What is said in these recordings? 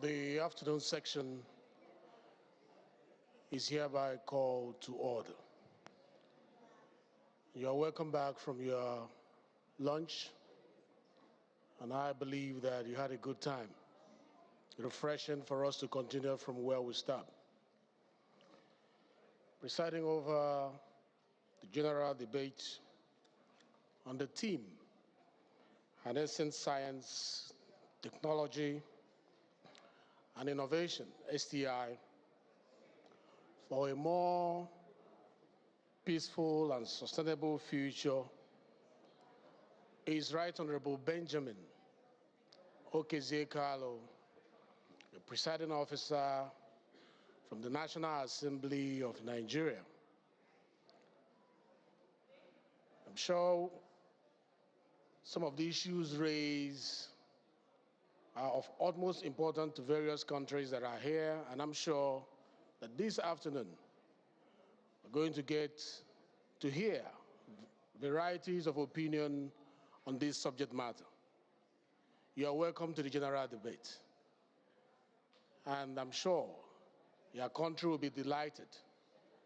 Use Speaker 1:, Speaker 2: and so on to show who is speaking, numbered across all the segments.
Speaker 1: The afternoon section is hereby called to order. You're welcome back from your lunch, and I believe that you had a good time. Refreshing for us to continue from where we start. Presiding over the general debate on the theme, Harnessing Science, Technology, and Innovation, STI, for a more peaceful and sustainable future is Right Honorable Benjamin Okezie-Kalu, the presiding officer from the National Assembly of Nigeria. I'm sure some of the issues raised are of utmost importance to various countries that are here, and I'm sure that this afternoon we're going to get to hear varieties of opinion on this subject matter. You are welcome to the general debate, and I'm sure your country will be delighted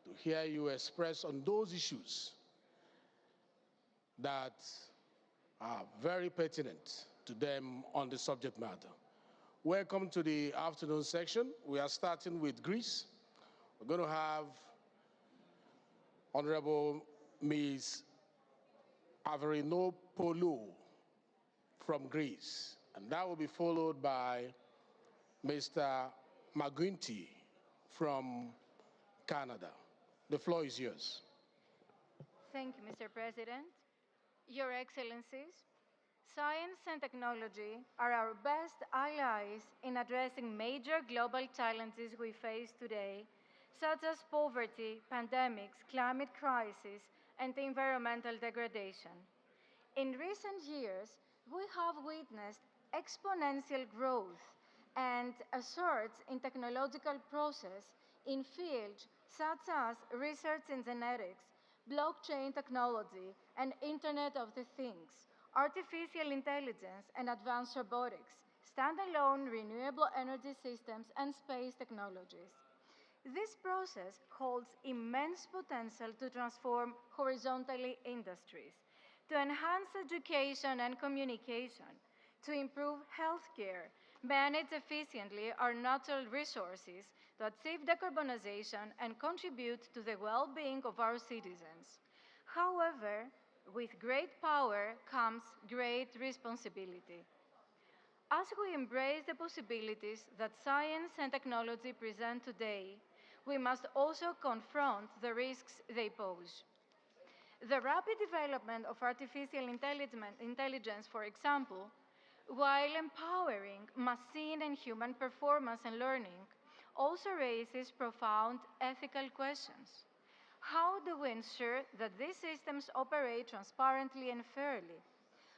Speaker 1: to hear you express on those issues that are very pertinent to them on the subject matter. Welcome to the afternoon section. We are starting with Greece. We're going to have Honorable Ms. Averinopoulou from Greece, and that will be followed by Mr. McGuinty from Canada. The floor is yours.
Speaker 2: Thank you, Mr. President. Your Excellencies, science and technology are our best allies in addressing major global challenges we face today, such as poverty, pandemics, climate crisis, and environmental degradation. In recent years, we have witnessed exponential growth and a surge in technological process in fields such as research in genetics, blockchain technology, and Internet of the Things, artificial intelligence and advanced robotics, standalone renewable energy systems, and space technologies. This process holds immense potential to transform horizontally industries, to enhance education and communication, to improve healthcare, manage efficiently our natural resources, to achieve decarbonization and contribute to the well-being of our citizens. However, with great power comes great responsibility. As we embrace the possibilities that science and technology present today, we must also confront the risks they pose. The rapid development of artificial intelligence, for example, while empowering machine and human performance and learning, also raises profound ethical questions. How do we ensure that these systems operate transparently and fairly?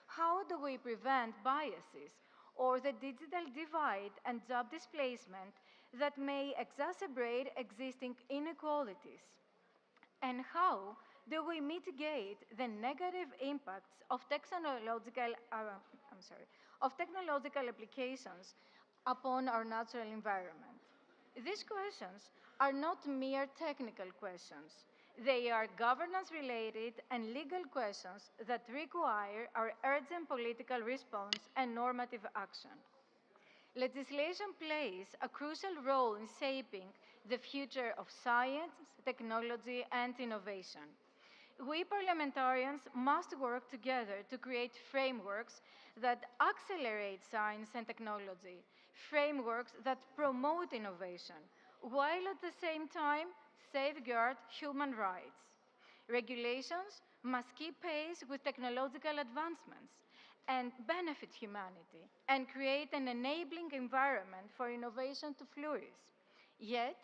Speaker 2: How do we prevent biases or the digital divide and job displacement that may exacerbate existing inequalities? And how do we mitigate the negative impacts of technological applications upon our natural environment? These questions are not mere technical questions. They are governance-related and legal questions that require our urgent political response and normative action. Legislation plays a crucial role in shaping the future of science, technology, and innovation. We parliamentarians must work together to create frameworks that accelerate science and technology, frameworks that promote innovation, while at the same time safeguard human rights. Regulations must keep pace with technological advancements and benefit humanity and create an enabling environment for innovation to flourish. Yet,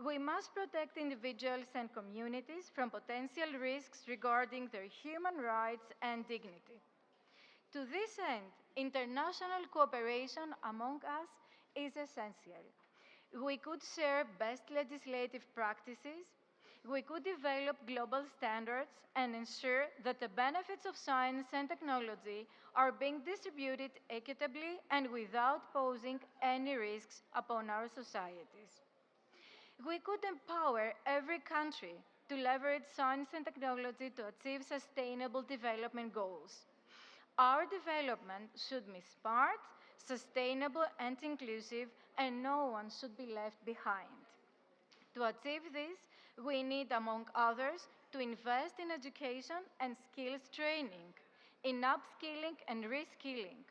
Speaker 2: we must protect individuals and communities from potential risks regarding their human rights and dignity. To this end, international cooperation among us is essential. We could share best legislative practices, We could develop global standards and ensure that the benefits of science and technology are being distributed equitably and without posing any risks upon our societies. We could empower every country to leverage science and technology to achieve sustainable development goals. Our development should be smart, sustainable, and inclusive, and no one should be left behind. To achieve this, we need, among others, to invest in education and skills training, in upskilling and reskilling.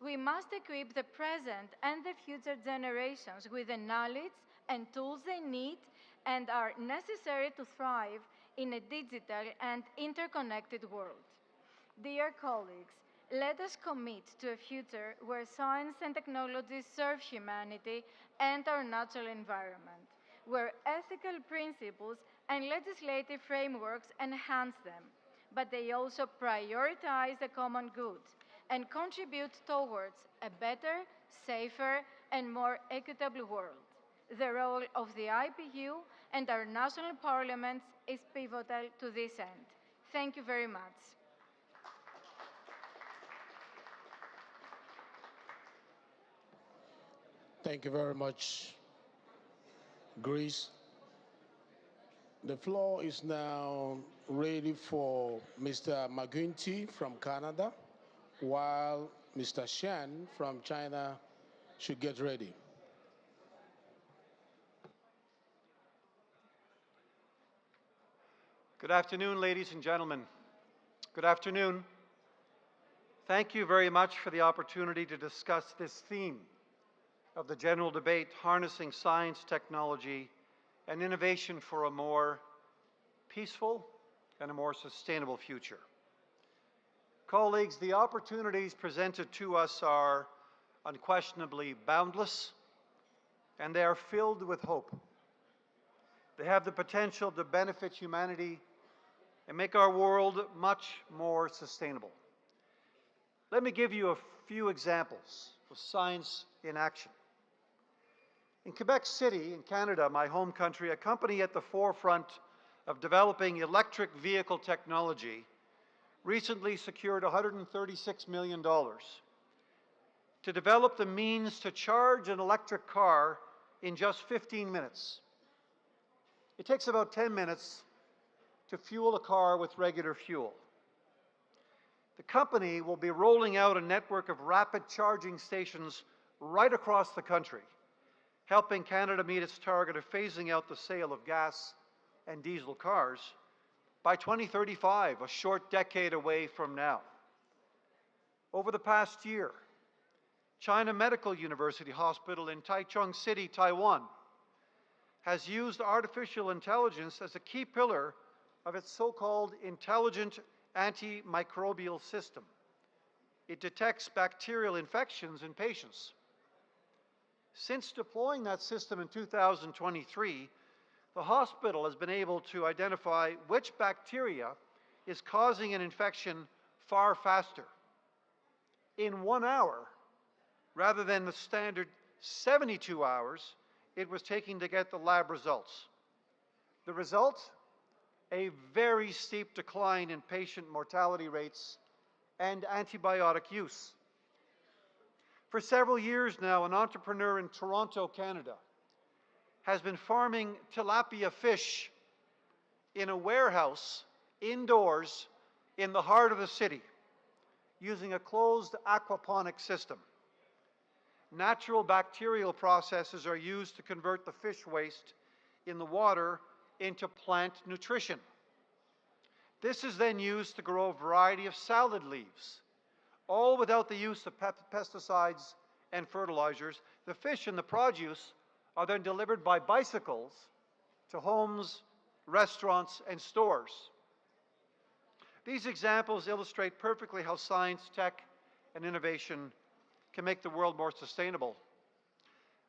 Speaker 2: We must equip the present and the future generations with the knowledge and tools they need and are necessary to thrive in a digital and interconnected world. Dear colleagues, let us commit to a future where science and technology serve humanity and our natural environment, where ethical principles and legislative frameworks enhance them, but they also prioritize the common good and contribute towards a better, safer, and more equitable world. The role of the IPU and our national parliaments is pivotal to this end. Thank you very much.
Speaker 1: Thank you very much, Greece. The floor is now ready for Mr. McGuinty from Canada, while Mr. Shen from China should get ready.
Speaker 3: Good afternoon, ladies and gentlemen. Good afternoon. Thank you very much for the opportunity to discuss this theme of the general debate, harnessing science, technology, and innovation for a more peaceful and a more sustainable future. Colleagues, the opportunities presented to us are unquestionably boundless, and they are filled with hope. They have the potential to benefit humanity and make our world much more sustainable. Let me give you a few examples of science in action. In Quebec City, in Canada, my home country, a company at the forefront of developing electric vehicle technology recently secured $136 million to develop the means to charge an electric car in just 15 minutes. It takes about 10 minutes to fuel a car with regular fuel. The company will be rolling out a network of rapid charging stations right across the country, helping Canada meet its target of phasing out the sale of gas and diesel cars by 2035, a short decade away from now. Over the past year, China Medical University Hospital in Taichung City, Taiwan, has used artificial intelligence as a key pillar of its so-called intelligent antimicrobial system. It detects bacterial infections in patients. Since deploying that system in 2023, the hospital has been able to identify which bacteria is causing an infection far faster. In 1 hour, rather than the standard 72 hours it was taking to get the lab results. The result? A very steep decline in patient mortality rates and antibiotic use. For several years now, an entrepreneur in Toronto, Canada, has been farming tilapia fish in a warehouse indoors in the heart of the city using a closed aquaponic system. Natural bacterial processes are used to convert the fish waste in the water into plant nutrition. This is then used to grow a variety of salad leaves, all without the use of pesticides and fertilizers. The fish and the produce are then delivered by bicycles to homes, restaurants, and stores. These examples illustrate perfectly how science, tech, and innovation can make the world more sustainable.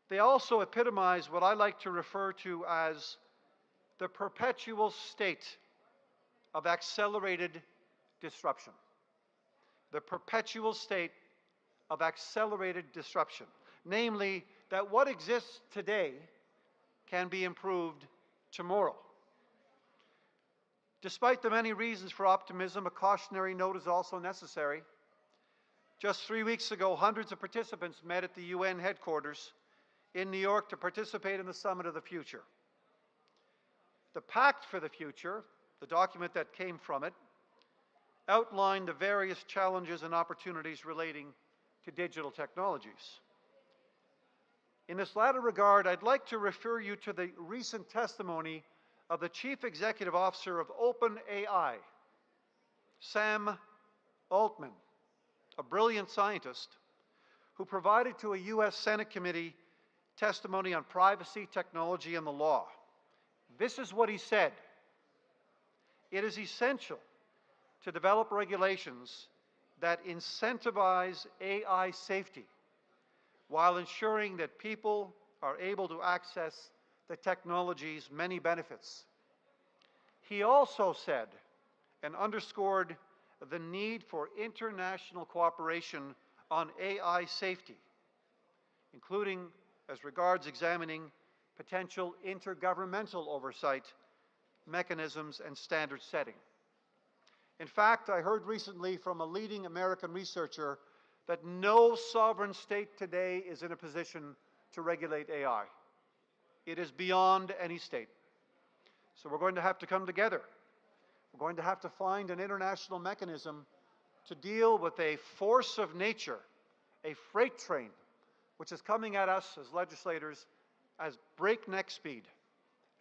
Speaker 3: They also epitomize what I like to refer to as the perpetual state of accelerated disruption. The perpetual state of accelerated disruption. Namely, that what exists today can be improved tomorrow. Despite the many reasons for optimism, a cautionary note is also necessary. Just 3 weeks ago, hundreds of participants met at the UN headquarters in New York to participate in the Summit of the Future. The Pact for the Future, the document that came from it, outlined the various challenges and opportunities relating to digital technologies. In this latter regard, I'd like to refer you to the recent testimony of the Chief Executive Officer of OpenAI, Sam Altman, a brilliant scientist who provided to a U.S. Senate committee testimony on privacy, technology, and the law. This is what he said: "It is essential to develop regulations that incentivize AI safety while ensuring that people are able to access the technology's many benefits." He also said and underscored the need for international cooperation on AI safety, including as regards examining potential intergovernmental oversight mechanisms and standard setting. In fact, I heard recently from a leading American researcher that no sovereign state today is in a position to regulate AI. It is beyond any state. So we're going to have to come together. We're going to have to find an international mechanism to deal with a force of nature, a freight train, which is coming at us as legislators as breakneck speed.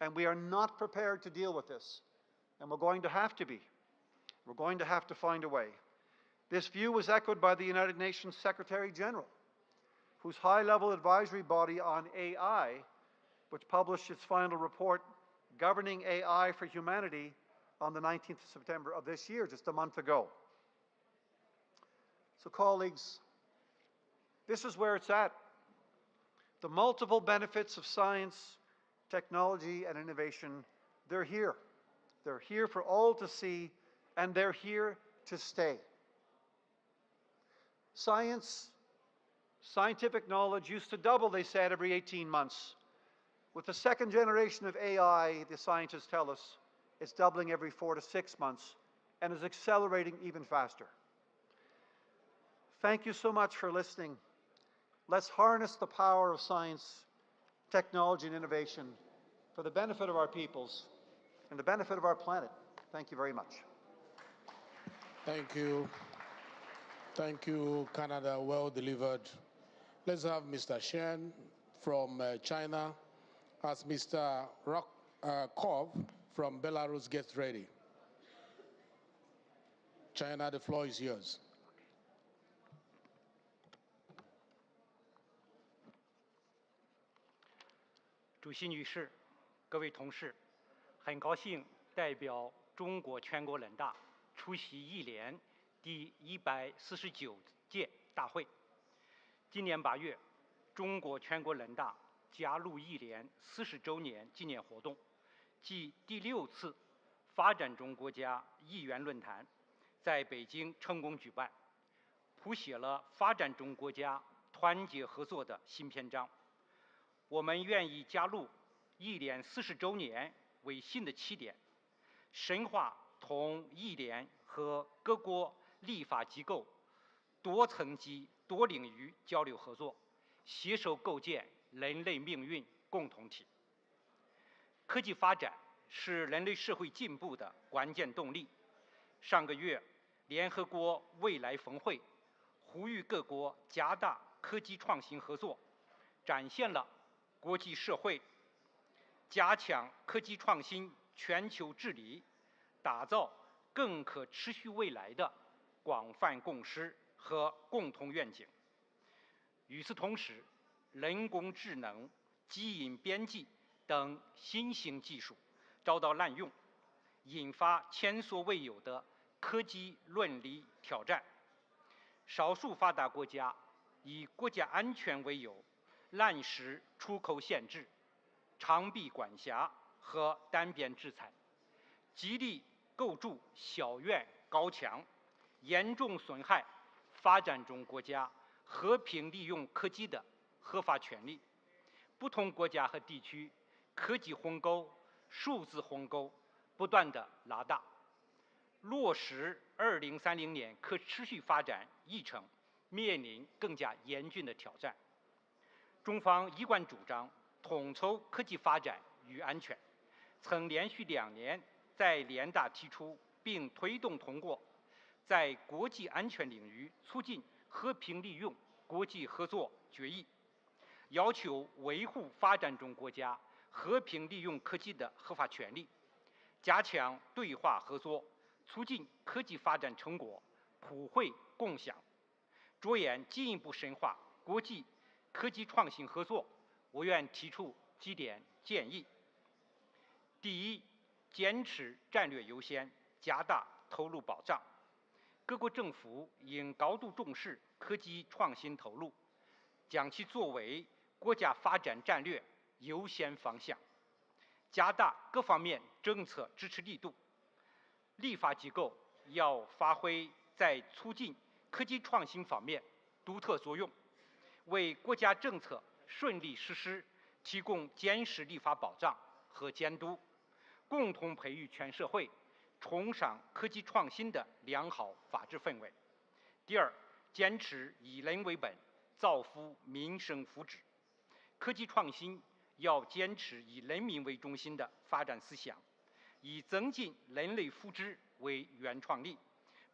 Speaker 3: And we are not prepared to deal with this. And we're going to have to be. We're going to have to find a way. This view was echoed by the United Nations Secretary General, whose high-level advisory body on AI, which published its final report governing AI for humanity on the 19th of September of this year, just a month ago. So, colleagues, this is where it's at. The multiple benefits of science, technology, and innovation, they're here. They're here for all to see, and they're here to stay. Scientific knowledge used to double, they said, every 18 months. With the second generation of AI, the scientists tell us, it's doubling every 4 to 6 months and is accelerating even faster. Thank you so much for listening. Let's harness the power of science, technology, and innovation for the benefit of our peoples and the benefit of our planet. Thank you very much.
Speaker 1: Thank you. Thank you, Canada. Well delivered. Let's have Mr. Shen from China as Mr. Kov from Belarus gets ready. China, the floor is yours.
Speaker 4: 主席女士，各位同事，很高兴代表中国全国人大出席一联第149届大会。今年8月，中国全国人大加入一联40周年纪念活动暨第6次发展中国家议员论坛在北京成功举办，谱写了发展中国家团结合作的新篇章。我们愿意加入一联40周年为新的起点，深化同一联和各国立法机构多层级、多领域交流合作，携手构建人类命运共同体。科技发展是人类社会进步的关键动力。上个月，联合国未来峰会呼吁各国加大科技创新合作，展现了国际社会加强科技创新全球治理，打造更可持续未来的广泛共识和共同愿景。与此同时，人工智能、基因编辑等新兴技术遭到滥用，引发前所未有的科技伦理挑战。少数发达国家以国家安全为由，滥实出口限制、长臂管辖和单边制裁，极力构筑小院高墙，严重损害发展中国家和平利用科技的合法权利。不同国家和地区科技鸿沟、数字鸿沟不断地拉大。落实2030年可持续发展议程面临更加严峻的挑战。中方一贯主张统筹科技发展与安全，曾连续2年在联大提出并推动通过在国际安全领域促进和平利用国际合作决议，要求维护发展中国家和平利用科技的合法权利，加强对话合作，促进科技发展成果普惠共享，着眼进一步深化国际科技创新合作，我愿提出几点建议。第一，坚持战略优先，加大投入保障。各国政府应高度重视科技创新投入，将其作为国家发展战略优先方向，加大各方面政策支持力度。立法机构要发挥在促进科技创新方面独特作用，为国家政策顺利实施提供坚实立法保障和监督，共同培育全社会崇尚科技创新的良好法治氛围。第二，坚持以人为本，造福民生福祉。科技创新要坚持以人民为中心的发展思想，以增进人类福祉为原创力，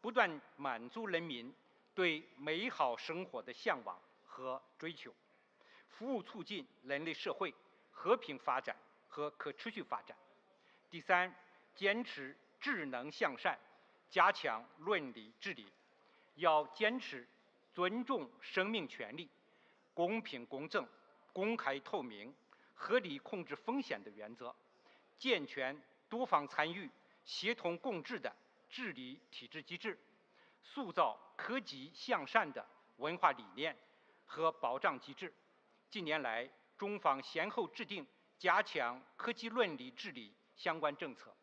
Speaker 4: 不断满足人民对美好生活的向往和追求，服务促进人类社会和平发展和可持续发展。第三，坚持智能向善，加强伦理治理，要坚持尊重生命权利、公平公正、公开透明、合理控制风险的原则，健全多方参与、协同共治的治理体制机制，塑造科技向善的文化理念和保障机制。近年来，中方先后制定加强科技伦理治理相关政策，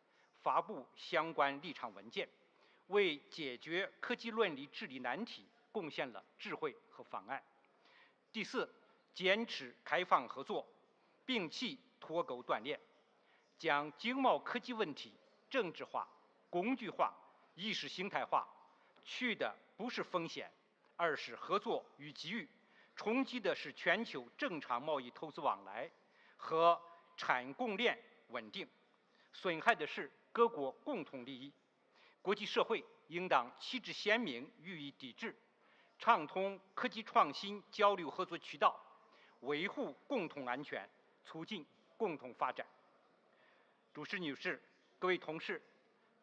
Speaker 4: 发布相关立场文件，为解决科技伦理治理难题贡献了智慧和方案。第四，坚持开放合作，摒弃脱钩断链，将经贸科技问题政治化、工具化、意识形态化，去的不是风险，而是合作与机遇，冲击的是全球正常贸易投资往来和产供链稳定，损害的是各国共同利益。国际社会应当旗帜鲜明予以抵制，畅通科技创新交流合作渠道，维护共同安全，促进共同发展。主席女士、各位同事，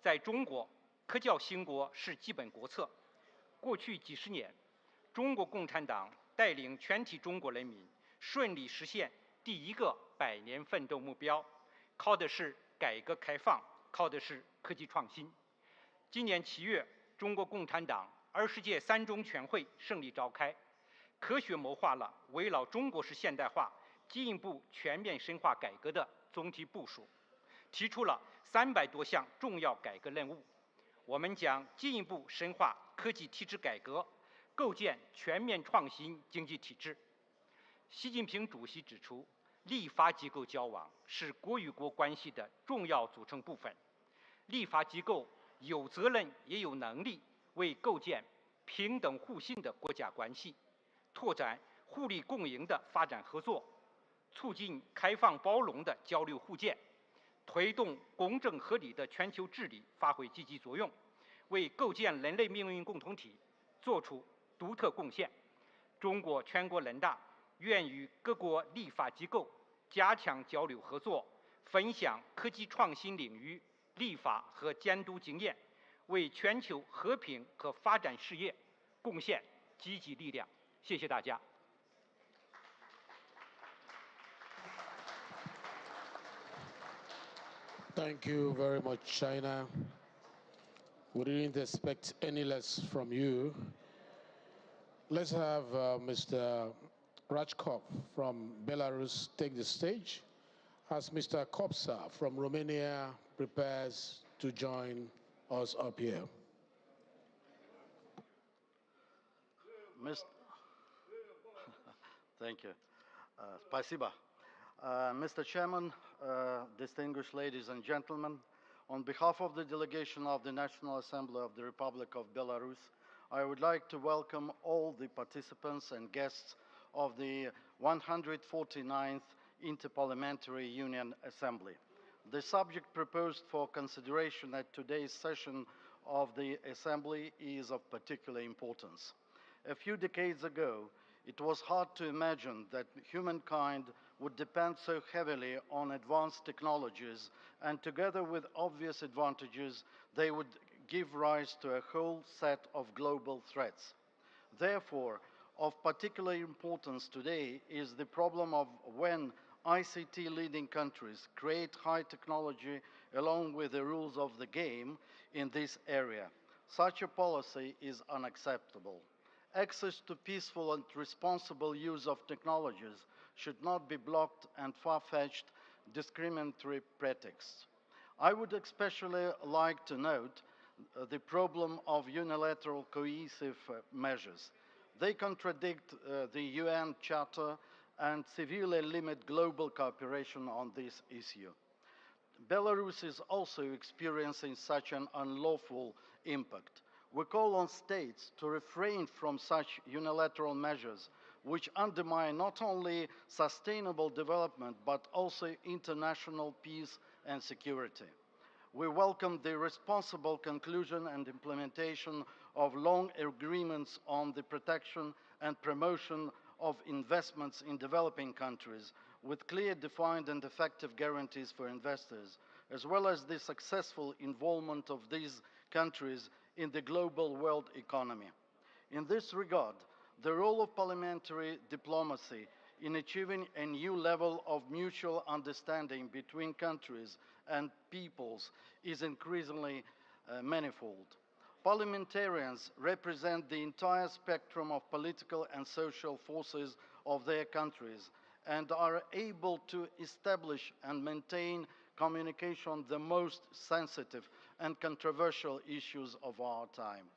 Speaker 4: 在中国，科教兴国是基本国策。过去几十年，中国共产党带领全体中国人民顺利实现第一个100年奋斗目标，靠的是改革开放，靠的是科技创新。今年7月，中国共产党20届3中全会胜利召开，科学谋划了围绕中国式现代化进一步全面深化改革的总体部署，提出了300多项重要改革任务。我们将进一步深化科技体制改革，构建全面创新经济体制。习近平主席指出，立法机构交往是国与国关系的重要组成部分，立法机构有责任也有能力为构建平等互信的国家关系，拓展互利共赢的发展合作，促进开放包容的交流互鉴，推动公正合理的全球治理发挥积极作用，为构建人类命运共同体作出独特贡献。中国全国人大愿与各国立法机构加强交流合作，分享科技创新领域立法和监督经验，为全球和平和发展事业贡献积极力量。谢谢大家。
Speaker 1: Thank you very much, China. We didn't expect any less from you. Let's have Mr. Rajkov from Belarus take the stage as Mr. Kopsa from Romania prepares to join us up here.
Speaker 5: Thank you. Спасибо. Mr. Chairman, distinguished ladies and gentlemen, On behalf of the delegation of the National Assembly of the Republic of Belarus, I would like to welcome all the participants and guests of the 149th Inter-Parliamentary Union Assembly. The subject proposed for consideration at today's session of the Assembly is of particular importance. A few decades ago, it was hard to imagine that humankind would depend so heavily on advanced technologies, and together with obvious advantages, they would give rise to a whole set of global threats. Therefore, of particular importance today is the problem of when ICT leading countries create high technology along with the rules of the game in this area. Such a policy is unacceptable. Access to peaceful and responsible use of technologies should not be blocked and far-fetched discriminatory pretexts. I would especially like to note the problem of unilateral cohesive measures. They contradict the UN Charter and severely limit global cooperation on this issue. Belarus is also experiencing such an unlawful impact. We call on states to refrain from such unilateral measures which undermine not only sustainable development but also international peace and security. We welcome the responsible conclusion and implementation of long agreements on the protection and promotion of investments in developing countries with clear, defined and effective guarantees for investors, as well as the successful involvement of these countries in the global world economy. In this regard, the role of parliamentary diplomacy in achieving a new level of mutual understanding between countries and peoples is increasingly manifold. Parliamentarians represent the entire spectrum of political and social forces of their countries and are able to establish and maintain communication on the most sensitive and controversial issues of our time.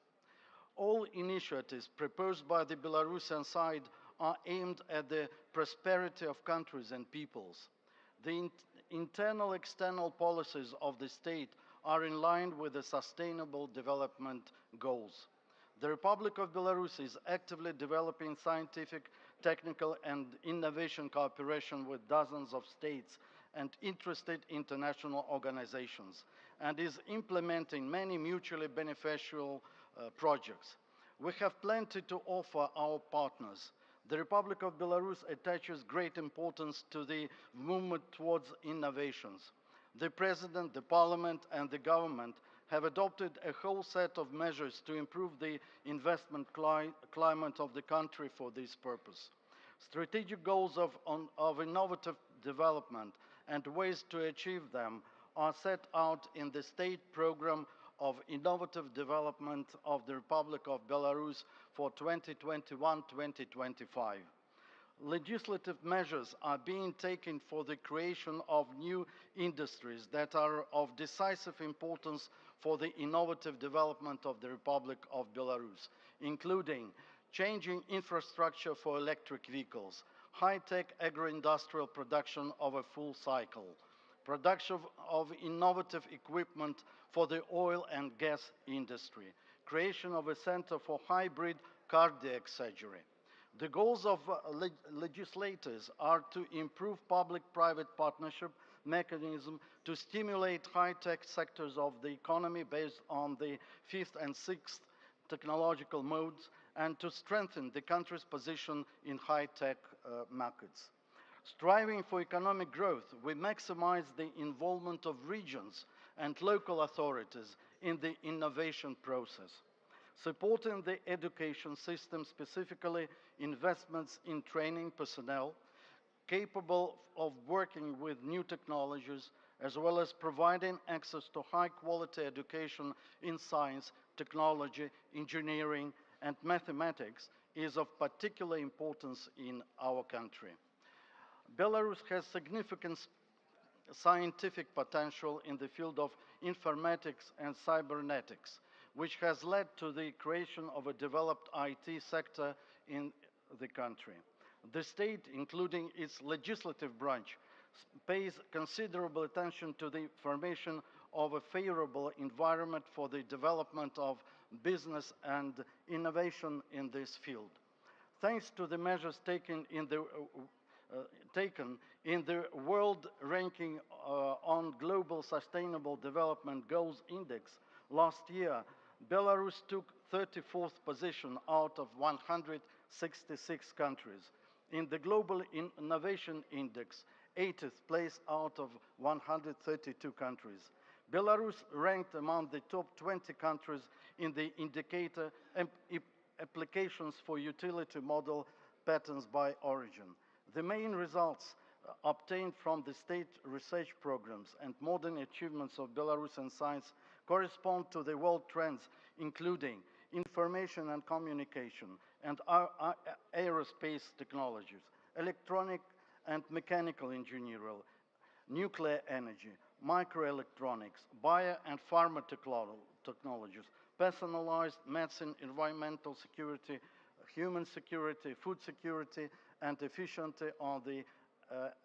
Speaker 5: All initiatives proposed by the Belarusian side are aimed at the prosperity of countries and peoples. The internal external policies of the state are in line with the sustainable development goals. The Republic of Belarus is actively developing scientific, technical and innovation cooperation with dozens of states and interested international organizations, and is implementing many mutually beneficial projects. We have plenty to offer our partners. The Republic of Belarus attaches great importance to the movement towards innovations. The President, the Parliament and the government have adopted a whole set of measures to improve the investment climate of the country for this purpose. Strategic goals of innovative development and ways to achieve them are set out in the State Program of Innovative Development of the Republic of Belarus for 2021-2025. Legislative measures are being taken for the creation of new industries that are of decisive importance for the innovative development of the Republic of Belarus, including changing infrastructure for electric vehicles, high-tech agro-industrial production of a full cycle, production of innovative equipment for the oil and gas industry, creation of a center for hybrid cardiac surgery. The goals of legislators are to improve public-private partnership mechanism to stimulate high-tech sectors of the economy based on the fifth and sixth technological modes and to strengthen the country's position in high-tech markets. Striving for economic growth, we maximize the involvement of regions and local authorities in the innovation process. Supporting the education system, specifically investments in training personnel capable of working with new technologies, as well as providing access to high-quality education in science, technology, engineering, and mathematics is of particular importance in our country. Belarus has significant scientific potential in the field of informatics and cybernetics, which has led to the creation of a developed IT sector in the country. The state, including its legislative branch, pays considerable attention to the formation of a favorable environment for the development of business and innovation in this field. Thanks to the measures taken in the World Ranking on Global Sustainable Development Goals Index last year, Belarus took 34th position out of 166 countries. In the Global Innovation Index, 80th place out of 132 countries. Belarus ranked among the top 20 countries in the indicator applications for utility model patterns by origin. The main results obtained from the state research programs and modern achievements of Belarusian science correspond to the world trends, including information and communication and aerospace technologies, electronic and mechanical engineering, nuclear energy, microelectronics, bio and pharma technologies, personalized medicine, environmental security, human security, food security, and efficiency on the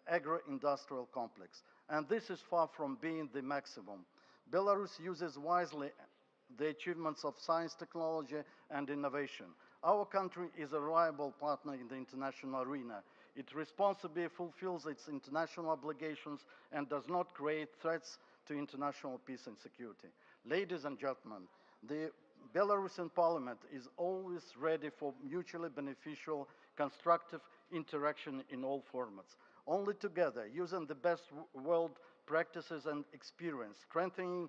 Speaker 5: agro-industrial complex. And this is far from being the maximum. Belarus uses wisely the achievements of science, technology, and innovation. Our country is a reliable partner in the international arena. It responsibly fulfills its international obligations and does not create threats to international peace and security. Ladies and gentlemen, the Belarusian parliament is always ready for mutually beneficial, constructive interaction in all formats. Only together, using the best world practices and experience, strengthening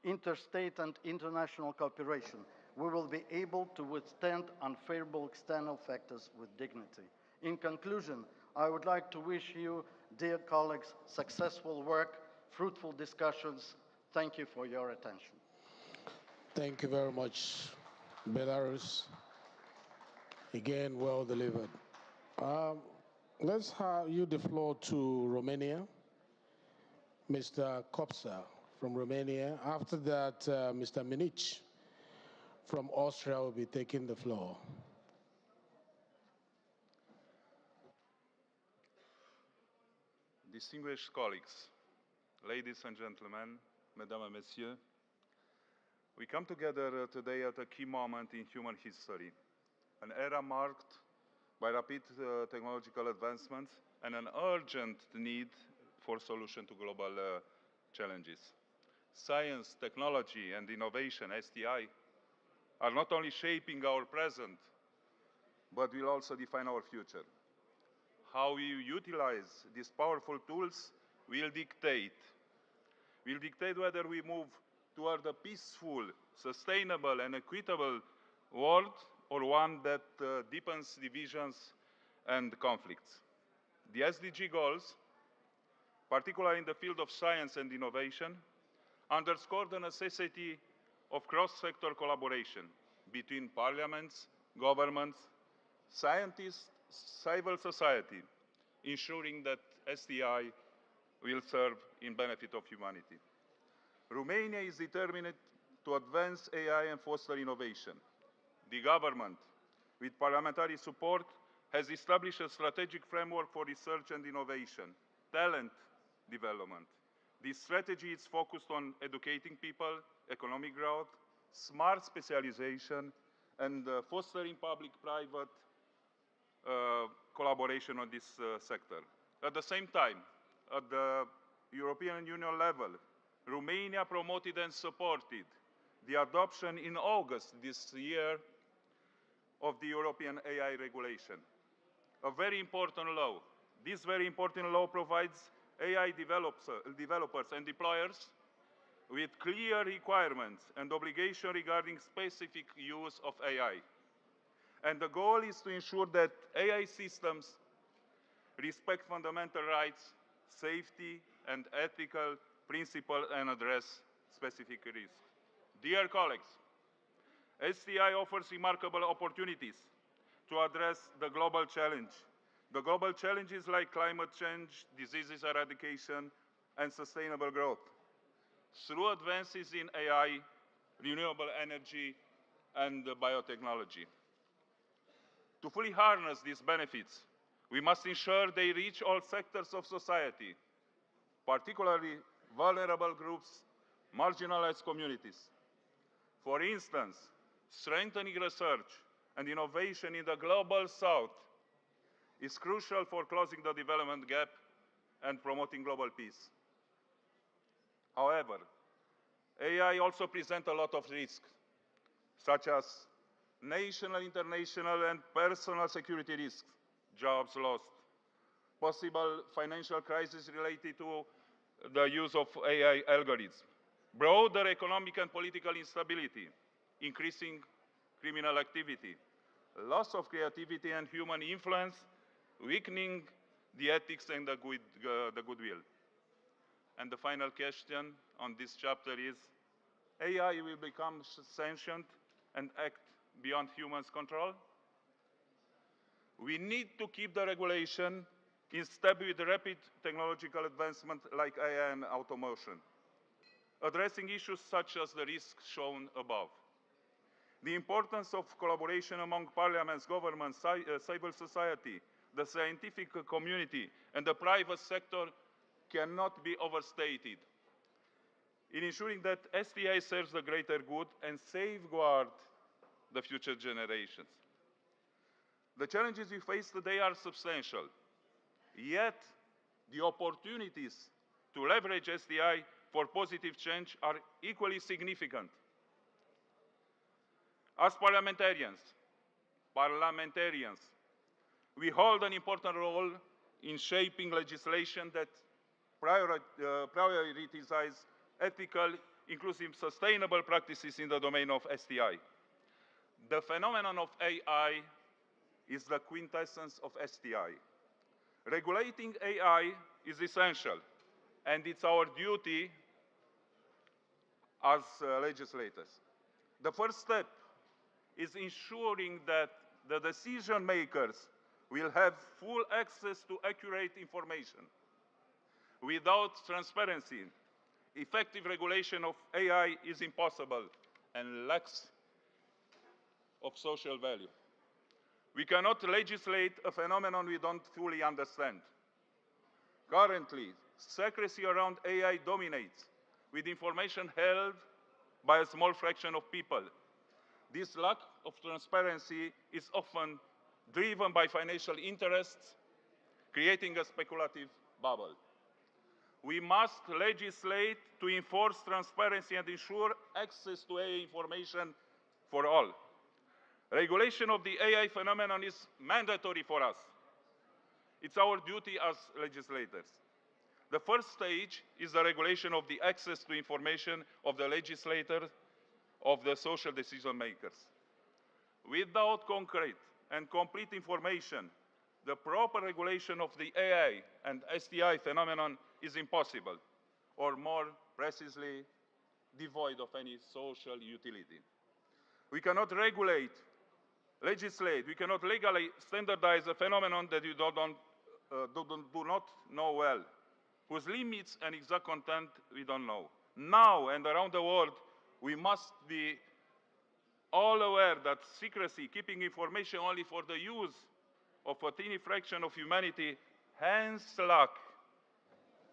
Speaker 5: interstate and international cooperation, we will be able to withstand unfavorable external factors with dignity. In conclusion, I would like to wish you, dear colleagues, successful work, fruitful discussions. Thank you for your attention.
Speaker 1: Thank you very much, Belarus. Again, well delivered. Let's yield the floor to Romania. Mr. Kopsa from Romania. After that, Mr. Minic from Austria will be taking the floor.
Speaker 6: Distinguished colleagues, ladies and gentlemen, mesdames et messieurs, we come together today at a key moment in human history, an era marked by rapid technological advancements and an urgent need for solution to global challenges. Science, technology, and innovation, STI, are not only shaping our present, but will also define our future. How we utilize these powerful tools will dictate whether we move toward a peaceful, sustainable, and equitable world, or one that deepens divisions and conflicts. The SDG goals, particularly in the field of science and innovation, underscore the necessity of cross-sector collaboration between parliaments, governments, scientists, civil society, ensuring that STI will serve in benefit of humanity. Romania is determined to advance AI and foster innovation. The government, with parliamentary support, has established a strategic framework for research and innovation, talent development. This strategy is focused on educating people, economic growth, smart specialization, and fostering public-private collaboration on this sector. At the same time, at the European Union level, Romania promoted and supported the adoption in August this year of the European AI regulation, a very important law. This very important law provides AI developers and deployers with clear requirements and obligations regarding specific use of AI. And the goal is to ensure that AI systems respect fundamental rights, safety, and ethical principles and address specific risks. Dear colleagues, STI offers remarkable opportunities to address the global challenge. The global challenges like climate change, diseases eradication, and sustainable growth. Through advances in AI, renewable energy, and biotechnology. To fully harness these benefits, we must ensure they reach all sectors of society, particularly vulnerable groups marginalized communities. For instance, strengthening research and innovation in the global south is crucial for closing the development gap and promoting global peace. However, AI also presents a lot of risks, such as national, international, and personal security risks, jobs lost, possible financial crisis related to the use of AI algorithms, broader economic and political instability, increasing criminal activity, loss of creativity and human influence, weakening the ethics and the goodwill. And the final question on this chapter is, AI will become sentient and act beyond humans' control? We need to keep the regulation in step with rapid technological advancement like AI and automation, addressing issues such as the risks shown above. The importance of collaboration among parliaments, governments, civil society, the scientific community, and the private sector cannot be overstated in ensuring that STI serves the greater good and safeguard the future generations. The challenges we face today are substantial, yet the opportunities to leverage STI for positive change are equally significant. As parliamentarians, we hold an important role in shaping legislation that prioritizes ethical, inclusive, sustainable practices in the domain of STI. The phenomenon of AI is the quintessence of STI. Regulating AI is essential, and it's our duty as legislators. The first step is ensuring that the decision makers will have full access to accurate information. Without transparency, effective regulation of AI is impossible and lacks of social value. We cannot legislate a phenomenon we don't fully understand. Currently, secrecy around AI dominates, with information held by a small fraction of people. This lack of transparency is often driven by financial interests, creating a speculative bubble. We must legislate to enforce transparency and ensure access to AI information for all. Regulation of the AI phenomenon is mandatory for us. It's our duty as legislators. The first stage is the regulation of the access to information of the legislators, of the social decision makers. Without concrete and complete information, the proper regulation of the AI and STI phenomenon is impossible, or more precisely, devoid of any social utility. We cannot legislate, we cannot legally standardize a phenomenon that you do not know well, whose limits and exact content we don't know. Now and around the world, we must be all aware that secrecy, keeping information only for the use of a tiny fraction of humanity, hence lack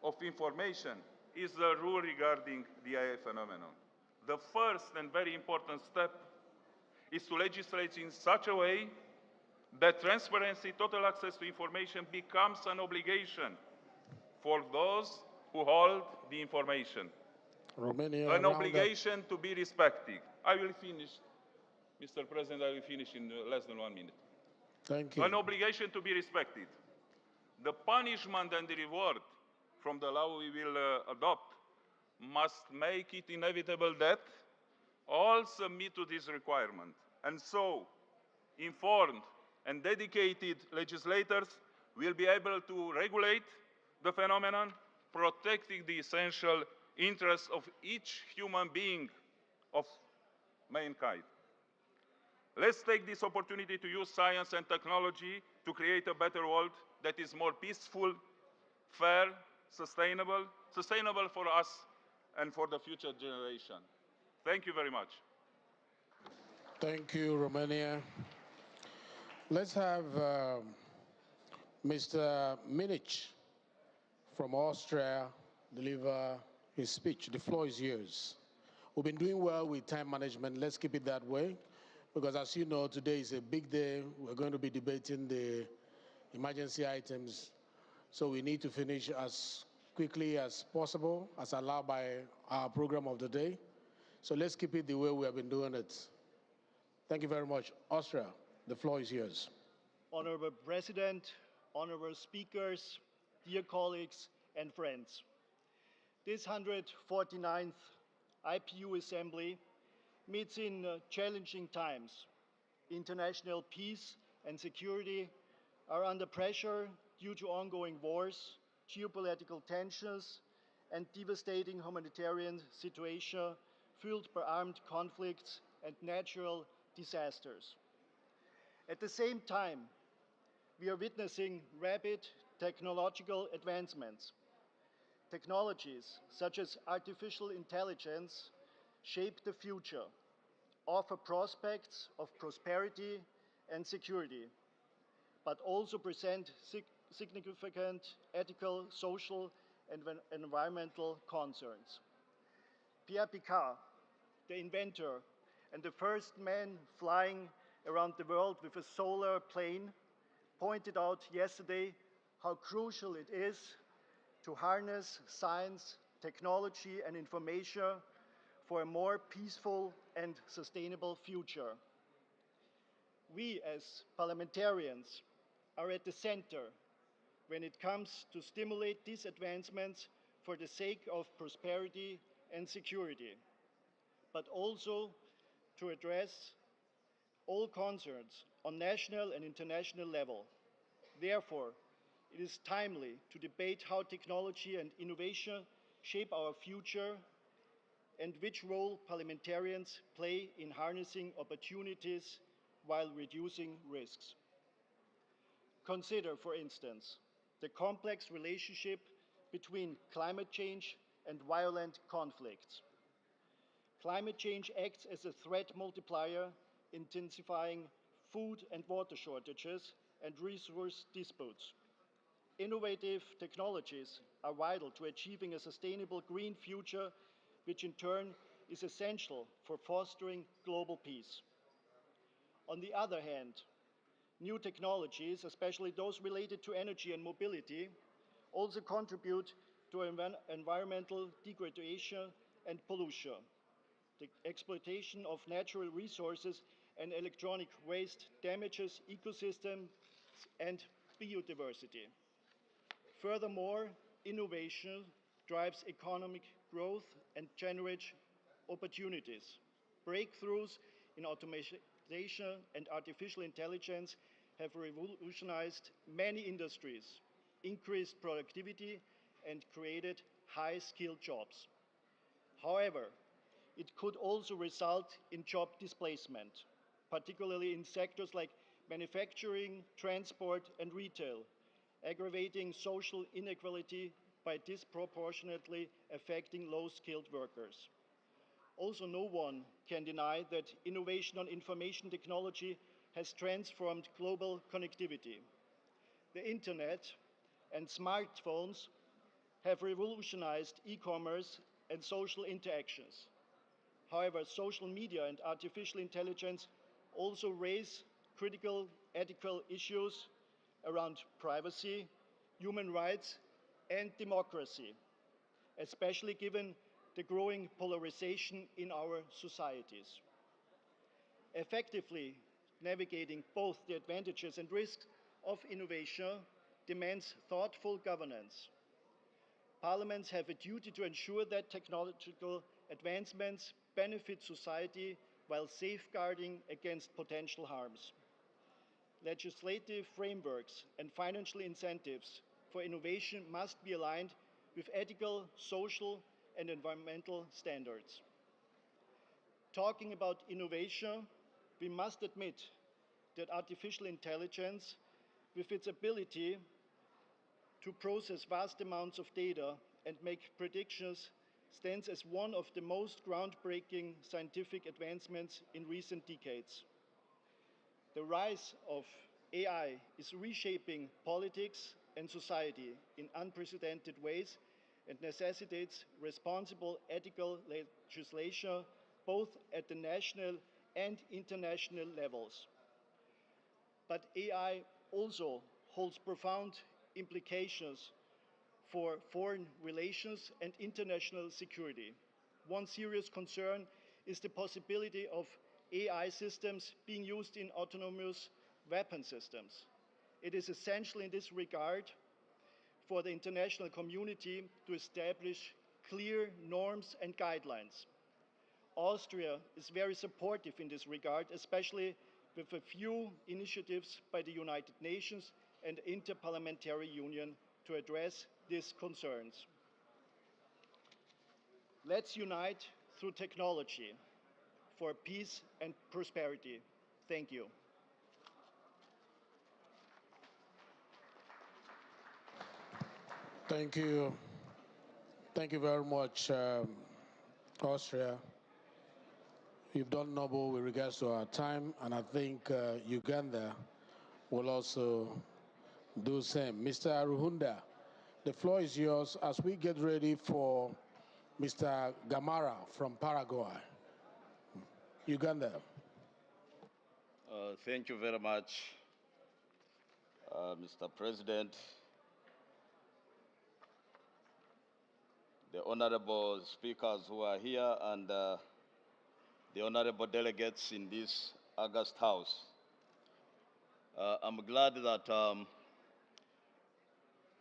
Speaker 6: of information, is the rule regarding the AI phenomenon. The first and very important step is to legislate in such a way that transparency, total access to information becomes an obligation for those who hold the information.
Speaker 1: Romania,
Speaker 6: an obligation to be respected. I will finish, Mr. President, I will finish in less than 1 minute.
Speaker 1: Thank you.
Speaker 6: An obligation to be respected. The punishment and the reward from the law we will adopt must make it inevitable that all submit to this requirement. And so, informed and dedicated legislators will be able to regulate the phenomenon, protecting the essential interests of each human being of mankind. Let's take this opportunity to use science and technology to create a better world that is more peaceful, fair, sustainable for us and for the future generation. Thank you very much.
Speaker 1: Thank you, Romania. Let's have Mr. Minich from Austria deliver his speech. The floor is yours. We've been doing well with time management. Let's keep it that way, because as you know, today is a big day. We're going to be debating the emergency items, so we need to finish as quickly as possible, as allowed by our program of the day. So let's keep it the way we have been doing it. Thank you very much. Austria, the floor is yours.
Speaker 7: Honorable President, honorable speakers, dear colleagues and friends. This 149th IPU Assembly meets in challenging times. International peace and security are under pressure due to ongoing wars, geopolitical tensions, and devastating humanitarian situation fueled by armed conflicts and natural disasters. At the same time, we are witnessing rapid technological advancements. Technologies such as artificial intelligence shape the future, offer prospects of prosperity and security, but also present significant ethical, social, and environmental concerns. Pierre Picard, the inventor and the first man flying around the world with a solar plane, pointed out yesterday how crucial it is to harness science, technology, and information for a more peaceful and sustainable future. We, as parliamentarians, are at the center when it comes to stimulate these advancements for the sake of prosperity and security, but also to address all concerns on national and international level. Therefore, it is timely to debate how technology and innovation shape our future and which role parliamentarians play in harnessing opportunities while reducing risks. Consider, for instance, the complex relationship between climate change and violent conflicts. Climate change acts as a threat multiplier, intensifying food and water shortages and resource disputes. Innovative technologies are vital to achieving a sustainable green future, which in turn is essential for fostering global peace. On the other hand, new technologies, especially those related to energy and mobility, also contribute to environmental degradation and pollution. The exploitation of natural resources and electronic waste damages ecosystems and biodiversity. Furthermore, innovation drives economic growth and generates opportunities. Breakthroughs in automation and artificial intelligence have revolutionized many industries, increased productivity, and created high-skilled jobs. However, it could also result in job displacement, particularly in sectors like manufacturing, transport, and retail, aggravating social inequality by disproportionately affecting low-skilled workers. Also, no one can deny that innovation on information technology has transformed global connectivity. The internet and smartphones have revolutionized e-commerce and social interactions. However, social media and artificial intelligence also raise critical ethical issues around privacy, human rights, and democracy, especially given the growing polarization in our societies. Effectively navigating both the advantages and risks of innovation demands thoughtful governance. Parliaments have a duty to ensure that technological advancements benefit society while safeguarding against potential harms. Legislative frameworks and financial incentives for innovation must be aligned with ethical, social, and environmental standards. Talking about innovation, we must admit that artificial intelligence, with its ability to process vast amounts of data and make predictions, stands as one of the most groundbreaking scientific advancements in recent decades. The rise of AI is reshaping politics and society in unprecedented ways and necessitates responsible ethical legislation both at the national and international levels. But AI also holds profound implications for foreign relations and international security. One serious concern is the possibility of AI systems being used in autonomous weapon systems. It is essential in this regard for the international community to establish clear norms and guidelines. Austria is very supportive in this regard, especially with a few initiatives by the United Nations and Inter-Parliamentary Union to address these concerns. Let's unite through technology for peace and prosperity. Thank you.
Speaker 1: Thank you. Thank you very much, Austria. You've done noble with regards to our time, and I think Uganda will also do the same. Mr. Ruhunda, the floor is yours as we get ready for Mr. Gamara from Paraguay. Uganda.
Speaker 8: Thank you very much, Mr. President. The honorable speakers who are here and the honorable delegates in this august house. I'm glad that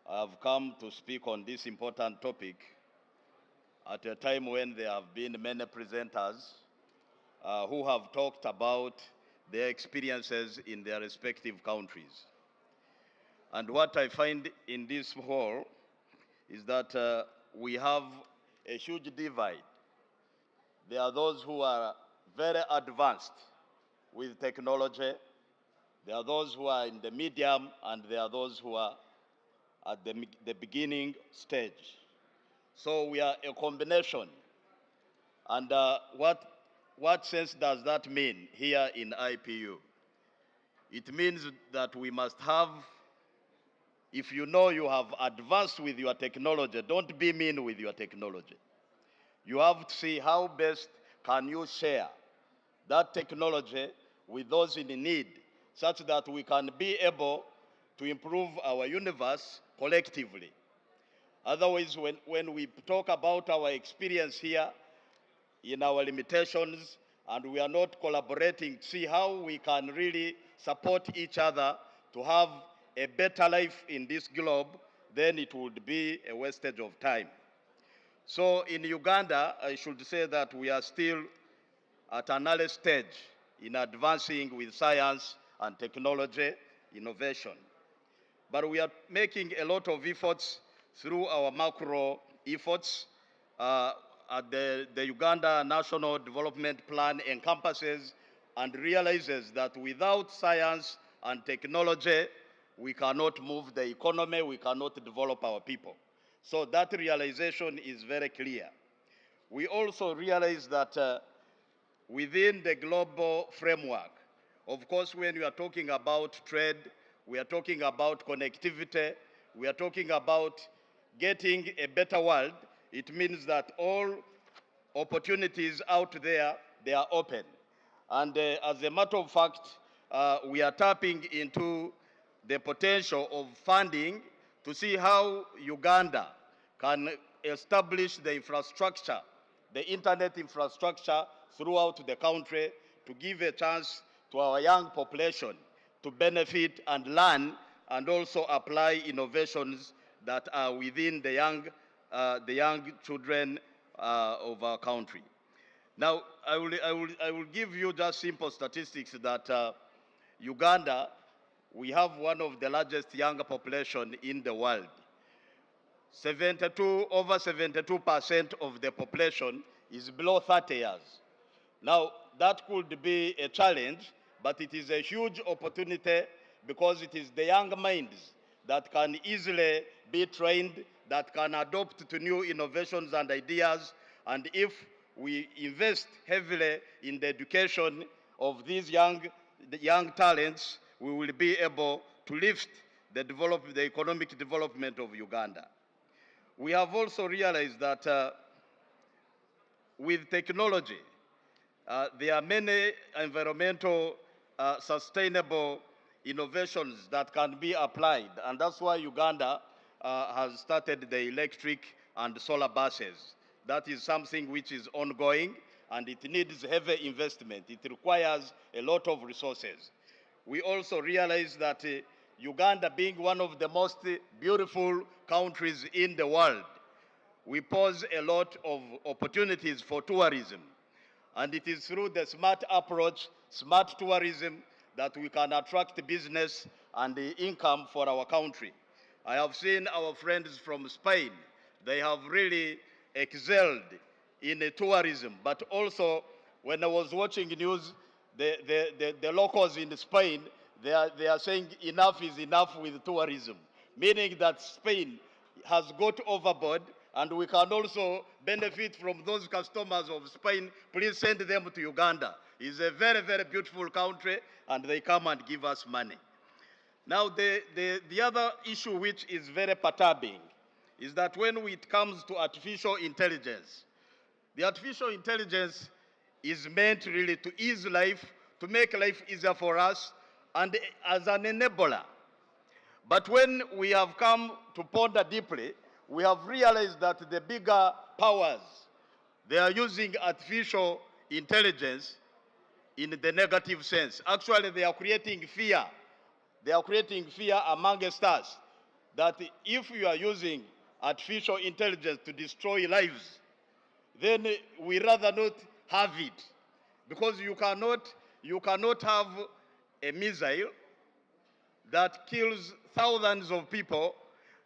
Speaker 8: I have come to speak on this important topic at a time when there have been many presenters who have talked about their experiences in their respective countries. And what I find in this hall is that we have a huge divide. There are those who are very advanced with technology. There are those who are in the medium, and there are those who are at the beginning stage. So we are a combination. And what sense does that mean here in IPU? It means that we must have, if you know you have advanced with your technology, don't be mean with your technology. You have to see how best can you share that technology with those in need, such that we can be able to improve our universe collectively. Otherwise, when we talk about our experience here, in our limitations, and we are not collaborating to see how we can really support each other to have a better life in this globe, then it would be a wastage of time. So in Uganda, I should say that we are still at an early stage in advancing with science and technology innovation. But we are making a lot of efforts through our macro efforts. The Uganda National Development Plan encompasses and realizes that without science and technology, we cannot move the economy, we cannot develop our people. So that realization is very clear. We also realize that within the global framework, of course, when we are talking about trade, we are talking about connectivity, we are talking about getting a better world, it means that all opportunities out there, they are open. And as a matter of fact, we are tapping into the potential of funding to see how Uganda can establish the infrastructure, the internet infrastructure throughout the country to give a chance to our young population to benefit and learn and also apply innovations that are within the young children of our country. Now, I will give you just simple statistics that Uganda, we have one of the largest young population in the world. Over 72% of the population is below 30 years. Now, that could be a challenge, but it is a huge opportunity because it is the young minds that can easily be trained, that can adopt to new innovations and ideas. And if we invest heavily in the education of these young talents, we will be able to lift the economic development of Uganda. we have also realized that with technology, there are many environmental sustainable innovations that can be applied, and that's why Uganda has started the electric and solar buses. That is something which is ongoing, and it needs heavy investment. It requires a lot of resources. We also realize that Uganda, being one of the most beautiful countries in the world, we pose a lot of opportunities for tourism. And it is through the smart approach, smart tourism, that we can attract business and the income for our country. I have seen our friends from Spain. They have really excelled in tourism, but also when I was watching news, the locals in Spain, they are saying enough is enough with tourism, meaning that Spain has got overboard, and we can also benefit from those customers of Spain. Please send them to Uganda. It's a very, very beautiful country, and they come and give us money. Now, the other issue which is very perturbing is that when it comes to artificial intelligence, the artificial intelligence is meant really to ease life, to make life easier for us, and as an enabler. But when we have come to ponder deeply, we have realized that the bigger powers, they are using artificial intelligence in the negative sense. Actually, they are creating fear. They are creating fear amongst us that if you are using artificial intelligence to destroy lives, then we rather not have it, because you cannot have a missile that kills thousands of people.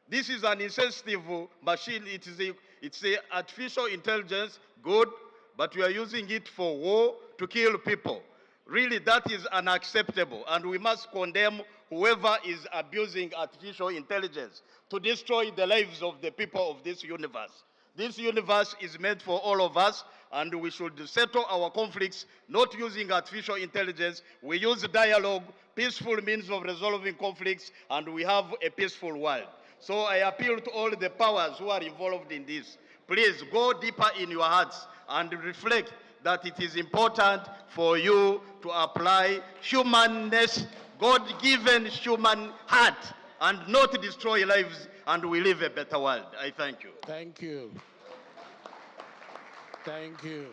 Speaker 8: This is an insensitive machine. It's a artificial intelligence, good, but we are using it for war, to kill people. Really, that is unacceptable, and we must condemn whoever is abusing artificial intelligence to destroy the lives of the people of this universe. This universe is meant for all of us, and we should settle our conflicts not using artificial intelligence. We use dialogue, peaceful means of resolving conflicts, and we have a peaceful world. So I appeal to all the powers who are involved in this. Please go deeper in your hearts and reflect that it is important for you to apply humanness, God-given human heart, and not destroy lives, and we live a better world. I thank you.
Speaker 1: Thank you. Thank you.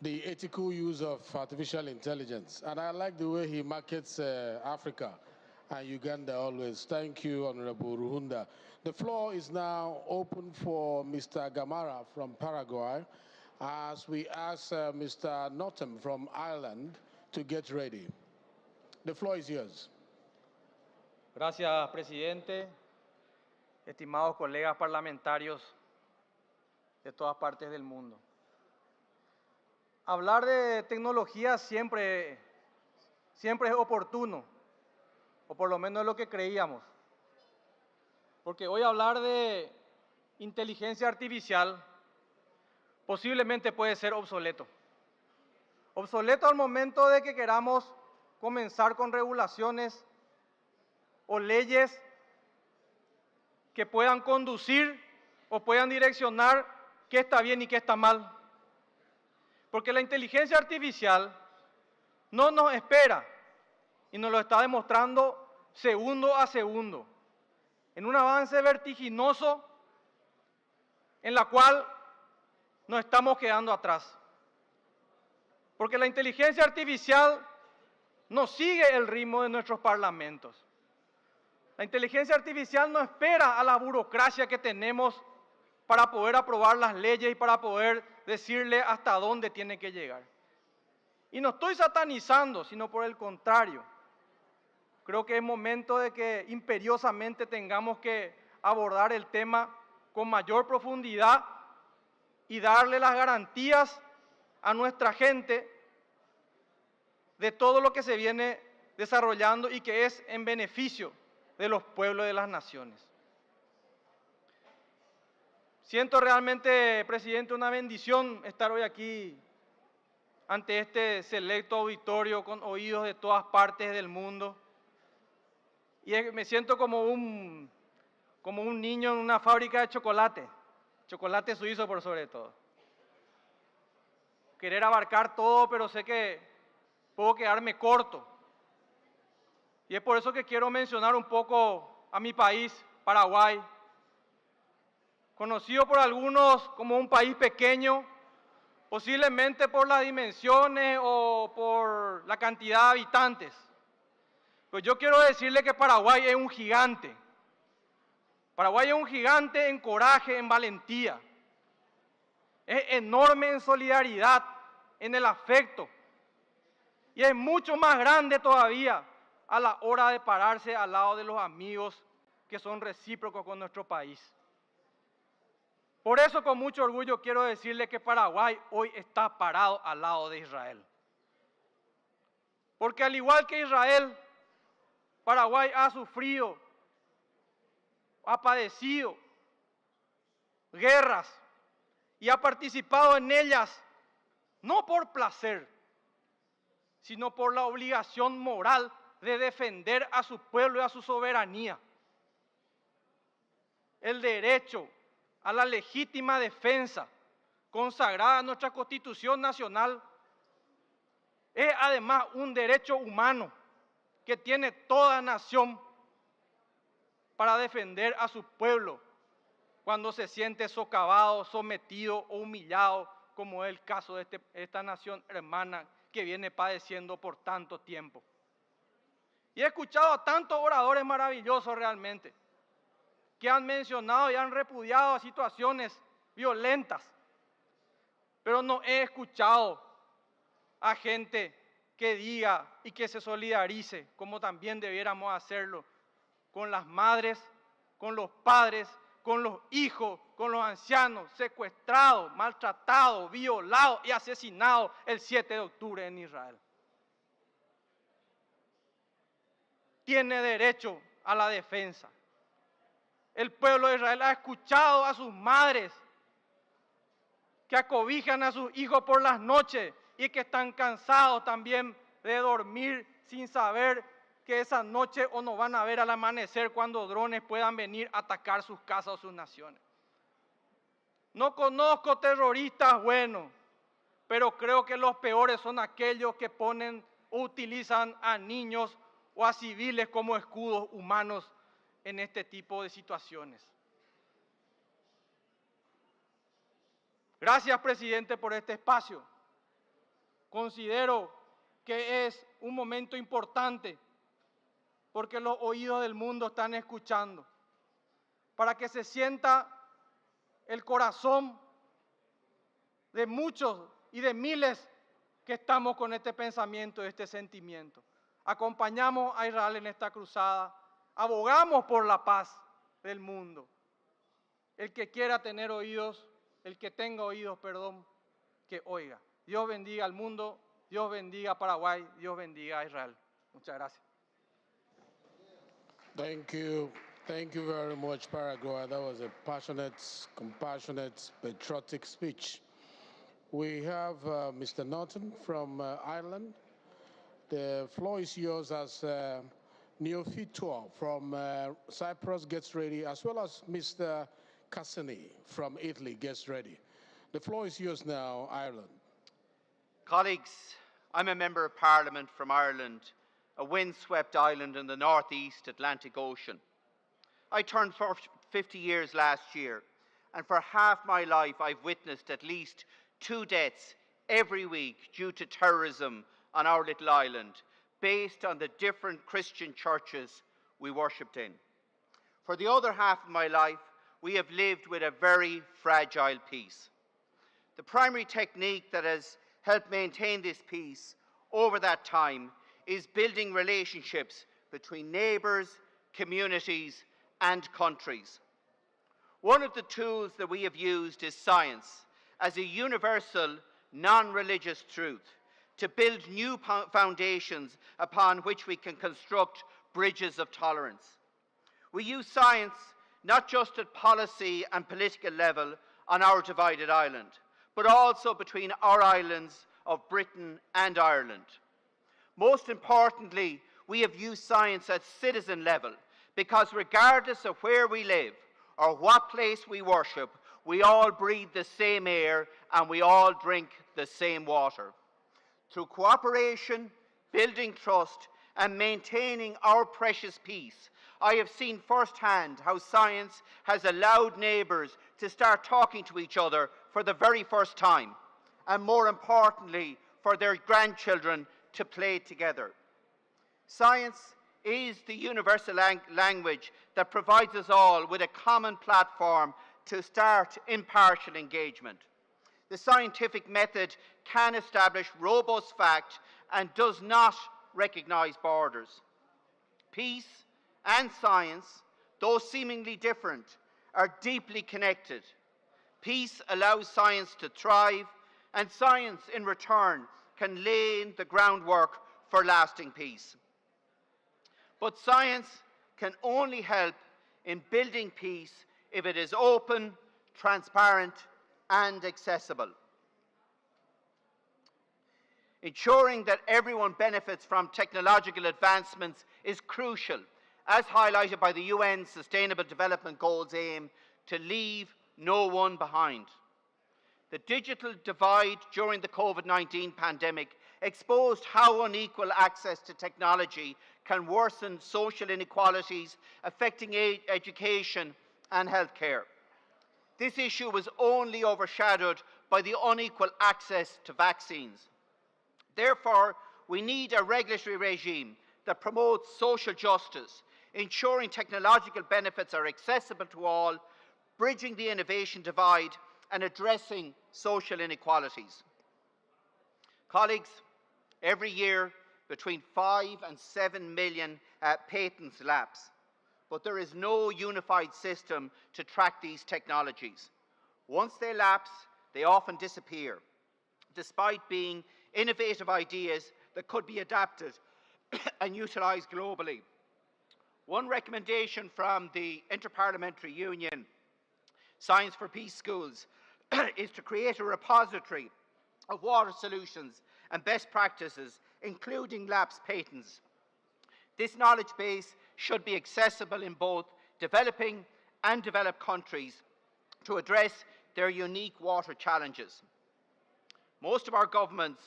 Speaker 1: The ethical use of artificial intelligence. And I like the way he markets Africa and Uganda always. Thank you, Honorable Ruhunda. The floor is now open for Mr. Gamara from Paraguay, as we ask Mr. Notem from Ireland to get ready. The floor is yours.
Speaker 9: Gracias, presidente. Estimados colegas parlamentarios de todas partes del mundo. Hablar de tecnología siempre es oportuno, o por lo menos es lo que creíamos. Porque hoy hablar de inteligencia artificial posiblemente puede ser obsoleto. Obsoleto al momento de que queramos comenzar con regulaciones o leyes que puedan conducir o puedan direccionar qué está bien y qué está mal. Porque la inteligencia artificial no nos espera y nos lo está demostrando segundo a segundo, en un avance vertiginoso en la cual nos estamos quedando atrás. Porque la inteligencia artificial no sigue el ritmo de nuestros parlamentos. La inteligencia artificial no espera a la burocracia que tenemos para poder aprobar las leyes y para poder decirle hasta dónde tiene que llegar. Y no estoy satanizando, sino por el contrario. Creo que es momento de que imperiosamente tengamos que abordar el tema con mayor profundidad y darle las garantías a nuestra gente de todo lo que se viene desarrollando y que es en beneficio de los pueblos y de las naciones. Siento realmente, presidente, una bendición estar hoy aquí ante este selecto auditorio con oídos de todas partes del mundo. Y me siento como un como un niño en una fábrica de chocolate, chocolate suizo por sobre todo. Querer abarcar todo, pero sé que puedo quedarme corto. Y es por eso que quiero mencionar un poco a mi país, Paraguay, conocido por algunos como un país pequeño, posiblemente por las dimensiones o por la cantidad de habitantes. Pues yo quiero decirle que Paraguay es un gigante. Paraguay es un gigante en coraje, en valentía. Es enorme en solidaridad, en el afecto. Y es mucho más grande todavía a la hora de pararse al lado de los amigos que son recíprocos con nuestro país. Por eso, con mucho orgullo, quiero decirle que Paraguay hoy está parado al lado de Israel. Porque al igual que Israel, Paraguay ha sufrido, ha padecido guerras y ha participado en ellas no por placer, sino por la obligación moral de defender a su pueblo y a su soberanía. El derecho a la legítima defensa consagrada en nuestra Constitución Nacional es además un derecho humano que tiene toda nación para defender a su pueblo cuando se siente socavado, sometido o humillado, como es el caso de esta nación hermana que viene padeciendo por tanto tiempo. Y he escuchado a tantos oradores maravillosos realmente, que han mencionado y han repudiado a situaciones violentas, pero no he escuchado a gente que diga y que se solidarice, como también debiéramos hacerlo, con las madres, con los padres, con los hijos, con los ancianos secuestrados, maltratados, violados y asesinados el 7 de octubre en Israel. Tiene derecho a la defensa. El pueblo de Israel ha escuchado a sus madres que acobijan a sus hijos por las noches y que están cansados también de dormir sin saber que esa noche o no van a ver al amanecer cuando drones puedan venir a atacar sus casas o sus naciones. No conozco terroristas buenos, pero creo que los peores son aquellos que ponen o utilizan a niños o a civiles como escudos humanos en este tipo de situaciones. Gracias, presidente, por este espacio. Considero que es un momento importante porque los oídos del mundo están escuchando, para que se sienta el corazón de muchos y de miles que estamos con este pensamiento, este sentimiento. Acompañamos a Israel en esta cruzada, abogamos por la paz del mundo. El que quiera tener oídos, el que tenga oídos, perdón, que oiga. Dios bendiga al mundo, Dios bendiga a Paraguay, Dios bendiga a Israel. Muchas gracias.
Speaker 1: Thank you. Thank you very much, Paraguay. That was a passionate, compassionate, patriotic speech. We have Mr. Norton from Ireland. The floor is yours as Neophytor from Cyprus gets ready, as well as Mr. Cassini from Italy gets ready. The floor is yours now, Ireland.
Speaker 10: Colleagues, I'm a Member of Parliament from Ireland, a windswept island in the northeast Atlantic Ocean. I turned 50 years last year, and for half my life I've witnessed at least 2 deaths every week due to terrorism on our little island, based on the different Christian churches we worshipped in. For the other half of my life, we have lived with a very fragile peace. The primary technique that has helped maintain this peace over that time is building relationships between neighbours, communities and countries. One of the tools that we have used is science as a universal, non-religious truth to build new foundations upon which we can construct bridges of tolerance. We use science not just at policy and political level on our divided island, but also between our islands of Britain and Ireland. Most importantly, we have used science at citizen level because regardless of where we live or what place we worship, we all breathe the same air and we all drink the same water. Through cooperation, building trust, and maintaining our precious peace, I have seen firsthand how science has allowed neighbours to start talking to each other for the very first time, and more importantly, for their grandchildren to play together. Science is the universal language that provides us all with a common platform to start impartial engagement. The scientific method can establish robust fact and does not recognise borders. Peace and science, though seemingly different, are deeply connected. Peace allows science to thrive, and science in return can lay the groundwork for lasting peace. But science can only help in building peace if it is open, transparent, and accessible. Ensuring that everyone benefits from technological advancements is crucial, as highlighted by the UN Sustainable Development Goals aim to leave no one behind. The digital divide during the COVID-19 pandemic exposed how unequal access to technology can worsen social inequalities affecting education and healthcare. This issue was only overshadowed by the unequal access to vaccines. Therefore, we need a regulatory regime that promotes social justice, ensuring technological benefits are accessible to all, bridging the innovation divide, and addressing social inequalities. Colleagues, every year between 5 and 7 million patents lapse, but there is no unified system to track these technologies. Once they lapse, they often disappear, despite being innovative ideas that could be adapted and utilised globally. One recommendation from the Inter-Parliamentary Union, Science for Peace Schools, is to create a repository of water solutions and best practices, including lapsed patents. This knowledge base should be accessible in both developing and developed countries to address their unique water challenges. Most of our governments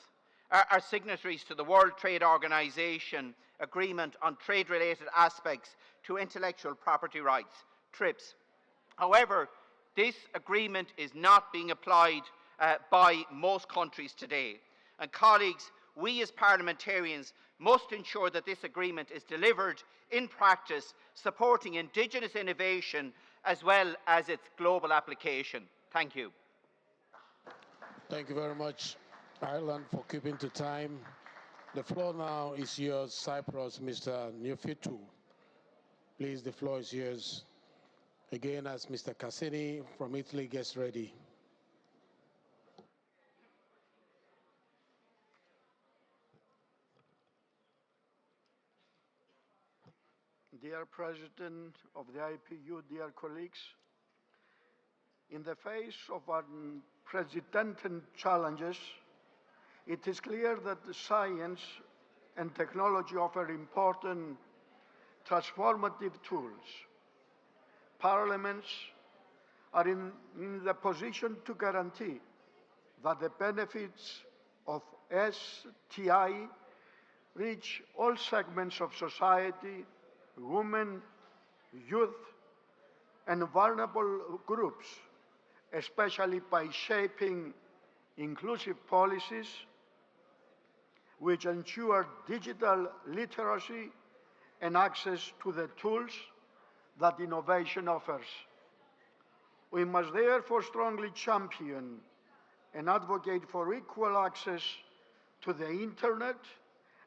Speaker 10: are signatories to the World Trade Organization Agreement on Trade-Related Aspects to Intellectual Property Rights, TRIPS. However, this agreement is not being applied by most countries today. And colleagues, we as parliamentarians must ensure that this agreement is delivered in practice, supporting indigenous innovation as well as its global application. Thank you.
Speaker 1: Thank you very much, Ireland, for keeping to time. The floor now is yours, Cyprus, Mr. Neofitu. Please, the floor is yours. Again, as Mr. Cassini from Italy gets ready.
Speaker 11: Dear President of the IPU, dear colleagues, in the face of unprecedented challenges, it is clear that science and technology offer important transformative tools. Parliaments are in the position to guarantee that the benefits of STI reach all segments of society, women, youth, and vulnerable groups, especially by shaping inclusive policies which ensure digital literacy and access to the tools that innovation offers. We must therefore strongly champion and advocate for equal access to the Internet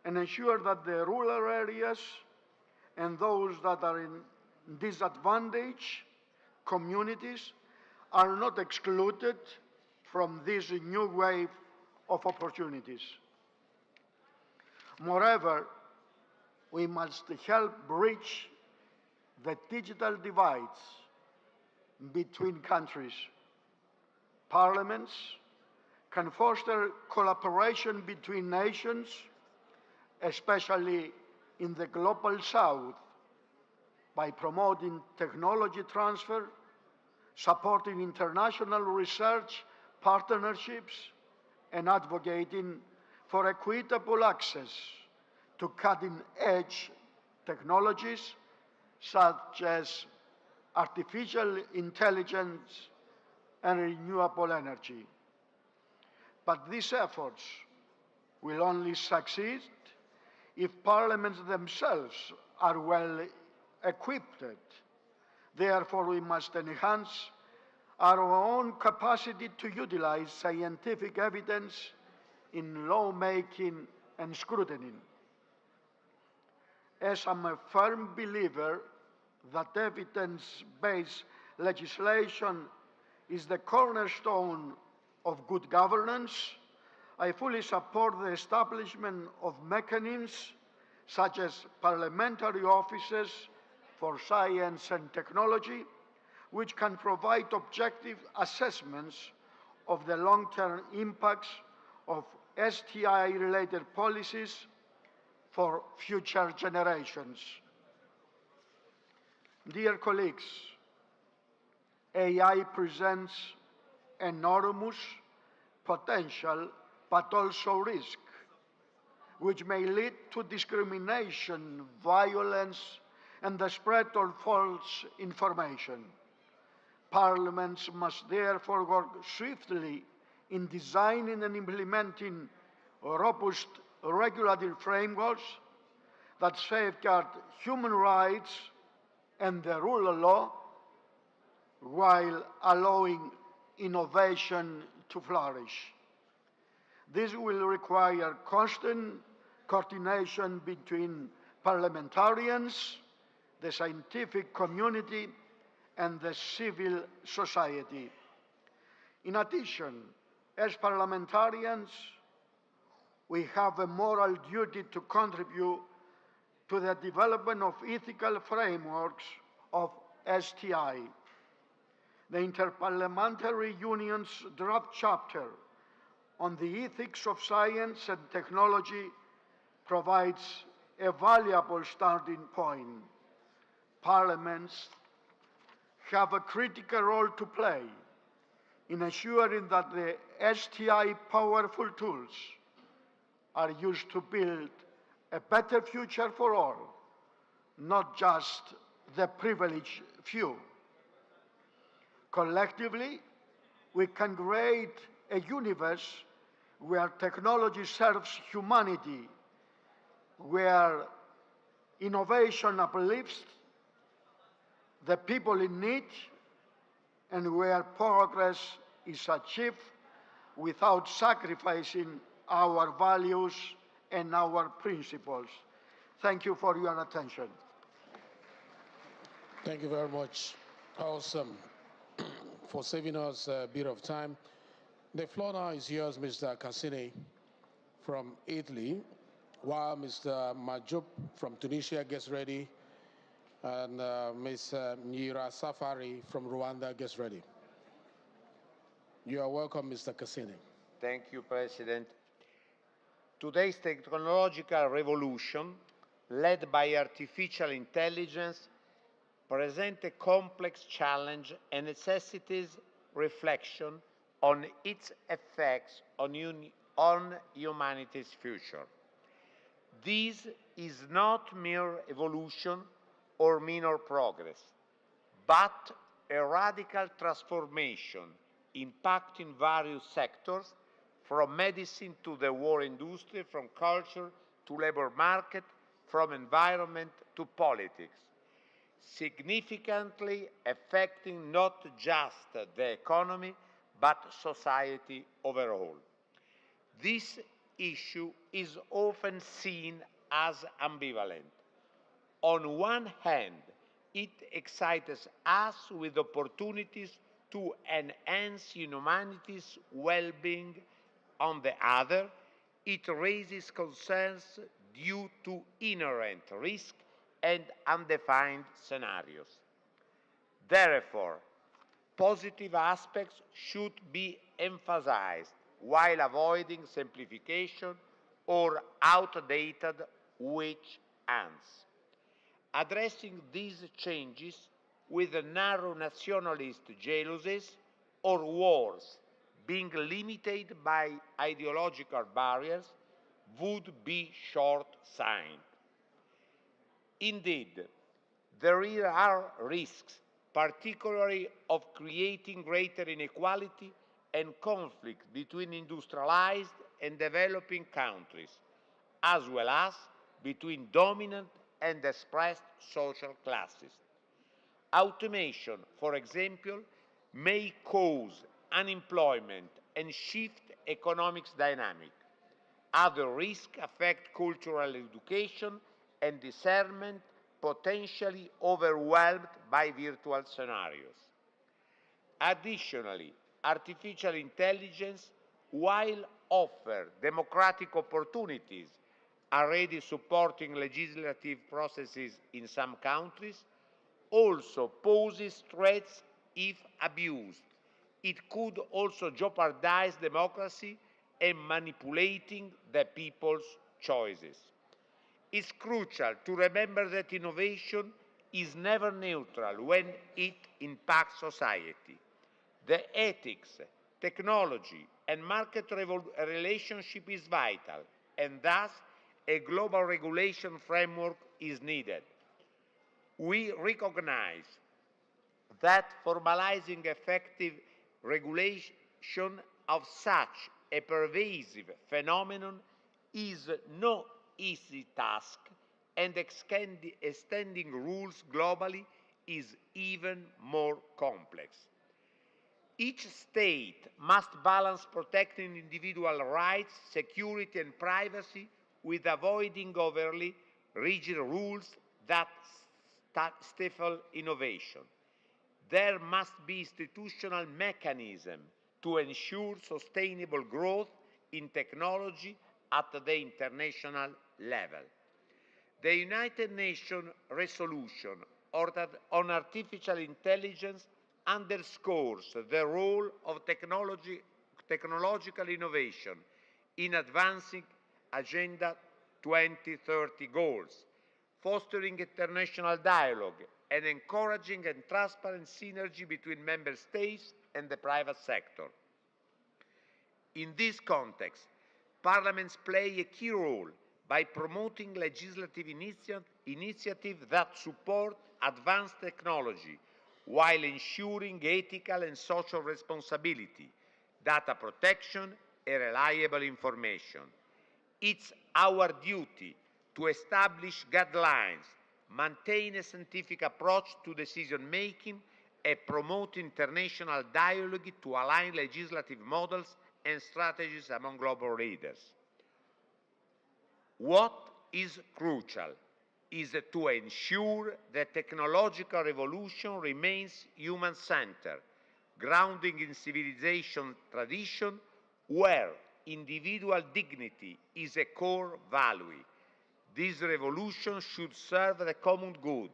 Speaker 11: and ensure that the rural areas and those that are in disadvantaged communities are not excluded from this new wave of opportunities. Moreover, we must help bridge the digital divides between countries. Parliaments can foster collaboration between nations, especially in the global south, by promoting technology transfer, supporting international research partnerships, and advocating for equitable access to cutting-edge technologies such as artificial intelligence and renewable energy. But these efforts will only succeed if parliaments themselves are well equipped. Therefore, we must enhance our own capacity to utilize scientific evidence in lawmaking and scrutiny. As I'm a firm believer that evidence-based legislation is the cornerstone of good governance, I fully support the establishment of mechanisms such as parliamentary offices for science and technology, which can provide objective assessments of the long-term impacts of STI-related policies for future generations. Dear colleagues, AI presents enormous potential but also risk, which may lead to discrimination, violence, and the spread of false information. Parliaments must therefore work swiftly in designing and implementing robust regulatory frameworks that safeguard human rights and the rule of law while allowing innovation to flourish. This will require constant coordination between parliamentarians, the scientific community, and the civil society. In addition, as parliamentarians, we have a moral duty to contribute to the development of ethical frameworks of STI. The Inter-Parliamentary Union's draft chapter on the ethics of science and technology provides a valuable starting point. Parliaments have a critical role to play in ensuring that the STI powerful tools are used to build a better future for all, not just the privileged few. Collectively, we can create a universe where technology serves humanity, where innovation uplifts the people in need, and where progress is achieved without sacrificing our values and our principles. Thank you for your attention.
Speaker 1: Thank you very much. Awesome. For saving us a bit of time. The floor now is yours, Mr. Cassini from Italy, while Mr. Majoub from Tunisia gets ready, and Ms. Nyira Safari from Rwanda gets ready. You are welcome, Mr. Cassini.
Speaker 12: Thank you, President. Today's technological revolution, led by artificial intelligence, presents a complex challenge and necessitates reflection on its effects on humanity's future. This is not mere evolution or minor progress, but a radical transformation impacting various sectors, from medicine to the war industry, from culture to labor market, from environment to politics, significantly affecting not just the economy, but society overall. This issue is often seen as ambivalent. On one hand, it excites us with opportunities to enhance humanity's well-being. On the other, it raises concerns due to inherent risk and undefined scenarios. Therefore, positive aspects should be emphasized while avoiding simplification or outdated witch hunts. addressing these changes with narrow nationalist jealousies or wars being limited by ideological barriers would be short-sighted. Indeed, there are risks, particularly of creating greater inequality and conflict between industrialized and developing countries, as well as between dominant and expressed social classes. Automation, for example, may cause unemployment and shift economic dynamic. Other risks affect cultural education and discernment, potentially overwhelmed by virtual scenarios. Additionally, artificial intelligence, while offer democratic opportunities, already supporting legislative processes in some countries, also poses threats if abused. It could also jeopardize democracy and manipulating the people's choices. It's crucial to remember that innovation is never neutral when it impacts society. The ethics, technology, and market relationship is vital, and thus a global regulation framework is needed. We recognize that formalizing effective regulation of such a pervasive phenomenon is no easy task, and extending rules globally is even more complex. Each state must balance protecting individual rights, security, and privacy with avoiding overly rigid rules that stifle innovation. There must be institutional mechanisms to ensure sustainable growth in technology at the international level. The United Nations resolution on artificial intelligence underscores the role of technological innovation in advancing Agenda 2030 goals, fostering international dialogue, and encouraging and transparent synergy between member states and the private sector. In this context, parliaments play a key role by promoting legislative initiatives that support advanced technology while ensuring ethical and social responsibility, data protection, and reliable information. It's our duty to establish guidelines, maintain a scientific approach to decision-making, and promote international dialogue to align legislative models and strategies among global leaders. What is crucial is to ensure that technological revolution remains human-centered, grounding in civilization tradition where individual dignity is a core value. This revolution should serve the common good,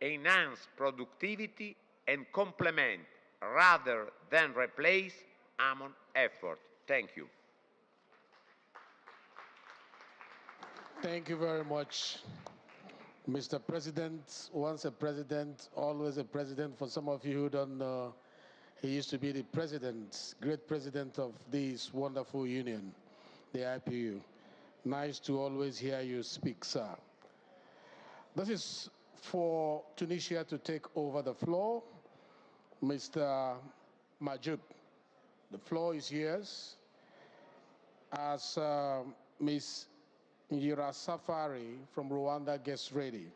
Speaker 12: enhance productivity, and complement rather than replace human effort. Thank you.
Speaker 1: Thank you very much, Mr. President. Once a president, always a president. For some of you who don't know, he used to be the president, great president of this wonderful union, the IPU. Nice to always hear you speak, sir. This is for Tunisia to take over the floor. Mr. Majoub, the floor is yours. As Ms. Ngira Safari from Rwanda gets ready,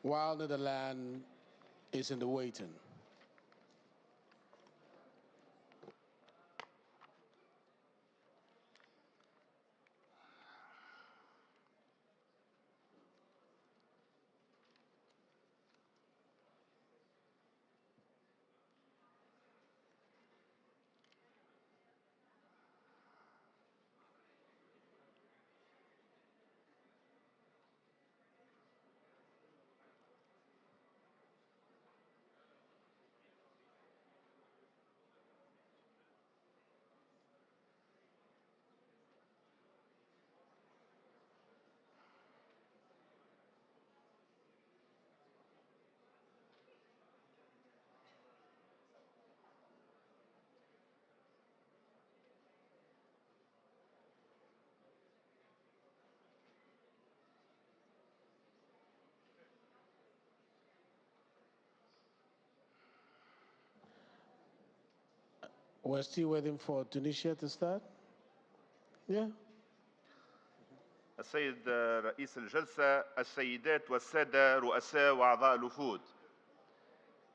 Speaker 1: while Netherlands is in the waiting. We're still waiting for Tunisia to start. Yeah.
Speaker 6: السيد رئيس الجلسة، السيدات والسادة رؤساء وأعضاء الوفود،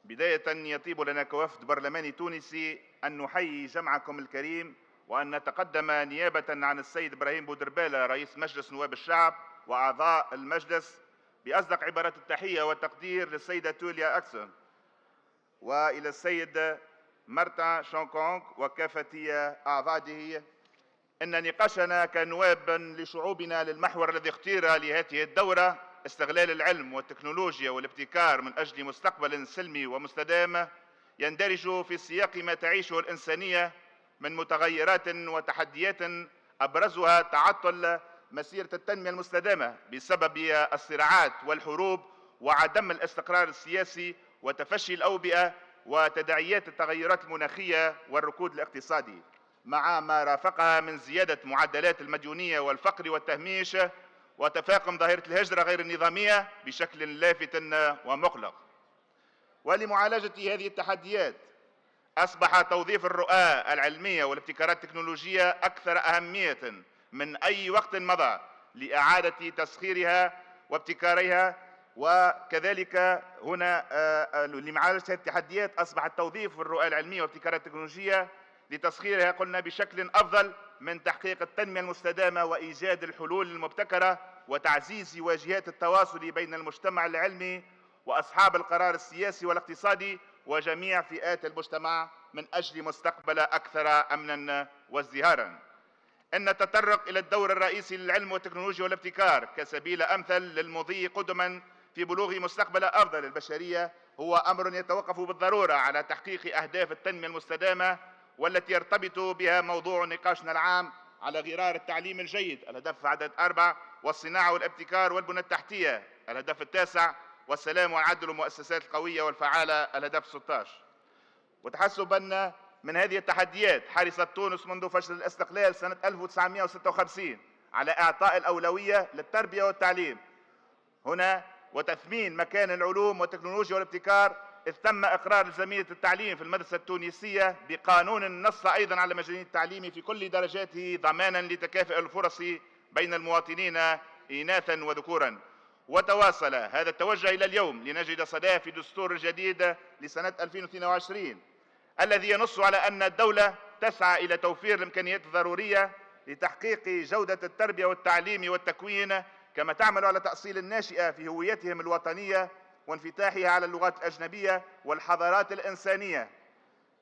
Speaker 6: بداية يطيب لنا كوفد برلماني تونسي أن نحيي جمعكم الكريم وأن نتقدم نيابة عن السيد إبراهيم بودربالة رئيس مجلس نواب الشعب وأعضاء المجلس بأصدق عبارات التحية والتقدير للسيدة توليا أكسون وإلى السيد مارتن شونكونغ وكافة أعضائه. إن نقاشنا كنواب لشعوبنا للمحور الذي اختير لهذه الدورة استغلال العلم والتكنولوجيا والابتكار من أجل مستقبل سلمي ومستدام يندرج في سياق ما تعيشه الإنسانية من متغيرات وتحديات أبرزها تعطل مسيرة التنمية المستدامة بسبب الصراعات والحروب وعدم الاستقرار السياسي وتفشي الأوبئة وتداعيات التغيرات المناخية والركود الاقتصادي، مع ما رافقها من زيادة معدلات المديونية والفقر والتهميش وتفاقم ظاهرة الهجرة غير النظامية بشكل لافت ومقلق. ولمعالجة هذه التحديات أصبح توظيف الرؤى العلمية والابتكارات التكنولوجية أكثر أهمية من أي وقت مضى لإعادة تسخيرها وابتكارها، وكذلك هنا لمعالجة هذه التحديات أصبح توظيف الرؤى العلمية والابتكارات التكنولوجية لتسخيرها قلنا بشكل أفضل من تحقيق التنمية المستدامة وإيجاد الحلول المبتكرة وتعزيز واجهات التواصل بين المجتمع العلمي وأصحاب القرار السياسي والاقتصادي وجميع فئات المجتمع من أجل مستقبل أكثر أمنا وازدهارا. أن التطرق إلى الدور الرئيسي للعلم والتكنولوجيا والابتكار كسبيل أمثل للمضي قدما في بلوغ مستقبل أفضل للبشرية هو أمر يتوقف بالضرورة على تحقيق أهداف التنمية المستدامة، والتي يرتبط بها موضوع نقاشنا العام على غرار التعليم الجيد الهدف عدد 4، والصناعة والابتكار والبنى التحتية الهدف 9، والسلام والعدل والمؤسسات القوية والفعالة الهدف 16. وتحسبا من هذه التحديات حرصت تونس منذ فشل الاستقلال سنة 1956 على إعطاء الأولوية للتربية والتعليم هنا وتثمين مكان العلوم والتكنولوجيا والابتكار، إذ تم إقرار إلزامية التعليم في المدرسة التونسية بقانون نص أيضا على مجانية التعليم في كل درجاته ضمانا لتكافؤ الفرص بين المواطنين إناثا وذكورا. وتواصل هذا التوجه إلى اليوم لنجد صداه في دستور الجديد لسنة 2022 الذي ينص على أن الدولة تسعى إلى توفير الإمكانيات الضرورية لتحقيق جودة التربية والتعليم والتكوين، كما تعمل على تأصيل الناشئة في هويتهم الوطنية وانفتاحها على اللغات الأجنبية والحضارات الإنسانية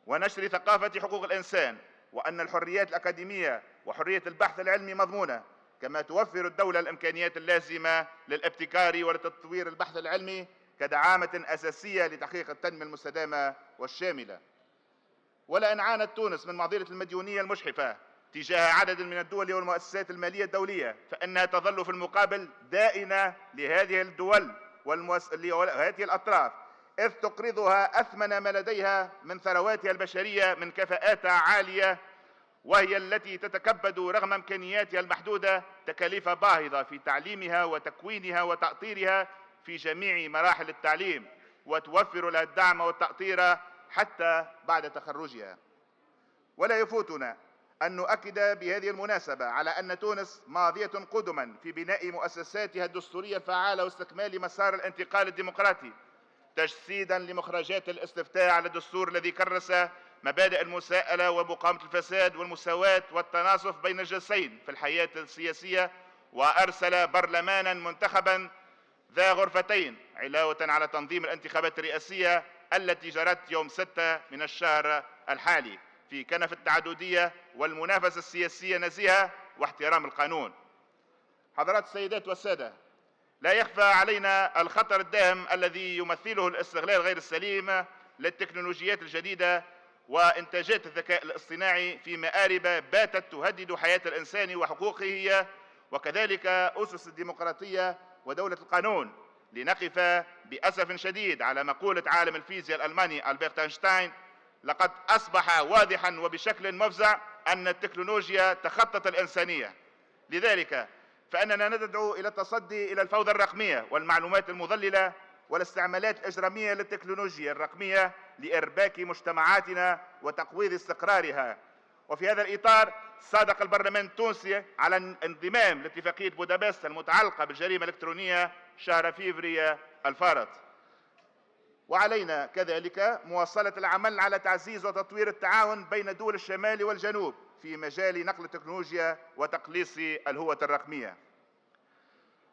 Speaker 6: ونشر ثقافة حقوق الإنسان، وأن الحريات الأكاديمية وحرية البحث العلمي مضمونة، كما توفر الدولة الإمكانيات اللازمة للابتكار ولتطوير البحث العلمي كدعامة أساسية لتحقيق التنمية المستدامة والشاملة. ولأن عانت تونس من معضلة المديونية المجحفة تجاه عدد من الدول والمؤسسات المالية الدولية، فإنها تظل في المقابل دائنة لهذه الدول وهذه الأطراف، إذ تقرضها أثمن ما لديها من ثرواتها البشرية من كفاءات عالية، وهي التي تتكبد رغم إمكانياتها المحدودة تكاليف باهظة في تعليمها وتكوينها وتأطيرها في جميع مراحل التعليم، وتوفر لها الدعم والتأطير حتى بعد تخرجها. ولا يفوتنا أن نؤكد بهذه المناسبة على أن تونس ماضية قدما في بناء مؤسساتها الدستورية الفعالة واستكمال مسار الانتقال الديمقراطي، تجسيدا لمخرجات الاستفتاء على الدستور الذي كرس مبادئ المساءلة ومقاومة الفساد والمساواة والتناصف بين الجنسين في الحياة السياسية، وأرسل برلمانا منتخبا ذا غرفتين علاوة على تنظيم الانتخابات الرئاسية التي جرت يوم 6 من الشهر الحالي في كنف التعددية والمنافسة السياسية نزيهة واحترام القانون. حضرات السيدات والسادة، لا يخفى علينا الخطر الداهم الذي يمثله الاستغلال غير السليم للتكنولوجيات الجديدة وإنتاجات الذكاء الاصطناعي في مآرب باتت تهدد حياة الإنسان وحقوقه وكذلك أسس الديمقراطية ودولة القانون، لنقف بأسف شديد على مقولة عالم الفيزياء الألماني ألبرت أينشتاين: لقد أصبح واضحا وبشكل مفزع أن التكنولوجيا تخطت الإنسانية. لذلك فإننا ندعو إلى التصدي إلى الفوضى الرقمية والمعلومات المضللة والاستعمالات الإجرامية للتكنولوجيا الرقمية
Speaker 13: لإرباك مجتمعاتنا وتقويض استقرارها. وفي هذا الإطار صادق البرلمان التونسي على الانضمام لاتفاقية بودابست المتعلقة بالجريمة الإلكترونية شهر فيفري الفارط. وعلينا كذلك مواصلة العمل على تعزيز وتطوير التعاون بين دول الشمال والجنوب في مجال نقل التكنولوجيا وتقليص الهوة الرقمية.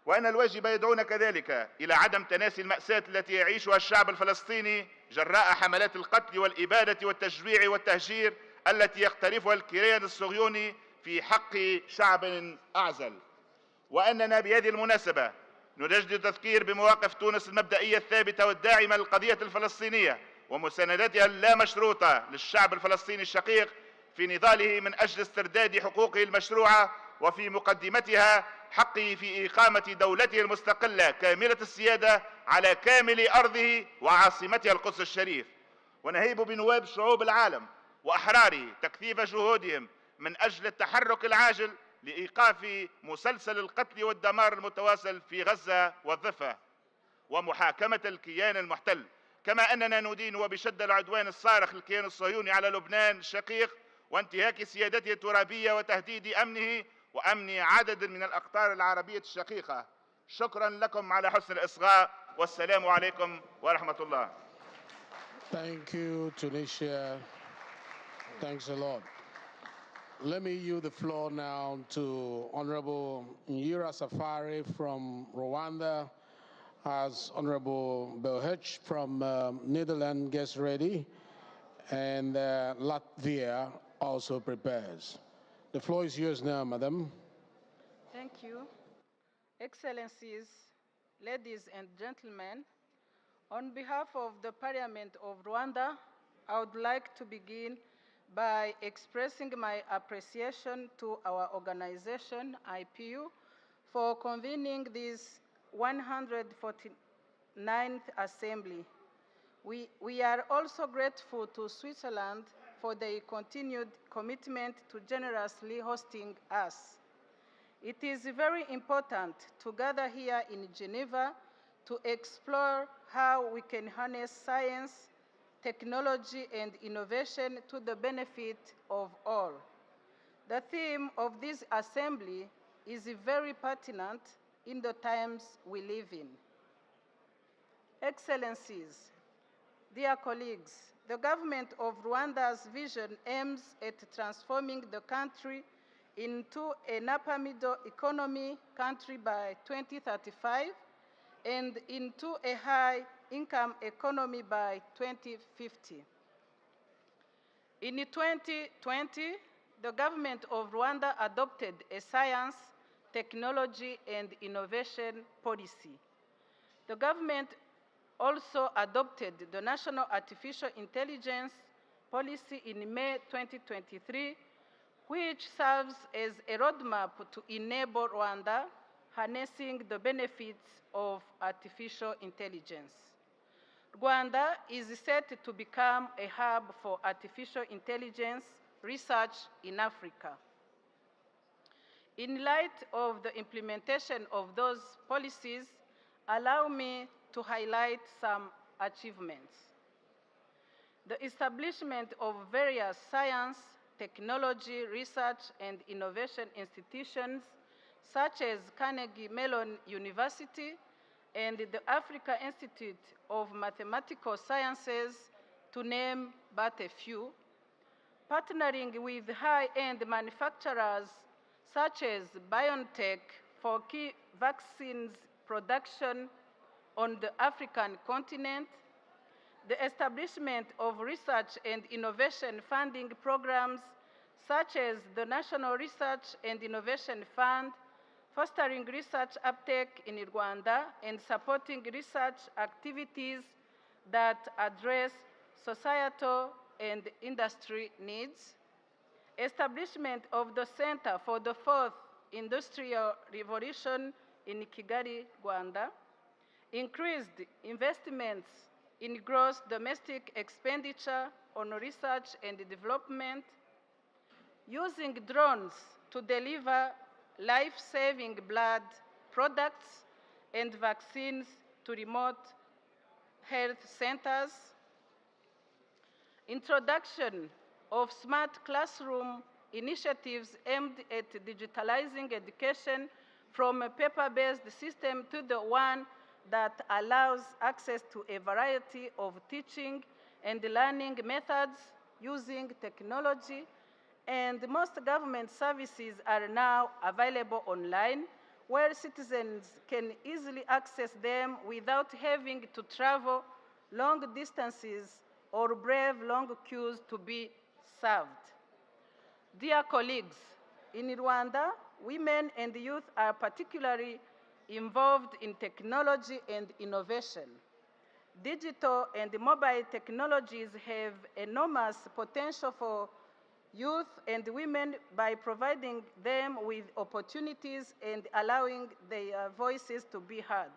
Speaker 13: وأن الواجب يدعونا كذلك إلى عدم تناسي المأساة التي يعيشها الشعب الفلسطيني جراء حملات القتل والإبادة والتجويع والتهجير التي يقترفها الكيان الصهيوني في حق شعب أعزل. وأننا بهذه المناسبة نجدد التذكير بمواقف تونس المبدئية الثابتة والداعمة للقضية الفلسطينية ومساندتها اللامشروطة للشعب الفلسطيني الشقيق في نضاله من أجل استرداد حقوقه المشروعة وفي مقدمتها حقه في إقامة دولته المستقلة كاملة السيادة على كامل أرضه وعاصمتها القدس الشريف. ونهيب بنواب شعوب العالم وأحراره تكثيف جهودهم من أجل التحرك العاجل لإيقاف مسلسل القتل والدمار المتواصل في غزة والضفة ومحاكمة الكيان المحتل. كما أننا ندين وبشدة العدوان الصارخ للكيان الصهيوني على لبنان الشقيق وانتهاك سيادته الترابية وتهديد أمنه وأمن عدد من الأقطار العربية الشقيقة. شكرا لكم على حسن الإصغاء والسلام عليكم ورحمة الله.
Speaker 1: Thank you, Tunisia. Thanks a lot. Let me yield the floor now to Honorable Nyira Safari from Rwanda, as Honorable Belhich from Netherlands gets ready, and Latvia also prepares. The floor is yours now, Madam.
Speaker 14: Thank you. Excellencies, ladies and gentlemen, on behalf of the Parliament of Rwanda, I would like to begin by expressing my appreciation to our organization, IPU, for convening this 149th Assembly. We are also grateful to Switzerland for their continued commitment to generously hosting us. It is very important to gather here in Geneva to explore how we can harness science, technology, and innovation to the benefit of all. The theme of this assembly is very pertinent in the times we live in. Excellencies, dear colleagues, the government of Rwanda's vision aims at transforming the country into an upper-middle economy country by 2035 and into a high-income economy by 2050. In 2020, the government of Rwanda adopted a science, technology, and innovation policy. The government also adopted the National Artificial Intelligence Policy in May 2023, which serves as a roadmap to enable Rwanda harnessing the benefits of artificial intelligence. Rwanda is set to become a hub for artificial intelligence research in Africa. In light of the implementation of those policies, allow me to highlight some achievements. The establishment of various science, technology, research, and innovation institutions, such as Carnegie Mellon University and the Africa Institute of Mathematical Sciences, to name but a few, partnering with high-end manufacturers such as BioNTech for key vaccines production on the African continent, the establishment of research and innovation funding programs such as the National Research and Innovation Fund, fostering research uptake in Rwanda and supporting research activities that address societal and industry needs, establishment of the Center for the Fourth Industrial Revolution in Kigali, Rwanda, increased investments in gross domestic expenditure on research and development, using drones to deliver life-saving blood products and vaccines to remote health centers, introduction of smart classroom initiatives aimed at digitalizing education from a paper-based system to the one that allows access to a variety of teaching and learning methods using technology, and most government services are now available online, where citizens can easily access them without having to travel long distances or brave long queues to be served. Dear colleagues, in Rwanda, women and youth are particularly involved in technology and innovation. Digital and mobile technologies have enormous potential for youth and women by providing them with opportunities and allowing their voices to be heard.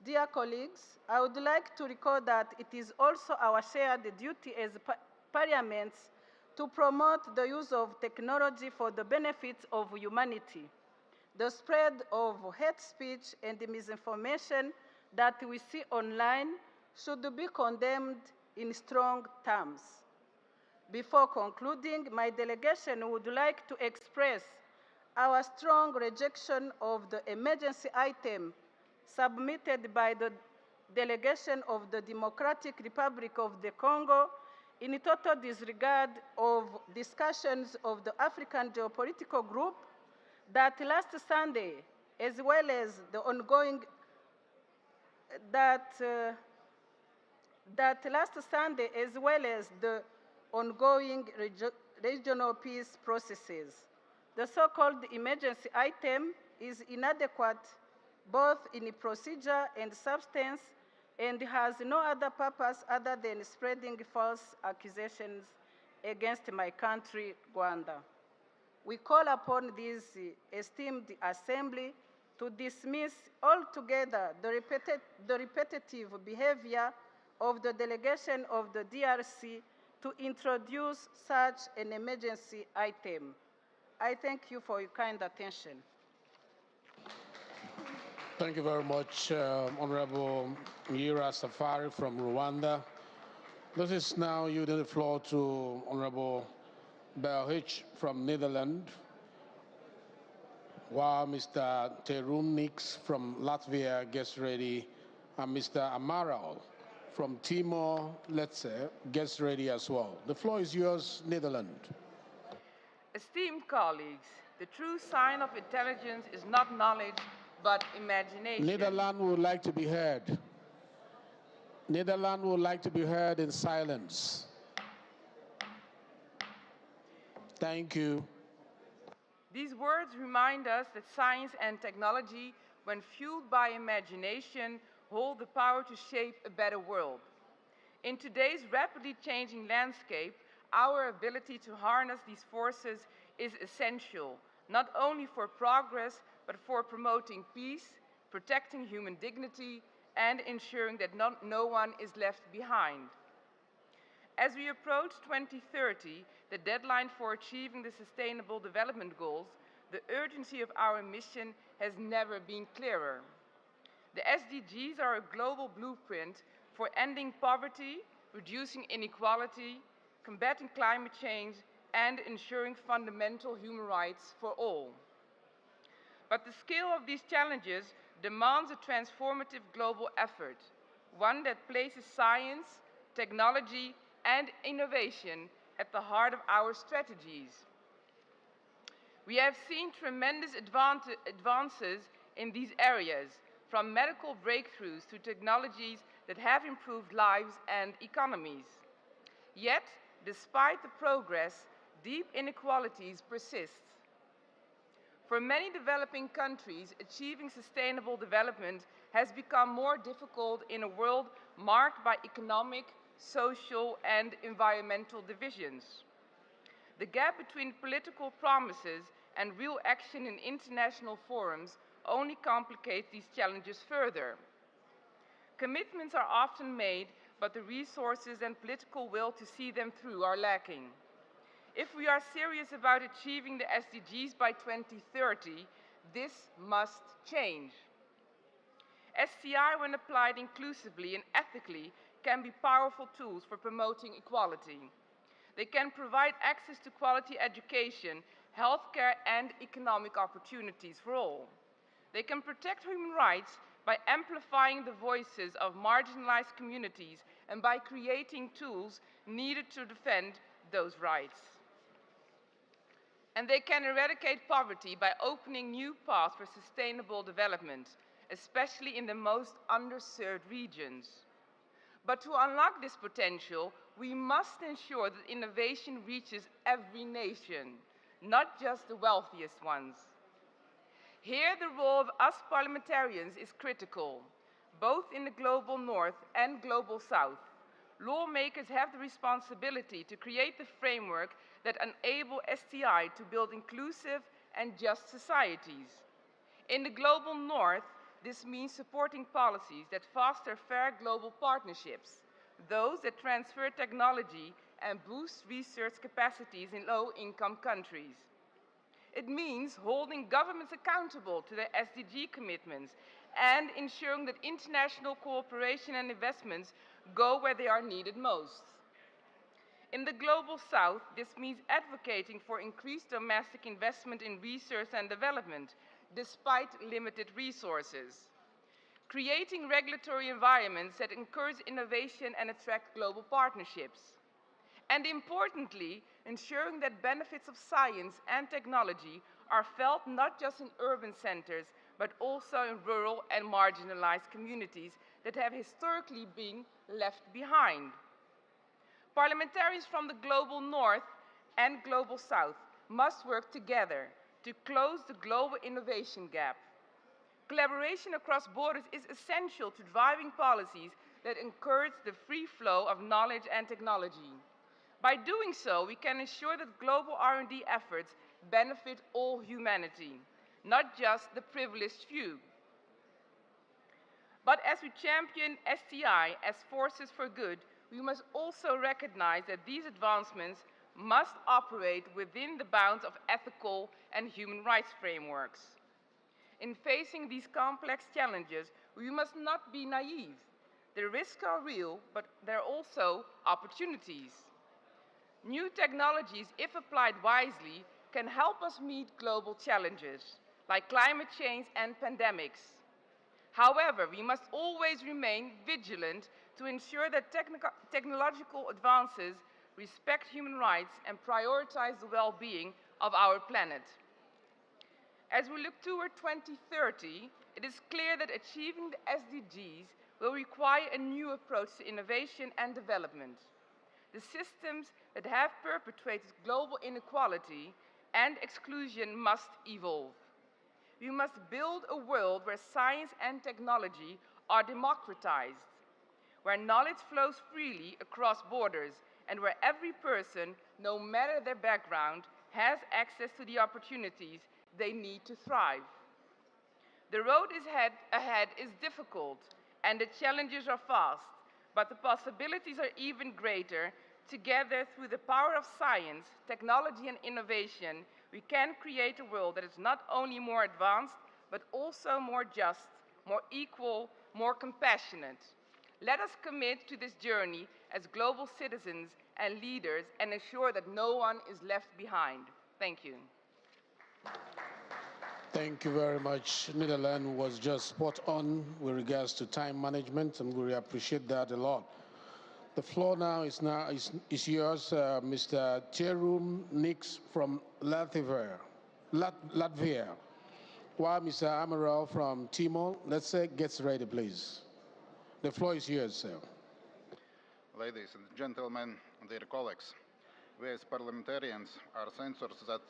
Speaker 14: Dear colleagues, I would like to recall that it is also our shared duty as parliaments to promote the use of technology for the benefit of humanity. The spread of hate speech and misinformation that we see online should be condemned in strong terms. Before concluding, my delegation would like to express our strong rejection of the emergency item submitted by the delegation of the Democratic Republic of the Congo in total disregard of discussions of the African Geopolitical Group that last Sunday, as well as the ongoing regional peace processes. The so-called emergency item is inadequate both in procedure and substance, and has no other purpose other than spreading false accusations against my country, Rwanda. We call upon this esteemed assembly to dismiss altogether the repetitive behavior of the delegation of the DRC to introduce such an emergency item. I thank you for your kind attention.
Speaker 1: Thank you very much, Honorable Mira Safari from Rwanda. This is now yielding the floor to Honorable Belhich from Netherlands, while Mr. Terun Nix from Latvia gets ready, and Mr. Amaral from Timor-Leste gets ready as well. The floor is yours, Netherlands.
Speaker 15: Esteemed colleagues, the true sign of intelligence is not knowledge, but imagination.
Speaker 1: Netherlands would like to be heard. Netherlands would like to be heard in silence. Thank you.
Speaker 15: These words remind us that science and technology, when fueled by imagination, hold the power to shape a better world. In today's rapidly changing landscape, our ability to harness these forces is essential, not only for progress, but for promoting peace, protecting human dignity, and ensuring that no one is left behind. As we approach 2030, the deadline for achieving the Sustainable Development Goals, the urgency of our mission has never been clearer. The SDGs are a global blueprint for ending poverty, reducing inequality, combating climate change, and ensuring fundamental human rights for all. But the scale of these challenges demands a transformative global effort, one that places science, technology, and innovation at the heart of our strategies. We have seen tremendous advances in these areas, from medical breakthroughs to technologies that have improved lives and economies. Yet, despite the progress, deep inequalities persist. For many developing countries, achieving sustainable development has become more difficult in a world marked by economic, social, and environmental divisions. The gap between political promises and real action in international forums only complicates these challenges further. Commitments are often made, but the resources and political will to see them through are lacking. If we are serious about achieving the SDGs by 2030, this must change. STI, when applied inclusively and ethically, can be powerful tools for promoting equality. They can provide access to quality education, healthcare, and economic opportunities for all. They can protect human rights by amplifying the voices of marginalized communities and by creating tools needed to defend those rights. And they can eradicate poverty by opening new paths for sustainable development, especially in the most underserved regions. But to unlock this potential, we must ensure that innovation reaches every nation, not just the wealthiest ones. Here, the role of us parliamentarians is critical, both in the global north and global south. Lawmakers have the responsibility to create the framework that enable STI to build inclusive and just societies. In the global north, this means supporting policies that foster fair global partnerships, those that transfer technology and boost research capacities in low-income countries. It means holding governments accountable to their SDG commitments and ensuring that international cooperation and investments go where they are needed most. In the global south, this means advocating for increased domestic investment in research and development, despite limited resources. Creating regulatory environments that encourage innovation and attract global partnerships. And importantly, ensuring that benefits of science and technology are felt not just in urban centers, but also in rural and marginalized communities that have historically been left behind. Parliamentarians from the global north and global south must work together to close the global innovation gap. Collaboration across borders is essential to driving policies that encourage the free flow of knowledge and technology. By doing so, we can ensure that global R&D efforts benefit all humanity, not just the privileged few. But as we champion STI as forces for good, we must also recognize that these advancements must operate within the bounds of ethical and human rights frameworks. In facing these complex challenges, we must not be naive. The risks are real, but there are also opportunities. New technologies, if applied wisely, can help us meet global challenges, like climate change and pandemics. However, we must always remain vigilant to ensure that technological advances respect human rights and prioritize the well-being of our planet. As we look toward 2030, it is clear that achieving the SDGs will require a new approach to innovation and development. The systems that have perpetuated global inequality and exclusion must evolve. We must build a world where science and technology are democratized, where knowledge flows freely across borders, and where every person, no matter their background, has access to the opportunities they need to thrive. The road ahead is difficult, and the challenges are vast, but the possibilities are even greater. Together, through the power of science, technology, and innovation, we can create a world that is not only more advanced, but also more just, more equal, more compassionate. Let us commit to this journey as global citizens and leaders and ensure that no one is left behind. Thank you.
Speaker 1: Thank you very much. Netherlands was just spot on with regards to time management, and we appreciate that a lot. The floor now is yours, Mr. Terum Nix from Latvia, while Mr. Amaral from Timor, let's say, gets ready, please. The floor is yours, sir.
Speaker 16: Ladies and gentlemen, dear colleagues, we as parliamentarians are censors that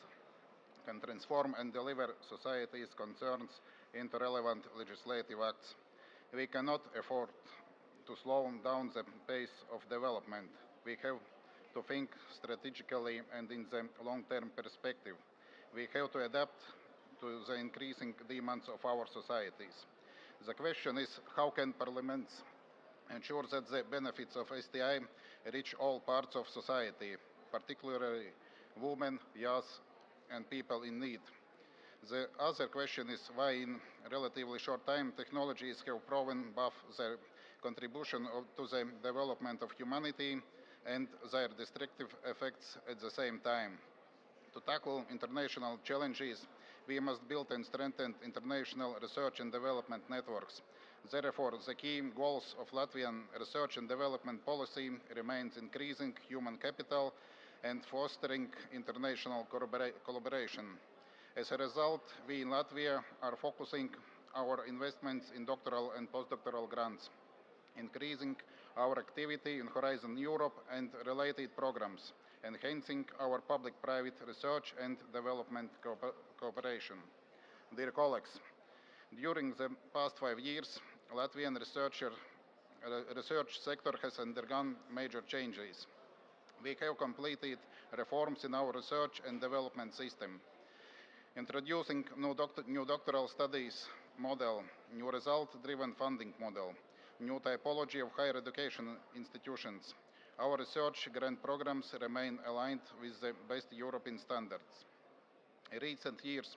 Speaker 16: can transform and deliver society's concerns into relevant legislative acts. We cannot afford to slow down the pace of development. We have to think strategically and in the long-term perspective. We have to adapt to the increasing demands of our societies. The question is, how can parliaments ensure that the benefits of STI reach all parts of society, particularly women, youth, and people in need? The other question is why in relatively short time technologies have proven both their contribution to the development of humanity and their destructive effects at the same time. To tackle international challenges, we must build and strengthen international research and development networks. Therefore, the key goals of Latvian research and development policy remains increasing human capital and fostering international collaboration. As a result, we in Latvia are focusing our investments in doctoral and postdoctoral grants, increasing our activity in Horizon Europe and related programs, enhancing our public-private research and development cooperation. Dear colleagues, during the past 5 years, Latvian research sector has undergone major changes. We have completed reforms in our research and development system, introducing new doctoral studies model, new result-driven funding model, new typology of higher education institutions. Our research grant programs remain aligned with the best European standards. In recent years,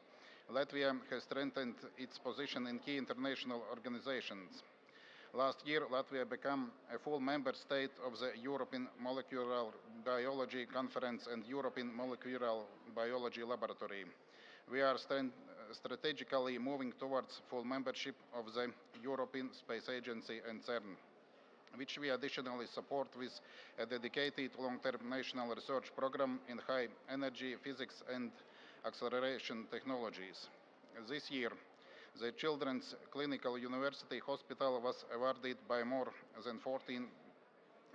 Speaker 16: Latvia has strengthened its position in key international organizations. Last year, Latvia became a full member state of the European Molecular Biology Conference and European Molecular Biology Laboratory. We are strategically moving towards full membership of the European Space Agency and CERN, which we additionally support with a dedicated long-term national research program in high energy, physics and acceleration technologies. This year, the Children's Clinical University Hospital was awarded by more than 14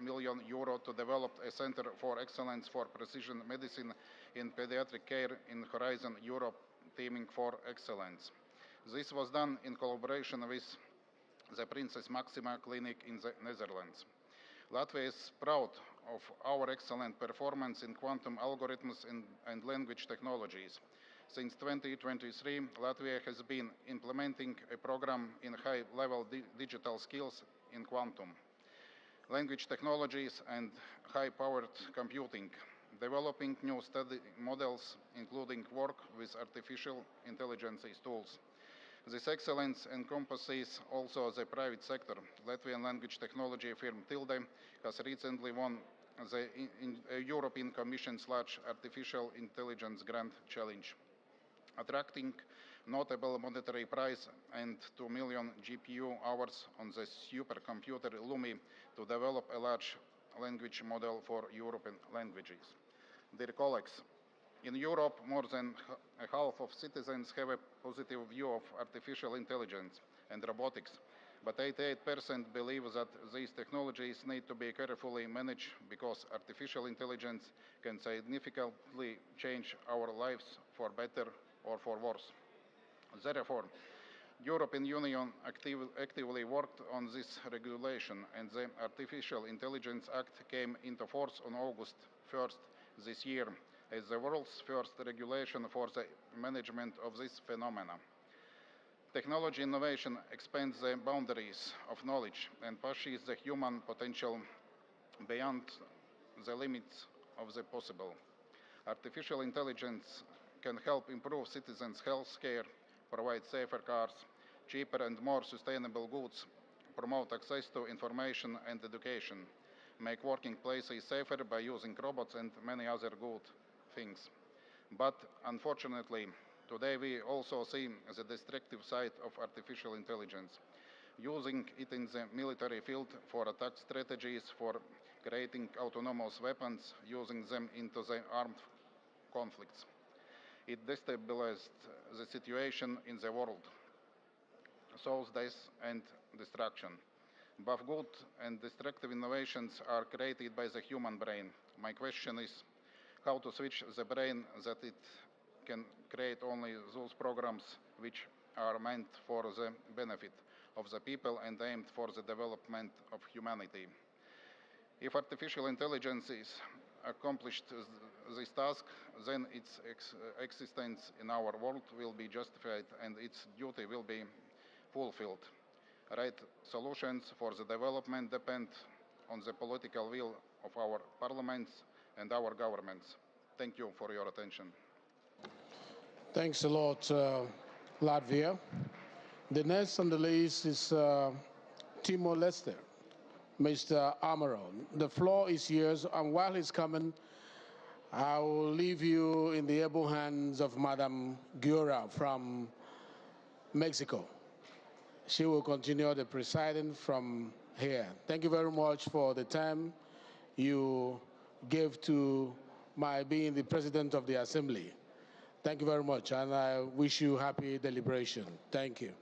Speaker 16: million euro to develop a Center for Excellence for Precision Medicine in Pediatric Care in Horizon Europe, Teaming for Excellence. This was done in collaboration with the Princess Maxima Clinic in the Netherlands. Latvia is proud of our excellent performance in quantum algorithms and language technologies. Since 2023, Latvia has been implementing a program in high-level digital skills in quantum, language technologies and high-powered computing, developing new study models, including work with artificial intelligence tools. This excellence encompasses also the private sector. Latvian language technology firm Tilde has recently won the European Commission's Large Artificial Intelligence Grant Challenge, attracting notable monetary prize and 2 million GPU hours on the supercomputer Lumi to develop a large language model for European languages. Dear colleagues, in Europe, more than half of citizens have a positive view of artificial intelligence and robotics, but 88% believe that these technologies need to be carefully managed because artificial intelligence can significantly change our lives for better or for worse. Therefore, the European Union actively worked on this regulation, and the Artificial Intelligence Act came into force on August 1st this year as the world's first regulation for the management of this phenomenon. Technology innovation expands the boundaries of knowledge and pushes the human potential beyond the limits of the possible. Artificial intelligence can help improve citizens' health care, provide safer cars, cheaper and more sustainable goods, promote access to information and education, make working places safer by using robots and many other good things. But unfortunately, today we also see the destructive side of artificial intelligence, using it in the military field for attack strategies, for creating autonomous weapons, using them into the armed conflicts. It destabilized the situation in the world, sows death and destruction. Both good and destructive innovations are created by the human brain. My question is how to switch the brain that it can create only those programs which are meant for the benefit of the people and aimed for the development of humanity. If artificial intelligence is accomplished this task, then its existence in our world will be justified and its duty will be fulfilled. Right solutions for the development depend on the political will of our parliaments and our governments. Thank you for your attention.
Speaker 1: Thanks a lot, Latvia. The next on the list is Timor-Leste. Mr. Amaro. The floor is yours, and while he's coming, I will leave you in the able hands of Madam Guerra from Mexico. She will continue the presiding from here. Thank you very much for the time you gave to my being the president of the assembly. Thank you very much, and I wish you happy deliberation. Thank you.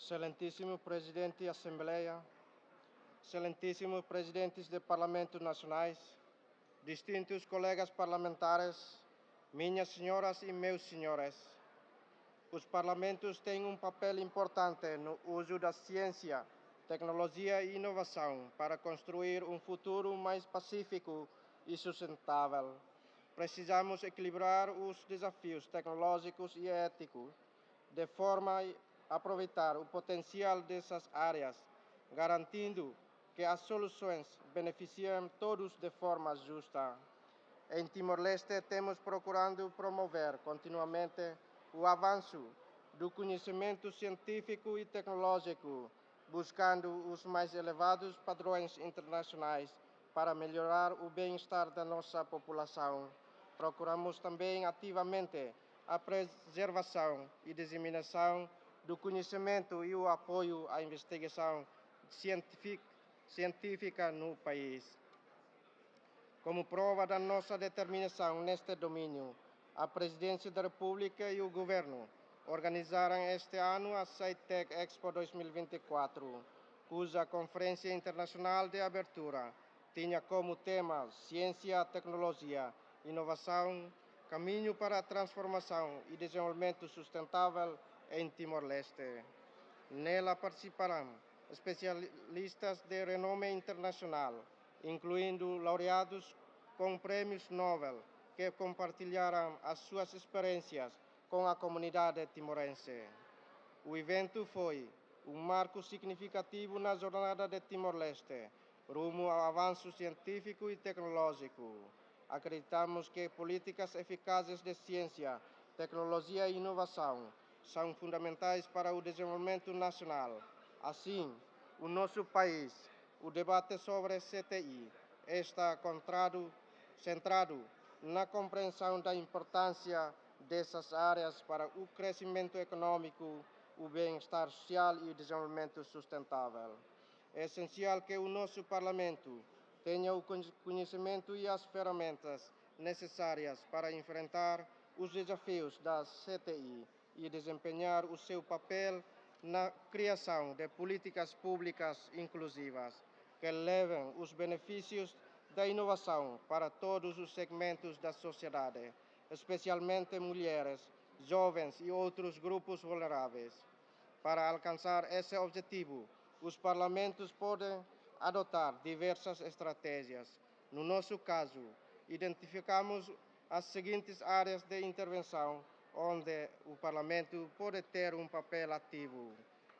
Speaker 9: Excelentíssimo Presidente da Assembleia, excelentíssimos Presidentes de Parlamentos Nacionais, distintos colegas parlamentares, minhas senhoras e meus senhores, os parlamentos têm um papel importante no uso da ciência, tecnologia e inovação para construir um futuro mais pacífico e sustentável. Precisamos equilibrar os desafios tecnológicos e éticos de forma a aproveitar o potencial dessas áreas, garantindo que as soluções beneficiem todos de forma justa. Em Timor-Leste, temos procurado promover continuamente o avanço do conhecimento científico e tecnológico, buscando os mais elevados padrões internacionais para melhorar o bem-estar da nossa população. Procuramos também ativamente a preservação e disseminação do conhecimento e o apoio à investigação científica no país. Como prova da nossa determinação neste domínio, a Presidência da República e o Governo organizaram este ano a SciTech Expo 2024, cuja Conferência Internacional de Abertura tinha como tema Ciência, Tecnologia, Inovação, Caminho para a Transformação e Desenvolvimento Sustentável em Timor-Leste. Nela participarão especialistas de renome internacional, incluindo laureados com prêmios Nobel, que compartilharão as suas experiências com a comunidade timorense. O evento foi um marco significativo na jornada de Timor-Leste, rumo ao avanço científico e tecnológico. Acreditamos que políticas eficazes de ciência, tecnologia e inovação são fundamentais para o desenvolvimento nacional. Assim, o nosso país, o debate sobre CTI, está centrado na compreensão da importância dessas áreas para o crescimento econômico, o bem-estar social e o desenvolvimento sustentável. É essencial que o nosso Parlamento tenha o conhecimento e as ferramentas necessárias para enfrentar os desafios da CTI e desempenhar o seu papel na criação de políticas públicas inclusivas que levem os benefícios da inovação para todos os segmentos da sociedade, especialmente mulheres, jovens e outros grupos vulneráveis. Para alcançar esse objetivo, os parlamentos podem adotar diversas estratégias. No nosso caso, identificamos as seguintes áreas de intervenção onde o Parlamento pode ter um papel ativo.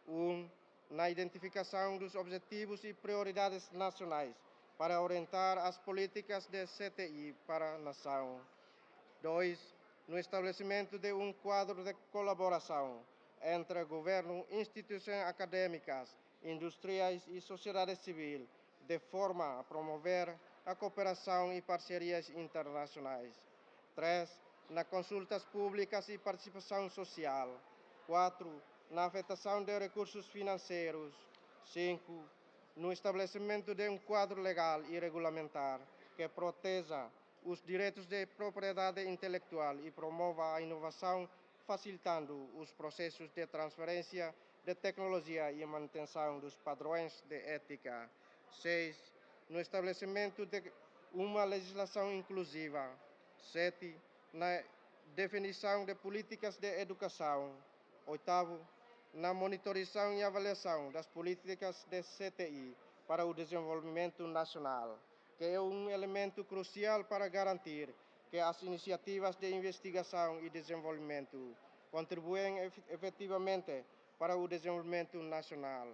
Speaker 9: 1. Na identificação dos objetivos e prioridades nacionais para orientar as políticas de CTI para a nação. 2. No estabelecimento de um quadro de colaboração entre governo, instituições acadêmicas, industriais e sociedade civil, de forma a promover a cooperação e parcerias internacionais. 3. Na consultas públicas e participação social. 4. Na afetação de recursos financeiros. 5. No estabelecimento de um quadro legal e regulamentar que proteja os direitos de propriedade intelectual e promova a inovação, facilitando os processos de transferência de tecnologia e a manutenção dos padrões de ética. 6. No estabelecimento de uma legislação inclusiva. 7. Na definição de políticas de educação. 8. Na monitorização e avaliação das políticas de CTI para o desenvolvimento nacional, que é um elemento crucial para garantir que as iniciativas de investigação e desenvolvimento contribuem efetivamente para o desenvolvimento nacional.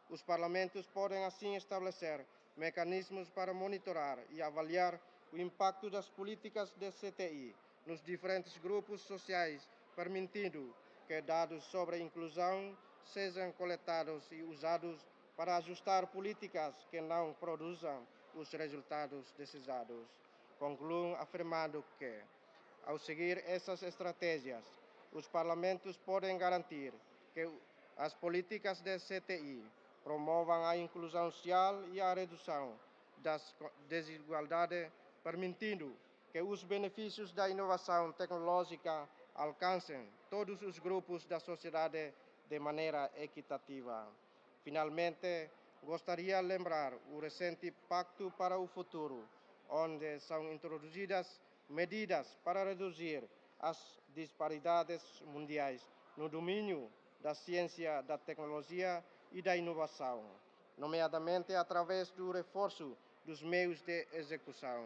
Speaker 9: Os parlamentos podem assim estabelecer mecanismos para monitorar e avaliar o impacto das políticas de CTI nos diferentes grupos sociais, permitindo que dados sobre a inclusão sejam coletados e usados para ajustar políticas que não produzam os resultados desejados. Concluo afirmando que, ao seguir essas estratégias, os parlamentos podem garantir que as políticas de CTI promovam a inclusão social e a redução das desigualdades, permitindo que os benefícios da inovação tecnológica alcancem todos os grupos da sociedade de maneira equitativa. Finalmente, gostaria de lembrar o recente Pacto para o Futuro, onde são introduzidas medidas para reduzir as disparidades mundiais no domínio da ciência, da tecnologia e da inovação, nomeadamente através do reforço dos meios de execução.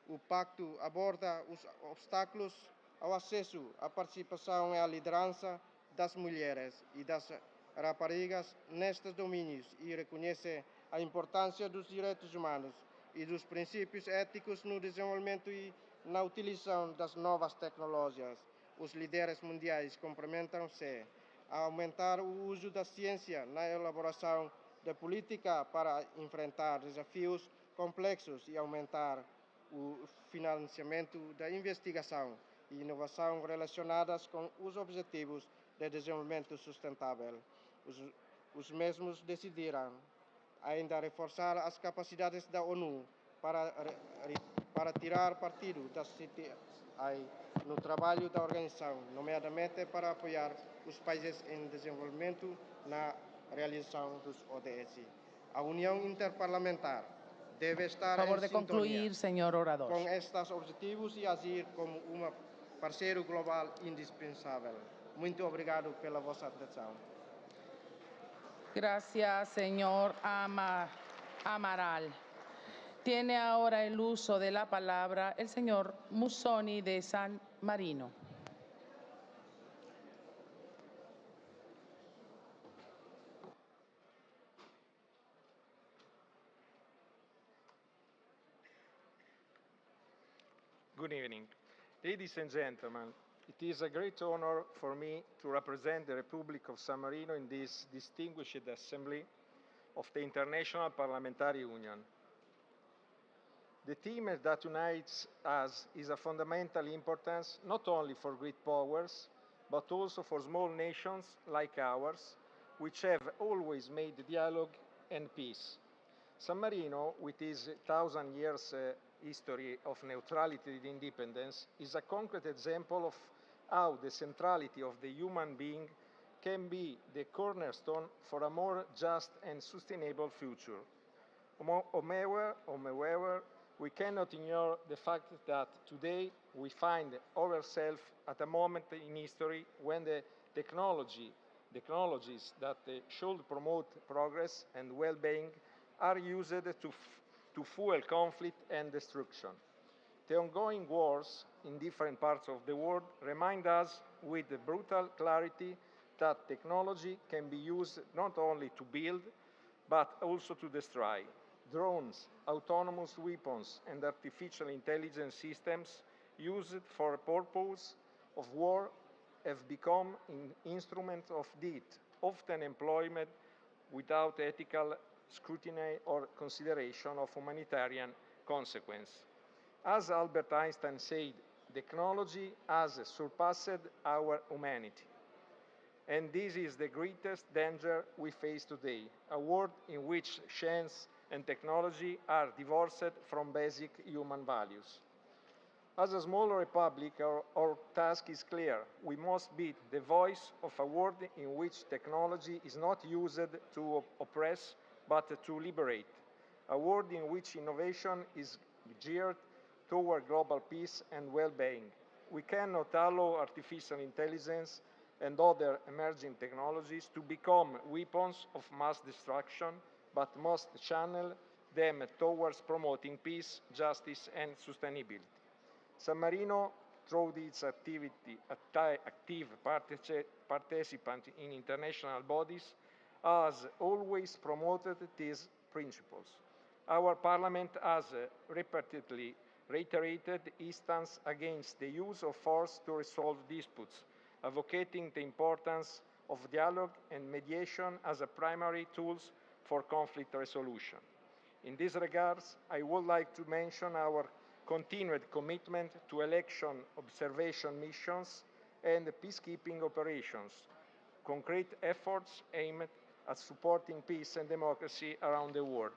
Speaker 9: O pacto aborda os obstáculos ao acesso à participação e à liderança das mulheres e das raparigas nestes domínios e reconhece a importância dos direitos humanos e dos princípios éticos no desenvolvimento e na utilização das novas tecnologias. Os líderes mundiais comprometem-se a aumentar o uso da ciência na elaboração de política para enfrentar desafios complexos e aumentar o financiamento da investigação e inovação relacionadas com os objetivos de desenvolvimento sustentável. Os mesmos decidiram ainda reforçar as capacidades da ONU para tirar partido das CTI no trabalho da organização, nomeadamente para apoiar os países em desenvolvimento na realização dos ODS. A União Interparlamentar deve estar
Speaker 17: Favor de
Speaker 9: em sintonia
Speaker 17: concluir, señor orador.
Speaker 9: com estes objetivos e agir como um parceiro global indispensável. Muito obrigado pela vossa atenção.
Speaker 17: Gracias, señor Amaral. Tiene ahora el uso de la palabra el señor Musoni de San Marino.
Speaker 18: Good evening. Ladies and gentlemen, it is a great honor for me to represent the Republic of San Marino in this distinguished assembly of the International Parliamentary Union. The theme that unites us is of fundamental importance not only for great powers, but also for small nations like ours, which have always made dialogue and peace. San Marino, with its 1,000 years history of neutrality and independence, is a concrete example of how the centrality of the human being can be the cornerstone for a more just and sustainable future. However, we cannot ignore the fact that today we find ourselves at a moment in history when the technologies that should promote progress and well-being are used to fuel conflict and destruction. The ongoing wars in different parts of the world remind us with brutal clarity that technology can be used not only to build, but also to destroy. Drones, autonomous weapons, and artificial intelligence systems used for purpose of war have become an instrument of death, often employed without ethical scrutiny or consideration of humanitarian consequence. As Albert Einstein said, technology has surpassed our humanity. And this is the greatest danger we face today, a world in which science and technology are divorced from basic human values. As a small republic, our task is clear. We must be the voice of a world in which technology is not used to oppress, but to liberate. A world in which innovation is geared toward global peace and well-being. We cannot allow artificial intelligence and other emerging technologies to become weapons of mass destruction, but must channel them towards promoting peace, justice, and sustainability. San Marino, through its active participant in international bodies, has always promoted these principles. Our Parliament has repeatedly reiterated its stance against the use of force to resolve disputes, advocating the importance of dialogue and mediation as a primary tools for conflict resolution. In this regard, I would like to mention our continued commitment to election observation missions and peacekeeping operations, concrete efforts aimed at supporting peace and democracy around the world.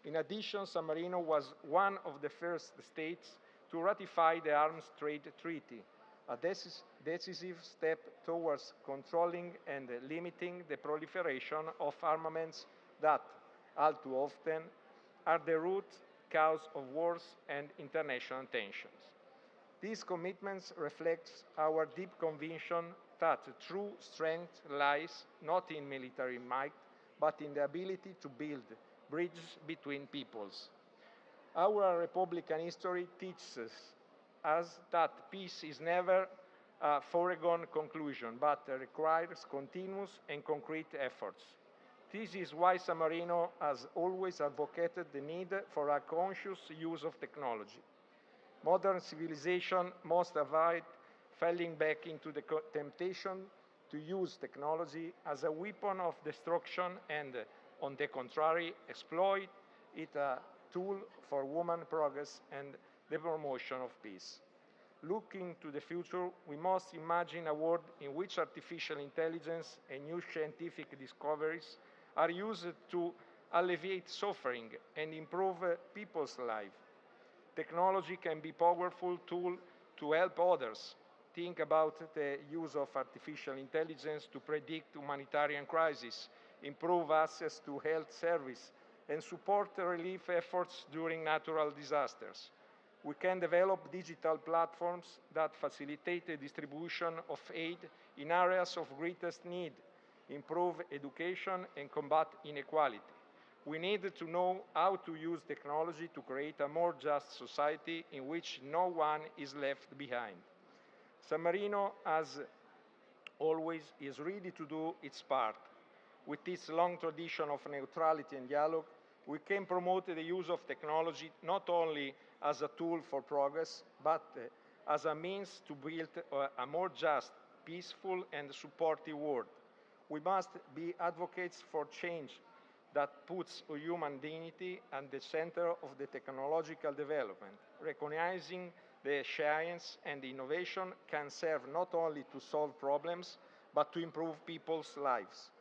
Speaker 18: In addition, San Marino was one of the first states to ratify the Arms Trade Treaty, a decisive step towards controlling and limiting the proliferation of armaments that, all too often, are the root cause of wars and international tensions. These commitments reflect our deep conviction that true strength lies not in military might, but in the ability to build bridges between peoples. Our Republican history teaches us that peace is never a foregone conclusion, but requires continuous and concrete efforts. This is why San Marino has always advocated the need for a conscious use of technology. Modern civilization must avoid falling back into the temptation to use technology as a weapon of destruction and, on the contrary, exploit it as a tool for human progress and the promotion of peace. Looking to the future, we must imagine a world in which artificial intelligence and new scientific discoveries are used to alleviate suffering and improve people's lives. Technology can be a powerful tool to help others. Think about the use of artificial intelligence to predict humanitarian crises, improve access to health service, and support relief efforts during natural disasters. We can develop digital platforms that facilitate the distribution of aid in areas of greatest need, improve education, and combat inequality. We need to know how to use technology to create a more just society in which no one is left behind. San Marino, as always, is ready to do its part. With its long tradition of neutrality and dialogue, we can promote the use of technology not only as a tool for progress, but as a means to build a more just, peaceful, and supportive world. We must be advocates for change that puts human dignity at the center of the technological development, recognizing that science and innovation can serve not only to solve problems, but to improve people's lives.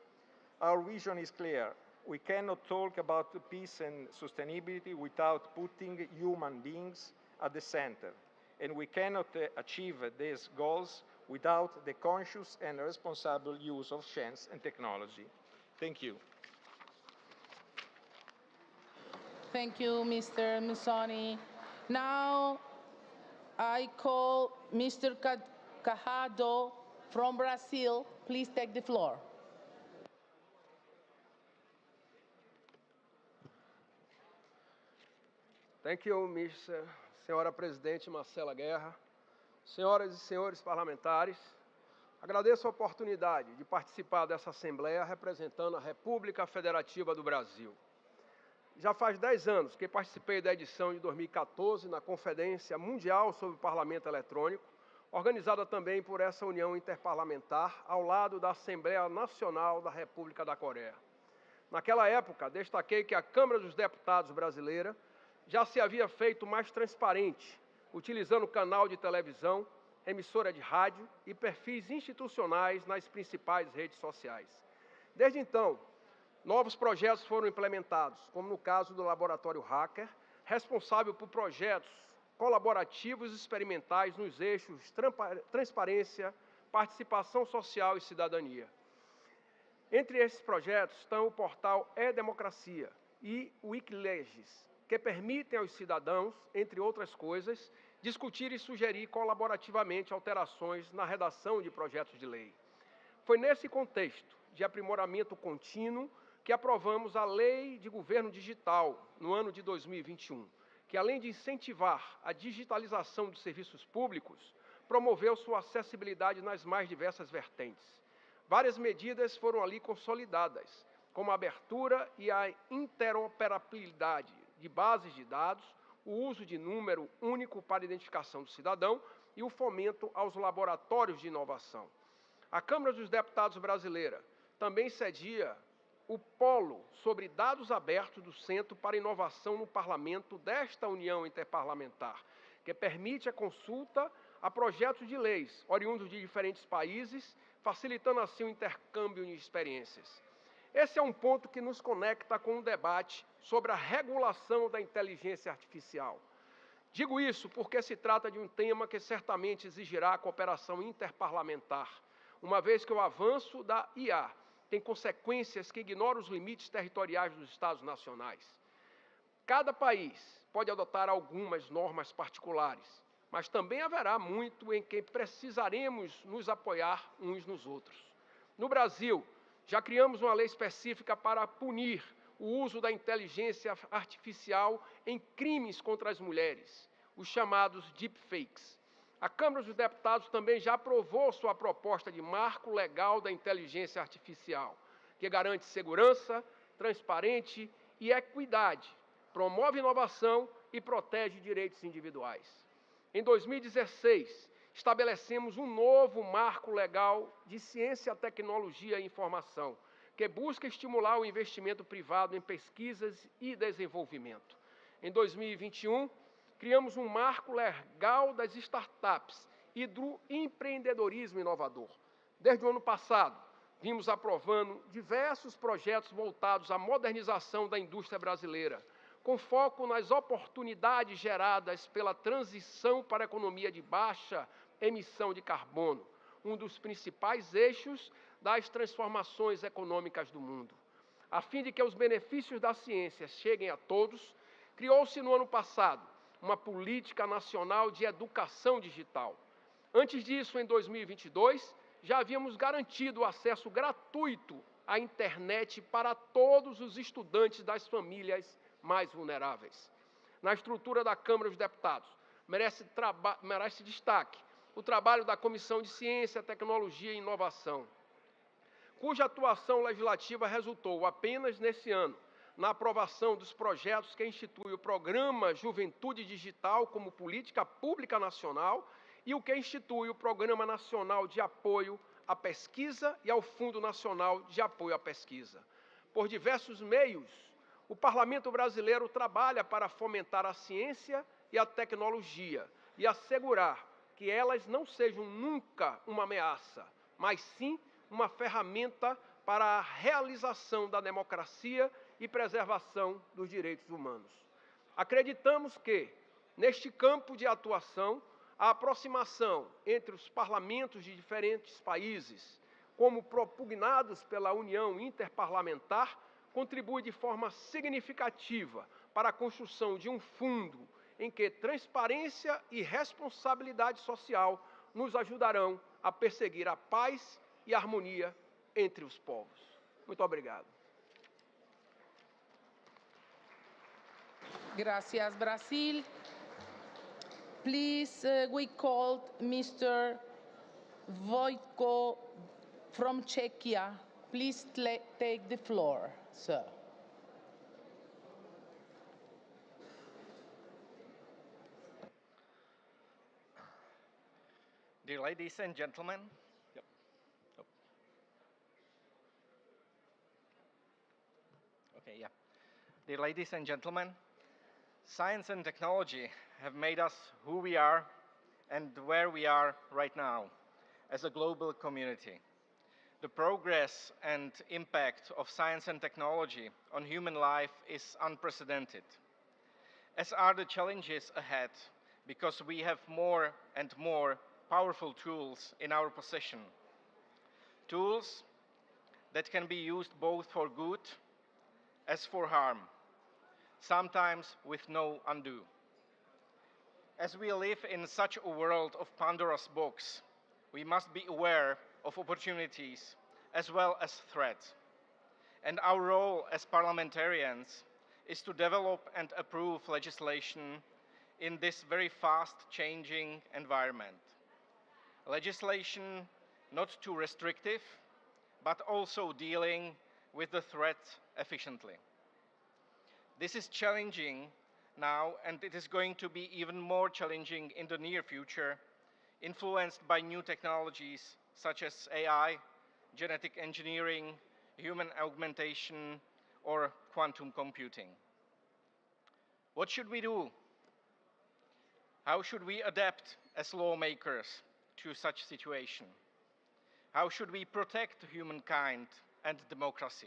Speaker 18: Our vision is clear. We cannot talk about peace and sustainability without putting human beings at the center, and we cannot achieve these goals without the conscious and responsible use of science and technology. Thank you.
Speaker 17: Thank you, Mr. Musoni. Now, I call Mr. Cajado from Brazil. Please take the floor.
Speaker 19: Thank you, Senhora Presidente Marcela Guerra, senhoras e senhores parlamentares. Agradeço a oportunidade de participar dessa Assembleia representando a República Federativa do Brasil. Já faz 10 anos que participei da edição de 2014 na Conferência Mundial sobre o Parlamento Eletrônico, organizada também por essa União Interparlamentar, ao lado da Assembleia Nacional da República da Coreia. Naquela época, destaquei que a Câmara dos Deputados brasileira já se havia feito mais transparente, utilizando canal de televisão, emissora de rádio e perfis institucionais nas principais redes sociais. Desde então, novos projetos foram implementados, como no caso do Laboratório Hacker, responsável por projetos colaborativos e experimentais nos eixos transparência, participação social e cidadania. Entre esses projetos estão o portal E-Democracia e o Wikileges, que permitem aos cidadãos, entre outras coisas, discutir e sugerir colaborativamente alterações na redação de projetos de lei. Foi nesse contexto de aprimoramento contínuo que aprovamos a Lei de Governo Digital no ano de 2021, que, além de incentivar a digitalização dos serviços públicos, promoveu sua acessibilidade nas mais diversas vertentes. Várias medidas foram ali consolidadas, como a abertura e a interoperabilidade de bases de dados, o uso de número único para identificação do cidadão e o fomento aos laboratórios de inovação. A Câmara dos Deputados brasileira também cedia o polo sobre dados abertos do Centro para Inovação no Parlamento desta União Interparlamentar, que permite a consulta a projetos de leis oriundos de diferentes países, facilitando assim o intercâmbio de experiências. Esse é um ponto que nos conecta com o debate sobre a regulação da inteligência artificial. Digo isso porque se trata de um tema que certamente exigirá a cooperação interparlamentar, uma vez que o avanço da IA tem consequências que ignoram os limites territoriais dos Estados nacionais. Cada país pode adotar algumas normas particulares, mas também haverá muito em que precisaremos nos apoiar uns nos outros. No Brasil, já criamos uma lei específica para punir o uso da inteligência artificial em crimes contra as mulheres, os chamados deepfakes. A Câmara dos Deputados também já aprovou sua proposta de marco legal da inteligência artificial, que garante segurança, transparência e equidade, promove inovação e protege direitos individuais. Em 2016, estabelecemos um novo marco legal de ciência, tecnologia e informação, que busca estimular o investimento privado em pesquisas e desenvolvimento. Em 2021, criamos um marco legal das startups e do empreendedorismo inovador. Desde o ano passado, vimos aprovando diversos projetos voltados à modernização da indústria brasileira, com foco nas oportunidades geradas pela transição para a economia de baixa emissão de carbono, um dos principais eixos das transformações econômicas do mundo. A fim de que os benefícios da ciência cheguem a todos, criou-se no ano passado uma política nacional de educação digital. Antes disso, em 2022, já havíamos garantido o acesso gratuito à internet para todos os estudantes das famílias mais vulneráveis. Na estrutura da Câmara dos Deputados, merece destaque o trabalho da Comissão de Ciência, Tecnologia e Inovação, cuja atuação legislativa resultou apenas nesse ano na aprovação dos projetos que instituem o Programa Juventude Digital como política pública nacional e o que institui o Programa Nacional de Apoio à Pesquisa e ao Fundo Nacional de Apoio à Pesquisa. Por diversos meios, o Parlamento brasileiro trabalha para fomentar a ciência e a tecnologia e assegurar que elas não sejam nunca uma ameaça, mas sim uma ferramenta para a realização da democracia e preservação dos direitos humanos. Acreditamos que, neste campo de atuação, a aproximação entre os parlamentos de diferentes países, como propugnados pela União Interparlamentar, contribui de forma significativa para a construção de um fundo em que transparência e responsabilidade social nos ajudarão a perseguir a paz e a harmonia entre os povos. Muito obrigado.
Speaker 17: Gracias, Brasil. Please, we called Mr. Wojtko from Czechia. Please take the floor, sir.
Speaker 20: Dear ladies and gentlemen, Dear ladies and gentlemen, science and technology have made us who we are and where we are right now as a global community. The progress and impact of science and technology on human life is unprecedented, as are the challenges ahead, because we have more and more powerful tools in our possession. Tools that can be used both for good as for harm, sometimes with no undo. As we live in such a world of Pandora's box, we must be aware of opportunities as well as threats. And our role as parliamentarians is to develop and approve legislation in this very fast-changing environment. Legislation not too restrictive, but also dealing with the threat efficiently. This is challenging now, and it is going to be even more challenging in the near future, influenced by new technologies such as AI, genetic engineering, human augmentation, or quantum computing. What should we do? How should we adapt as lawmakers to such situation? How should we protect humankind and democracy?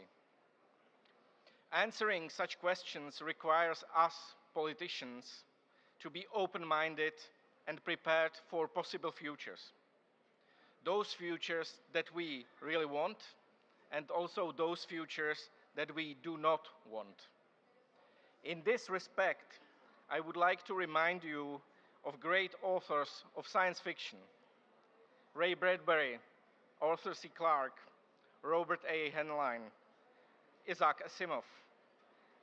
Speaker 20: Answering such questions requires us, politicians, to be open-minded and prepared for possible futures. Those futures that we really want, and also those futures that we do not want. In this respect, I would like to remind you of great authors of science fiction: Ray Bradbury, Arthur C. Clarke, Robert A. Heinlein, Isaac Asimov,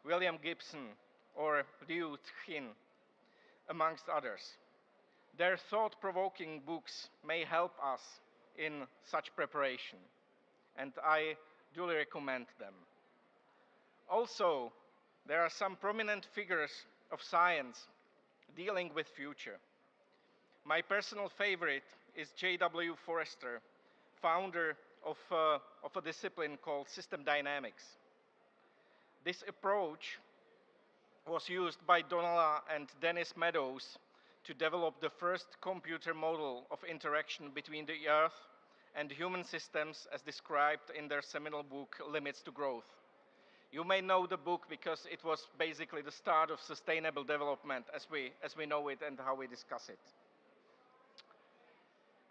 Speaker 20: William Gibson, or Liu Cixin, amongst others. Their thought-provoking books may help us in such preparation, and I duly recommend them. Also, there are some prominent figures of science dealing with future. My personal favorite is J.W. Forrester, founder of a discipline called system dynamics. This approach was used by Donella and Dennis Meadows to develop the first computer model of interaction between the Earth and human systems as described in their seminal book, Limits to Growth. You may know the book because it was basically the start of sustainable development as we know it and how we discuss it.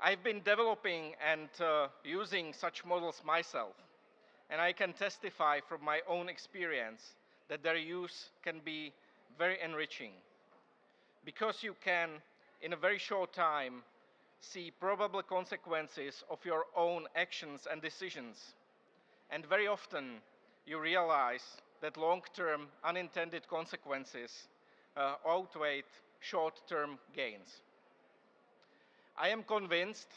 Speaker 20: I've been developing and using such models myself, and I can testify from my own experience that their use can be very enriching, because you can, in a very short time, see probable consequences of your own actions and decisions. And very often, you realize that long-term unintended consequences outweigh short-term gains. I am convinced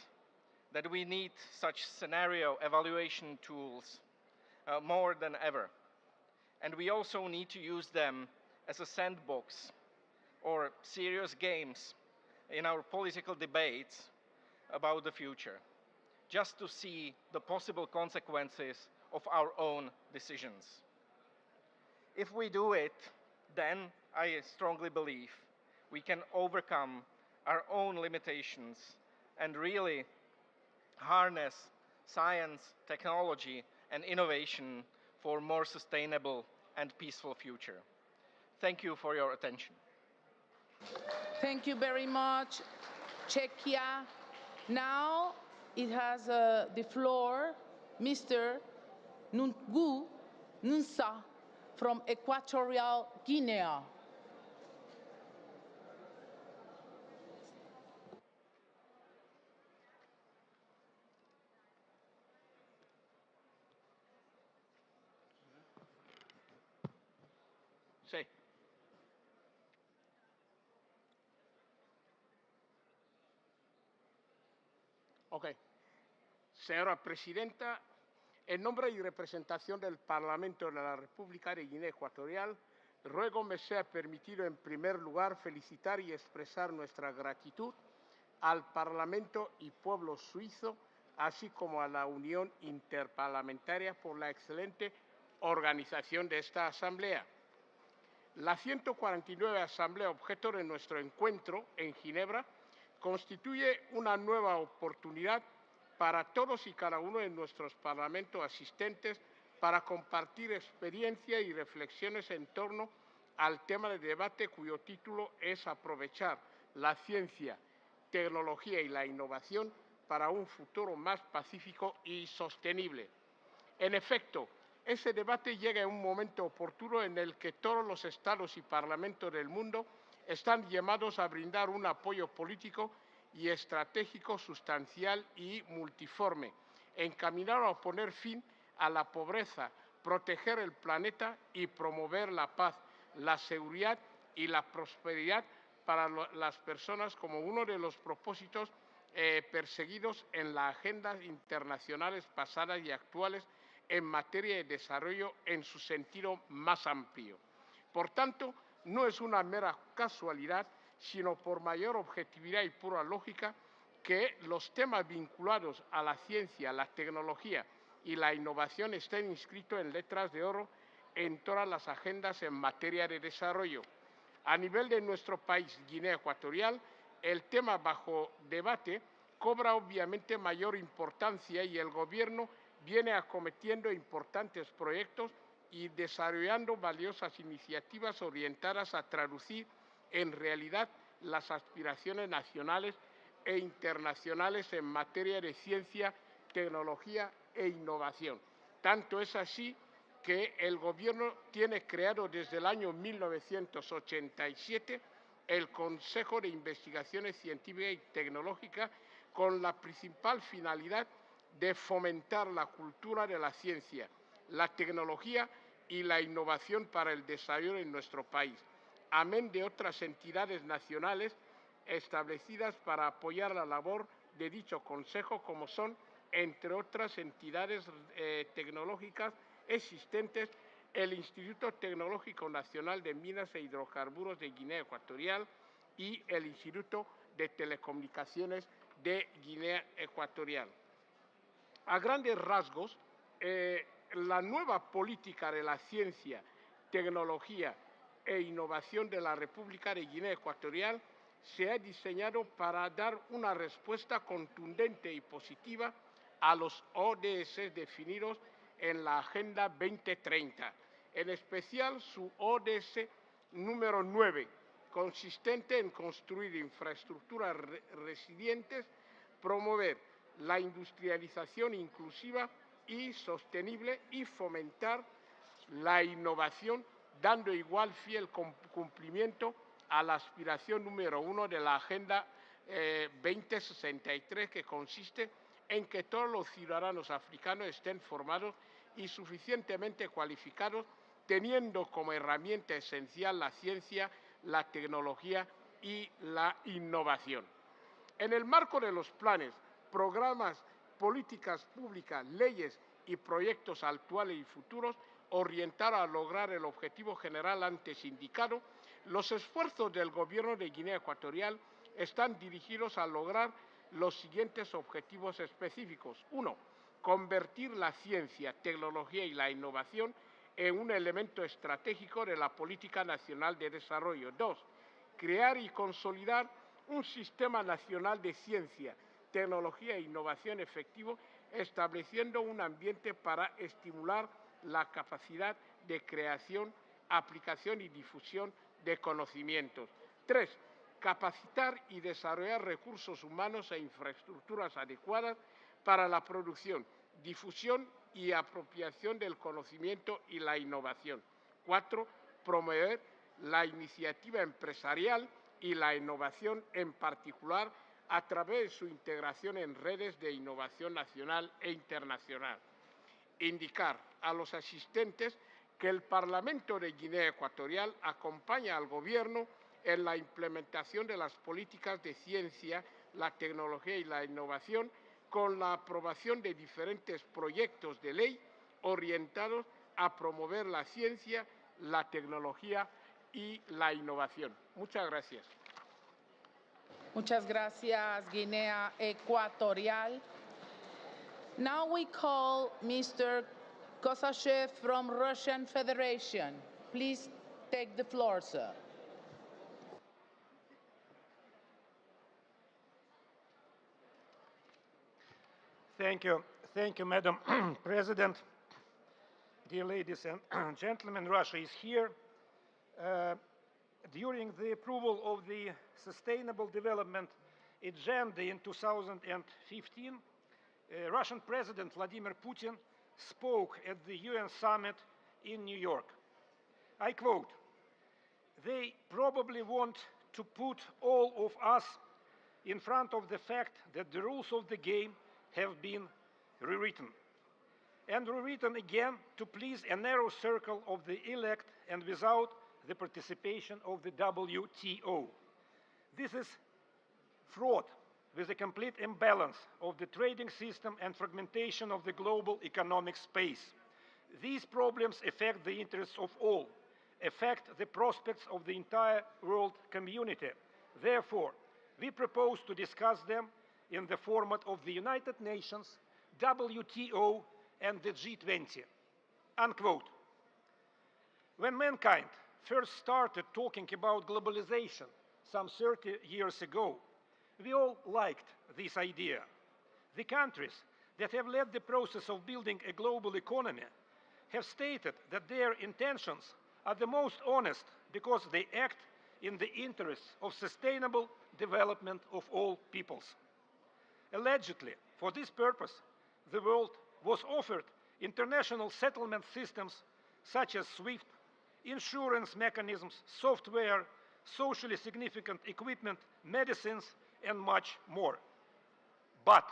Speaker 20: that we need such scenario evaluation tools more than ever. And we also need to use them as a sandbox or serious games in our political debates about the future, just to see the possible consequences of our own decisions. If we do it, then I strongly believe we can overcome our own limitations and really harness science, technology, and innovation for a more sustainable and peaceful future. Thank you for your attention.
Speaker 17: Thank you very much, Czechia. Now it has the floor Mr. Nungu Nunsa from Equatorial Guinea.
Speaker 1: Sí. Ok. Señora Presidenta, en nombre y representación del Parlamento de la República de Guinea Ecuatorial, ruego me sea permitido en primer lugar felicitar y expresar nuestra gratitud al Parlamento y pueblo suizo, así como a la Unión Interparlamentaria por la excelente organización de esta asamblea. La 149 Asamblea objeto de nuestro encuentro en Ginebra constituye una nueva oportunidad para todos y cada uno de nuestros parlamentos asistentes para compartir experiencia y reflexiones en torno al tema de debate cuyo título es aprovechar la ciencia, tecnología y la innovación para un futuro más pacífico y sostenible. En efecto, ese debate llega en un momento oportuno en el que todos los estados y parlamentos del mundo están llamados a brindar un apoyo político y estratégico sustancial y multiforme, encaminado a poner fin a la pobreza, proteger el planeta y promover la paz, la seguridad y la prosperidad para las personas como uno de los propósitos perseguidos en las agendas internacionales pasadas y actuales en materia de desarrollo en su sentido más amplio. Por tanto, no es una mera casualidad, sino por mayor objetividad y pura lógica, que los temas vinculados a la ciencia, la tecnología y la innovación estén inscritos en letras de oro en todas las agendas en materia de desarrollo. A nivel de nuestro país, Guinea Ecuatorial, el tema bajo debate cobra obviamente mayor importancia y el Gobierno viene acometiendo importantes proyectos y desarrollando valiosas iniciativas orientadas a traducir en realidad las aspiraciones nacionales e internacionales en materia de ciencia, tecnología e innovación. Tanto es así que el Gobierno tiene creado desde el año 1987 el Consejo de Investigaciones Científicas y Tecnológicas con la principal finalidad de fomentar la cultura de la ciencia, la tecnología y la innovación para el desarrollo en nuestro país, amén de otras entidades nacionales establecidas para apoyar la labor de dicho Consejo, como son, entre otras entidades tecnológicas existentes, el Instituto Tecnológico Nacional de Minas e Hidrocarburos de Guinea Ecuatorial y el Instituto de Telecomunicaciones de Guinea Ecuatorial. A grandes rasgos, la nueva política de la ciencia, tecnología e innovación de la República de Guinea Ecuatorial se ha diseñado para dar una respuesta contundente y positiva a los ODS definidos en la Agenda 2030, en especial su ODS número 9, consistente en construir infraestructuras resilientes, promover la industrialización inclusiva y sostenible y fomentar la innovación, dando igual fiel cumplimiento a la aspiración número 1 de la Agenda 2063, que consiste en que todos los ciudadanos africanos estén formados y suficientemente cualificados, teniendo como herramienta esencial la ciencia, la tecnología y la innovación. En el marco de los planes, programas, políticas públicas, leyes y proyectos actuales y futuros orientados a lograr el objetivo general antes indicado, los esfuerzos del Gobierno de Guinea Ecuatorial están dirigidos a lograr los siguientes objetivos específicos. 1. Convertir la ciencia, tecnología y la innovación en un elemento estratégico de la Política Nacional de Desarrollo. 2. Crear y consolidar un sistema nacional de ciencia, tecnología e innovación efectivo, estableciendo un ambiente para estimular la capacidad de creación, aplicación y difusión de conocimientos. 3. Capacitar y desarrollar recursos humanos e infraestructuras adecuadas para la producción, difusión y apropiación del conocimiento y la innovación. 4. Promover la iniciativa empresarial y la innovación, en particular a través de su integración en redes de innovación nacional e internacional. Indicar a los asistentes que el Parlamento de Guinea Ecuatorial acompaña al Gobierno en la implementación de las políticas de ciencia, la tecnología y la innovación, con la aprobación de diferentes proyectos de ley orientados a promover la ciencia, la tecnología y la innovación. Muchas gracias.
Speaker 17: Muchas gracias, Guinea Ecuatorial. Now we call Mr. Kosachev from Russian Federation. Please take the floor, sir.
Speaker 18: Thank you, Madam President. Dear ladies and gentlemen, Russia is here. During the approval of the Sustainable Development Agenda in 2015, Russian President Vladimir Putin spoke at the UN summit in New York. I quote, "They probably want to put all of us in front of the fact that the rules of the game have been rewritten, and rewritten again to please a narrow circle of the elect and without the participation of the WTO. This is fraught with a complete imbalance of the trading system and fragmentation of the global economic space. These problems affect the interests of all, affect the prospects of the entire world community. Therefore, we propose to discuss them in the format of the United Nations, WTO, and the G20. Unquote. When mankind first started talking about globalization some 30 years ago, we all liked this idea. The countries that have led the process of building a global economy have stated that their intentions are the most honest because they act in the interests of sustainable development of all peoples. Allegedly, for this purpose, the world was offered international settlement systems such as SWIFT, insurance mechanisms, software, socially significant equipment, medicines, and much more. But,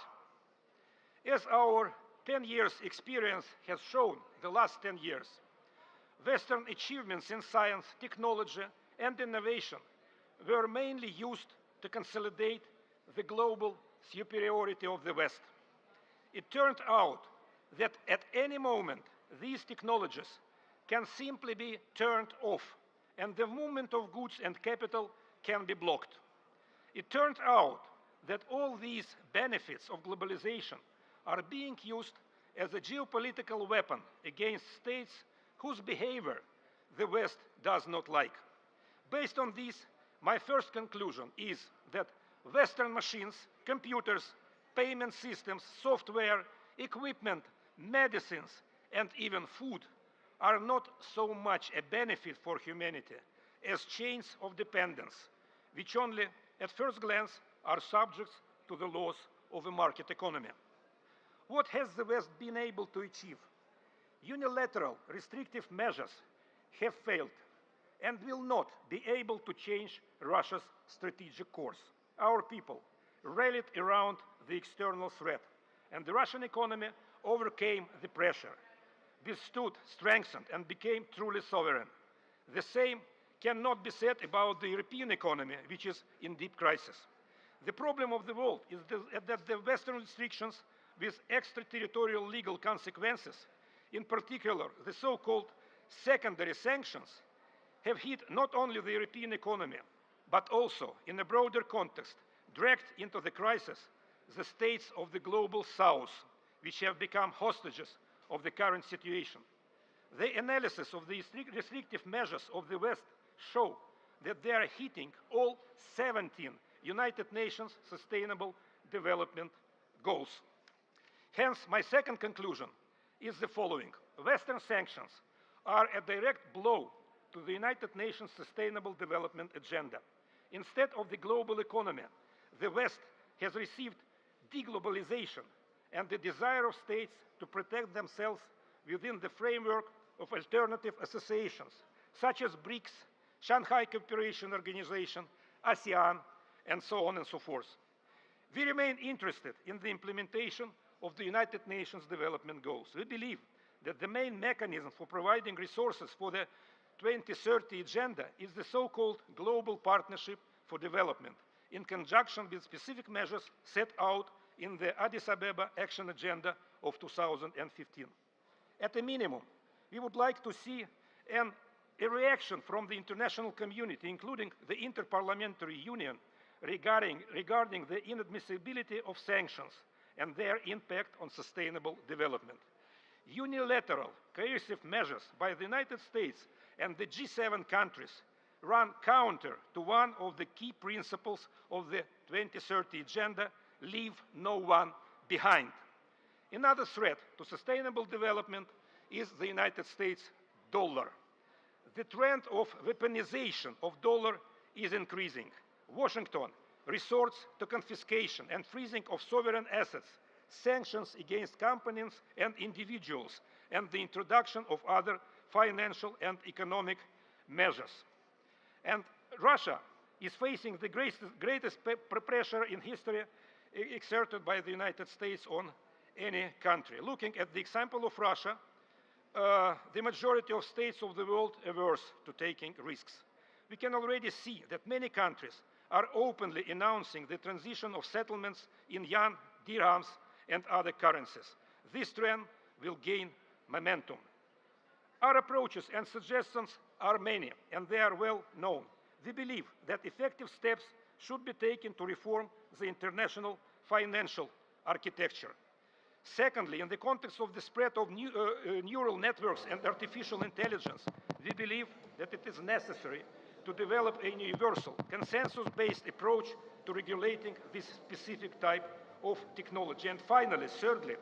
Speaker 18: as our 10 years experience has shown, the last 10 years, Western achievements in science, technology, and innovation were mainly used to consolidate the global superiority of the West. It turned out that at any moment, these technologies can simply be turned off, and the movement of goods and capital can be blocked. It turned out that all these benefits of globalization are being used as a geopolitical weapon against states whose behavior the West does not like. Based on this, my first conclusion is that Western machines, computers, payment systems, software, equipment, medicines, and even food are not so much a benefit for humanity as chains of dependence, which only at first glance are subject to the laws of a market economy. What has the West been able to achieve? Unilateral restrictive measures have failed and will not be able to change Russia's strategic course. Our people rallied around the external threat, and the Russian economy overcame the pressure, withstood, strengthened, and became truly sovereign. The same cannot be said about the European economy, which is in deep crisis. The problem of the world is that the Western restrictions with extraterritorial legal consequences, in particular the so-called secondary sanctions, have hit not only the European economy, but also, in a broader context, dragged into the crisis the states of the global south, which have become hostages of the current situation. The analysis of the restrictive measures of the West show that they are hitting all 17 United Nations Sustainable Development Goals. Hence, my second conclusion is the following. Western sanctions are a direct blow to the United Nations Sustainable Development Agenda. Instead of the global economy, the West has received deglobalization and the desire of states to protect themselves within the framework of alternative associations, such as BRICS, Shanghai Cooperation Organization, ASEAN, and so on and so forth. We remain interested in the implementation of the United Nations Development Goals. We believe that the main mechanism for providing resources for the 2030 Agenda is the so-called Global Partnership for Development, in conjunction with specific measures set out in the Addis Ababa Action Agenda of 2015. At a minimum, we would like to see a reaction from the international community, including the Inter-Parliamentary Union, regarding the inadmissibility of sanctions and their impact on sustainable development. Unilateral coercive measures by the United States and the G7 countries run counter to one of the key principles of the 2030 Agenda: leave no one behind. Another threat to sustainable development is the United States dollar. The trend of weaponization of dollar is increasing. Washington resorts to confiscation and freezing of sovereign assets, sanctions against companies and individuals, and the introduction of other financial and economic measures. And Russia is facing the greatest pressure in history exerted by the United States on any country. Looking at the example of Russia, the majority of states of the world averse to taking risks. We can already see that many countries are openly announcing the transition of settlements in yuan, dirhams, and other currencies. This trend will gain momentum. Our approaches and suggestions are many, and they are well known. We believe that effective steps should be taken to reform the international financial architecture. Secondly, in the context of the spread of neural networks and artificial intelligence, we believe that it is necessary to develop a universal, consensus-based approach to regulating this specific type of technology. And finally, thirdly,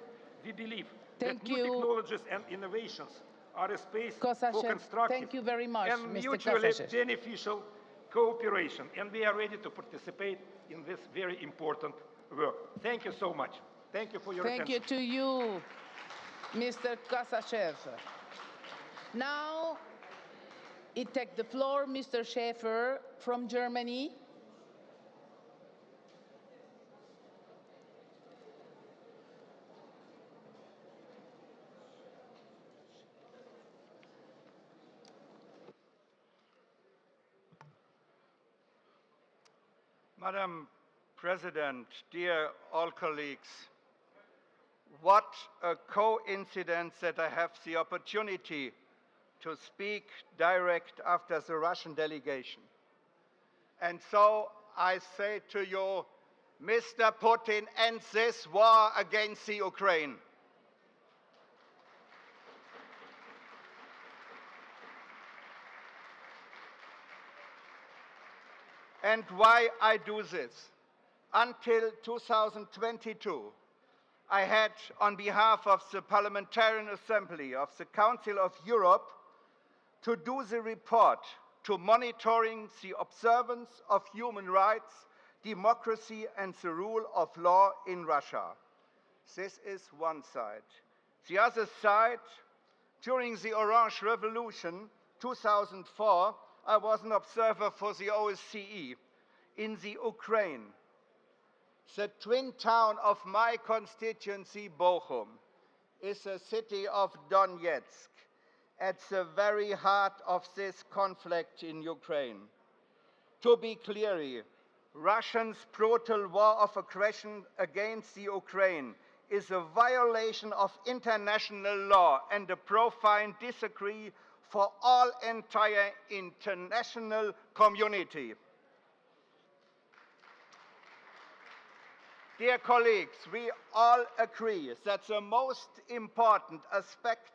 Speaker 18: we believe that new technologies and innovations are a space for constructive and mutually beneficial cooperation. And we are ready to participate in this very important work. Thank you so much. Thank you for your attention.
Speaker 17: Thank you to you, Mr. Kasashev. Now, it takes the floor, Mr. Schäfer from Germany.
Speaker 21: Madam President, dear all colleagues, what a coincidence that I have the opportunity to speak direct after the Russian delegation. And so I say to you, Mr. Putin, end this war against the Ukraine. And why I do this? Until 2022, I had, on behalf of the Parliamentarian Assembly of the Council of Europe, to do the report to monitoring the observance of human rights, democracy, and the rule of law in Russia. This is one side. The other side, during the Orange Revolution, 2004, I was an observer for the OSCE in the Ukraine. The twin town of my constituency, Bochum, is a city of Donetsk, at the very heart of this conflict in Ukraine. To be clear, Russia's brutal war of aggression against the Ukraine is a violation of international law and a profound disagreement for all entire international community. Dear colleagues, we all agree that the most important aspect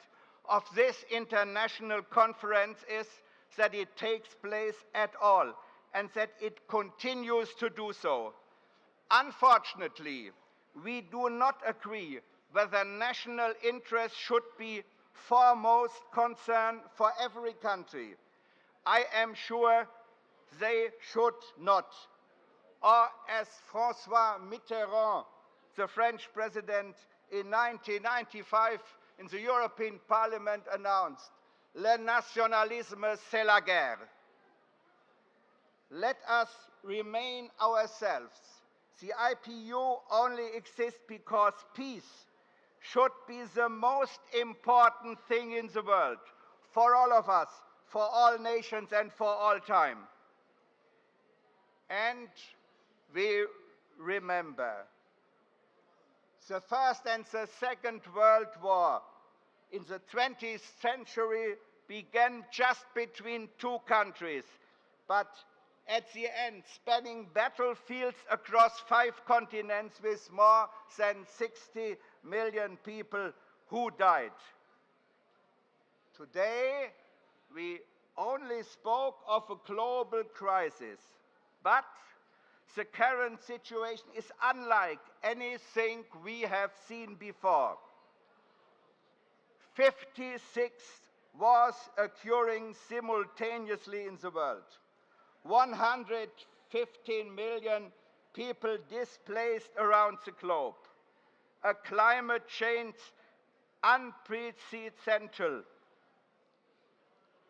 Speaker 21: of this international conference is that it takes place at all and that it continues to do so. Unfortunately, we do not agree whether national interests should be foremost concern for every country. I am sure they should not. Or as François Mitterrand, the French president, in 1995 in the European Parliament announced, "Le nationalisme, c'est la guerre." Let us remain ourselves. The IPU only exists because peace should be the most important thing in the world, for all of us, for all nations, and for all time. And we remember the First and the Second World War in the 20th century began just between two countries, but at the end, spanning battlefields across 5 continents with more than 60 million people who died. Today, we only spoke of a global crisis, but the current situation is unlike anything we have seen before. 56 wars occurring simultaneously in the world. 115 million people displaced around the globe. A climate change unprecedented.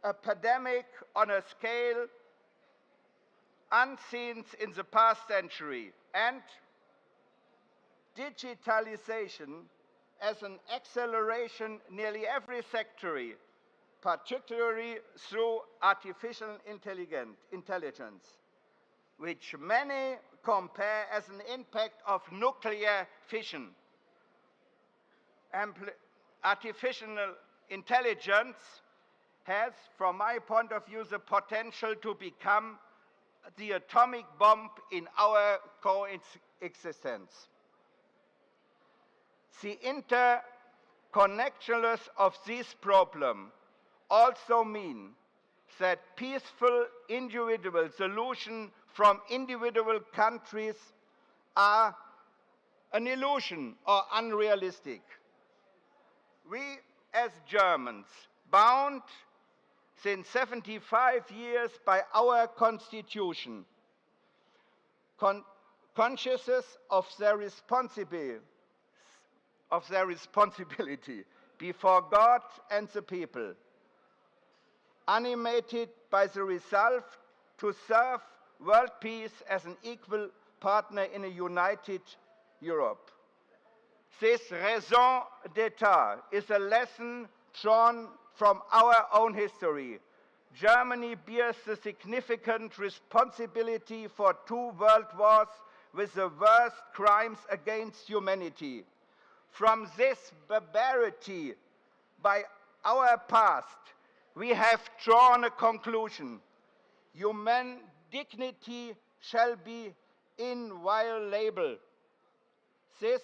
Speaker 21: A pandemic on a scale unseen in the past century. And digitalization as an acceleration nearly every sector, particularly through artificial intelligence, which many compare as an impact of nuclear fission. Artificial intelligence has, from my point of view, the potential to become the atomic bomb in our coexistence. The interconnectedness of this problem also means that peaceful individual solutions from individual countries are an illusion or unrealistic. We, as Germans, bound since 75 years by our constitution, conscious of their responsibility before God and the people, animated by the resolve to serve world peace as an equal partner in a united Europe. This raison d'etre is a lesson drawn from our own history. Germany bears the significant responsibility for 2 world wars with the worst crimes against humanity. From this barbarity by our past, we have drawn a conclusion. Human dignity shall be inviolable. This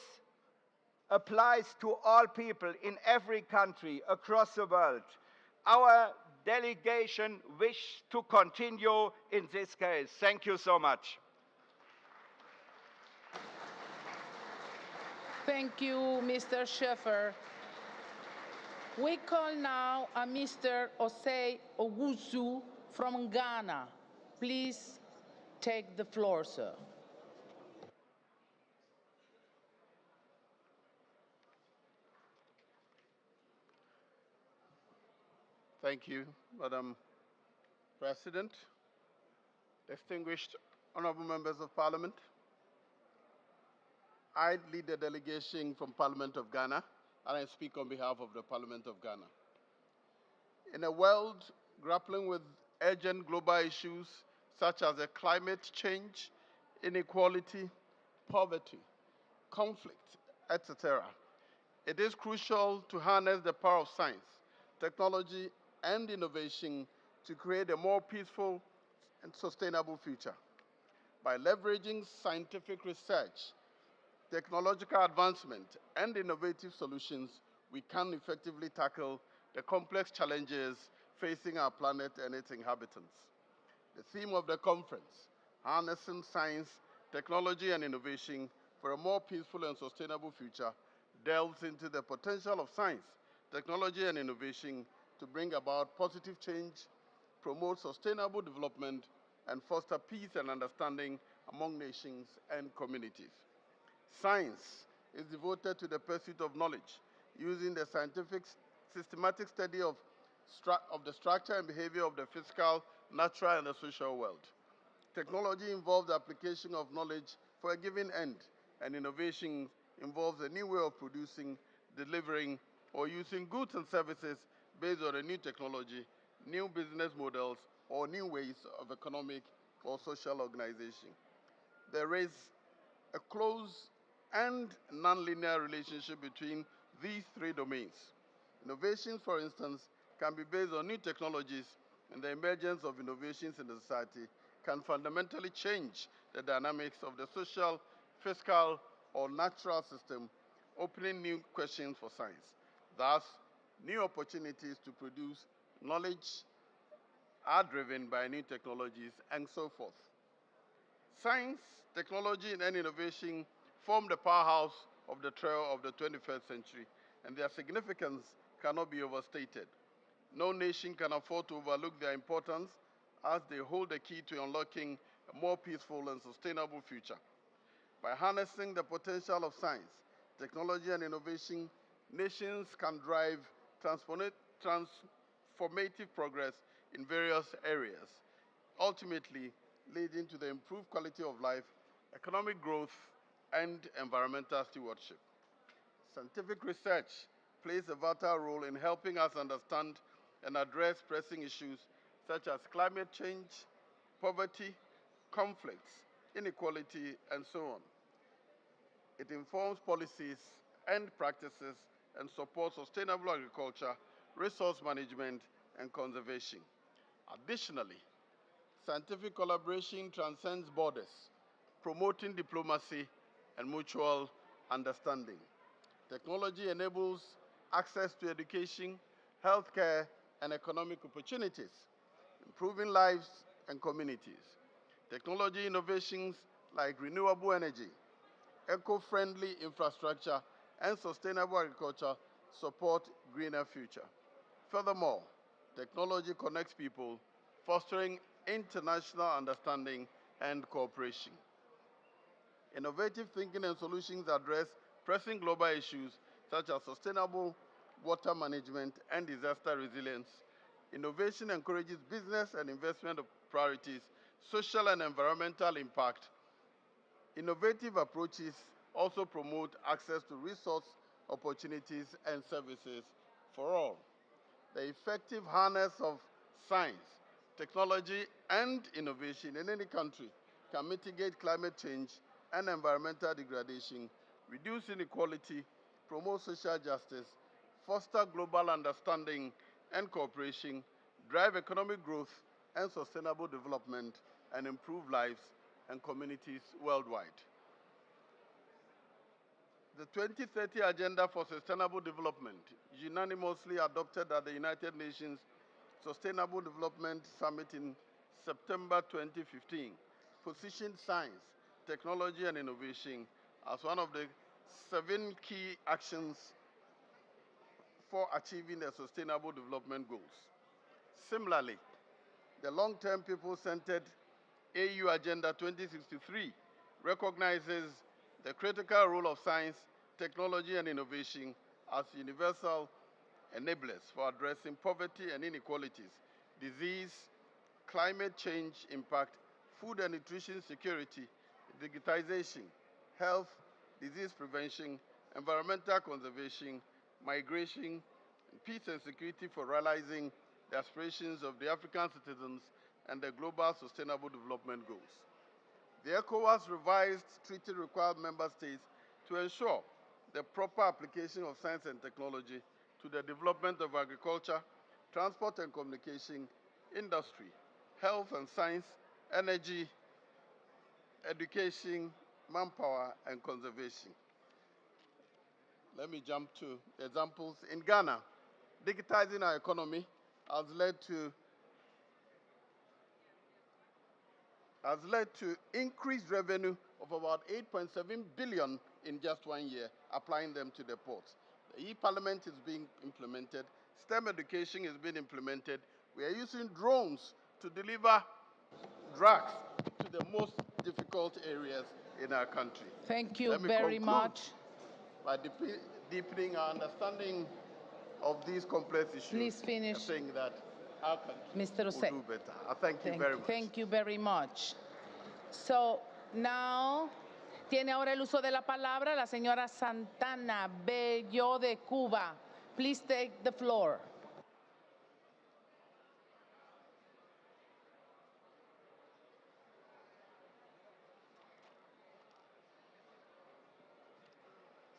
Speaker 21: applies to all people in every country across the world. Our delegation wishes to continue in this case. Thank you so much.
Speaker 17: Thank you, Mr. Schäfer. We call now on Mr. Osei Owusu from Ghana. Please take the floor, sir.
Speaker 2: Thank you, Madam President, distinguished honorable members of Parliament. I lead the delegation from Parliament of Ghana, and I speak on behalf of the Parliament of Ghana. In a world grappling with urgent global issues such as climate change, inequality, poverty, conflict, etc., it is crucial to harness the power of science, technology, and innovation to create a more peaceful and sustainable future. By leveraging scientific research, technological advancement, and innovative solutions, we can effectively tackle the complex challenges facing our planet and its inhabitants. The theme of the conference, Harnessing Science, Technology, and Innovation for a More Peaceful and Sustainable Future, delves into the potential of science, technology, and innovation to bring about positive change, promote sustainable development, and foster peace and understanding among nations and communities. Science is devoted to the pursuit of knowledge, using the scientific systematic study of the structure and behavior of the physical, natural, and the social world. Technology involves the application of knowledge for a given end, and innovation involves a new way of producing, delivering, or using goods and services based on a new technology, new business models, or new ways of economic or social organization. There is a close and nonlinear relationship between these 3 domains. Innovations, for instance, can be based on new technologies, and the emergence of innovations in the society can fundamentally change the dynamics of the social, fiscal, or natural system, opening new questions for science. Thus, new opportunities to produce knowledge are driven by new technologies and so forth. Science, technology, and innovation form the powerhouse of the trail of the 21st century, and their significance cannot be overstated. No nation can afford to overlook their importance, as they hold the key to unlocking a more peaceful and sustainable future. By harnessing the potential of science, technology, and innovation, nations can drive transformative progress in various areas, ultimately leading to the improved quality of life, economic growth, and environmental stewardship. Scientific research plays a vital role in helping us understand and address pressing issues such as climate change, poverty, conflicts, inequality, and so on. It informs policies and practices and supports sustainable agriculture, resource management, and conservation. Additionally, scientific collaboration transcends borders, promoting diplomacy and mutual understanding. Technology enables access to education, healthcare, and economic opportunities, improving lives and communities. Technology innovations like renewable energy, eco-friendly infrastructure, and sustainable agriculture support greener future. Furthermore, technology connects people, fostering international understanding and cooperation. Innovative thinking and solutions address pressing global issues such as sustainable water management and disaster resilience. Innovation encourages business and investment priorities, social and environmental impact. Innovative approaches also promote access to resource opportunities and services for all. The effective harness of science, technology, and innovation in any country can mitigate climate change and environmental degradation, reduce inequality, promote social justice, foster global understanding and cooperation, drive economic growth and sustainable development, and improve lives and communities worldwide. The 2030 Agenda for Sustainable Development, unanimously adopted at the United Nations Sustainable Development Summit in September 2015, positioned science, technology, and innovation as one of the 7 key actions for achieving the Sustainable Development Goals. Similarly, the long-term people-centered AU Agenda 2063 recognizes the critical role of science, technology, and innovation as universal enablers for addressing poverty and inequalities, disease, climate change impact, food and nutrition security, digitization, health, disease prevention, environmental conservation, migration, peace and security for realizing the aspirations of the African citizens and the global sustainable development goals. The ECOWAS revised treaty required member states to ensure the proper application of science and technology to the development of agriculture, transport and communication, industry, health and science, energy, education, manpower, and conservation. Let me jump to examples. In Ghana, digitizing our economy has led to increased revenue of about 8.7 billion in just 1 year, applying them to the ports. The e-parliament is being implemented, STEM education is being implemented. We are using drones to deliver drugs to the most difficult areas in our country.
Speaker 17: Thank you very much.
Speaker 2: By deepening our understanding of these complex issues.
Speaker 17: Please finish.
Speaker 2: Saying that our country
Speaker 17: Mr.
Speaker 2: will do better. I thank you very much.
Speaker 17: Thank you very much. So now tiene ahora el uso de la palabra la señora Santana Bello de Cuba. Please take the floor.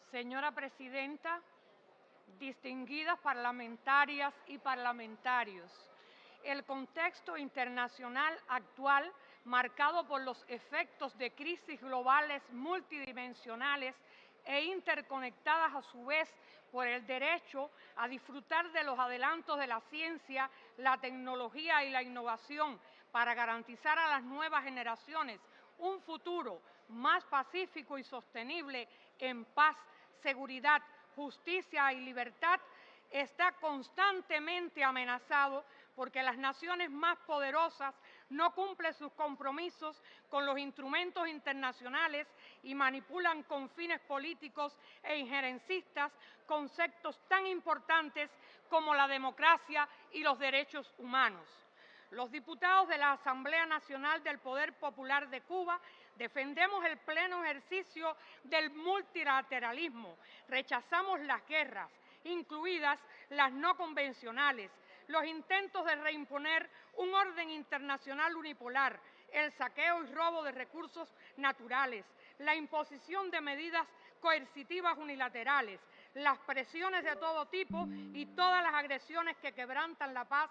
Speaker 3: Señora Presidenta, distinguidas parlamentarias y parlamentarios, el contexto internacional actual, marcado por los efectos de crisis globales multidimensionales e interconectadas a su vez por el derecho a disfrutar de los adelantos de la ciencia, la tecnología y la innovación para garantizar a las nuevas generaciones un futuro más pacífico y sostenible en paz, seguridad, justicia y libertad, está constantemente amenazado porque las naciones más poderosas no cumplen sus compromisos con los instrumentos internacionales y manipulan con fines políticos e injerencistas conceptos tan importantes como la democracia y los derechos humanos. Los diputados de la Asamblea Nacional del Poder Popular de Cuba defendemos el pleno ejercicio del multilateralismo, rechazamos las guerras, incluidas las no convencionales, los intentos de reimponer un orden internacional unipolar, el saqueo y robo de recursos naturales, la imposición de medidas coercitivas unilaterales, las presiones de todo tipo y todas las agresiones que quebrantan la paz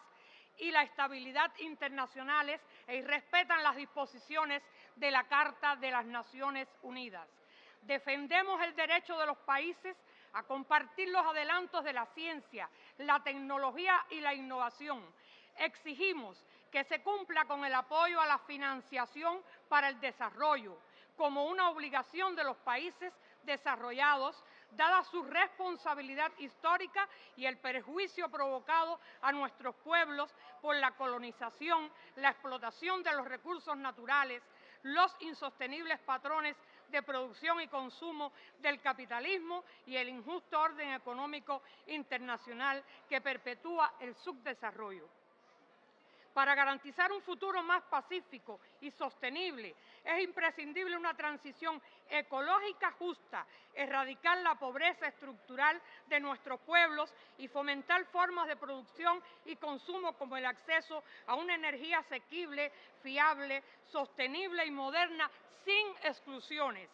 Speaker 3: y la estabilidad internacionales e irrespetan las disposiciones de la Carta de las Naciones Unidas. Defendemos el derecho de los países a compartir los adelantos de la ciencia, la tecnología y la innovación. Exigimos que se cumpla con el apoyo a la financiación para el desarrollo, como una obligación de los países desarrollados, dada su responsabilidad histórica y el perjuicio provocado a nuestros pueblos por la colonización, la explotación de los recursos naturales, los insostenibles patrones de producción y consumo del capitalismo y el injusto orden económico internacional que perpetúa el subdesarrollo. Para garantizar un futuro más pacífico y sostenible, es imprescindible una transición ecológica justa, erradicar la pobreza estructural de nuestros pueblos y fomentar formas de producción y consumo como el acceso a una energía asequible, fiable, sostenible y moderna, sin exclusiones.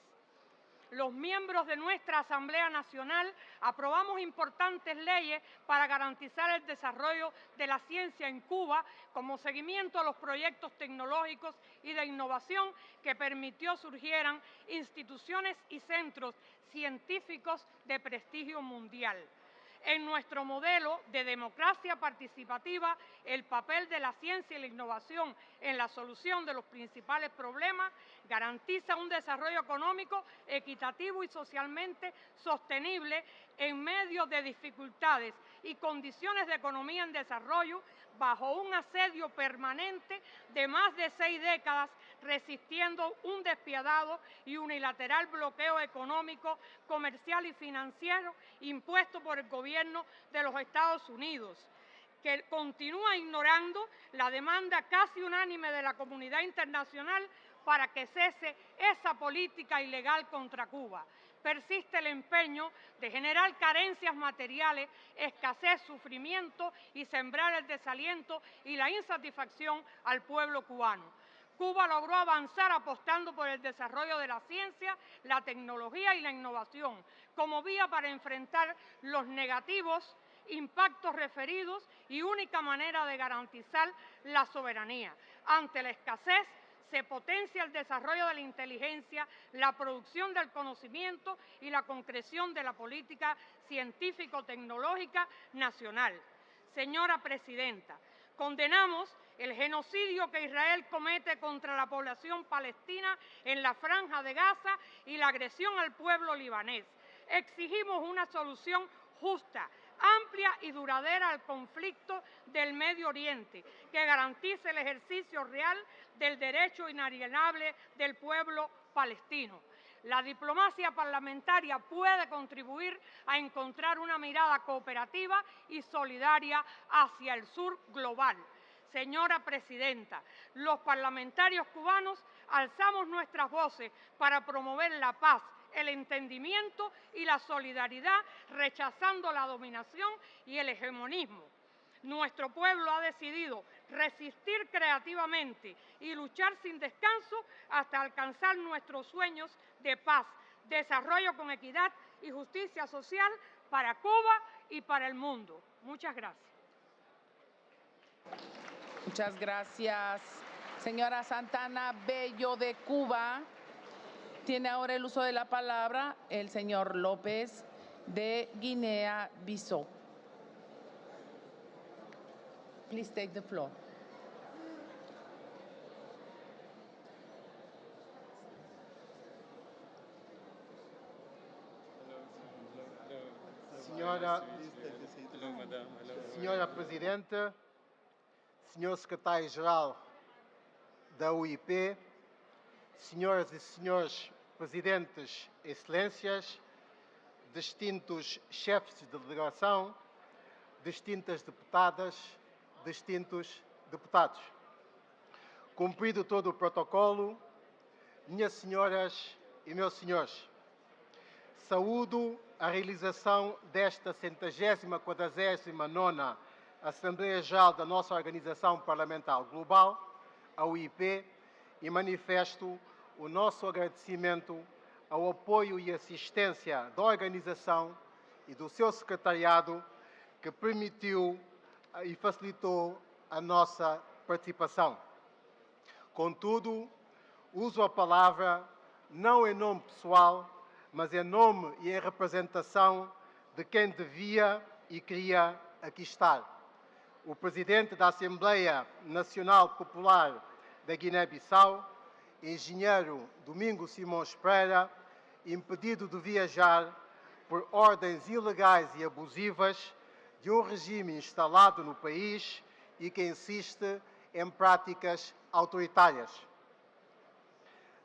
Speaker 3: Los miembros de nuestra Asamblea Nacional aprobamos importantes leyes para garantizar el desarrollo de la ciencia en Cuba como seguimiento a los proyectos tecnológicos y de innovación que permitió surgieran instituciones y centros científicos de prestigio mundial. En nuestro modelo de democracia participativa, el papel de la ciencia y la innovación en la solución de los principales problemas garantiza un desarrollo económico equitativo y socialmente sostenible en medio de dificultades y condiciones de economía en desarrollo bajo un asedio permanente de más de 6 décadas, resistiendo un despiadado y unilateral bloqueo económico, comercial y financiero impuesto por el gobierno de los Estados Unidos, que continúa ignorando la demanda casi unánime de la comunidad internacional para que cese esa política ilegal contra Cuba. Persiste el empeño de generar carencias materiales, escasez, sufrimiento y sembrar el desaliento y la insatisfacción al pueblo cubano. Cuba logró avanzar apostando por el desarrollo de la ciencia, la tecnología y la innovación como vía para enfrentar los negativos impactos referidos y única manera de garantizar la soberanía. Ante la escasez, se potencia el desarrollo de la inteligencia, la producción del conocimiento y la concreción de la política científico-tecnológica nacional. Señora Presidenta, condenamos el genocidio que Israel comete contra la población palestina en la Franja de Gaza y la agresión al pueblo libanés. Exigimos una solución justa, amplia y duradera al conflicto del Medio Oriente, que garantice el ejercicio real del derecho inalienable del pueblo palestino. La diplomacia parlamentaria puede contribuir a encontrar una mirada cooperativa y solidaria hacia el sur global. Señora Presidenta, los parlamentarios cubanos alzamos nuestras voces para promover la paz, el entendimiento y la solidaridad, rechazando la dominación y el hegemonismo. Nuestro pueblo ha decidido resistir creativamente y luchar sin descanso hasta alcanzar nuestros sueños de paz, desarrollo con equidad y justicia social para Cuba y para el mundo. Muchas gracias.
Speaker 17: Muchas gracias. Señora Santana Bello de Cuba. Tiene ahora el uso de la palabra el señor López de Guinea-Bissau. Please take the floor.
Speaker 4: Senhora Presidente, Senhor Secretário-Geral da UIP, Senhoras e Senhores Presidentes, Excelências, distintos chefes de delegação, distintas deputadas, distintos deputados. Cumprido todo o protocolo, minhas senhoras e meus senhores, saúdo a realização desta 149ª Assembleia Geral da nossa Organização Parlamentar Global, a UIP, e manifesto o nosso agradecimento ao apoio e assistência da organização e do seu secretariado, que permitiu e facilitou a nossa participação. Contudo, uso a palavra não em nome pessoal, mas em nome e em representação de quem devia e queria aqui estar. O Presidente da Assembleia Nacional Popular da Guiné-Bissau, engenheiro Domingos Simões Pereira, impedido de viajar por ordens ilegais e abusivas de um regime instalado no país e que insiste em práticas autoritárias.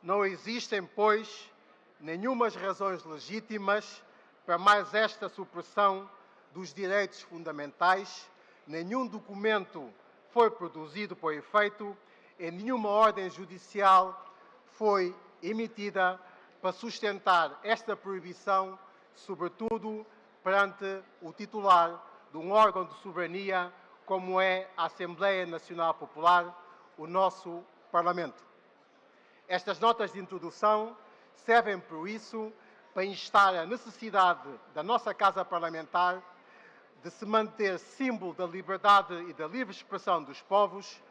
Speaker 4: Não existem, pois, nenhumas razões legítimas para mais esta supressão dos direitos fundamentais. Nenhum documento foi produzido por efeito e nenhuma ordem judicial foi emitida para sustentar esta proibição, sobretudo perante o titular de um órgão de soberania como é a Assembleia Nacional Popular, o nosso Parlamento. Estas notas de introdução servem, por isso, para instar a necessidade da nossa Casa Parlamentar de se manter símbolo da liberdade e da livre expressão dos povos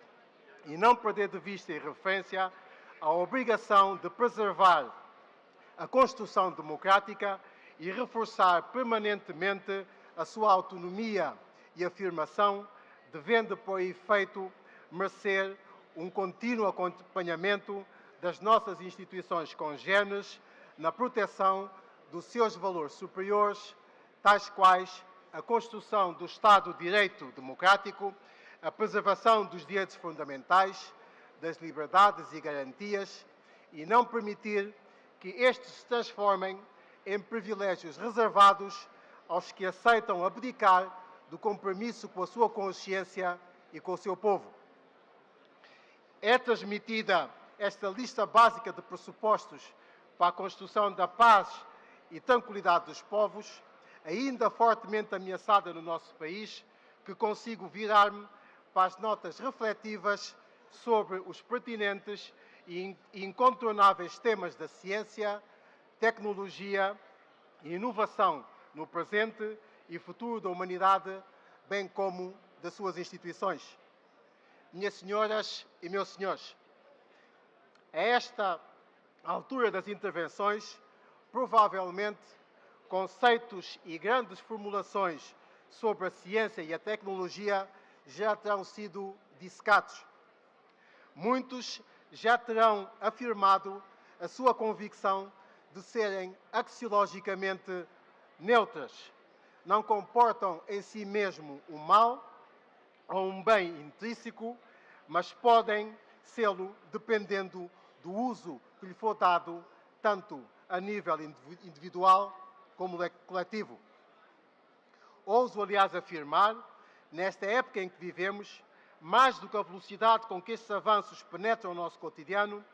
Speaker 4: e não perder de vista e referência a obrigação de preservar a Constituição Democrática e reforçar permanentemente a sua autonomia e afirmação, devendo, por efeito, merecer um contínuo acompanhamento das nossas instituições congêneres na proteção dos seus valores superiores, tais quais a construção do Estado de Direito Democrático, a preservação dos direitos fundamentais, das liberdades e garantias, e não permitir que estes se transformem em privilégios reservados aos que aceitam abdicar do compromisso com a sua consciência e com o seu povo. É transmitida esta lista básica de pressupostos para a construção da paz e tranquilidade dos povos, ainda fortemente ameaçada no nosso país, que consigo virar-me para as notas refletivas sobre os pertinentes e incontornáveis temas da ciência, tecnologia e inovação no presente e futuro da humanidade, bem como das suas instituições. Minhas senhoras e meus senhores, a esta altura das intervenções, provavelmente conceitos e grandes formulações sobre a ciência e a tecnologia já terão sido dissecados. Muitos já terão afirmado a sua convicção de serem axiologicamente neutras. Não comportam em si mesmo um mal ou um bem intrínseco, mas podem sê-lo dependendo do uso que lhe for dado, tanto a nível individual como coletivo. Ouso, aliás, afirmar, nesta época em que vivemos, mais do que a velocidade com que estes avanços penetram o nosso cotidiano,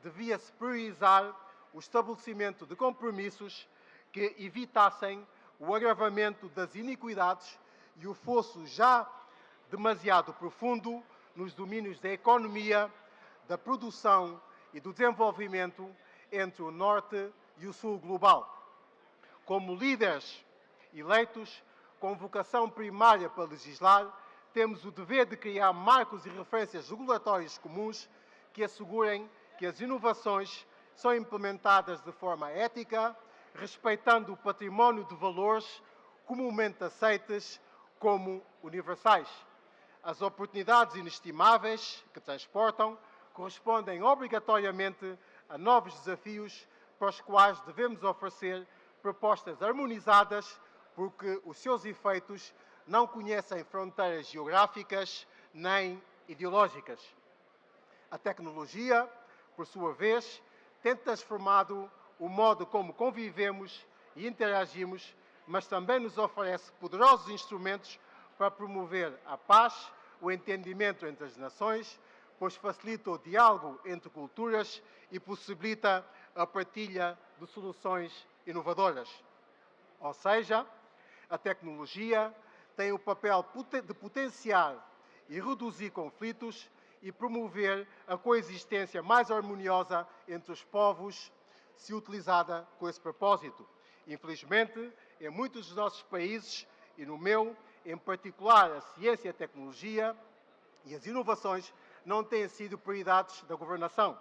Speaker 4: devia-se priorizar o estabelecimento de compromissos que evitassem o agravamento das iniquidades e o fosso já demasiado profundo nos domínios da economia, da produção e do desenvolvimento entre o Norte e o Sul global. Como líderes eleitos com vocação primária para legislar, temos o dever de criar marcos e referências regulatórias comuns que assegurem que as inovações são implementadas de forma ética, respeitando o património de valores comumente aceites como universais. As oportunidades inestimáveis que transportam correspondem obrigatoriamente a novos desafios para os quais devemos oferecer propostas harmonizadas, porque os seus efeitos não conhecem fronteiras geográficas nem ideológicas. A tecnologia, por sua vez, tem transformado o modo como convivemos e interagimos, mas também nos oferece poderosos instrumentos para promover a paz, o entendimento entre as nações, pois facilita o diálogo entre culturas e possibilita a partilha de soluções inovadoras. Ou seja, a tecnologia tem o papel de potenciar e reduzir conflitos e promover a coexistência mais harmoniosa entre os povos, se utilizada com esse propósito. Infelizmente, em muitos dos nossos países, e no meu, em particular, a ciência e a tecnologia e as inovações não têm sido prioridades da governação.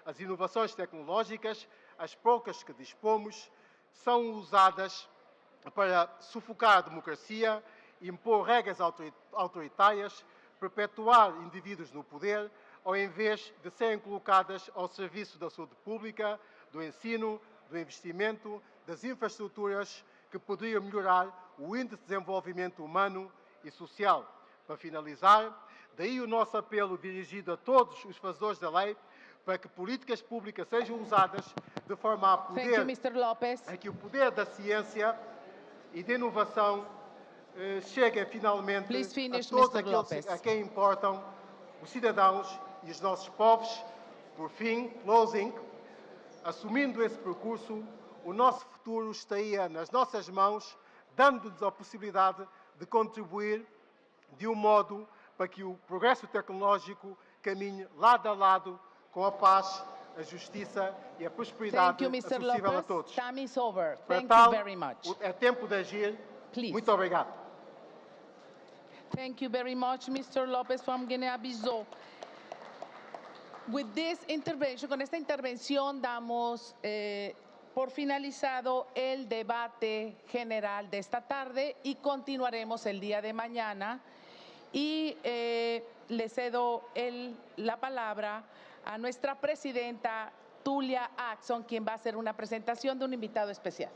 Speaker 4: As inovações tecnológicas, as poucas que dispomos, são usadas para sufocar a democracia, impor regras autoritárias, perpetuar indivíduos no poder, ao invés de serem colocadas ao serviço da saúde pública, do ensino, do investimento, das infraestruturas que poderiam melhorar o índice de desenvolvimento humano e social. Para finalizar, daí o nosso apelo dirigido a todos os fazedores da lei para que políticas públicas sejam usadas de forma a poder, a que o poder da ciência e da inovação cheguem finalmente a todos aqueles a quem importam, os cidadãos e os nossos povos. Por fim, closing, assumindo esse percurso, o nosso futuro estaria nas nossas mãos, dando-nos a possibilidade de contribuir de um modo para que o progresso tecnológico caminhe lado a lado com a paz, a justiça e a prosperidade acessível a todos.
Speaker 17: Time is over.
Speaker 4: Para
Speaker 17: Thank
Speaker 4: tal,
Speaker 17: you very much.
Speaker 4: é tempo de agir.
Speaker 17: Please.
Speaker 4: Muito obrigado.
Speaker 17: Thank you very much, Mr. Lopez from Guinea-Bissau. With this intervention, con esta intervención damos por finalizado el debate general de esta tarde y continuaremos el día de mañana. Y le cedo la palabra a nuestra presidenta Tulia Axon, quien va a hacer una presentación de un invitado especial.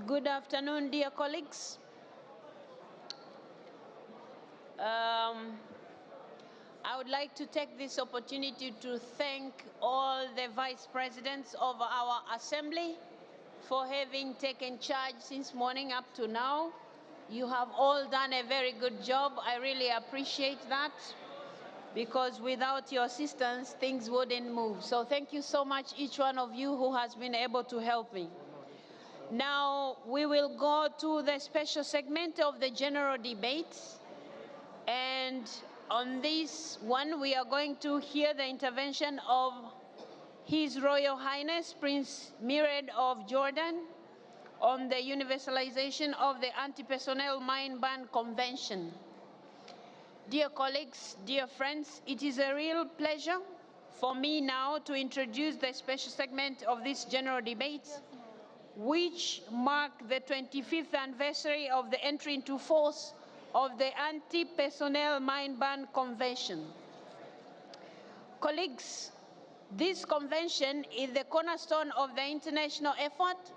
Speaker 5: Good afternoon, dear colleagues. I would like to take this opportunity to thank all the vice presidents of our assembly for having taken charge since morning up to now. You have all done a very good job. I really appreciate that, because without your assistance, things wouldn't move. So thank you so much, each one of you who has been able to help me. Now, we will go to the special segment of the general debate. And on this one, we are going to hear the intervention of His Royal Highness Prince Mired of Jordan on the universalization of the Anti-Personnel Mine Ban Convention. Dear colleagues, dear friends, it is a real pleasure for me now to introduce the special segment of this general debate, which mark the 25th anniversary of the entry into force of the Anti-Personnel Mine Ban Convention. Colleagues, this convention is the cornerstone of the international effort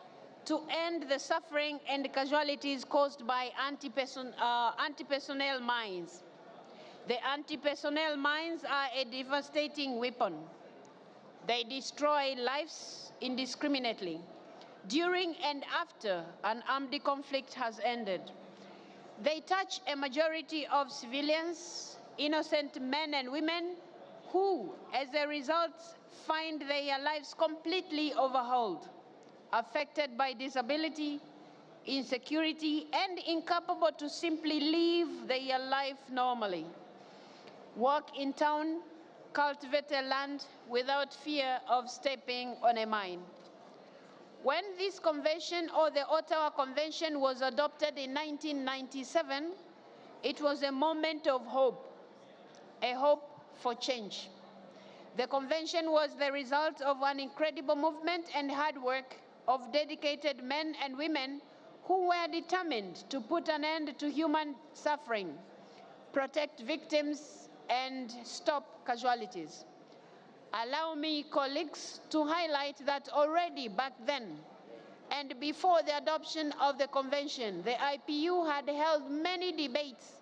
Speaker 5: to end the suffering and casualties caused by anti-personnel mines. The anti-personnel mines are a devastating weapon. They destroy lives indiscriminately during and after an armed conflict has ended. They touch a majority of civilians, innocent men and women, who, as a result, find their lives completely overhauled, affected by disability, insecurity, and incapable to simply live their life normally. Work in town, cultivate their land without fear of stepping on a mine. When this convention, or the Ottawa Convention, was adopted in 1997, it was a moment of hope, a hope for change. The convention was the result of an incredible movement and hard work of dedicated men and women who were determined to put an end to human suffering, protect victims, and stop casualties. Allow me, colleagues, to highlight that already back then, and before the adoption of the convention, the IPU had held many debates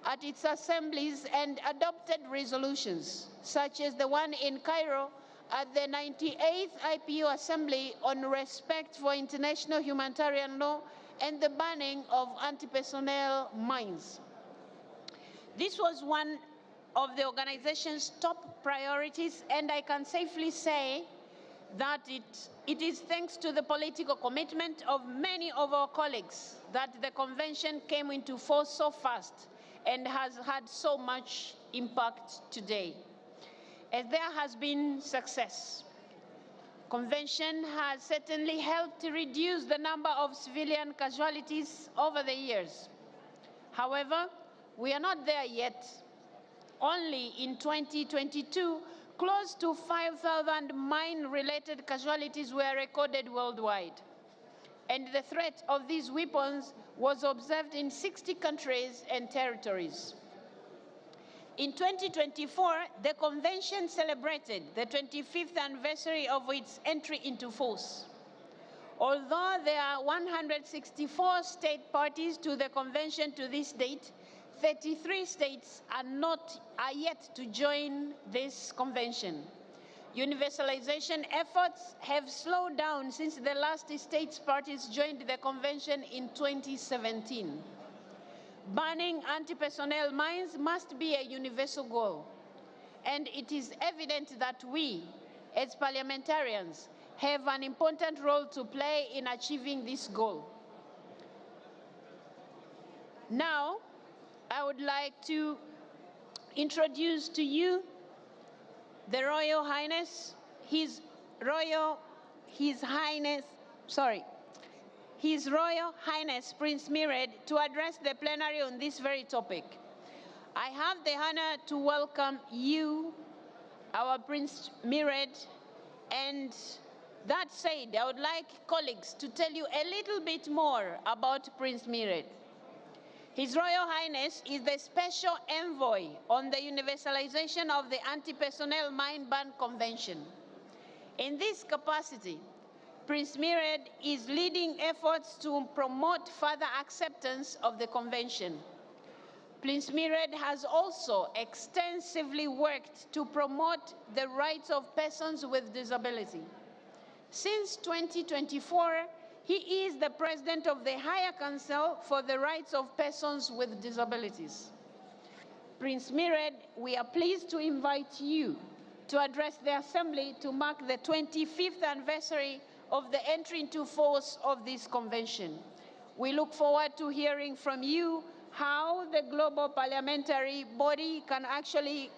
Speaker 5: at its assemblies and adopted resolutions, such as the one in Cairo at the 98th IPU Assembly on respect for international humanitarian law and the banning of anti-personnel mines. This was one of the organization's top priorities, and I can safely say that it is thanks to the political commitment of many of our colleagues that the convention came into force so fast and has had so much impact today. As there has been success, convention has certainly helped to reduce the number of civilian casualties over the years. However, we are not there yet. Only in 2022, close to 5,000 mine-related casualties were recorded worldwide. And the threat of these weapons was observed in 60 countries and territories. In 2024, the convention celebrated the 25th anniversary of its entry into force. Although there are 164 state parties to the convention to this date, 33 states are yet to join this convention. Universalization efforts have slowed down since the last states parties joined the convention in 2017. Banning anti-personnel mines must be a universal goal, and it is evident that we, as parliamentarians, have an important role to play in achieving this goal. Now, I would like to introduce to you the Royal Highness, His Royal Highness Prince Mired, to address the plenary on this very topic. I have the honor to welcome you, our Prince Mired, and that said, I would like colleagues to tell you a little bit more about Prince Mired. His Royal Highness is the Special Envoy on the universalization of the Anti-Personnel Mine Ban Convention. In this capacity, Prince Mired is leading efforts to promote further acceptance of the convention. Prince Mired has also extensively worked to promote the rights of persons with disability. Since 2024, he is the President of the Higher Council for the Rights of Persons with Disabilities. Prince Mired, we are pleased to invite you to address the Assembly to mark the 25th anniversary of the entry into force of this convention. We look forward to hearing from you how the global parliamentary body can actually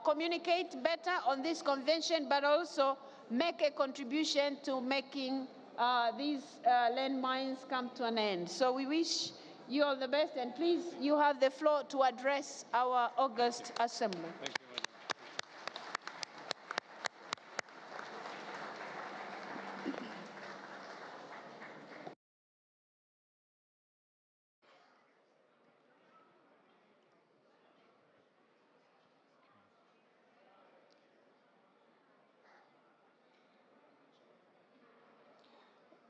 Speaker 5: communicate better on this convention, but also make a contribution to making these landmines come to an end. So we wish you all the best, and please, you have the floor to address our August Assembly.
Speaker 7: Thank you, Madam.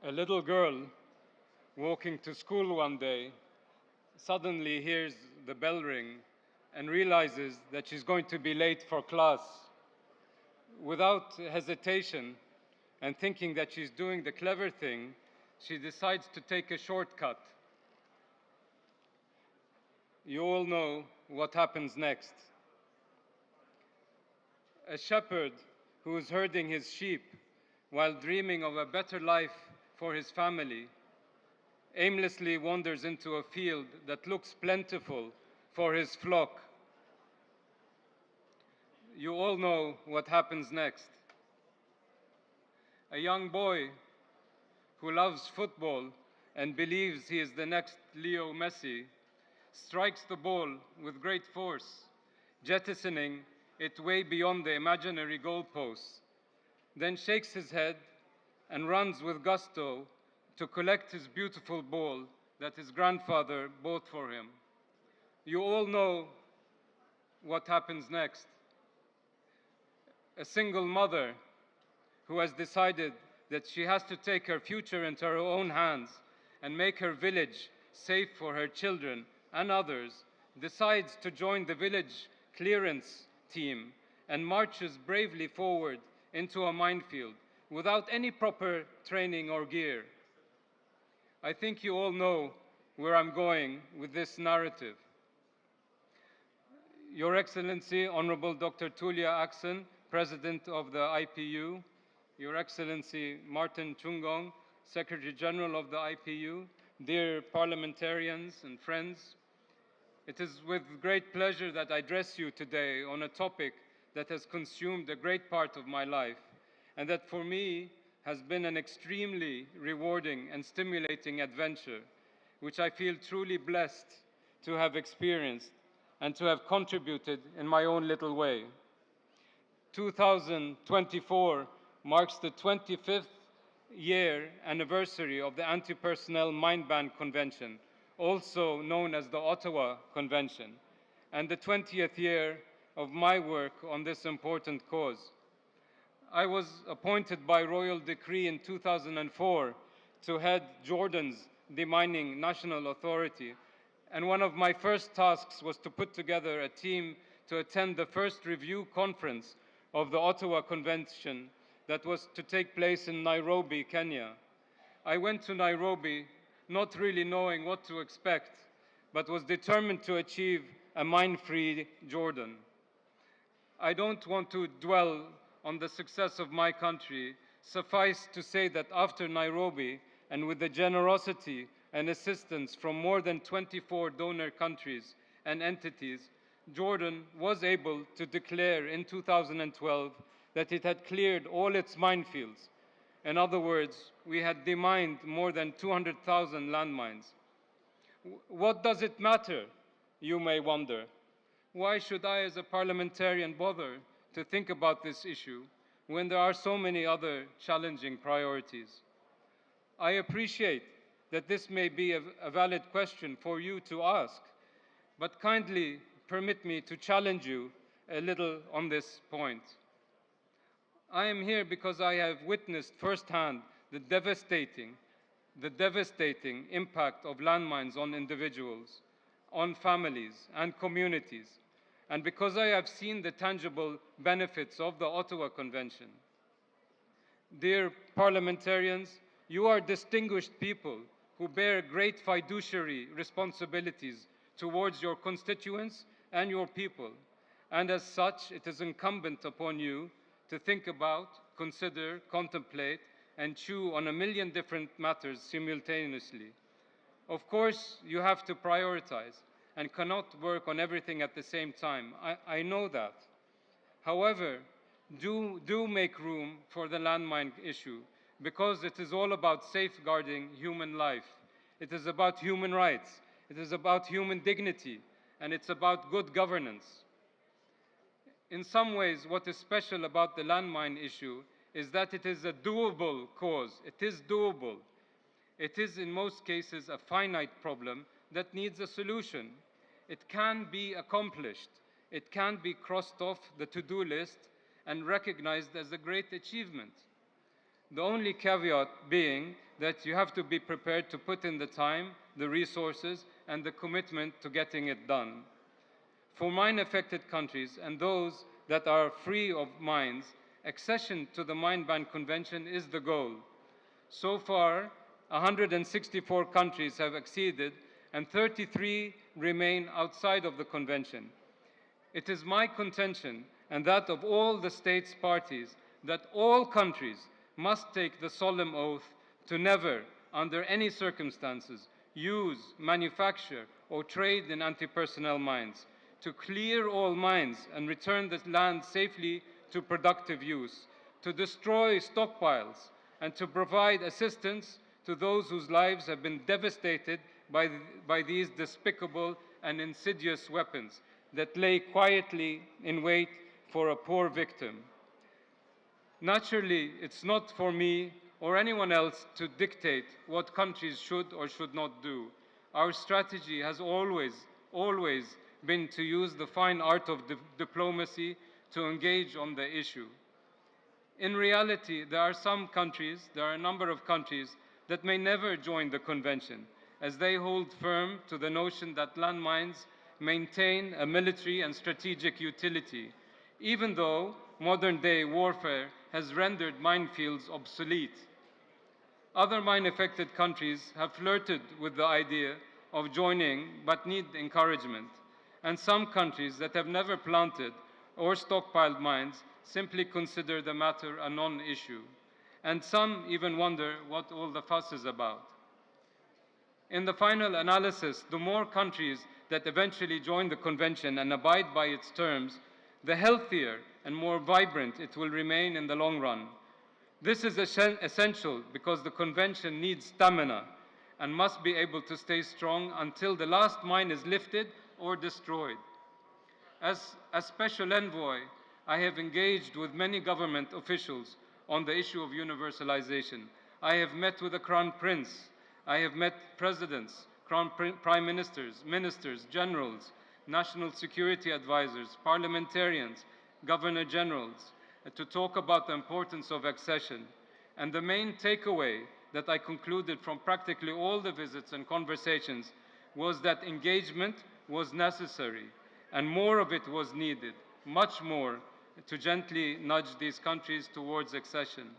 Speaker 7: A little girl walking to school one day suddenly hears the bell ring and realizes that she's going to be late for class. Without hesitation and thinking that she's doing the clever thing, she decides to take a shortcut. you all know what happens next. A shepherd who is herding his sheep while dreaming of a better life for his family aimlessly wanders into a field that looks plentiful for his flock. You all know what happens next. A young boy who loves football and believes he is the next Leo Messi strikes the ball with great force, jettisoning it way beyond the imaginary goalposts, then shakes his head and runs with gusto to collect his beautiful ball that his grandfather bought for him. You all know what happens next. A single mother who has decided that she has to take her future into her own hands and make her village safe for her children and others, decides to join the village clearance team and marches bravely forward into a minefield without any proper training or gear. I think you all know where I'm going with this narrative. Your Excellency, Honorable Dr. Tulia Axon, President of the IPU, Your Excellency Martin Chungong, Secretary General of the IPU, dear parliamentarians and friends, it is with great pleasure that I address you today on a topic that has consumed a great part of my life and that for me has been an extremely rewarding and stimulating adventure, which I feel truly blessed to have experienced and to have contributed in my own little way. 2024 marks the 25th year anniversary of the Anti-Personnel Mine Ban Convention, also known as the Ottawa Convention, and the 20th year of my work on this important cause. I was appointed by royal decree in 2004 to head Jordan's demining national authority, and one of my first tasks was to put together a team to attend the first review conference of the Ottawa Convention that was to take place in Nairobi, Kenya. I went to Nairobi not really knowing what to expect, but was determined to achieve a mine-free Jordan. I don't want to dwell on the success of my country. Suffice to say that after Nairobi, and with the generosity and assistance from more than 24 donor countries and entities, Jordan was able to declare in 2012 that it had cleared all its minefields. In other words, we had demined more than 200,000 landmines. What does it matter, you may wonder? Why should I, as a parliamentarian, bother to think about this issue when there are so many other challenging priorities? I appreciate that this may be a valid question for you to ask, but kindly permit me to challenge you a little on this point. I am here because I have witnessed firsthand the devastating impact of landmines on individuals, on families and communities, and because I have seen the tangible benefits of the Ottawa Convention. Dear parliamentarians, you are distinguished people who bear great fiduciary responsibilities towards your constituents and your people, and as such, it is incumbent upon you to think about, consider, contemplate, and chew on a million different matters simultaneously. Of course, you have to prioritize and cannot work on everything at the same time. I know that. However, do make room for the landmine issue, because it is all about safeguarding human life. It is about human rights. It is about human dignity, and it's about good governance. In some ways, what is special about the landmine issue is that it is a doable cause. It is doable. It is, in most cases, a finite problem that needs a solution. It can be accomplished. It can be crossed off the to-do list and recognized as a great achievement. The only caveat being that you have to be prepared to put in the time, the resources, and the commitment to getting it done. For mine-affected countries and those that are free of mines, accession to the Mine Ban Convention is the goal. So far, 164 countries have acceded, and 33 remain outside of the convention. It is my contention, and that of all the states parties, that all countries must take the solemn oath to never, under any circumstances, use, manufacture, or trade in anti-personnel mines, to clear all mines and return the land safely to productive use, to destroy stockpiles, and to provide assistance to those whose lives have been devastated by these despicable and insidious weapons that lay quietly in wait for a poor victim. Naturally, it's not for me or anyone else to dictate what countries should or should not do. Our strategy has always been to use the fine art of diplomacy to engage on the issue. In reality, there are a number of countries that may never join the convention, as they hold firm to the notion that landmines maintain a military and strategic utility, even though modern-day warfare has rendered minefields obsolete. Other mine-affected countries have flirted with the idea of joining but need encouragement, and some countries that have never planted or stockpiled mines simply consider the matter a non-issue, and some even wonder what all the fuss is about. In the final analysis, the more countries that eventually join the convention and abide by its terms, the healthier and more vibrant it will remain in the long run. This is essential because the convention needs stamina and must be able to stay strong until the last mine is lifted or destroyed. As a special envoy, I have engaged with many government officials on the issue of universalization. I have met with the Crown Prince. I have met presidents, prime ministers, ministers, generals, national security advisors, parliamentarians, governor generals, to talk about the importance of accession. And the main takeaway that I concluded from practically all the visits and conversations was that engagement was necessary and more of it was needed, much more, to gently nudge these countries towards accession.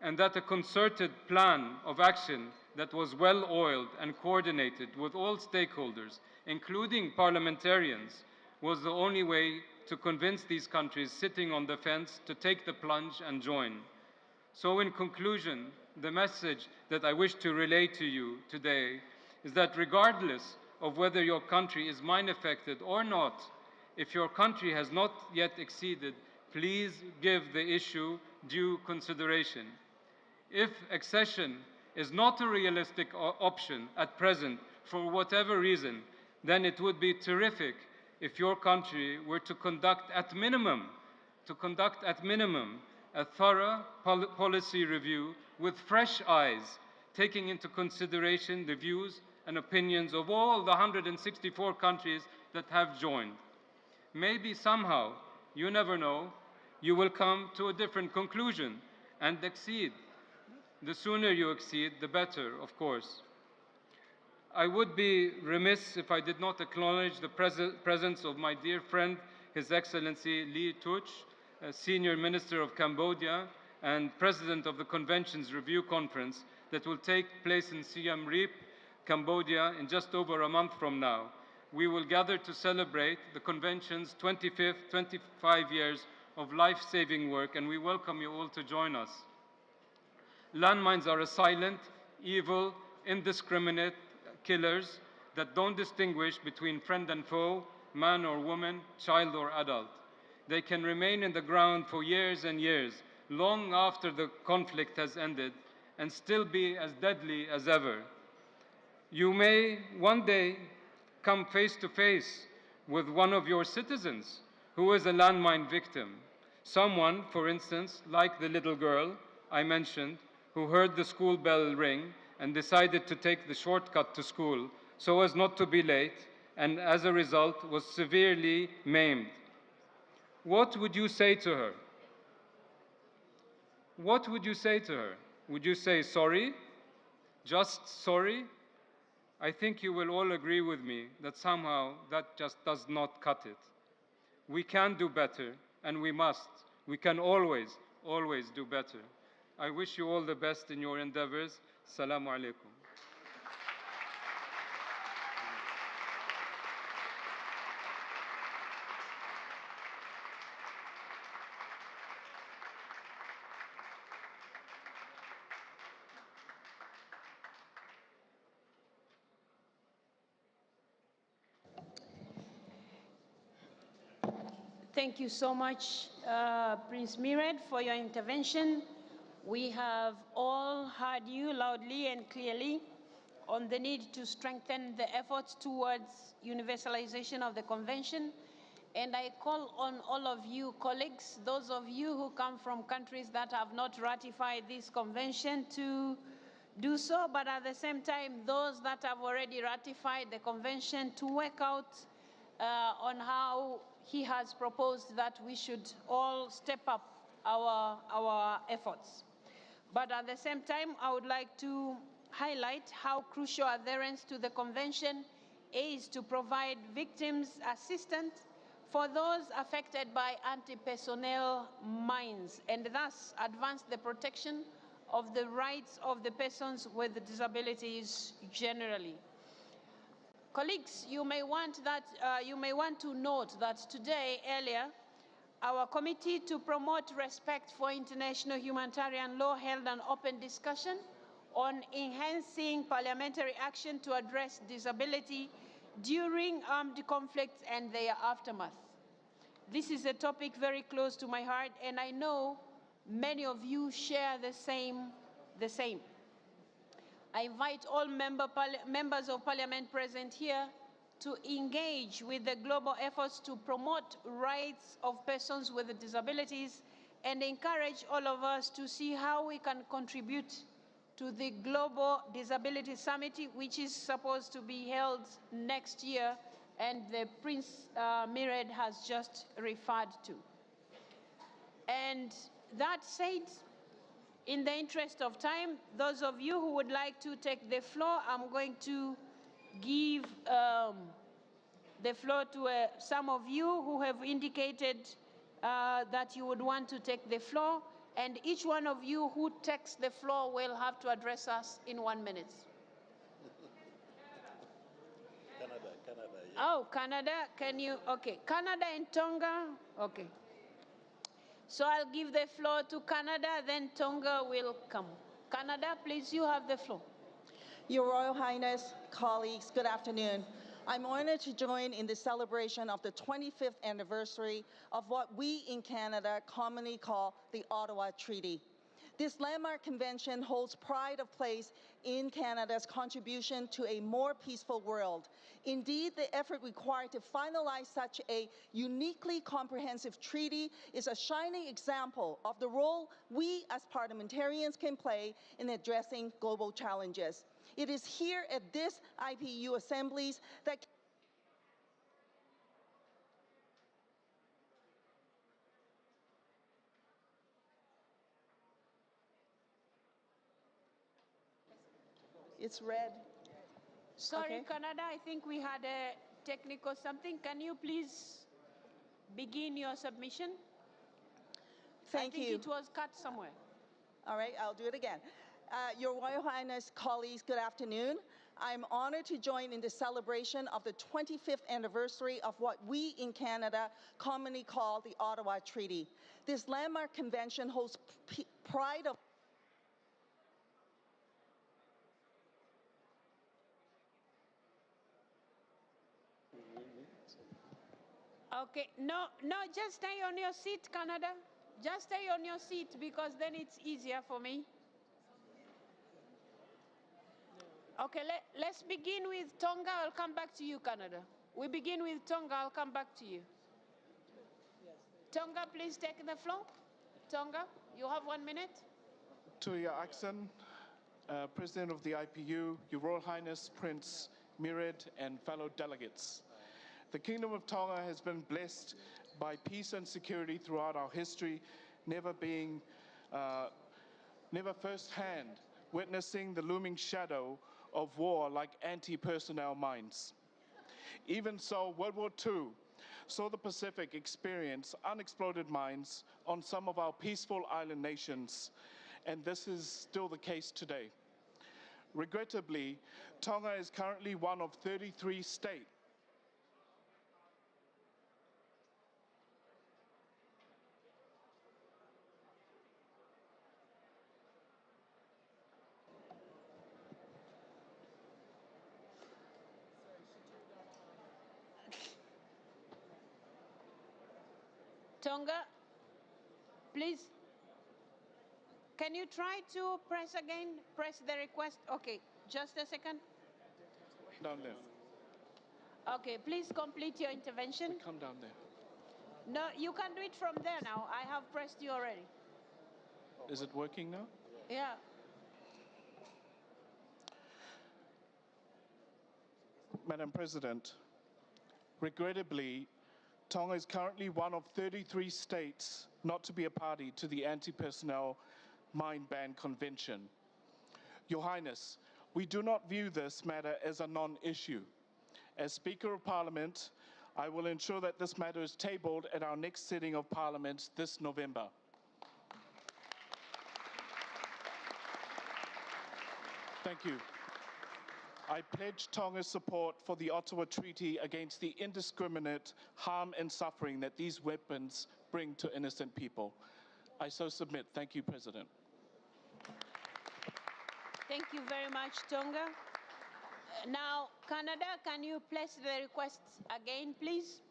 Speaker 7: And that a concerted plan of action that was well-oiled and coordinated with all stakeholders, including parliamentarians, was the only way to convince these countries sitting on the fence to take the plunge and join. So in conclusion, the message that I wish to relay to you today is that regardless of whether your country is mine-affected or not, if your country has not yet acceded, please give the issue due consideration. If accession is not a realistic option at present for whatever reason, then it would be terrific if your country were to conduct at minimum a thorough policy review with fresh eyes, taking into consideration the views and opinions of all the 164 countries that have joined. Maybe somehow, you never know, you will come to a different conclusion and accede. The sooner you accede, the better, of course. I would be remiss if I did not acknowledge the presence of my dear friend, His Excellency Lee Tuch, Senior Minister of Cambodia and President of the Convention's Review Conference that will take place in Siem Reap, Cambodia, in just over a month from now. We will gather to celebrate the Convention's 25 years of life-saving work, and we welcome you all to join us. Landmines are a silent, evil, indiscriminate killers that don't distinguish between friend and foe, man or woman, child or adult. They can remain in the ground for years and years, long after the conflict has ended, and still be as deadly as ever. You may one day come face to face with one of your citizens who is a landmine victim. Someone, for instance, like the little girl I mentioned, who heard the school bell ring and decided to take the shortcut to school so as not to be late, and as a result was severely maimed. What would you say to her? What would you say to her? Would you say sorry? Just sorry? I think you will all agree with me that somehow that just does not cut it. We can do better, and we must. We can always do better. I wish you all the best in your endeavors. Assalamu alaikum.
Speaker 5: Thank you so much, Prince Mired, for your intervention. We have all heard you loudly and clearly on the need to strengthen the efforts towards universalization of the Convention. And I call on all of you colleagues, those of you who come from countries that have not ratified this Convention, to do so, but at the same time, those that have already ratified the Convention to work out on how he has proposed that we should all step up our efforts. But at the same time, I would like to highlight how crucial adherence to the Convention is to provide victims assistance for those affected by anti-personnel mines, and thus advance the protection of the rights of the persons with disabilities generally. Colleagues, you may want to note that today, earlier, our committee to promote respect for international humanitarian law held an open discussion on enhancing parliamentary action to address disability during armed conflicts and their aftermath. This is a topic very close to my heart, and I know many of you share the same. I invite all members of parliament present here to engage with the global efforts to promote rights of persons with disabilities and encourage all of us to see how we can contribute to the Global Disability Summit, which is supposed to be held next year, and the Prince Mired has just referred to. And that said, in the interest of time, those of you who would like to take the floor, I'm going to give the floor to some of you who have indicated that you would want to take the floor, and each one of you who takes the floor will have to address us in 1 minute.
Speaker 8: Canada.
Speaker 5: Oh, Canada, can you? Okay, Canada and Tonga, okay. So I'll give the floor to Canada, then Tonga will come. Canada, please, you have the floor.
Speaker 22: Your Royal Highness, colleagues, good afternoon. I'm honored to join in the celebration of the 25th anniversary of what we in Canada commonly call the Ottawa Treaty. This landmark convention holds pride of place in Canada's contribution to a more peaceful world. Indeed, the effort required to finalize such a uniquely comprehensive treaty is a shining example of the role we as parliamentarians can play in addressing global challenges. It is here at this IPU assemblies that it's red.
Speaker 5: Sorry,
Speaker 22: Okay.
Speaker 5: Canada, I think we had a technical something. Can you please begin your submission?
Speaker 22: Thank you.
Speaker 5: I think it was cut somewhere.
Speaker 22: All right, I'll do it again. Your Royal Highness, colleagues, good afternoon. I'm honored to join in the celebration of the 25th anniversary of what we in Canada commonly call the Ottawa Treaty. This landmark convention holds pride of
Speaker 5: Okay, no, just stay on your seat, Canada. Just stay on your seat because then it's easier for me. Okay, let's begin with Tonga. I'll come back to you, Canada. We begin with Tonga. I'll come back to you. Tonga, please take the floor. Tonga, you have 1 minute.
Speaker 23: To Your Accent, President of the IPU, Your Royal Highness Prince Mired, and fellow delegates. The Kingdom of Tonga has been blessed by peace and security throughout our history, never firsthand witnessing the looming shadow of war like anti-personnel mines. Even so, World War II saw the Pacific experience unexploded mines on some of our peaceful island nations, and this is still the case today. Regrettably, Tonga is currently one of 33 states
Speaker 5: Tonga, please. Can you try to press again? Press the request. Okay, just a second.
Speaker 23: Down there.
Speaker 5: Okay, please complete your intervention.
Speaker 23: Come down there.
Speaker 5: No, you can do it from there now. I have pressed you already.
Speaker 23: Is it working now?
Speaker 5: Yeah.
Speaker 23: Madam President, regrettably, Tonga is currently one of 33 states not to be a party to the Anti-Personnel Mine Ban Convention. Your Highness, we do not view this matter as a non-issue. As Speaker of Parliament, I will ensure that this matter is tabled at our next sitting of Parliament this November. Thank you. I pledge Tonga's support for the Ottawa Treaty against the indiscriminate harm and suffering that these weapons bring to innocent people. I so submit. Thank you, President.
Speaker 5: Thank you very much, Tonga. Now, Canada, can you place the request again, please?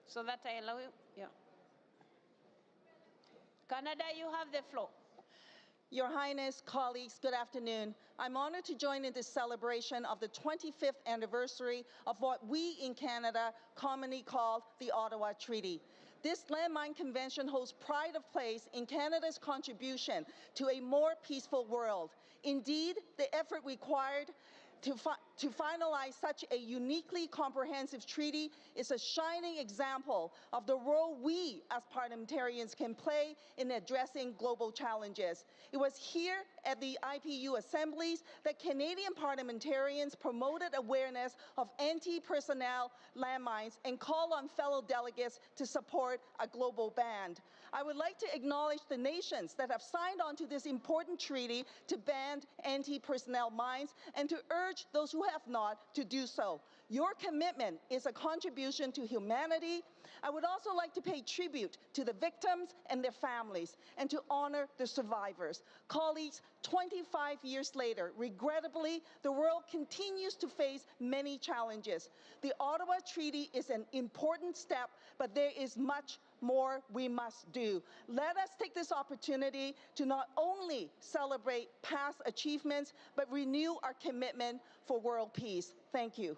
Speaker 5: So that I allow you? Yeah. Canada, you have the floor.
Speaker 22: Your Highness, colleagues, good afternoon. I'm honored to join in this celebration of the 25th anniversary of what we in Canada commonly call the Ottawa Treaty. This landmine convention holds pride of place in Canada's contribution to a more peaceful world. Indeed, the effort required to finalize such a uniquely comprehensive treaty is a shining example of the role we as parliamentarians can play in addressing global challenges. It was here at the IPU assemblies that Canadian parliamentarians promoted awareness of anti-personnel landmines and called on fellow delegates to support a global ban. I would like to acknowledge the nations that have signed on to this important treaty to ban anti-personnel mines and to urge those who have not to do so. Your commitment is a contribution to humanity. I would also like to pay tribute to the victims and their families and to honor the survivors. Colleagues, 25 years later, regrettably, the world continues to face many challenges. The Ottawa Treaty is an important step, but there is much more we must do. Let us take this opportunity to not only celebrate past achievements, but renew our commitment for world peace. Thank you.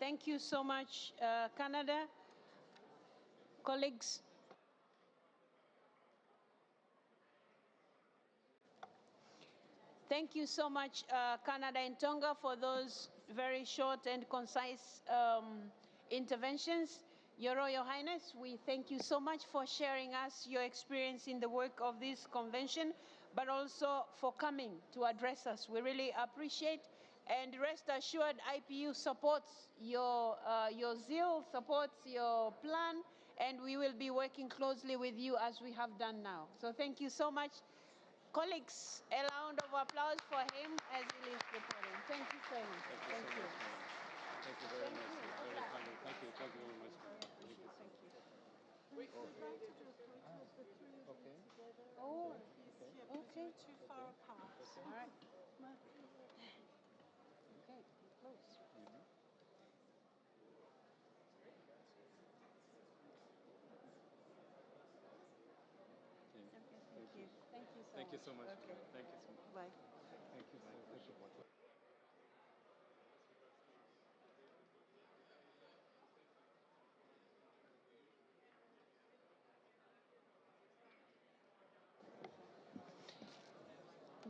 Speaker 5: Thank you so much, Canada. Colleagues. Thank you so much, Canada and Tonga, for those very short and concise interventions. Your Royal Highness, we thank you so much for sharing us your experience in the work of this convention, but also for coming to address us. We really appreciate, and rest assured, IPU supports your zeal, supports your plan, and we will be working closely with you as we have done now. So thank you so much. Colleagues, a round of applause for him as he leaves the podium. Thank you so much. Thank you.
Speaker 7: Thank you very much. Very kind. Thank you. Thank you very much. Thank you.
Speaker 5: Thank you.
Speaker 22: We try to do photos of the three of
Speaker 7: Okay.
Speaker 22: you together.
Speaker 5: Oh,
Speaker 22: Okay. Too far apart.
Speaker 5: all right. Okay, close.
Speaker 7: Thank you so much.
Speaker 22: Okay.
Speaker 7: Thank you so much.
Speaker 22: Bye.
Speaker 7: Thank you so much.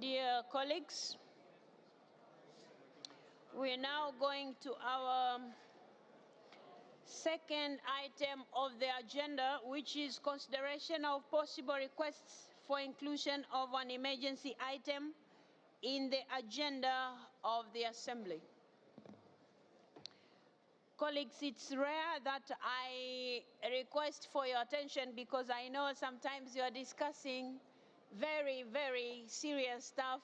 Speaker 5: Dear colleagues, we are now going to our second item of the agenda, which is consideration of possible requests for inclusion of an emergency item in the agenda of the Assembly. Colleagues, it's rare that I request for your attention because I know sometimes you are discussing very, very serious stuff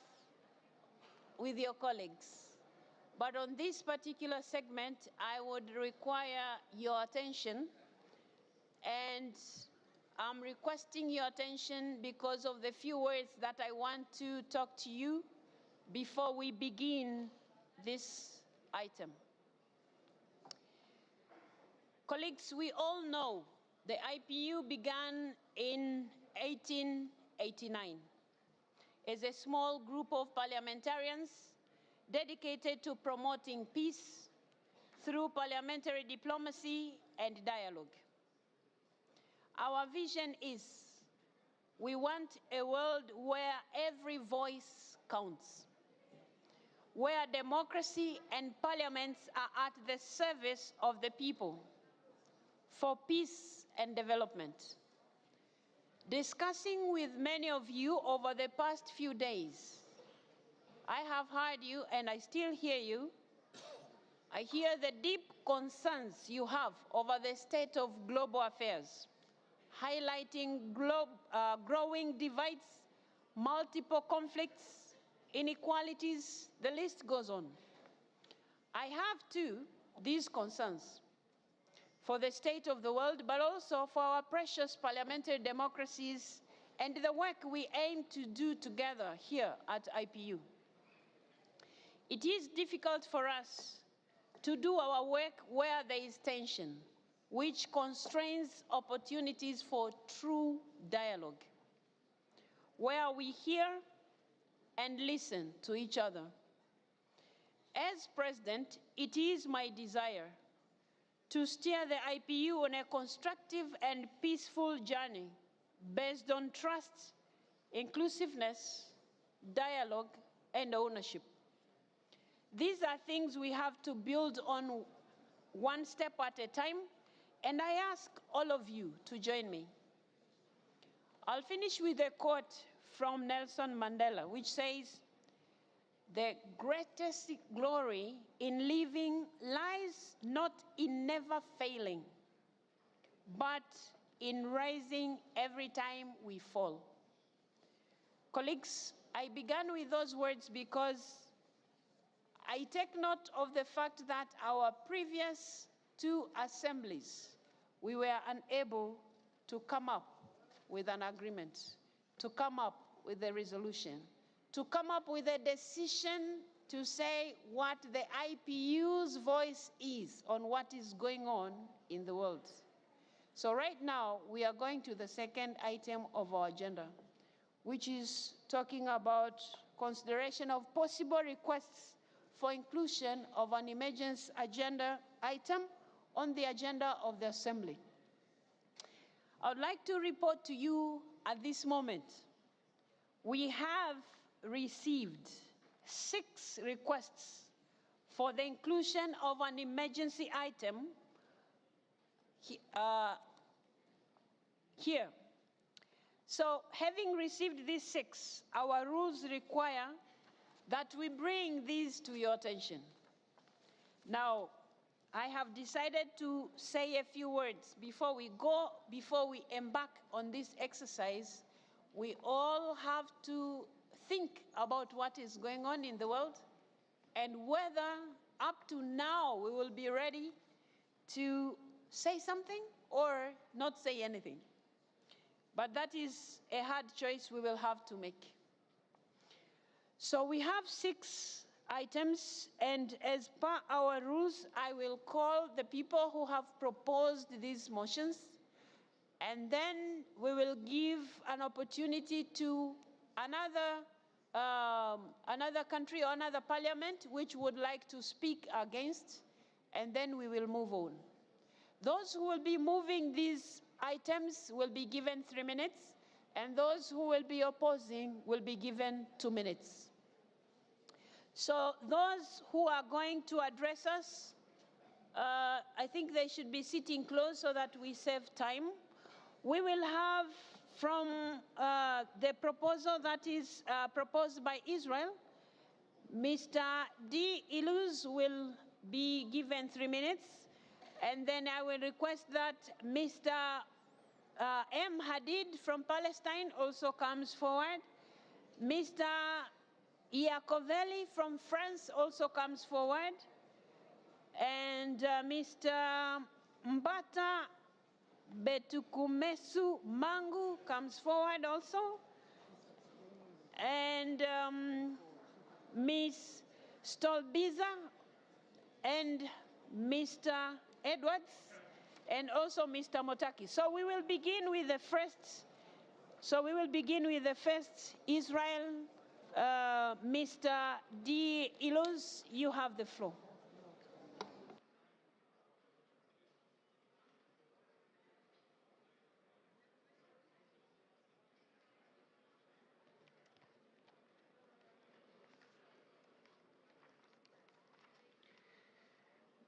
Speaker 5: with your colleagues. But on this particular segment, I would require your attention, and I'm requesting your attention because of the few words that I want to talk to you before we begin this item. Colleagues, we all know the IPU began in 1889 as a small group of parliamentarians dedicated to promoting peace through parliamentary diplomacy and dialogue. Our vision is we want a world where every voice counts, where democracy and parliaments are at the service of the people for peace and development. Discussing with many of you over the past few days, I have heard you and I still hear you. I hear the deep concerns you have over the state of global affairs, highlighting growing divides, multiple conflicts, inequalities, the list goes on. I have too these concerns for the state of the world, but also for our precious parliamentary democracies and the work we aim to do together here at IPU. It is difficult for us to do our work where there is tension, which constrains opportunities for true dialogue, where we hear and listen to each other. As President, it is my desire to steer the IPU on a constructive and peaceful journey based on trust, inclusiveness, dialogue, and ownership. These are things we have to build on one step at a time, and I ask all of you to join me. I'll finish with a quote from Nelson Mandela, which says, "The greatest glory in living lies not in never failing, but in rising every time we fall." Colleagues, I began with those words because I take note of the fact that our previous two assemblies, we were unable to come up with an agreement, to come up with a resolution, to come up with a decision to say what the IPU's voice is on what is going on in the world. So right now, we are going to the second item of our agenda, which is talking about consideration of possible requests for inclusion of an emergency agenda item on the agenda of the Assembly. I would like to report to you at this moment, we have received 6 requests for the inclusion of an emergency item here. So having received these 6, our rules require that we bring these to your attention. Now, I have decided to say a few words before we embark on this exercise. We all have to think about what is going on in the world and whether up to now we will be ready to say something or not say anything. But that is a hard choice we will have to make. So we have 6 items, and as per our rules, I will call the people who have proposed these motions, and then we will give an opportunity to another country or another parliament which would like to speak against, and then we will move on. Those who will be moving these items will be given 3 minutes, and those who will be opposing will be given 2 minutes. So those who are going to address us, I think they should be sitting close so that we save time. We will have from the proposal that is proposed by Israel, Mr. D. Iluz will be given 3 minutes, and then I will request that Mr. M. Hadid from Palestine also comes forward. Mr. Iacovelli from France also comes forward, and Mr. Mbata Betukumesu Mangu comes forward also, and Ms. Stolbiza and Mr. Edwards, and also Mr. Motaki. So we will begin with the first. Israel. Mr. D. Iluz, you have the floor.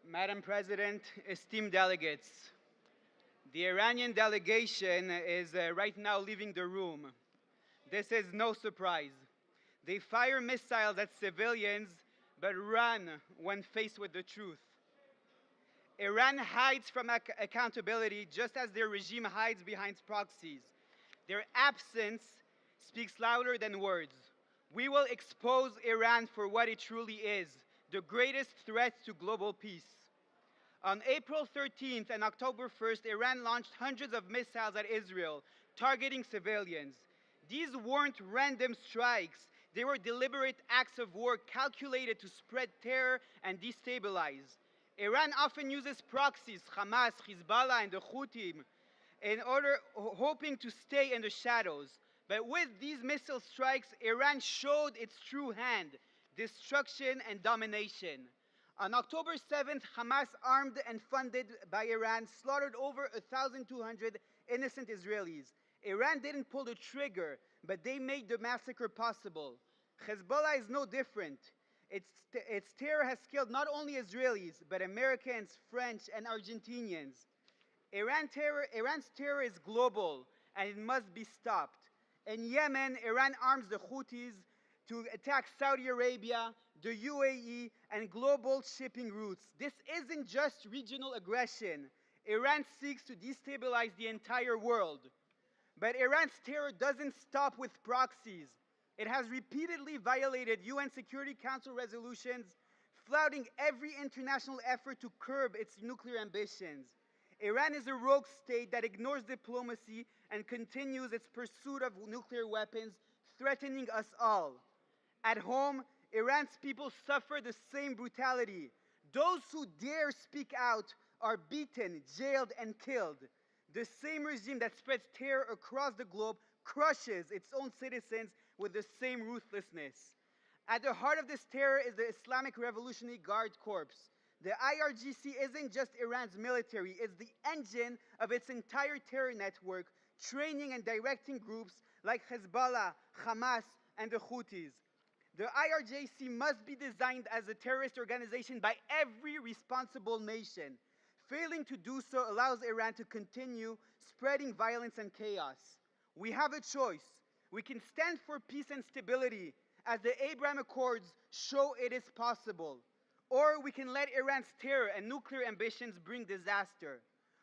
Speaker 10: Madam President, esteemed delegates, the Iranian delegation is right now leaving the room. This is no surprise. They fire missiles at civilians, but run when faced with the truth. Iran hides from accountability just as their regime hides behind proxies. Their absence speaks louder than words. We will expose Iran for what it truly is, the greatest threat to global peace. On April 13th and October 1st, Iran launched hundreds of missiles at Israel, targeting civilians. These weren't random strikes. They were deliberate acts of war calculated to spread terror and destabilize. Iran often uses proxies, Hamas, Hezbollah, and the Houthis, hoping to stay in the shadows. But with these missile strikes, Iran showed its true hand, destruction and domination. On October 7th, Hamas, armed and funded by Iran, slaughtered over 1,200 innocent Israelis. Iran didn't pull the trigger, but they made the massacre possible. Hezbollah is no different. Its terror has killed not only Israelis, but Americans, French, and Argentinians. Iran's terror is global, and it must be stopped. In Yemen, Iran arms the Houthis to attack Saudi Arabia, the UAE, and global shipping routes. This isn't just regional aggression. Iran seeks to destabilize the entire world. But Iran's terror doesn't stop with proxies. It has repeatedly violated UN Security Council resolutions, flouting every international effort to curb its nuclear ambitions. Iran is a rogue state that ignores diplomacy and continues its pursuit of nuclear weapons, threatening us all. At home, Iran's people suffer the same brutality. Those who dare speak out are beaten, jailed, and killed. The same regime that spreads terror across the globe crushes its own citizens with the same ruthlessness. At the heart of this terror is the Islamic Revolutionary Guard Corps. The IRGC isn't just Iran's military, it's the engine of its entire terror network, training and directing groups like Hezbollah, Hamas, and the Houthis. The IRGC must be designed as a terrorist organization by every responsible nation. Failing to do so allows Iran to continue spreading violence and chaos. We have a choice. We can stand for peace and stability, as the Abraham Accords show it is possible. Or we can let Iran's terror and nuclear ambitions bring disaster.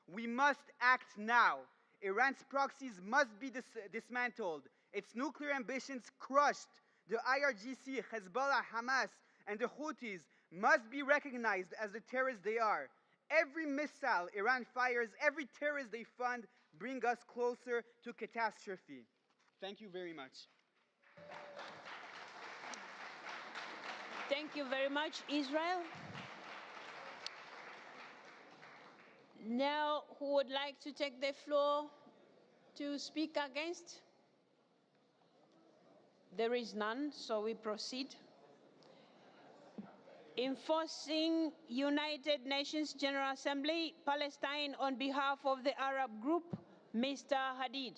Speaker 10: We must act now. Iran's proxies must be dismantled, its nuclear ambitions crushed. The IRGC, Hezbollah, Hamas, and the Houthis must be recognized as the terrorists they are. Every missile Iran fires, every terrorist they fund, bring us closer to catastrophe. Thank you very much.
Speaker 5: Thank you very much, Israel. Now, who would like to take the floor to speak against? There is none, so we proceed. Enforcing United Nations General Assembly, Palestine, on behalf of the Arab Group, Mr. Hadid.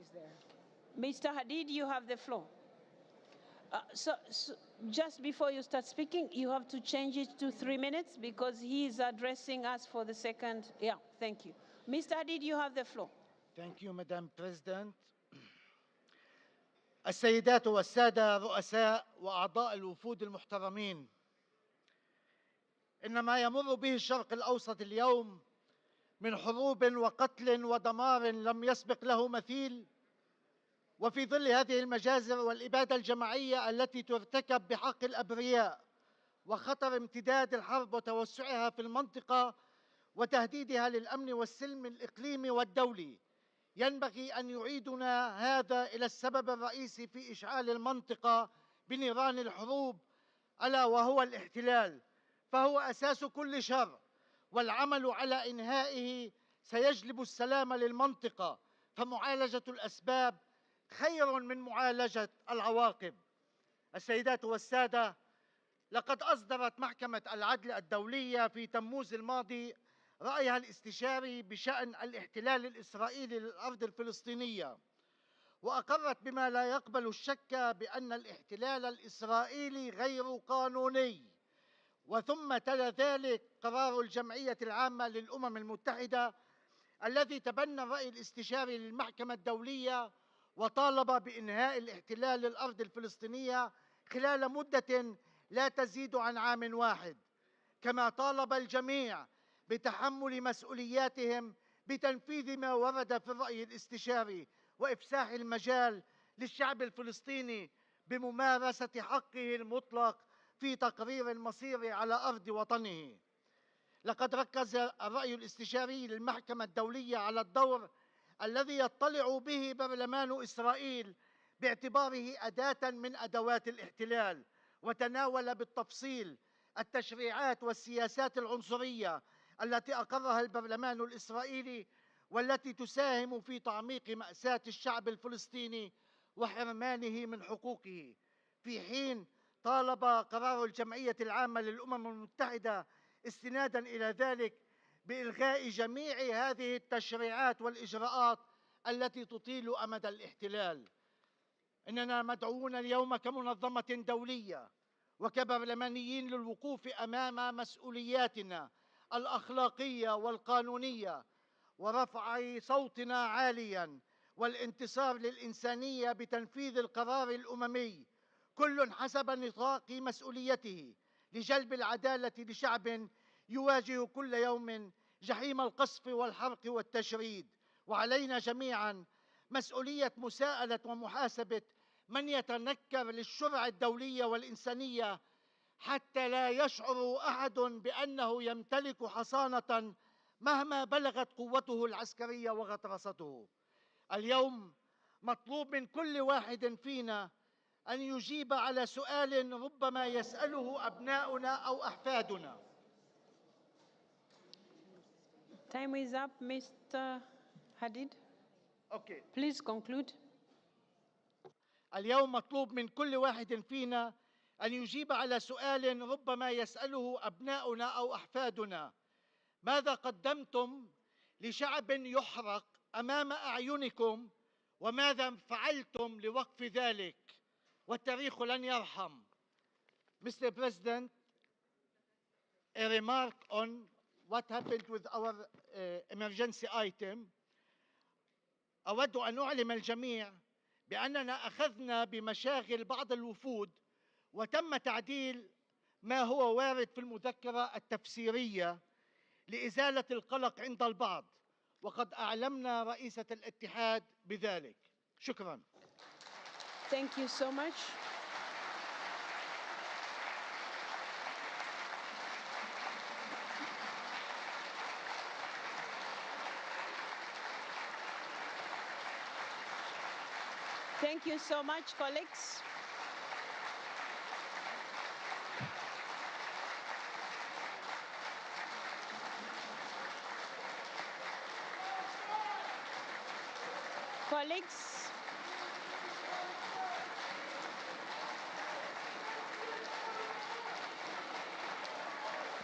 Speaker 5: Is there? Mr. Hadid, you have the floor. So just before you start speaking, you have to change it to 3 minutes because he is addressing us for the second. Yeah, thank you. Mr. Hadid, you have the floor.
Speaker 11: Thank you, Madam President. السيدات والسادة رؤساء وأعضاء الوفود المحترمين، إن ما يمر به الشرق الأوسط اليوم من حروب وقتل ودمار لم يسبق له مثيل، وفي ظل هذه المجازر والإبادة الجماعية التي ترتكب بحق الأبرياء وخطر امتداد الحرب وتوسعها في المنطقة وتهديدها للأمن والسلم الإقليمي والدولي، ينبغي أن يعيدنا هذا إلى السبب الرئيسي في إشعال المنطقة بنيران الحروب، ألا وهو الاحتلال. فهو أساس كل شر، والعمل على إنهائه سيجلب السلام للمنطقة، فمعالجة الأسباب خير من معالجة العواقب. السيدات والسادة، لقد أصدرت محكمة العدل الدولية في تموز الماضي رأيها الاستشاري بشأن الاحتلال الإسرائيلي للأرض الفلسطينية، وأقرت بما لا يقبل الشك بأن الاحتلال الإسرائيلي غير قانوني. وثم تلا ذلك قرار الجمعية العامة للأمم المتحدة الذي تبنى الرأي الاستشاري للمحكمة الدولية وطالب بإنهاء الاحتلال للأرض الفلسطينية خلال مدة لا تزيد عن عام واحد، كما طالب الجميع بتحمل مسؤولياتهم بتنفيذ ما ورد في الرأي الاستشاري وإفساح المجال للشعب الفلسطيني بممارسة حقه المطلق في تقرير المصير على أرض وطنه. لقد ركز الرأي الاستشاري للمحكمة الدولية على الدور الذي يطلع به برلمان إسرائيل باعتباره أداة من أدوات الاحتلال، وتناول بالتفصيل التشريعات والسياسات العنصرية التي أقرها البرلمان الإسرائيلي والتي تساهم في تعميق مأساة الشعب الفلسطيني وحرمانه من حقوقه، في حين طالب قرار الجمعية العامة للأمم المتحدة استنادا إلى ذلك بإلغاء جميع هذه التشريعات والإجراءات التي تطيل أمد الاحتلال. إننا مدعوون اليوم كمنظمة دولية وكبرلمانيين للوقوف أمام مسؤولياتنا الأخلاقية والقانونية ورفع صوتنا عاليا والانتصار للإنسانية بتنفيذ القرار الأممي، كل حسب نطاق مسؤوليته لجلب العدالة لشعب يواجه كل يوم جحيم القصف والحرق والتشريد. وعلينا جميعا مسؤولية مساءلة ومحاسبة من يتنكر للشرع الدولية والإنسانية حتى لا يشعر أحد بأنه يمتلك حصانة مهما بلغت قوته العسكرية وغطرسته. اليوم مطلوب من كل واحد فينا أن يجيب على سؤال ربما يسأله أبناؤنا أو أحفادنا.
Speaker 5: Time is up, Mr. Hadid.
Speaker 11: Okay.
Speaker 5: Please conclude.
Speaker 11: اليوم مطلوب من كل واحد فينا أن يجيب على سؤال ربما يسأله أبناؤنا أو أحفادنا: ماذا قدمتم لشعب يحرق أمام أعينكم، وماذا فعلتم لوقف ذلك؟ والتاريخ لن يرحم. Mr. President, a remark on what happened with our emergency item. أود أن أعلم الجميع بأننا أخذنا بمشاغل بعض الوفود وتم تعديل ما هو وارد في المذكرة التفسيرية لإزالة القلق عند البعض، وقد أعلمنا رئيسة الاتحاد بذلك. شكرا.
Speaker 5: Thank you so much. Thank you so much, colleagues. Colleagues,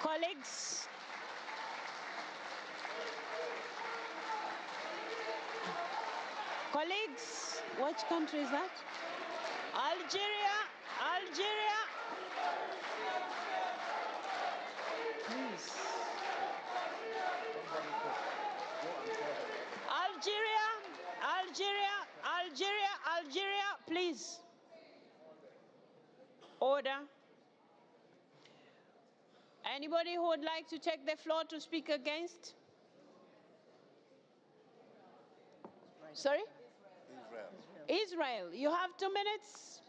Speaker 5: colleagues, colleagues, which country is that? Algeria, Algeria. Please. Algeria, Algeria, Algeria, Algeria, please. Order. Anybody who would like to take the floor to speak against? Sorry? Israel. You have 2 minutes.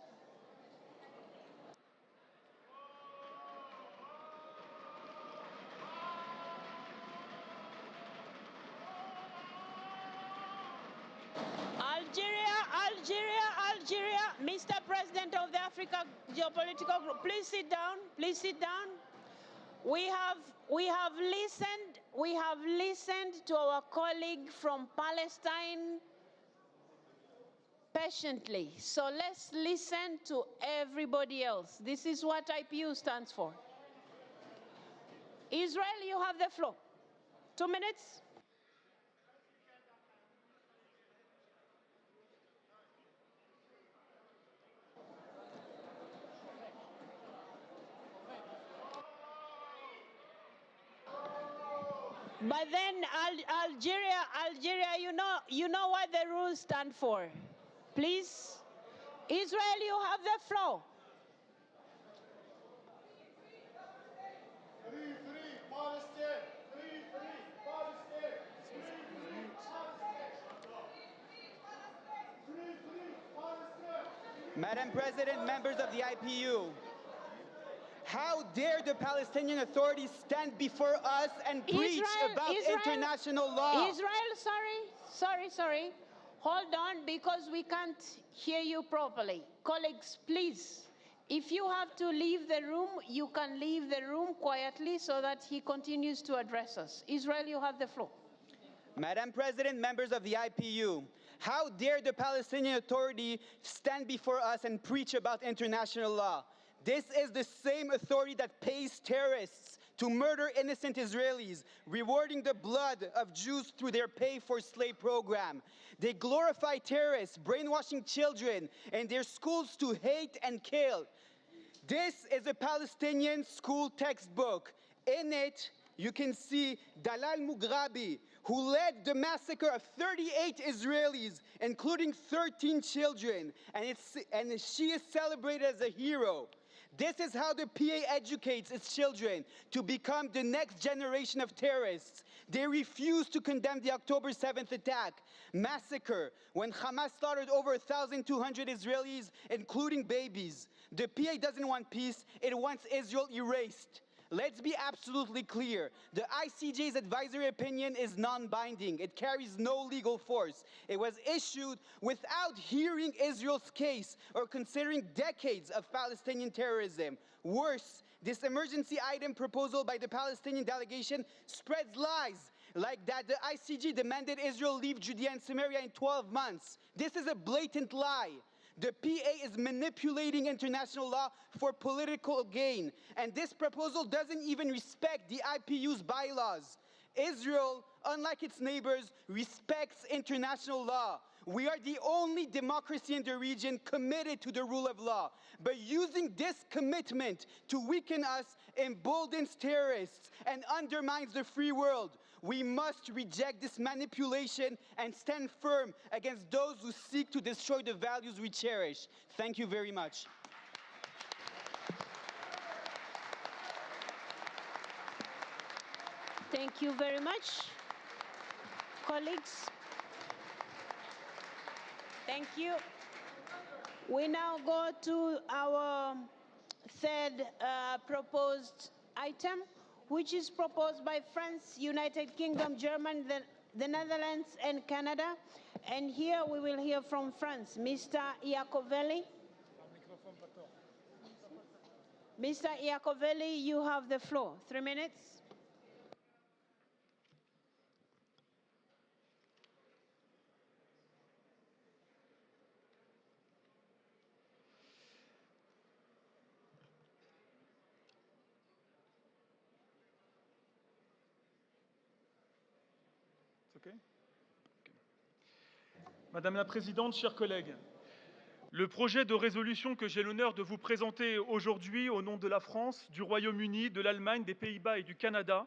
Speaker 5: Algeria, Algeria, Algeria. Mr. President of the Africa Geopolitical Group, please sit down. Please sit down. We have listened to our colleague from Palestine patiently. So let's listen to everybody else. This is what IPU stands for. Israel, you have the floor. 2 minutes. But then Algeria, you know what the rules stand for. Please, Israel, you have the floor.
Speaker 10: Madam President, members of the IPU, how dare the Palestinian Authority stand before us and preach about international law?
Speaker 5: Israel, sorry. Hold on, because we can't hear you properly. Colleagues, please, if you have to leave the room, you can leave the room quietly so that he continues to address us. Israel, you have the floor.
Speaker 10: Madam President, members of the IPU, how dare the Palestinian Authority stand before us and preach about international law? This is the same authority that pays terrorists to murder innocent Israelis, rewarding the blood of Jews through their pay-for-slave program. They glorify terrorists, brainwashing children in their schools to hate and kill. This is a Palestinian school textbook. In it, you can see Dalal Mughrabi, who led the massacre of 38 Israelis, including 13 children, and she is celebrated as a hero. This is how the PA educates its children to become the next generation of terrorists. They refuse to condemn the October 7th attack, massacre, when Hamas slaughtered over 1,200 Israelis, including babies. The PA doesn't want peace, it wants Israel erased. Let's be absolutely clear. The ICJ's advisory opinion is non-binding. It carries no legal force. It was issued without hearing Israel's case or considering decades of Palestinian terrorism. Worse, this emergency item proposal by the Palestinian delegation spreads lies, like that the ICJ demanded Israel leave Judea and Samaria in 12 months. This is a blatant lie. The PA is manipulating international law for political gain, and this proposal doesn't even respect the IPU's bylaws. Israel, unlike its neighbors, respects international law. We are the only democracy in the region committed to the rule of law. But using this commitment to weaken us emboldens terrorists and undermines the free world. We must reject this manipulation and stand firm against those who seek to destroy the values we cherish. Thank you very much.
Speaker 5: Thank you very much, colleagues. Thank you. We now go to our third proposed item, which is proposed by France, United Kingdom, Germany, the Netherlands, and Canada. And here we will hear from France, Mr. Iacovelli. Mr. Iacovelli, you have the floor. 3 minutes.
Speaker 6: Madame la Présidente, chers collègues, le projet de résolution que j'ai l'honneur de vous présenter aujourd'hui au nom de la France, du Royaume-Uni, de l'Allemagne, des Pays-Bas et du Canada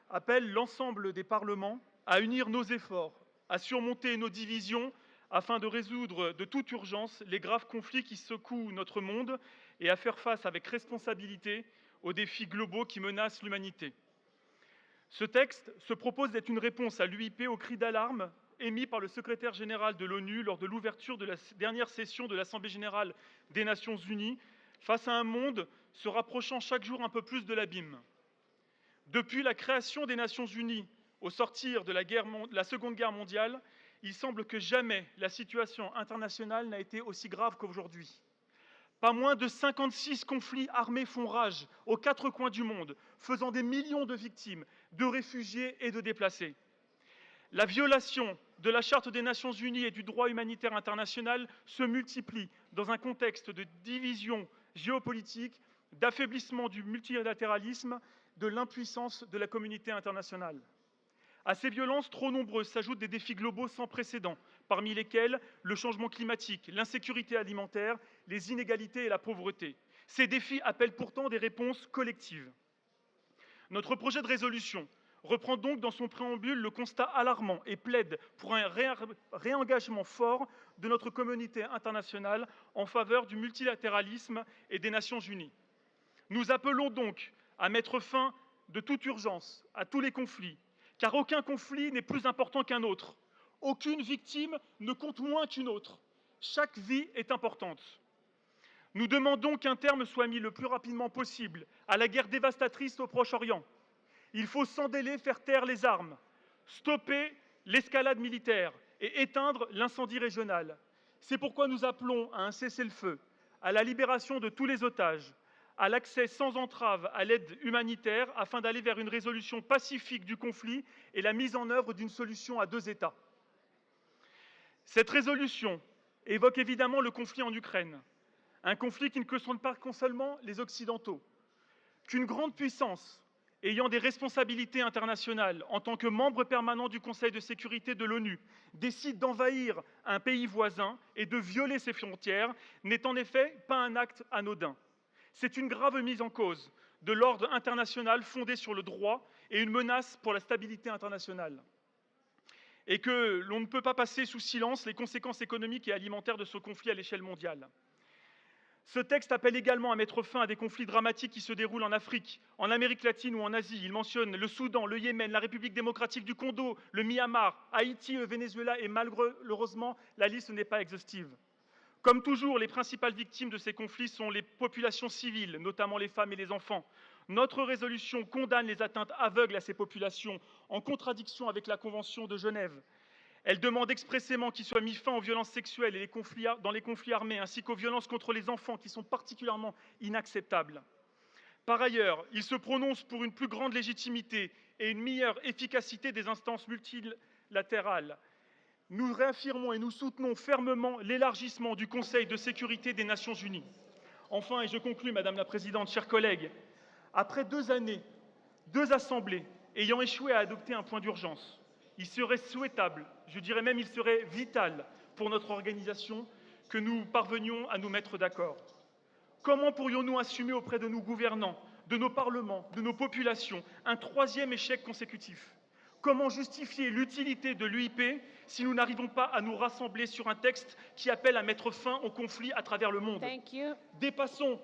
Speaker 6: appelle l'ensemble des parlements à unir nos efforts, à surmonter nos divisions afin de résoudre de toute urgence les graves conflits qui secouent notre monde et à faire face avec responsabilité aux défis globaux qui menacent l'humanité. Ce texte se propose d'être une réponse à l'UIP aux cris d'alarme émis par le secrétaire général de l'ONU lors de l'ouverture de la dernière session de l'Assemblée générale des Nations unies, face à un monde se rapprochant chaque jour un peu plus de l'abîme. Depuis la création des Nations unies, au sortir de la Seconde Guerre mondiale, il semble que jamais la situation internationale n'a été aussi grave qu'aujourd'hui. Pas moins de 56 conflits armés font rage aux 4 coins du monde, faisant des millions de victimes, de réfugiés et de déplacés. La violation de la Charte des Nations Unies et du droit humanitaire international se multiplie dans un contexte de division géopolitique, d'affaiblissement du multilatéralisme, de l'impuissance de la communauté internationale. À ces violences trop nombreuses s'ajoutent des défis globaux sans précédent, parmi lesquels le changement climatique, l'insécurité alimentaire, les inégalités et la pauvreté. Ces défis appellent pourtant des réponses collectives. Notre projet de résolution reprend donc dans son préambule le constat alarmant et plaide pour un réengagement fort de notre communauté internationale en faveur du multilatéralisme et des Nations Unies. Nous appelons donc à mettre fin de toute urgence à tous les conflits, car aucun conflit n'est plus important qu'un autre. Aucune victime ne compte moins qu'une autre. Chaque vie est importante. Nous demandons qu'un terme soit mis le plus rapidement possible à la guerre dévastatrice au Proche-Orient. Il faut sans délai faire taire les armes, stopper l'escalade militaire et éteindre l'incendie régional. C'est pourquoi nous appelons à un cessez-le-feu, à la libération de tous les otages, à l'accès sans entrave à l'aide humanitaire afin d'aller vers une résolution pacifique du conflit et la mise en œuvre d'une solution à 2 États. Cette résolution évoque évidemment le conflit en Ukraine, un conflit qui ne concerne pas seulement les Occidentaux, qu'une grande puissance ayant des responsabilités internationales en tant que membre permanent du Conseil de sécurité de l'ONU décide d'envahir un pays voisin et de violer ses frontières n'est en effet pas un acte anodin. C'est une grave mise en cause de l'ordre international fondé sur le droit et une menace pour la stabilité internationale. Et que l'on ne peut pas passer sous silence les conséquences économiques et alimentaires de ce conflit à l'échelle mondiale. Ce texte appelle également à mettre fin à des conflits dramatiques qui se déroulent en Afrique, en Amérique latine ou en Asie. Il mentionne le Soudan, le Yémen, la République démocratique du Congo, le Myanmar, Haïti, le Venezuela et malheureusement, la liste n'est pas exhaustive. Comme toujours, les principales victimes de ces conflits sont les populations civiles, notamment les femmes et les enfants. Notre résolution condamne les atteintes aveugles à ces populations, en contradiction avec la Convention de Genève. Elle demande expressément qu'il soit mis fin aux violences sexuelles et dans les conflits armés, ainsi qu'aux violences contre les enfants, qui sont particulièrement inacceptables. Par ailleurs, il se prononce pour une plus grande légitimité et une meilleure efficacité des instances multilatérales. Nous réaffirmons et nous soutenons fermement l'élargissement du Conseil de sécurité des Nations Unies. Enfin, et je conclus, Madame la Présidente, chers collègues, après 2 années, 2 assemblées ayant échoué à adopter un point d'urgence, il serait souhaitable, je dirais même il serait vital pour notre organisation que nous parvenions à nous mettre d'accord. Comment pourrions-nous assumer auprès de nos gouvernants, de nos parlements, de nos populations, un 3e échec consécutif ? Comment justifier l'utilité de l'UIP si nous n'arrivons pas à nous rassembler sur un texte qui appelle à mettre fin au conflit à travers le monde ? Dépassons,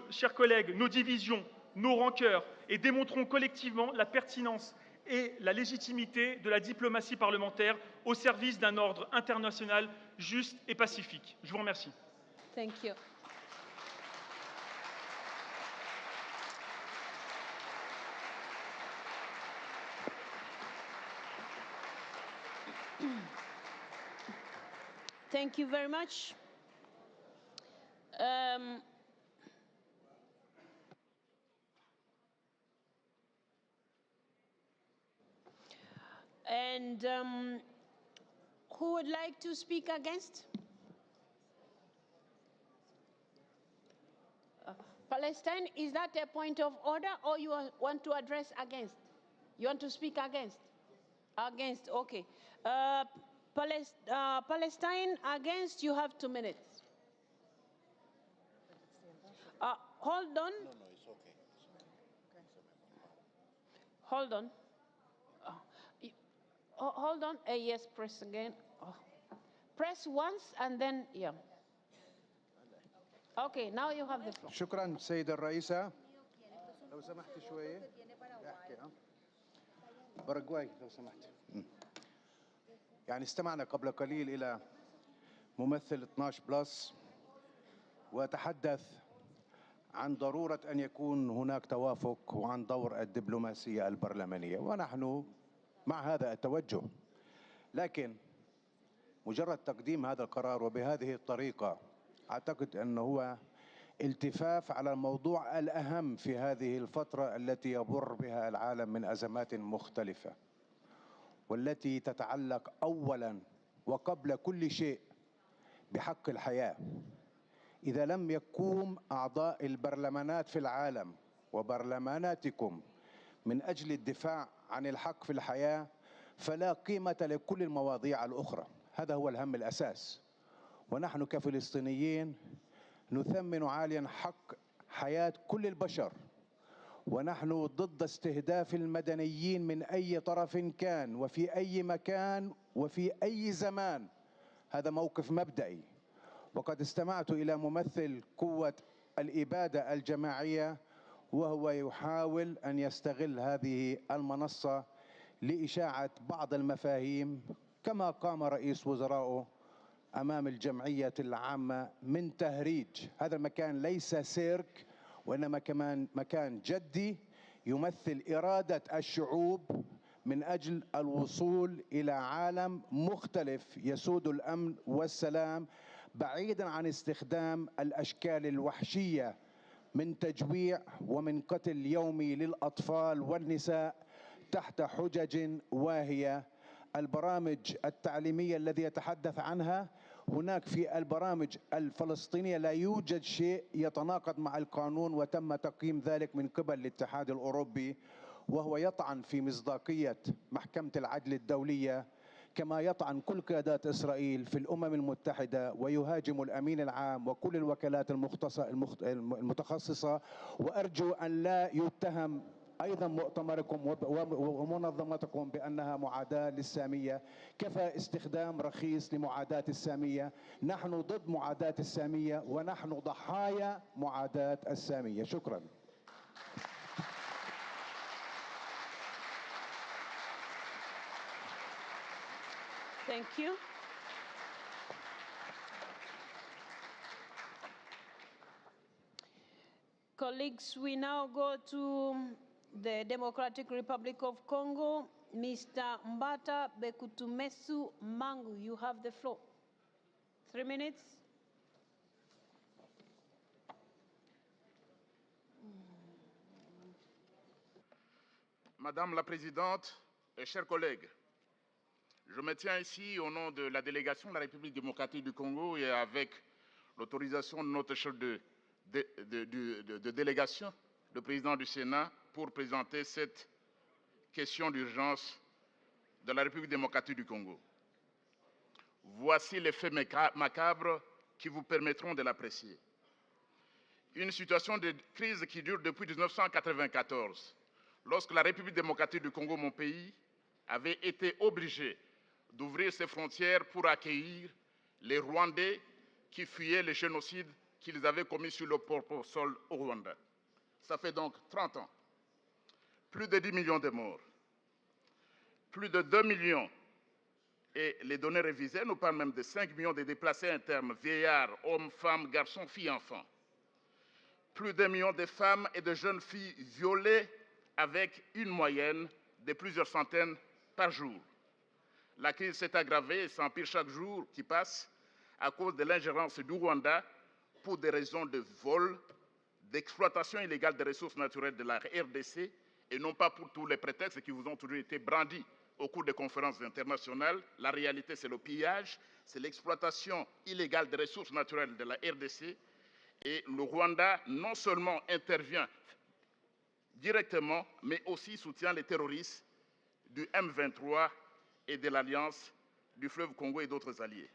Speaker 6: chers collègues, nos divisions, nos rancœurs et démontrons collectivement la pertinence et la légitimité de la diplomatie parlementaire au service d'un ordre international juste et pacifique. Je vous remercie.
Speaker 5: Thank you. Thank you very much. Who would like to speak against? Palestine, is that a point of order or you want to address against? You want to speak against? Against, okay. Palestine, against, you have 2 minutes. Hold on.
Speaker 8: No, it's okay.
Speaker 5: Hold on. Hold on. Yes, press again. Press once and then, yeah. Okay, now you have the floor.
Speaker 12: شكرا سيدة الرئيسة. لو سمحت شوية. احكي باراغواي لو سمحت. يعني استمعنا قبل قليل إلى ممثل 12 بلس وتحدث عن ضرورة أن يكون هناك توافق وعن دور الدبلوماسية البرلمانية، ونحن مع هذا التوجه. لكن مجرد تقديم هذا القرار وبهذه الطريقة أعتقد أنه هو التفاف على الموضوع الأهم في هذه الفترة التي يمر بها العالم من أزمات مختلفة، والتي تتعلق أولا وقبل كل شيء بحق الحياة. إذا لم يقوم أعضاء البرلمانات في العالم وبرلماناتكم من أجل الدفاع عن الحق في الحياة فلا قيمة لكل المواضيع الأخرى. هذا هو الهم الأساس. ونحن كفلسطينيين نثمن عاليا حق حياة كل البشر، ونحن ضد استهداف المدنيين من أي طرف كان وفي أي مكان وفي أي زمان. هذا موقف مبدئي. وقد استمعت إلى ممثل قوة الإبادة الجماعية وهو يحاول أن يستغل هذه المنصة لإشاعة بعض المفاهيم، كما قام رئيس وزرائه أمام الجمعية العامة من تهريج. هذا المكان ليس سيرك، وإنما كمان مكان جدي يمثل إرادة الشعوب من أجل الوصول إلى عالم مختلف يسود الأمن والسلام، بعيدا عن استخدام الأشكال الوحشية من تجويع ومن قتل يومي للأطفال والنساء تحت حجج واهية. البرامج التعليمية الذي يتحدث عنها، هناك في البرامج الفلسطينية لا يوجد شيء يتناقض مع القانون، وتم تقييم ذلك من قبل الاتحاد الأوروبي، وهو يطعن في مصداقية محكمة العدل الدولية، كما يطعن كل قيادات إسرائيل في الأمم المتحدة، ويهاجم الأمين العام وكل الوكالات المتخصصة. وأرجو أن لا يتهم أيضا مؤتمركم ومنظمتكم بأنها معاداة للسامية. كفى استخدام رخيص لمعاداة السامية. نحن ضد معاداة السامية ونحن ضحايا معاداة السامية. شكرا.
Speaker 5: Thank you. Colleagues, we now go to the Democratic Republic of Congo. Mr. Mbata Bekutumesu Mangu, you have the floor. 3 minutes.
Speaker 13: Madame la Présidente, chers collègues, je me tiens ici au nom de la délégation de la République démocratique du Congo et avec l'autorisation de notre chef de délégation, le président du Sénat, pour présenter cette question d'urgence de la République démocratique du Congo. Voici les faits macabres qui vous permettront de l'apprécier. Une situation de crise qui dure depuis 1994, lorsque la République démocratique du Congo, mon pays, avait été obligée d'ouvrir ses frontières pour accueillir les Rwandais qui fuyaient le génocide qu'ils avaient commis sur le propre sol au Rwanda. Ça fait donc 30 ans. Plus de 10 millions de morts. Plus de 2 millions, et les données révisées nous parlent même de 5 millions de déplacés internes, vieillards, hommes, femmes, garçons, filles, enfants. Plus d'1 million de femmes et de jeunes filles violées avec une moyenne de plusieurs centaines par jour. La crise s'est aggravée et s'empire chaque jour qui passe à cause de l'ingérence du Rwanda pour des raisons de vol, d'exploitation illégale des ressources naturelles de la RDC, et non pas pour tous les prétextes qui vous ont toujours été brandis au cours des conférences internationales. La réalité, c'est le pillage, c'est l'exploitation illégale des ressources naturelles de la RDC. Et le Rwanda non seulement intervient directement, mais aussi soutient les terroristes du M23 et de l'Alliance du fleuve Congo et d'autres alliés.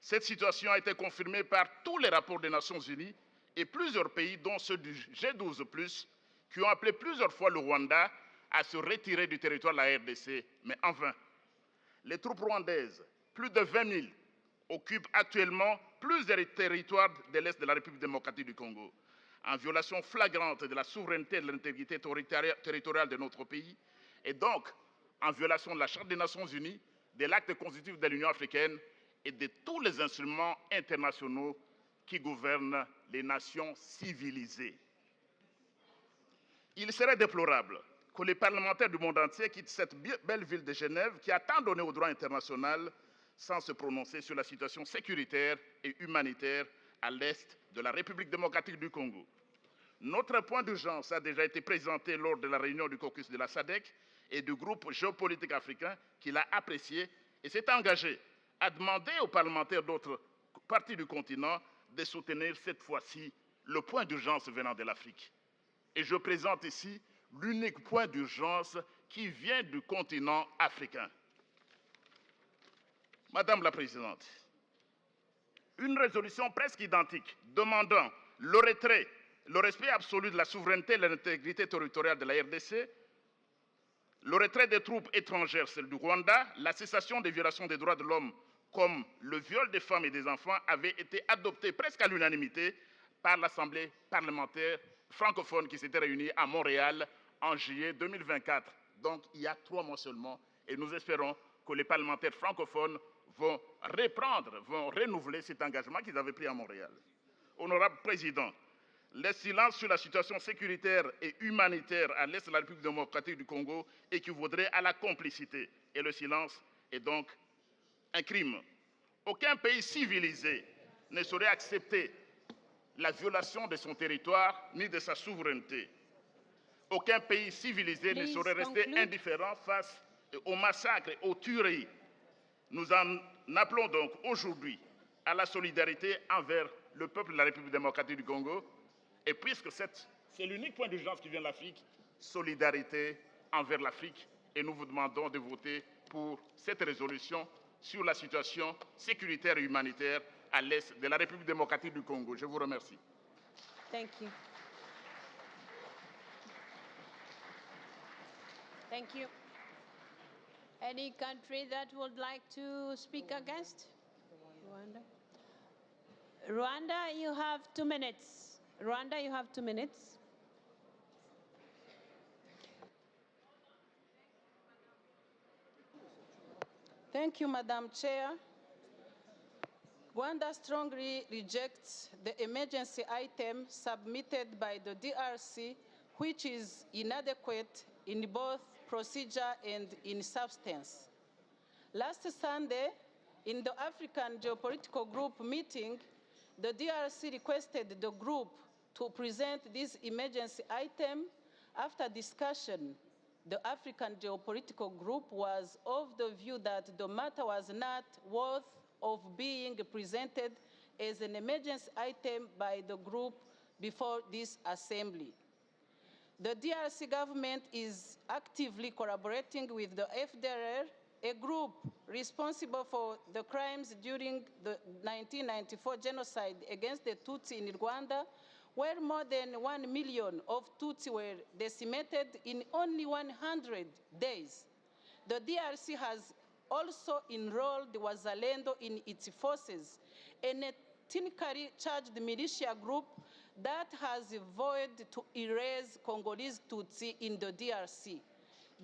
Speaker 13: Cette situation a été confirmée par tous les rapports des Nations Unies et plusieurs pays, dont ceux du G12+, qui ont appelé plusieurs fois le Rwanda à se retirer du territoire de la RDC, mais en vain. Les troupes rwandaises, plus de 20 000, occupent actuellement plusieurs territoires de l'Est de la République démocratique du Congo, en violation flagrante de la souveraineté et de l'intégrité territoriale de notre pays, et donc en violation de la Charte des Nations Unies, de l'acte constitutif de l'Union africaine et de tous les instruments internationaux qui gouvernent les nations civilisées. Il serait déplorable que les parlementaires du monde entier quittent cette belle ville de Genève qui a tant donné au droit international sans se prononcer sur la situation sécuritaire et humanitaire à l'est de la République démocratique du Congo. Notre point d'urgence a déjà été présenté lors de la réunion du caucus de la SADC et du groupe géopolitique africain qui l'a apprécié et s'est engagé à demander aux parlementaires d'autres parties du continent de soutenir cette fois-ci le point d'urgence venant de l'Afrique. Et je présente ici l'unique point d'urgence qui vient du continent africain. Madame la Présidente, une résolution presque identique demandant le retrait, le respect absolu de la souveraineté et de l'intégrité territoriale de la RDC, le retrait des troupes étrangères, celles du Rwanda, la cessation des violations des droits de l'homme comme le viol des femmes et des enfants avait été adopté presque à l'unanimité par l'Assemblée parlementaire francophone qui s'était réunie à Montréal en juillet 2024, donc il y a 3 mois seulement, et nous espérons que les parlementaires francophones vont renouveler cet engagement qu'ils avaient pris à Montréal. Honorable Président, le silence sur la situation sécuritaire et humanitaire à l'est de la République démocratique du Congo équivaudrait à la complicité, et le silence est donc un crime. Aucun pays civilisé ne saurait accepter la violation de son territoire ni de sa souveraineté. Aucun pays civilisé ne saurait rester indifférent face aux massacres et aux tueries. Nous en appelons donc aujourd'hui à la solidarité envers le peuple de la République démocratique du Congo. Et puisque c'est l'unique point d'urgence qui vient de l'Afrique, solidarité envers l'Afrique. Et nous vous demandons de voter pour cette résolution sur la situation sécuritaire et humanitaire à l'est de la République démocratique du Congo. Je vous remercie.
Speaker 5: Thank you. Thank you. Any country that would like to speak against? Rwanda. Rwanda, you have 2 minutes. Rwanda, you have 2 minutes.
Speaker 22: Thank you, Madam Chair. Rwanda strongly rejects the emergency item submitted by the DRC, which is inadequate in both procedure and in substance. Last Sunday, in the African Geopolitical Group meeting, the DRC requested the group to present this emergency item. After discussion, the African Geopolitical Group was of the view that the matter was not worth of being presented as an emergency item by the group before this assembly. The DRC government is actively collaborating with the FDLR, a group responsible for the crimes during the 1994 genocide against the Tutsi in Rwanda, where more than 1 million of Tutsi were decimated in only 100 days. The DRC has also enrolled Wazalendo in its forces, an ethnically charged militia group that has vowed to erase Congolese Tutsi in the DRC.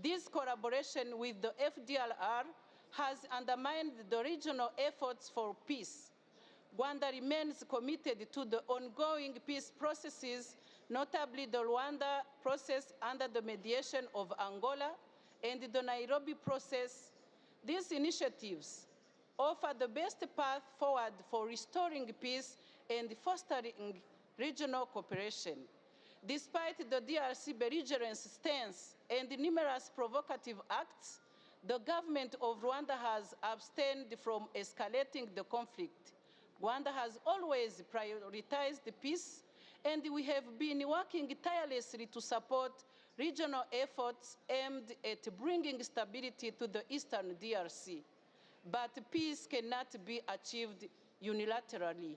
Speaker 22: This collaboration with the FDLR has undermined the regional efforts for peace. Rwanda remains committed to the ongoing peace processes, notably the Rwanda process under the mediation of Angola and the Nairobi process. These initiatives offer the best path forward for restoring peace and fostering regional cooperation. Despite the DRC belligerent stance and numerous provocative acts, the government of Rwanda has abstained from escalating the conflict. Rwanda has always prioritized peace, and we have been working tirelessly to support regional efforts aimed at bringing stability to the eastern DRC. But peace cannot be achieved unilaterally.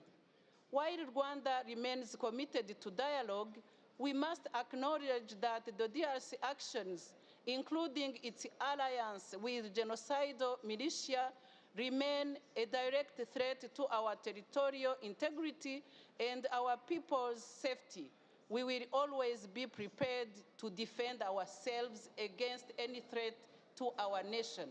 Speaker 22: While Rwanda remains committed to dialogue, we must acknowledge that the DRC actions, including its alliance with genocidal militia, remain a direct threat to our territorial integrity and our people's safety. We will always be prepared to defend ourselves against any threat to our nation.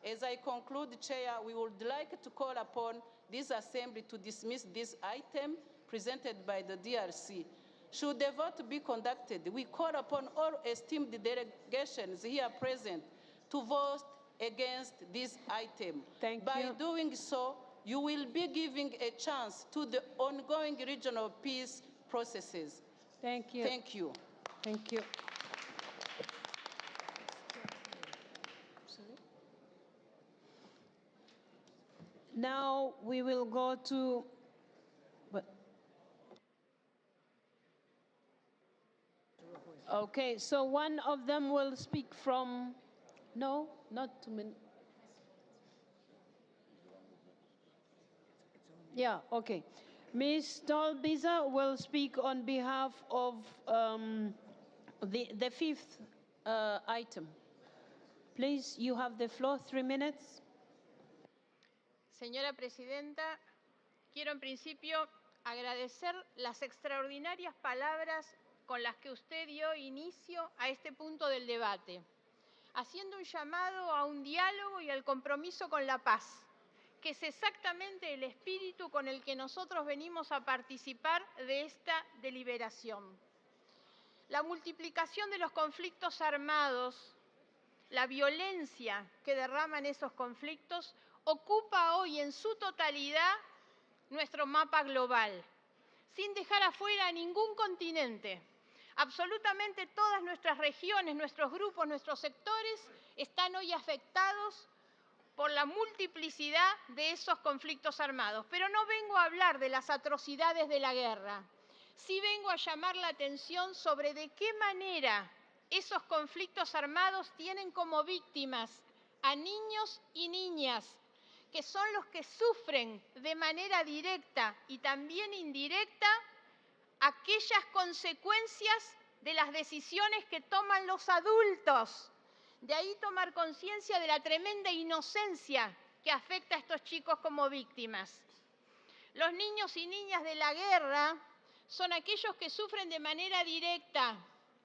Speaker 22: As I conclude, Chair, we would like to call upon this Assembly to dismiss this item presented by the DRC. Should the vote be conducted, we call upon all esteemed delegations here present to vote against this item. By doing so,
Speaker 17: you will be giving a chance to the ongoing regional peace processes.
Speaker 5: Thank you.
Speaker 17: Thank you.
Speaker 5: Thank you. Now we will go to... Okay, so one of them will speak from... No, not too many. Yeah, okay. Ms. Dolbiza will speak on behalf of the fifth item. Please, you have the floor, 3 minutes.
Speaker 14: Señora Presidenta, quiero en principio agradecer las extraordinarias palabras con las que usted dio inicio a este punto del debate, haciendo un llamado a un diálogo y al compromiso con la paz, que es exactamente el espíritu con el que nosotros venimos a participar de esta deliberación. La multiplicación de los conflictos armados, la violencia que derraman esos conflictos, ocupa hoy en su totalidad nuestro mapa global, sin dejar afuera a ningún continente. Absolutamente todas nuestras regiones, nuestros grupos, nuestros sectores están hoy afectados por la multiplicidad de esos conflictos armados. Pero no vengo a hablar de las atrocidades de la guerra, sí vengo a llamar la atención sobre de qué manera esos conflictos armados tienen como víctimas a niños y niñas, que son los que sufren de manera directa y también indirecta aquellas consecuencias de las decisiones que toman los adultos. De ahí tomar conciencia de la tremenda inocencia que afecta a estos chicos como víctimas. Los niños y niñas de la guerra son aquellos que sufren de manera directa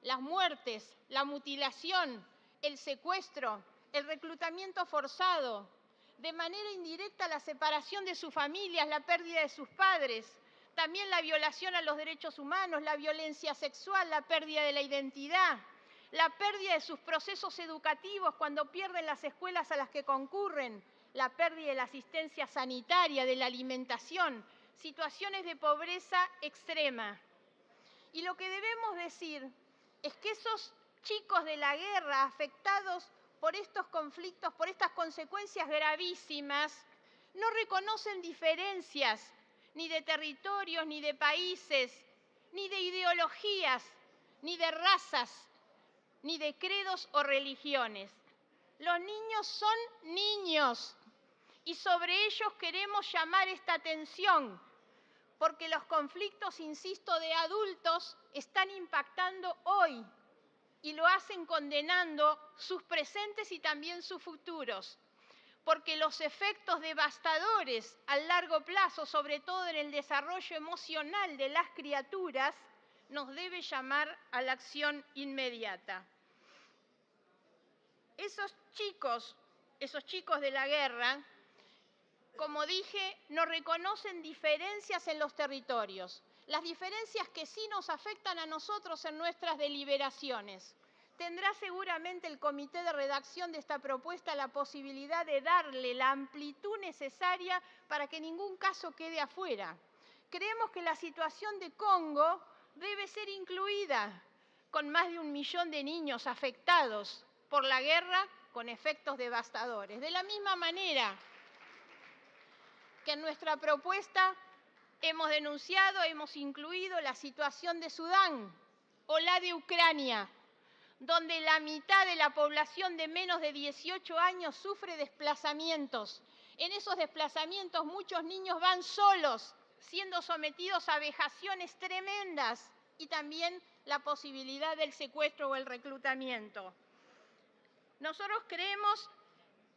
Speaker 14: las muertes, la mutilación, el secuestro, el reclutamiento forzado, de manera indirecta la separación de sus familias, la pérdida de sus padres, también la violación a los derechos humanos, la violencia sexual, la pérdida de la identidad, la pérdida de sus procesos educativos cuando pierden las escuelas a las que concurren, la pérdida de la asistencia sanitaria, de la alimentación, situaciones de pobreza extrema. Y lo que debemos decir es que esos chicos de la guerra afectados por estos conflictos, por estas consecuencias gravísimas, no reconocen diferencias ni de territorios, ni de países, ni de ideologías, ni de razas, ni de credos o religiones. Los niños son niños y sobre ellos queremos llamar esta atención, porque los conflictos, insisto, de adultos están impactando hoy y lo hacen condenando sus presentes y también sus futuros, porque los efectos devastadores a largo plazo, sobre todo en el desarrollo emocional de las criaturas, nos debe llamar a la acción inmediata. Esos chicos de la guerra, como dije, no reconocen diferencias en los territorios. Las diferencias que sí nos afectan a nosotros en nuestras deliberaciones. Tendrá seguramente el comité de redacción de esta propuesta la posibilidad de darle la amplitud necesaria para que ningún caso quede afuera. Creemos que la situación de Congo debe ser incluida, con más de 1 millón de niños afectados por la guerra con efectos devastadores. De la misma manera que en nuestra propuesta hemos denunciado, hemos incluido la situación de Sudán o la de Ucrania, donde la mitad de la población de menos de 18 años sufre desplazamientos. En esos desplazamientos muchos niños van solos, siendo sometidos a vejaciones tremendas y también la posibilidad del secuestro o el reclutamiento. Nosotros creemos,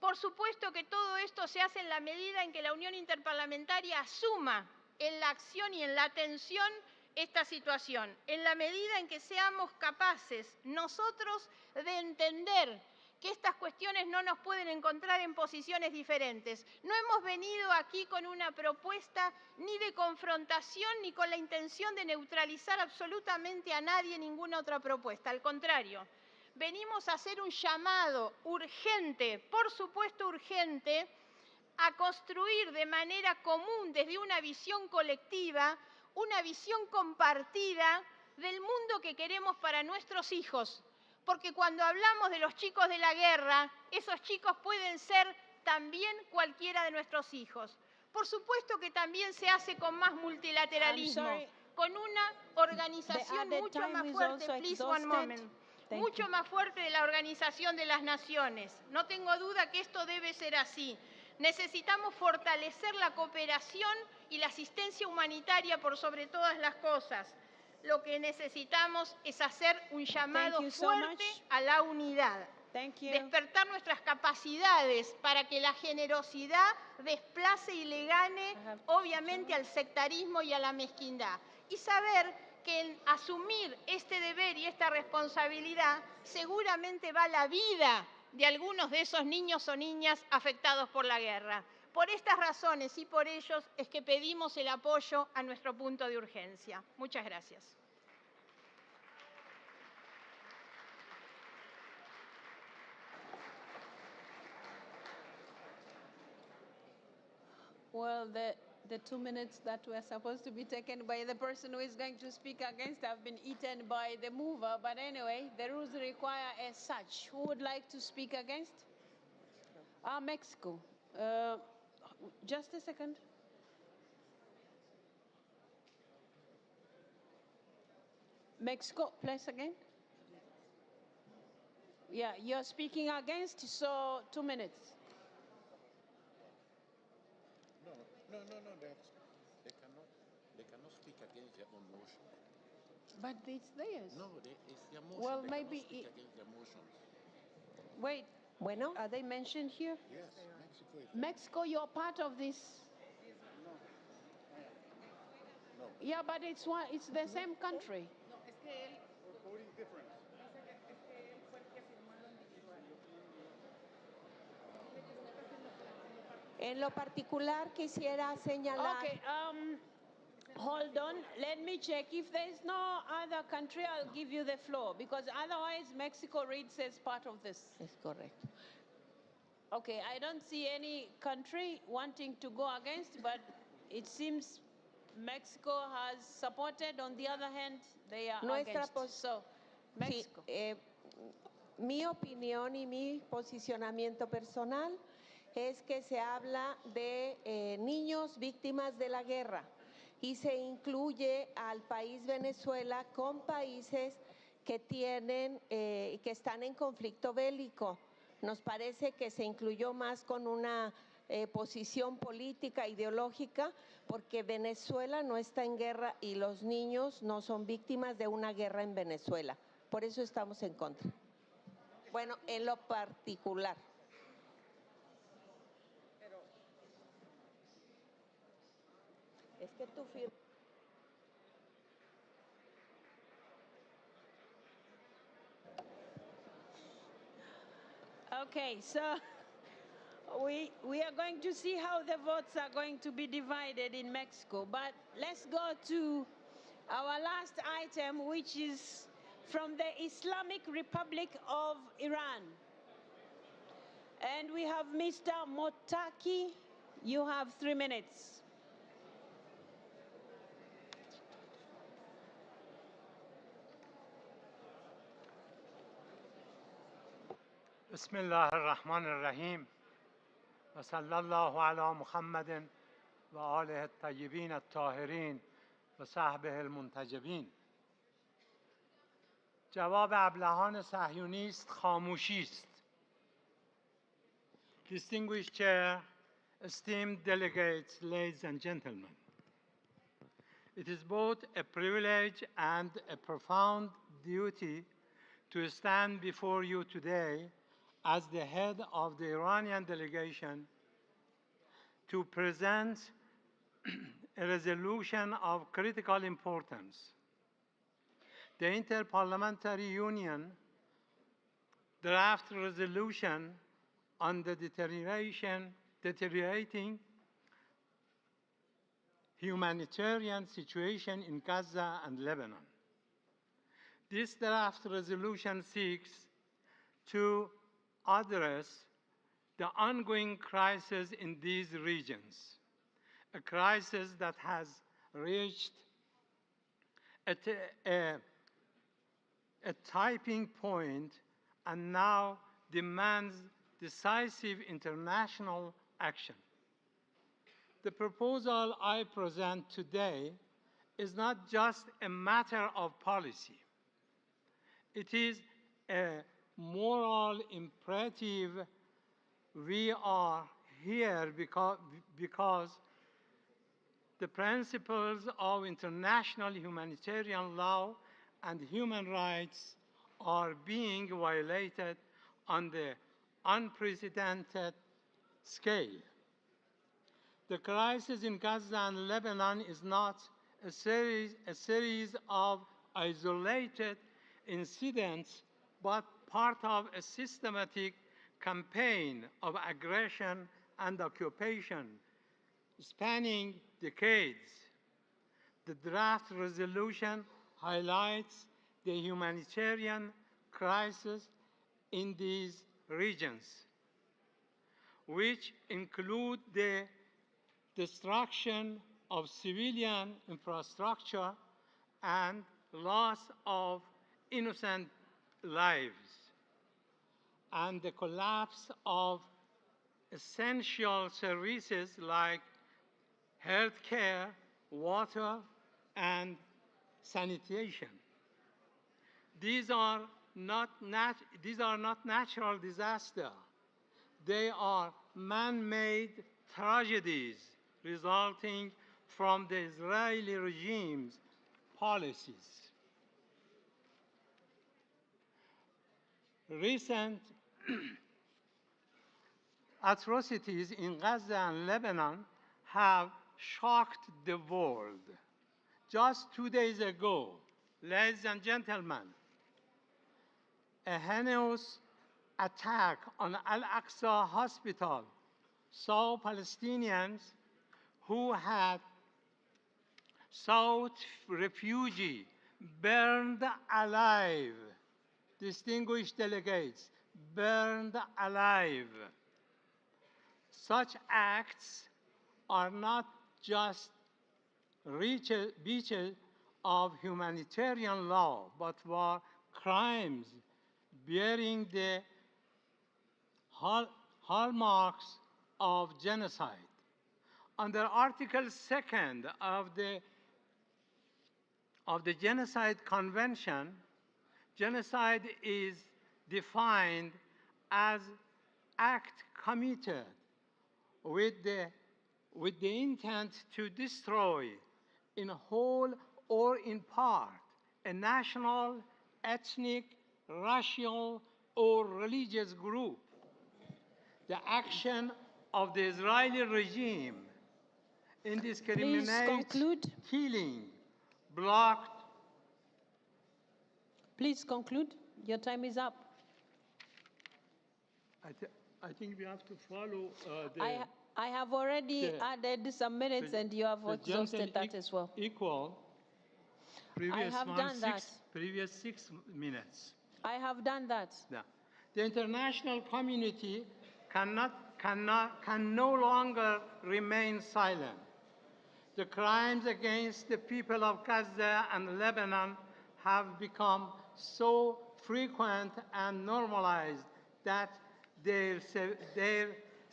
Speaker 14: por supuesto, que todo esto se hace en la medida en que la Unión Interparlamentaria asuma en la acción y en la atención esta situación, en la medida en que seamos capaces nosotros de entender que estas cuestiones no nos pueden encontrar en posiciones diferentes. No hemos venido aquí con una propuesta ni de confrontación ni con la intención de neutralizar absolutamente a nadie ninguna otra propuesta. Al contrario, venimos a hacer un llamado urgente, por supuesto urgente, a construir de manera común, desde una visión colectiva, una visión compartida del mundo que queremos para nuestros hijos. Porque cuando hablamos de los chicos de la guerra, esos chicos pueden ser también cualquiera de nuestros hijos. Por supuesto que también se hace con más multilateralismo, con una organización mucho más fuerte, please one moment, mucho más fuerte de la Organización de las Naciones. No tengo duda que esto debe ser así. Necesitamos fortalecer la cooperación y la asistencia humanitaria por sobre todas las cosas. Lo que necesitamos es hacer un llamado fuerte a la unidad. Despertar nuestras capacidades para que la generosidad desplace y le gane, obviamente, al sectarismo y a la mezquindad. Y saber que en asumir este deber y esta responsabilidad seguramente va la vida de algunos de esos niños o niñas afectados por la guerra. Por estas razones y por ellos es que pedimos el apoyo a nuestro punto de urgencia. Muchas gracias.
Speaker 5: Well, the 2 minutes that were supposed to be taken by the person who is going to speak against have been eaten by the mover. But anyway, the rules require as such. Who would like to speak against? Mexico. Just a second. Mexico, please again. Yeah, you're speaking against, so 2 minutes.
Speaker 8: No, they cannot speak against their own motion.
Speaker 5: But it's theirs.
Speaker 8: No, it's their motion.
Speaker 5: Well,
Speaker 8: they
Speaker 5: maybe
Speaker 8: cannot speak against their motions.
Speaker 5: Wait, are they mentioned here?
Speaker 8: Yes, Mexico is.
Speaker 5: Mexico, you're part of this.
Speaker 8: No.
Speaker 5: Yeah, but it's the same country.
Speaker 9: En lo particular quisiera señalar.
Speaker 5: Okay, hold on. Let me check. If there is no other country, I'll give you the floor, because otherwise Mexico reads as part of this.
Speaker 9: Es correcto.
Speaker 5: Okay, I don't see any country wanting to go against, but it seems Mexico has supported. On the other hand, they are against. So, Mexico.
Speaker 9: Sí, mi opinión y mi posicionamiento personal es que se habla de niños víctimas de la guerra y se incluye al país Venezuela con países que tienen, que están en conflicto bélico. Nos parece que se incluyó más con una posición política, ideológica, porque Venezuela no está en guerra y los niños no son víctimas de una guerra en Venezuela. Por eso estamos en contra. Bueno, en lo particular. Es que tú firmas.
Speaker 5: Okay, so we are going to see how the votes are going to be divided in Mexico. But let's go to our last item, which is from the Islamic Republic of Iran. And we have Mr. Motaki. You have 3 minutes.
Speaker 15: بسم الله الرحمن الرحیم و صلی الله علی محمد و آله الطیبین الطاهرین و صحبه المنتجبین. جواب ابلهان صهیونیست خاموشی است. Distinguished Chair, esteemed delegates, ladies and gentlemen, it is both a privilege and a profound duty to stand before you today as the head of the Iranian delegation to present a resolution of critical importance. The Inter-Parliamentary Union draft resolution on the deteriorating humanitarian situation in Gaza and Lebanon. This draft resolution seeks to address the ongoing crisis in these regions, a crisis that has reached a tipping point and now demands decisive international action. The proposal I present today is not just a matter of policy. It is a moral imperative. We are here because the principles of international humanitarian law and human rights are being violated on the unprecedented scale. The crisis in Gaza and Lebanon is not a series of isolated incidents, but part of a systematic campaign of aggression and occupation spanning decades. The draft resolution highlights the humanitarian crisis in these regions, which include the destruction of civilian infrastructure and loss of innocent lives, and the collapse of essential services like healthcare, water, and sanitation. These are not natural disasters. They are man-made tragedies resulting from the Israeli regime's policies. Recent atrocities in Gaza and Lebanon have shocked the world. Just 2 days ago, ladies and gentlemen, a heinous attack on Al-Aqsa Hospital saw Palestinians who had sought refuge burned alive. Distinguished delegates, burned alive. Such acts are not just breaches of humanitarian law, but were crimes bearing the hallmarks of genocide. Under Article 2 of the Genocide Convention, genocide is defined as act committed with the intent to destroy in whole or in part a national, ethnic, racial, or religious group. The action of the Israeli regime indiscriminate killing, blocked.
Speaker 9: Please conclude. Your time is up.
Speaker 15: I think we have to follow
Speaker 9: I have already added some minutes, and you have exhausted that as well.
Speaker 15: Equal.
Speaker 9: I have done that.
Speaker 15: Previous 6 minutes.
Speaker 9: I have done that.
Speaker 15: Yeah. The international community can no longer remain silent. The crimes against the people of Gaza and Lebanon have become so frequent and normalized that their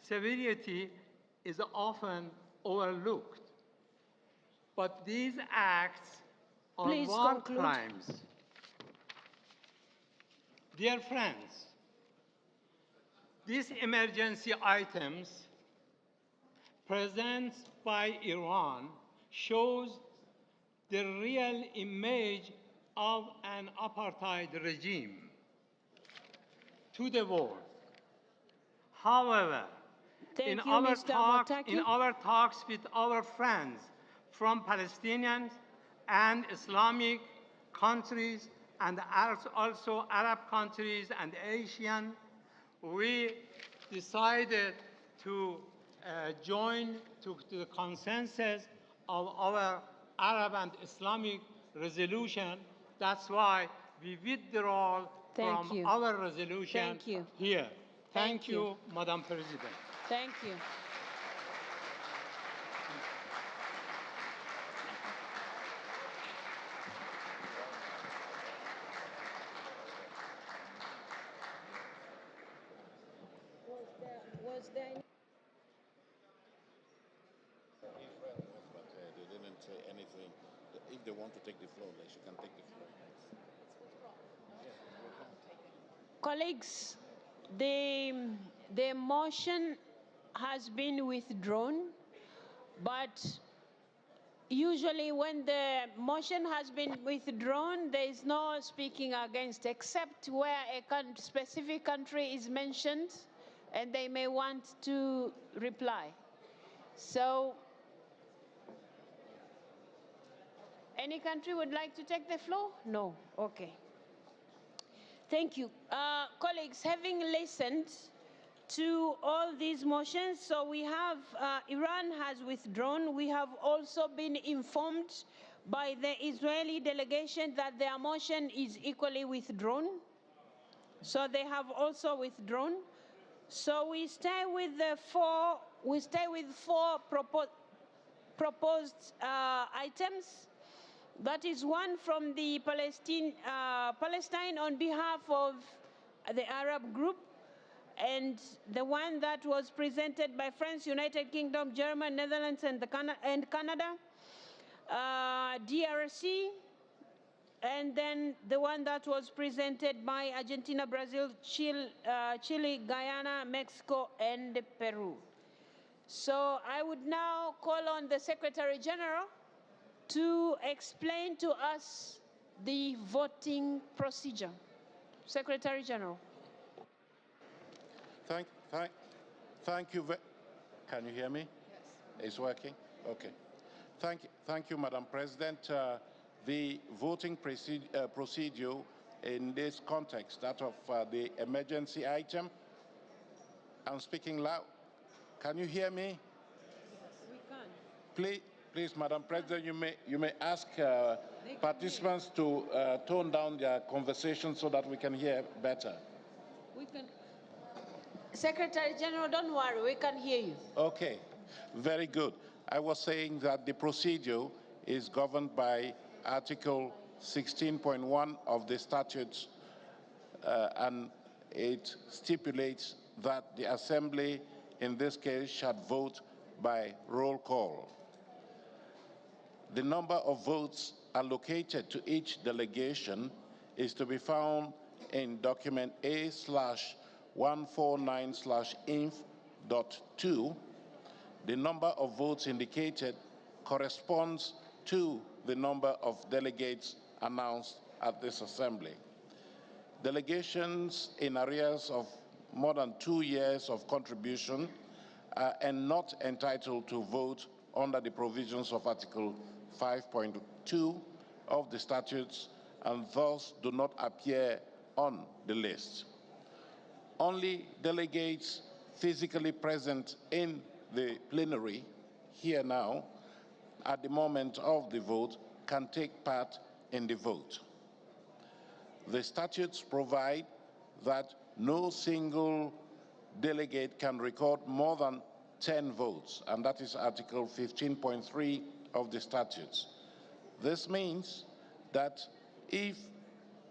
Speaker 15: severity is often overlooked. But these acts are war crimes. Dear friends, these emergency items presented by Iran shows the real image of an apartheid regime to the world. However, in our talks with our friends from Palestinian and Islamic countries and also Arab countries and Asian, we decided to join to the consensus of our Arab and Islamic resolution. That's why we withdraw from our resolution here. Thank you, Madam President.
Speaker 5: Thank you. Was there any...
Speaker 8: But they didn't say anything. If they want to take the floor, they can take the floor.
Speaker 5: Colleagues, the motion has been withdrawn, but usually when the motion has been withdrawn, there is no speaking against, except where a specific country is mentioned and they may want to reply. So, any country would like to take the floor? No, okay. Thank you. Colleagues, having listened to all these motions, so we have, Iran has withdrawn. We have also been informed by the Israeli delegation that their motion is equally withdrawn. So they have also withdrawn. So we stay with the four proposed items. That is one from the Palestine on behalf of the Arab group, and the one that was presented by France, United Kingdom, Germany, Netherlands, and Canada, DRC, and then the one that was presented by Argentina, Brazil, Chile, Guyana, Mexico, and Peru. So I would now call on the Secretary General to explain to us the voting procedure. Secretary General.
Speaker 12: Thank you. Can you hear me? Yes. It's working? Okay. Thank you, Madam President. The voting procedure in this context, that of the emergency item, I'm speaking loud. Can you hear me?
Speaker 5: Yes, we can.
Speaker 12: Please, Madam President, you may ask participants to tone down their conversation so that we can hear better.
Speaker 5: We can. Secretary General, don't worry, we can hear you.
Speaker 12: Okay, very good. I was saying that the procedure is governed by Article 16.1 of the statutes, and it stipulates that the Assembly, in this case, shall vote by roll call. The number of votes allocated to each delegation is to be found in document A/149/inf.2. The number of votes indicated corresponds to the number of delegates announced at this assembly. Delegations in arrears of more than 2 years of contribution are not entitled to vote under the provisions of Article 5.2 of the statutes and thus do not appear on the list. Only delegates physically present in the plenary here now at the moment of the vote can take part in the vote. The statutes provide that no single delegate can record more than 10 votes, and that is Article 15.3 of the statutes. This means that if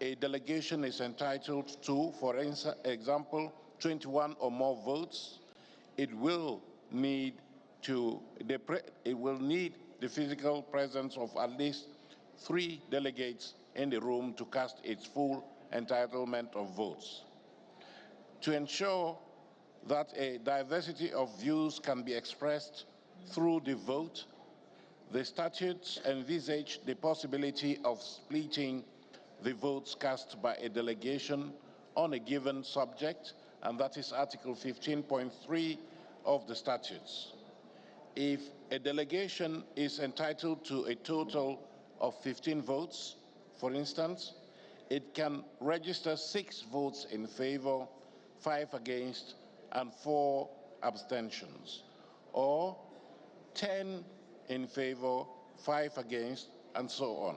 Speaker 12: a delegation is entitled to, for example, 21 or more votes, it will need the physical presence of at least 3 delegates in the room to cast its full entitlement of votes. To ensure that a diversity of views can be expressed through the vote, the statutes envisage the possibility of splitting the votes cast by a delegation on a given subject, and that is Article 15.3 of the statutes. If a delegation is entitled to a total of 15 votes, for instance, it can register 6 votes in favor, 5 against, and 4 abstentions, or 10 in favor, 5 against, and so on.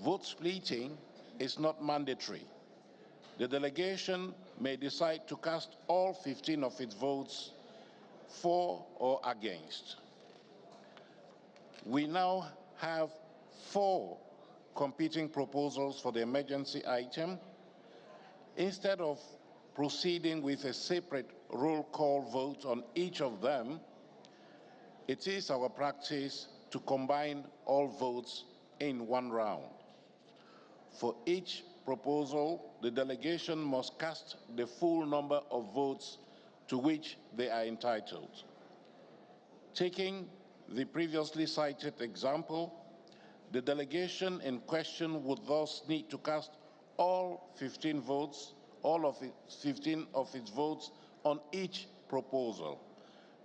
Speaker 12: Vote splitting is not mandatory. The delegation
Speaker 8: may decide to cast all 15 of its votes for or against. We now have 4 competing proposals for the emergency item. Instead of proceeding with a separate roll call vote on each of them, it is our practice to combine all votes in one round. For each proposal, the delegation must cast the full number of votes to which they are entitled. Taking the previously cited example, the delegation in question would thus need to cast all 15 of its votes on each proposal,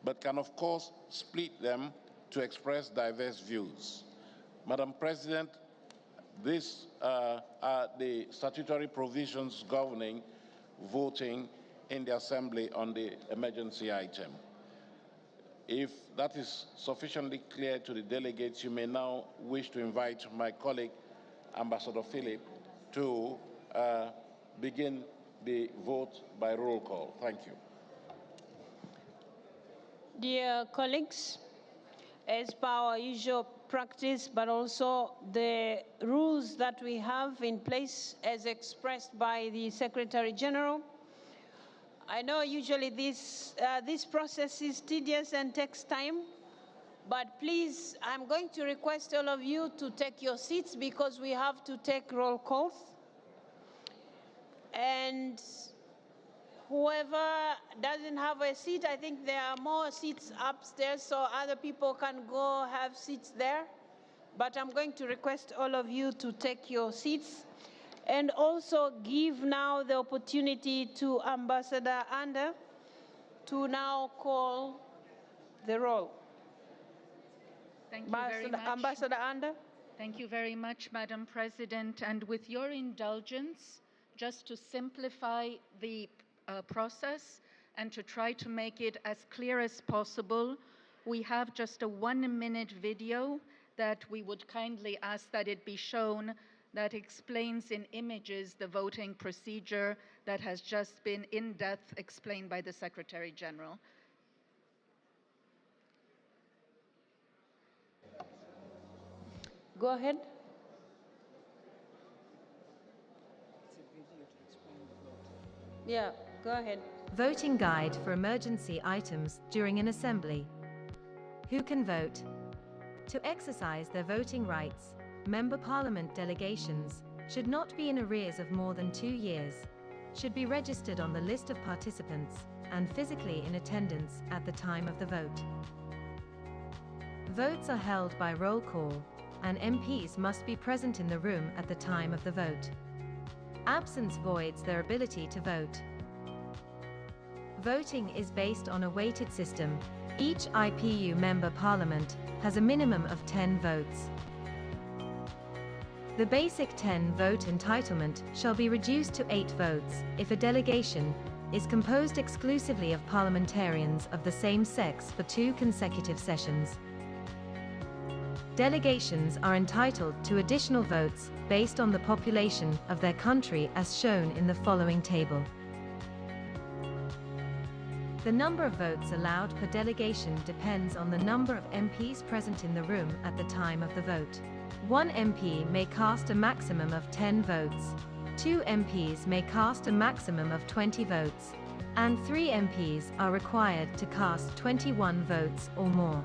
Speaker 8: but can of course split them to express diverse views. Madam President, these are the statutory provisions governing voting in the Assembly on the emergency item. If that is sufficiently clear to the delegates, you may now wish to invite my colleague, Ambassador Philip, to begin the vote by roll call. Thank you.
Speaker 5: Dear colleagues, as per our usual practice, but also the rules that we have in place as expressed by the Secretary General, I know usually this process is tedious and takes time, but please, I'm going to request all of you to take your seats because we have to take roll calls. And whoever doesn't have a seat, I think there are more seats upstairs, so other people can go have seats there. But I'm going to request all of you to take your seats and also give now the opportunity to Ambassador Ander to now call the roll.
Speaker 16: Thank you very much.
Speaker 5: Ambassador Ander.
Speaker 16: Thank you very much, Madam President. And with your indulgence, just to simplify the process and to try to make it as clear as possible, we have just a 1-minute video that we would kindly ask that it be shown that explains in images the voting procedure that has just been in depth explained by the Secretary General.
Speaker 5: Go ahead. Yeah, go ahead.
Speaker 19: Voting guide for emergency items during an assembly. Who can vote? To exercise their voting rights, Member Parliament delegations should not be in arrears of more than 2 years, should be registered on the list of participants, and physically in attendance at the time of the vote. Votes are held by roll call, and MPs must be present in the room at the time of the vote. Absence voids their ability to vote. Voting is based on a weighted system. Each IPU member parliament has a minimum of 10 votes. The basic 10-vote entitlement shall be reduced to 8 votes if a delegation is composed exclusively of parliamentarians of the same sex for 2 consecutive sessions. Delegations are entitled to additional votes based on the population of their country as shown in the following table. The number of votes allowed per delegation depends on the number of MPs present in the room at the time of the vote. 1 MP may cast a maximum of 10 votes, 2 MPs may cast a maximum of 20 votes, and 3 MPs are required to cast 21 votes or more.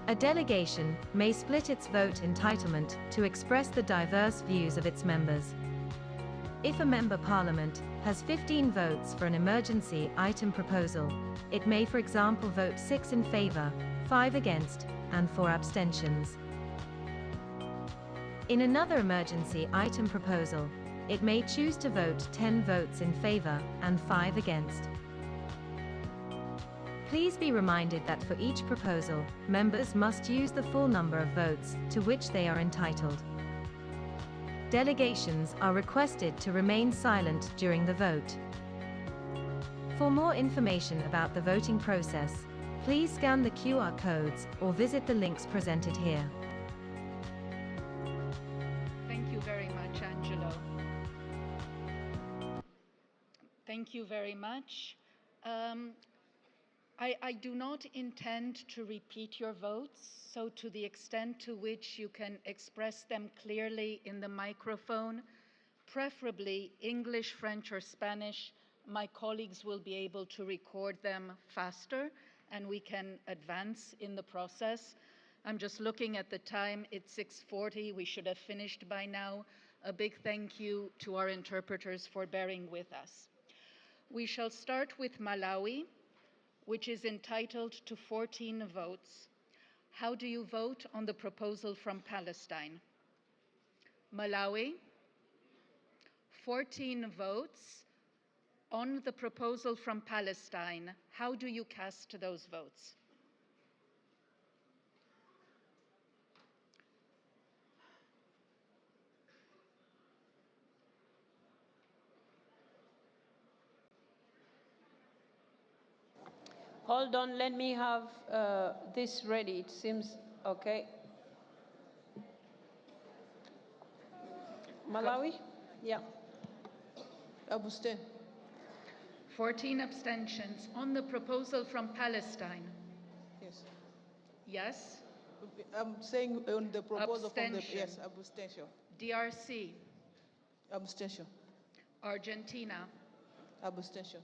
Speaker 19: A delegation may split its vote entitlement to express the diverse views of its members. If a member parliament has 15 votes for an emergency item proposal, it may, for example, vote 6 in favor, 5 against, and 4 abstentions. In another emergency item proposal, it may choose to vote 10 votes in favor and 5 against. Please be reminded that for each proposal, members must use the full number of votes to which they are entitled. Delegations are requested to remain silent during the vote. For more information about the voting process, please scan the QR codes or visit the links presented here.
Speaker 16: Thank you very much, Angelo. Thank you very much. I do not intend to repeat your votes, so to the extent to which you can express them clearly in the microphone, preferably English, French, or Spanish, my colleagues will be able to record them faster and we can advance in the process. I'm just looking at the time, it's 6:40, we should have finished by now. A big thank you to our interpreters for bearing with us. We shall start with Malawi, which is entitled to 14 votes. How do you vote on the proposal from Palestine? Malawi, 14 votes on the proposal from Palestine. How do you cast those votes?
Speaker 5: Hold on, let me have this ready. It seems okay. Malawi? Yeah.
Speaker 17: Abstain.
Speaker 16: 14 abstentions. On the proposal from Palestine?
Speaker 17: Yes.
Speaker 16: Yes?
Speaker 17: I'm saying on the proposal from the...
Speaker 16: Abstention.
Speaker 17: Yes, abstention.
Speaker 16: DRC?
Speaker 17: Abstention.
Speaker 16: Argentina?
Speaker 17: Abstention.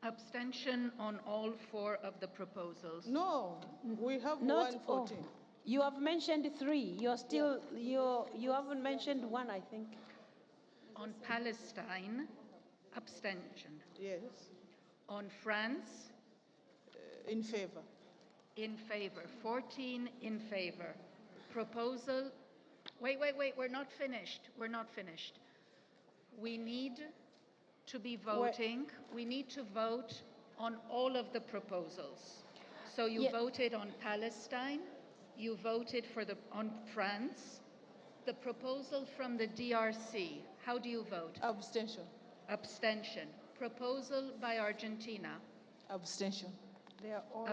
Speaker 16: Abstention on all 4 of the proposals.
Speaker 17: No, we have
Speaker 5: Not
Speaker 17: 114.
Speaker 5: all. You have mentioned 3. You're still, you haven't mentioned 1, I think.
Speaker 16: On Palestine, abstention.
Speaker 17: Yes.
Speaker 16: On France?
Speaker 17: In favor.
Speaker 16: In favor. 14 in favor. Proposal, wait, we're not finished. We're not finished. We need to be voting. We need to vote on all of the proposals. So you voted on Palestine, you voted on France, the proposal from the DRC. How do you vote?
Speaker 17: Abstention.
Speaker 16: Abstention. Proposal by Argentina.
Speaker 17: Abstention.
Speaker 5: They are all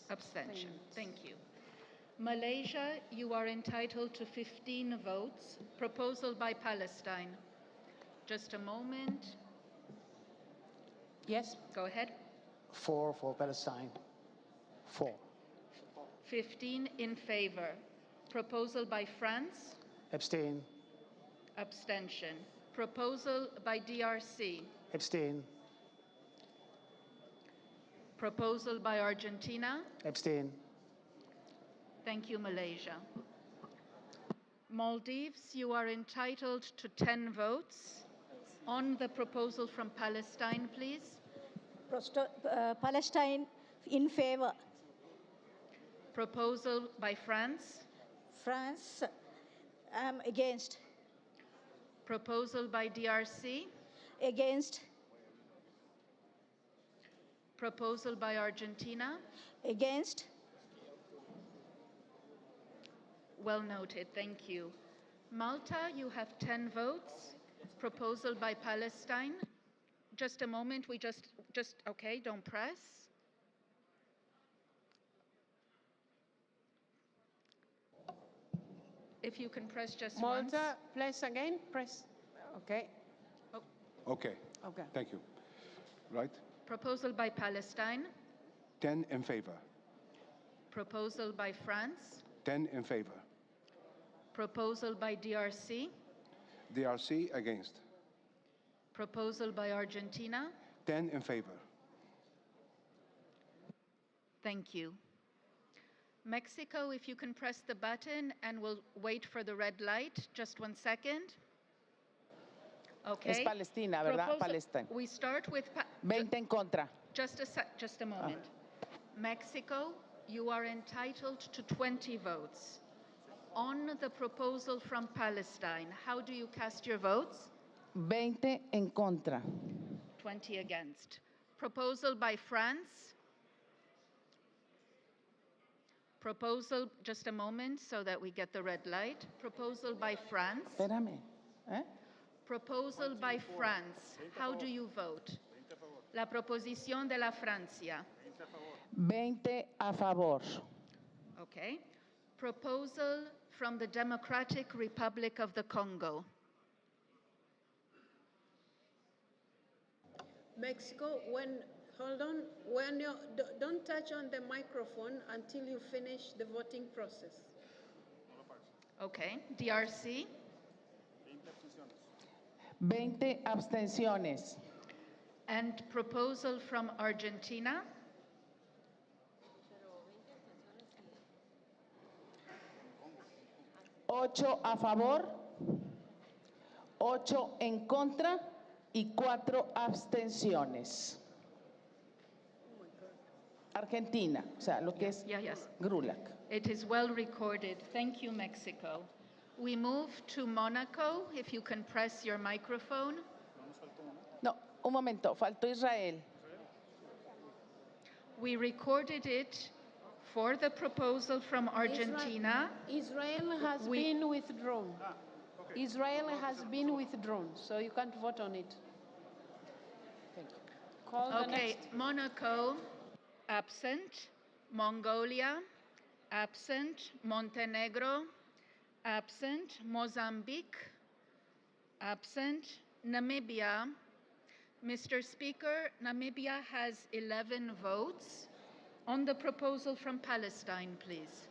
Speaker 16: Abstention. Thank you. Malaysia, you are entitled to 15 votes. Proposal by Palestine. Just a moment.
Speaker 5: Yes.
Speaker 16: Go ahead.
Speaker 1: 4 for Palestine. 4.
Speaker 16: 15 in favor. Proposal by France.
Speaker 1: Abstain.
Speaker 16: Abstention. Proposal by DRC.
Speaker 1: Abstain.
Speaker 16: Proposal by Argentina.
Speaker 1: Abstain.
Speaker 16: Thank you, Malaysia. Maldives, you are entitled to 10 votes. On the proposal from Palestine, please.
Speaker 18: Palestine in favor.
Speaker 16: Proposal by France.
Speaker 18: France against.
Speaker 16: Proposal by DRC.
Speaker 18: Against.
Speaker 16: Proposal by Argentina.
Speaker 18: Against.
Speaker 16: Well noted, thank you. Malta, you have 10 votes. Proposal by Palestine. Just a moment, we just, okay, don't press. If you can press just once.
Speaker 5: Malta, press again, press. Okay.
Speaker 20: Okay.
Speaker 5: Okay.
Speaker 20: Thank you. Right?
Speaker 16: Proposal by Palestine.
Speaker 20: 10 in favor.
Speaker 16: Proposal by France.
Speaker 20: 10 in favor.
Speaker 16: Proposal by DRC.
Speaker 20: DRC against.
Speaker 16: Proposal by Argentina.
Speaker 20: 10 in favor.
Speaker 16: Thank you. Mexico, if you can press the button and we'll wait for the red light. Just 1 second. Okay.
Speaker 17: Es Palestina, ¿verdad? Palestine.
Speaker 16: We start with...
Speaker 17: 20 en contra.
Speaker 16: Just a moment. Mexico, you are entitled to 20 votes. On the proposal from Palestine, how do you cast your votes?
Speaker 17: 20 en contra.
Speaker 16: 20 against. Proposal by France. Proposal, just a moment so that we get the red light. Proposal by France.
Speaker 17: Espérame.
Speaker 16: Proposal by France. How do you vote? La proposición de la Francia.
Speaker 17: 20 a favor.
Speaker 16: Okay. Proposal from the Democratic Republic of the Congo.
Speaker 5: Mexico, hold on, don't touch on the microphone until you finish the voting process.
Speaker 16: Okay, DRC.
Speaker 17: 20 abstenciones.
Speaker 16: And proposal from Argentina.
Speaker 17: 8 a favor, 8 en contra y 4 abstenciones. Argentina, o sea, lo que es GRULAC.
Speaker 16: It is well recorded. Thank you, Mexico. We move to Monaco. If you can press your microphone.
Speaker 17: No, un momento, faltó Israel.
Speaker 16: We recorded it for the proposal from Argentina.
Speaker 2: Israel has been withdrawn. Israel has been withdrawn, so you can't vote on it. Thank you. Call the
Speaker 16: Okay,
Speaker 2: next.
Speaker 16: Monaco, absent. Mongolia, absent. Montenegro, absent. Mozambique, absent. Namibia. Mr. Speaker, Namibia has 11 votes. On the proposal from Palestine, please.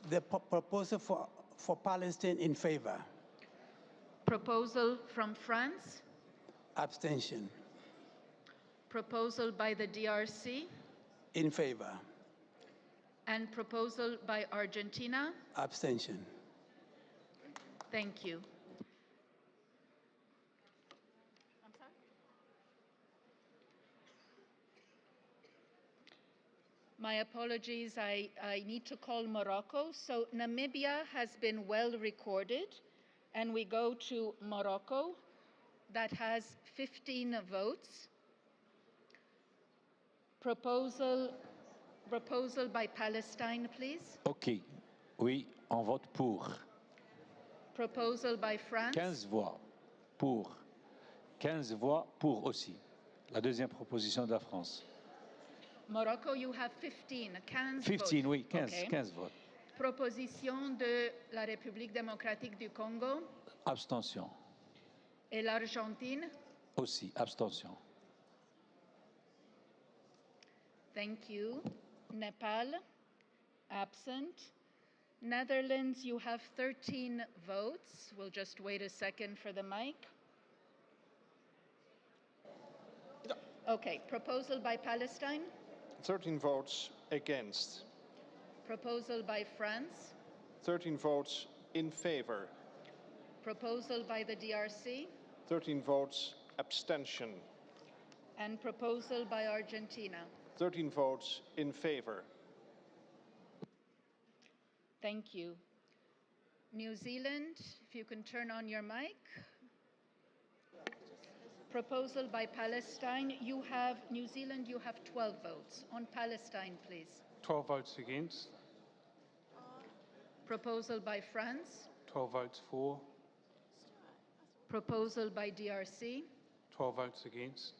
Speaker 3: The proposal for Palestine in favor.
Speaker 16: Proposal from France.
Speaker 3: Abstention.
Speaker 16: Proposal by the DRC.
Speaker 3: In favor.
Speaker 16: And proposal by Argentina.
Speaker 3: Abstention.
Speaker 16: Thank you. My apologies, I need to call Morocco. So Namibia has been well recorded, and we go to Morocco that has 15 votes. Proposal by Palestine, please.
Speaker 21: OK. Oui, on vote pour.
Speaker 16: Proposal by France.
Speaker 21: 15 voix pour. 15 voix pour aussi. La deuxième proposition de la France.
Speaker 16: Morocco, you have 15. 15
Speaker 21: 15,
Speaker 16: votes.
Speaker 21: oui, 15,
Speaker 16: Okay.
Speaker 21: 15 votes.
Speaker 16: Proposition de la République démocratique du Congo
Speaker 21: Abstention.
Speaker 16: et l'Argentine.
Speaker 21: Aussi, abstention.
Speaker 16: Thank you. Nepal, absent. Netherlands, you have 13 votes. We'll just wait a second for the mic. Okay, proposal by Palestine.
Speaker 24: 13 votes against.
Speaker 16: Proposal by France.
Speaker 24: 13 votes in favor.
Speaker 16: Proposal by the DRC.
Speaker 24: 13 votes abstention.
Speaker 16: And proposal by Argentina.
Speaker 24: 13 votes in favor.
Speaker 16: Thank you. New Zealand, if you can turn on your mic. Proposal by Palestine. New Zealand, you have 12 votes. On Palestine, please.
Speaker 7: 12 votes against,
Speaker 16: Proposal by France.
Speaker 7: 12 votes for,
Speaker 16: Proposal by DRC.
Speaker 7: 12 votes against,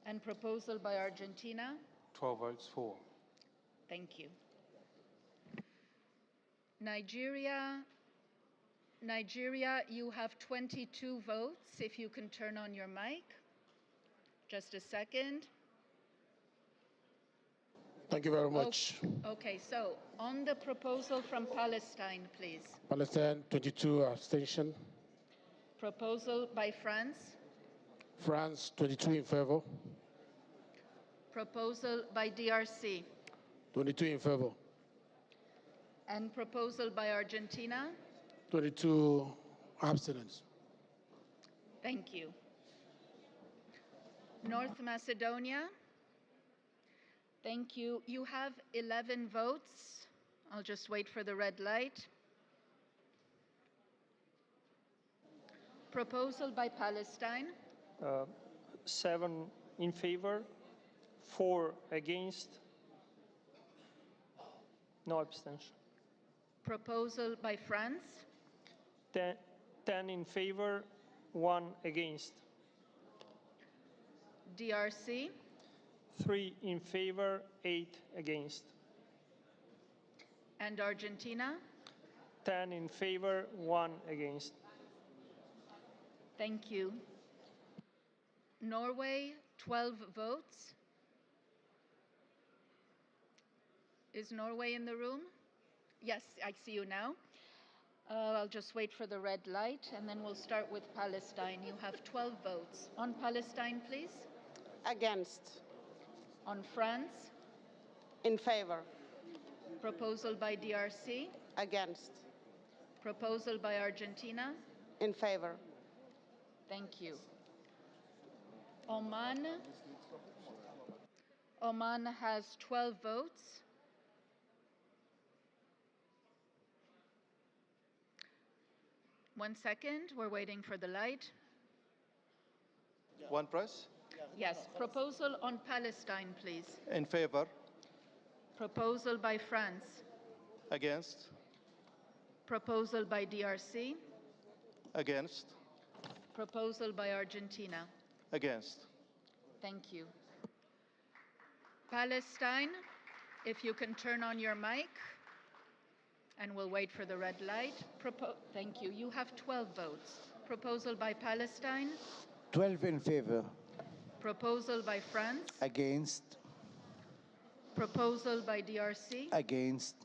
Speaker 16: And proposal by Argentina.
Speaker 7: 12 votes for.
Speaker 16: Thank you. Nigeria, you have 22 votes. If you can turn on your mic. Just a second.
Speaker 25: Thank you very much.
Speaker 16: Okay, so on the proposal from Palestine, please.
Speaker 25: Palestine, 22 abstention.
Speaker 16: Proposal by France.
Speaker 25: France, 22 in favor.
Speaker 16: Proposal by DRC.
Speaker 25: 22 in favor.
Speaker 16: And proposal by Argentina.
Speaker 25: 22 abstinence.
Speaker 16: Thank you. North Macedonia. Thank you. You have 11 votes. I'll just wait for the red light. Proposal by Palestine.
Speaker 26: 7 in favor, 4 against, no abstention.
Speaker 16: Proposal by France.
Speaker 26: 10 in favor, 1 against.
Speaker 16: DRC.
Speaker 26: 3 in favor, 8 against.
Speaker 16: And Argentina?
Speaker 26: 10 in favor, 1 against.
Speaker 16: Thank you. Norway, 12 votes. Is Norway in the room? Yes, I see you now. I'll just wait for the red light, and then we'll start with Palestine. You have 12 votes. On Palestine, please.
Speaker 4: Against.
Speaker 16: On France?
Speaker 4: In favor.
Speaker 16: Proposal by DRC?
Speaker 4: Against.
Speaker 16: Proposal by Argentina?
Speaker 4: In favor.
Speaker 16: Thank you. Oman? Oman has 12 votes. One second, we're waiting for the light.
Speaker 6: One press?
Speaker 16: Yes, proposal on Palestine, please.
Speaker 6: In favor.
Speaker 16: Proposal by France.
Speaker 6: Against.
Speaker 16: Proposal by DRC.
Speaker 6: Against.
Speaker 16: Proposal by Argentina.
Speaker 6: Against.
Speaker 16: Thank you. Palestine, if you can turn on your mic, and we'll wait for the red light. Thank you. You have 12 votes. Proposal by Palestine.
Speaker 10: 12 in favor.
Speaker 16: Proposal by France.
Speaker 10: Against.
Speaker 16: Proposal by DRC.
Speaker 10: Against.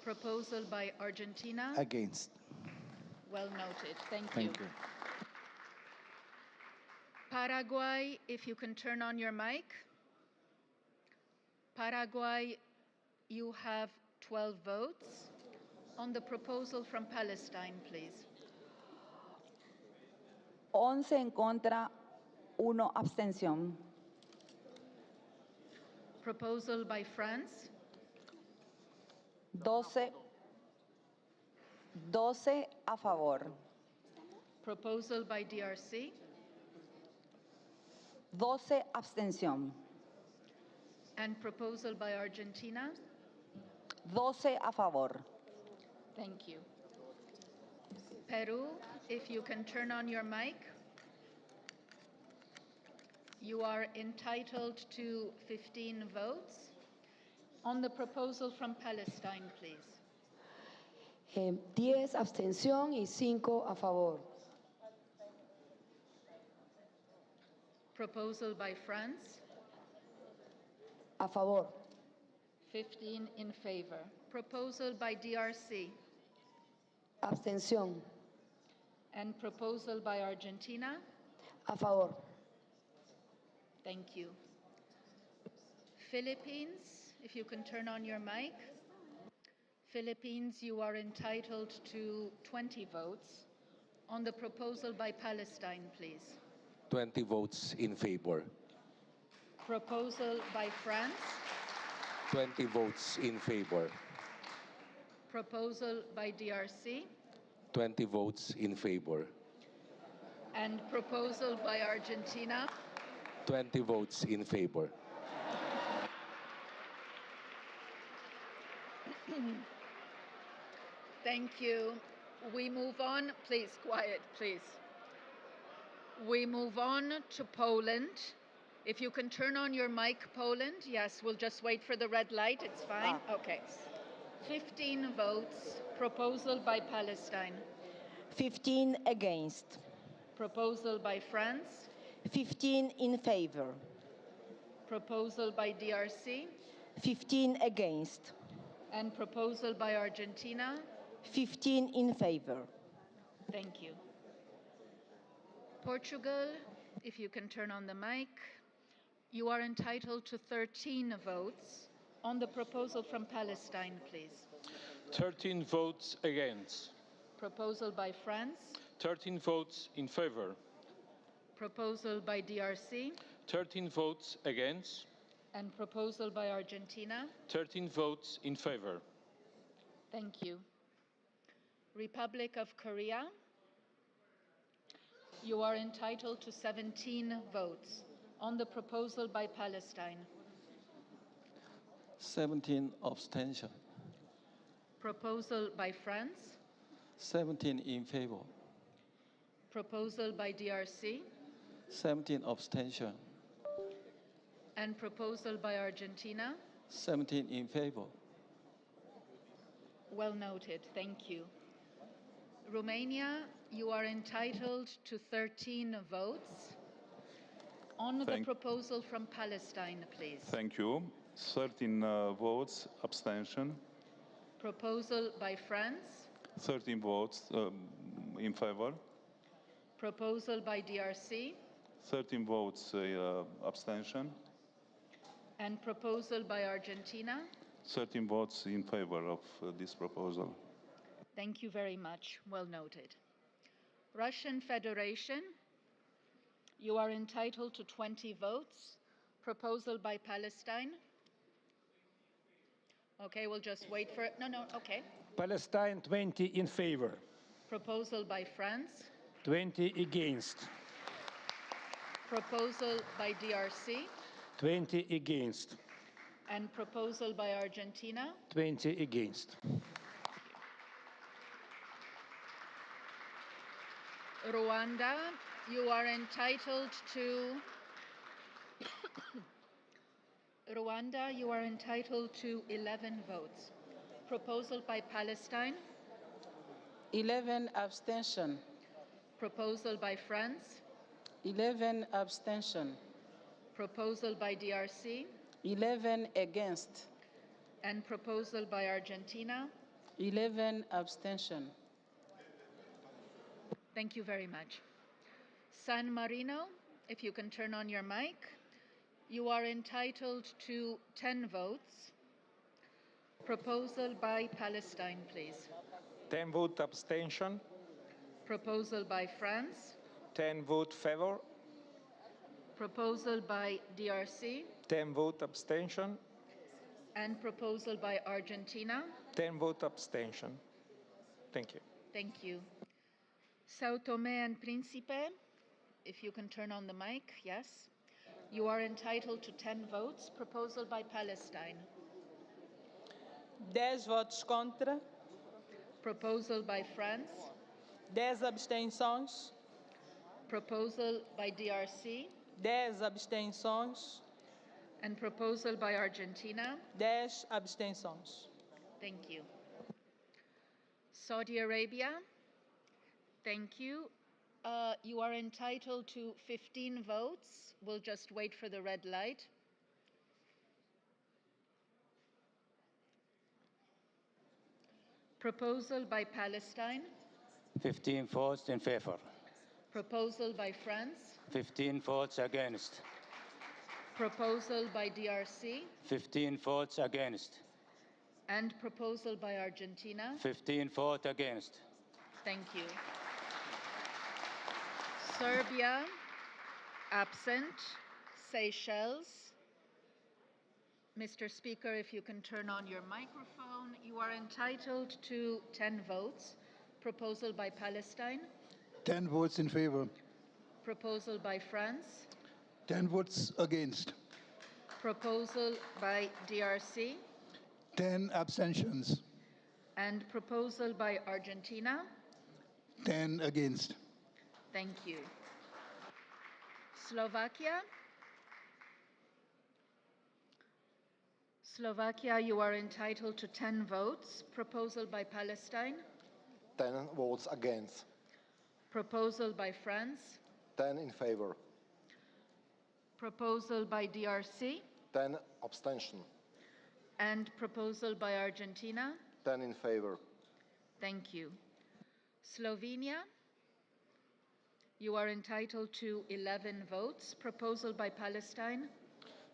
Speaker 16: Proposal by Argentina.
Speaker 10: Against.
Speaker 16: Well noted. Thank you.
Speaker 10: Thank you.
Speaker 16: Paraguay, if you can turn on your mic. Paraguay, you have 12 votes. On the proposal from Palestine, please.
Speaker 11: 11 en contra, 1 abstención.
Speaker 16: Proposal by France.
Speaker 11: 12 a favor.
Speaker 16: Proposal by DRC.
Speaker 11: 12 abstención.
Speaker 16: And proposal by Argentina.
Speaker 11: 12 a favor.
Speaker 16: Thank you. Peru, if you can turn on your mic. You are entitled to 15 votes. On the proposal from Palestine, please.
Speaker 13: 10 abstención y 5 a favor.
Speaker 16: Proposal by France.
Speaker 13: A favor.
Speaker 16: 15 in favor. Proposal by DRC.
Speaker 13: Abstención.
Speaker 16: And proposal by Argentina.
Speaker 13: A favor.
Speaker 16: Thank you. Philippines, if you can turn on your mic. Philippines, you are entitled to 20 votes. On the proposal by Palestine, please.
Speaker 21: 20 votes in favor.
Speaker 16: Proposal by France.
Speaker 21: 20 votes in favor.
Speaker 16: Proposal by DRC.
Speaker 21: 20 votes in favor.
Speaker 16: And proposal by Argentina.
Speaker 21: 20 votes in favor.
Speaker 16: Thank you. We move on. Please, quiet, please. We move on to Poland. If you can turn on your mic, Poland. Yes, we'll just wait for the red light. It's fine. Okay. 15 votes. Proposal by Palestine.
Speaker 11: 15 against.
Speaker 16: Proposal by France.
Speaker 11: 15 in favor.
Speaker 16: Proposal by DRC.
Speaker 11: 15 against.
Speaker 16: And proposal by Argentina.
Speaker 11: 15 in favor.
Speaker 16: Thank you. Portugal, if you can turn on the mic. You are entitled to 13 votes. On the proposal from Palestine, please.
Speaker 21: 13 votes against.
Speaker 16: Proposal by France.
Speaker 21: 13 votes in favor.
Speaker 16: Proposal by DRC.
Speaker 21: 13 votes against.
Speaker 16: And proposal by Argentina.
Speaker 21: 13 votes in favor.
Speaker 16: Thank you. Republic of Korea. You are entitled to 17 votes. On the proposal by Palestine.
Speaker 21: 17 abstention.
Speaker 16: Proposal by France.
Speaker 21: 17 in favor.
Speaker 16: Proposal by DRC.
Speaker 21: 17 abstention.
Speaker 16: And proposal by Argentina.
Speaker 21: 17 in favor.
Speaker 16: Well noted. Thank you. Romania, you are entitled to 13 votes. On the proposal from Palestine, please.
Speaker 9: Thank you. 13 votes, abstention.
Speaker 16: Proposal by France.
Speaker 9: 13 votes in favor.
Speaker 16: Proposal by DRC.
Speaker 9: 13 votes abstention.
Speaker 16: And proposal by Argentina.
Speaker 9: 13 votes in favor of this proposal.
Speaker 16: Thank you very much. Well noted. Russian Federation, you are entitled to 20 votes. Proposal by Palestine. Okay, we'll just wait for it. No, okay.
Speaker 12: Palestine 20 in favor.
Speaker 16: Proposal by France.
Speaker 12: 20 against.
Speaker 16: Proposal by DRC.
Speaker 12: 20 against.
Speaker 16: And proposal by Argentina.
Speaker 12: 20 against.
Speaker 16: Rwanda, you are entitled to Rwanda, you are entitled to 11 votes. Proposal by Palestine.
Speaker 17: 11 abstention.
Speaker 16: Proposal by France.
Speaker 17: 11 abstention.
Speaker 16: Proposal by DRC.
Speaker 17: 11 against.
Speaker 16: And proposal by Argentina.
Speaker 17: 11 abstention.
Speaker 16: Thank you very much. San Marino, if you can turn on your mic. You are entitled to 10 votes. Proposal by Palestine, please.
Speaker 12: 10 vote abstention.
Speaker 16: Proposal by France.
Speaker 12: 10 vote favor.
Speaker 16: Proposal by DRC.
Speaker 12: 10 vote abstention.
Speaker 16: And proposal by Argentina.
Speaker 12: 10 vote abstention. Thank you.
Speaker 16: Thank you. Sao Tome and Principe, if you can turn on the mic, yes. You are entitled to 10 votes. Proposal by Palestine.
Speaker 14: 10 votos contra.
Speaker 16: Proposal by France.
Speaker 14: 10 abstenções.
Speaker 16: Proposal by DRC.
Speaker 14: 10 abstenções.
Speaker 16: And proposal by Argentina.
Speaker 14: 10 abstenções.
Speaker 16: Thank you. Saudi Arabia. Thank you. You are entitled to 15 votes. We'll just wait for the red light. Proposal by Palestine.
Speaker 10: 15 votes in favor.
Speaker 16: Proposal by France.
Speaker 10: 15 votes against.
Speaker 16: Proposal by DRC.
Speaker 10: 15 votes against.
Speaker 16: And proposal by Argentina.
Speaker 10: 15 votes against.
Speaker 16: Thank you. Serbia, absent. Seychelles. Mr. Speaker, if you can turn on your microphone. You are entitled to 10 votes. Proposal by Palestine.
Speaker 15: 10 votes in favor.
Speaker 16: Proposal by France.
Speaker 15: 10 votes against.
Speaker 16: Proposal by DRC.
Speaker 15: 10 abstentions.
Speaker 16: And proposal by Argentina.
Speaker 15: 10 against.
Speaker 16: Thank you. Slovakia. Slovakia, you are entitled to 10 votes. Proposal by Palestine.
Speaker 22: 10 votes against.
Speaker 16: Proposal by France.
Speaker 22: 10 in favor.
Speaker 16: Proposal by DRC.
Speaker 22: 10 abstention.
Speaker 16: And proposal by Argentina.
Speaker 22: 10 in favor.
Speaker 16: Thank you. Slovenia. You are entitled to 11 votes. Proposal by Palestine.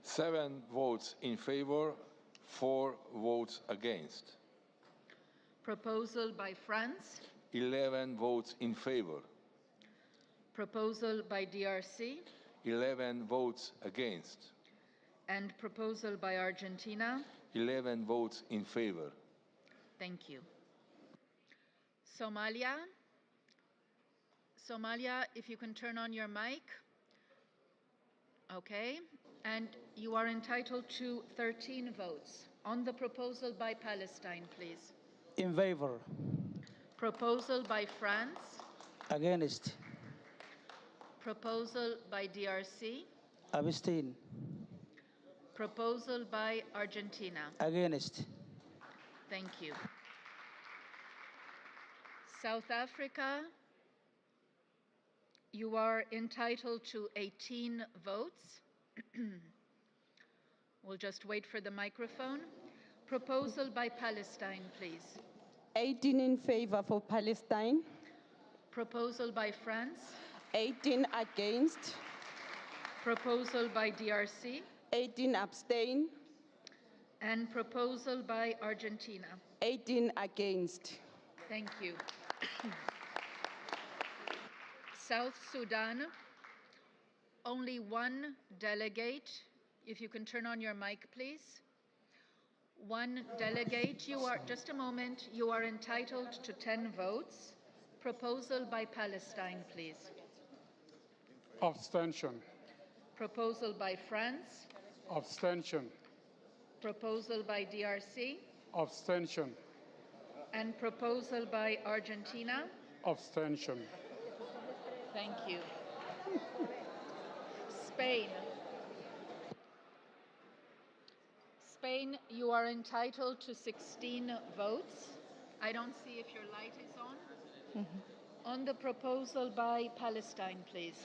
Speaker 21: 7 votes in favor, 4 votes against.
Speaker 16: Proposal by France.
Speaker 21: 11 votes in favor.
Speaker 16: Proposal by DRC.
Speaker 21: 11 votes against.
Speaker 16: And proposal by Argentina.
Speaker 21: 11 votes in favor.
Speaker 16: Thank you. Somalia. Somalia, if you can turn on your mic. Okay. And you are entitled to 13 votes. On the proposal by Palestine, please.
Speaker 10: In favor.
Speaker 16: Proposal by France.
Speaker 10: Against.
Speaker 16: Proposal by DRC.
Speaker 10: Abstain.
Speaker 16: Proposal by Argentina.
Speaker 10: Against.
Speaker 16: Thank you. South Africa, you are entitled to 18 votes. We'll just wait for the microphone. Proposal by Palestine, please.
Speaker 1: 18 in favor for Palestine.
Speaker 16: Proposal by France.
Speaker 1: 18 against.
Speaker 16: Proposal by DRC.
Speaker 1: 18 abstain.
Speaker 16: And proposal by Argentina.
Speaker 1: 18 against.
Speaker 16: Thank you. South Sudan, only one delegate. If you can turn on your mic, please. One delegate. You are, just a moment, you are entitled to 10 votes. Proposal by Palestine, please.
Speaker 8: Abstention.
Speaker 16: Proposal by France.
Speaker 8: Abstention.
Speaker 16: Proposal by DRC.
Speaker 8: Abstention.
Speaker 16: And proposal by Argentina.
Speaker 8: Abstention.
Speaker 16: Thank you. Spain. Spain, you are entitled to 16 votes. I don't see if your light is on. On the proposal by Palestine, please.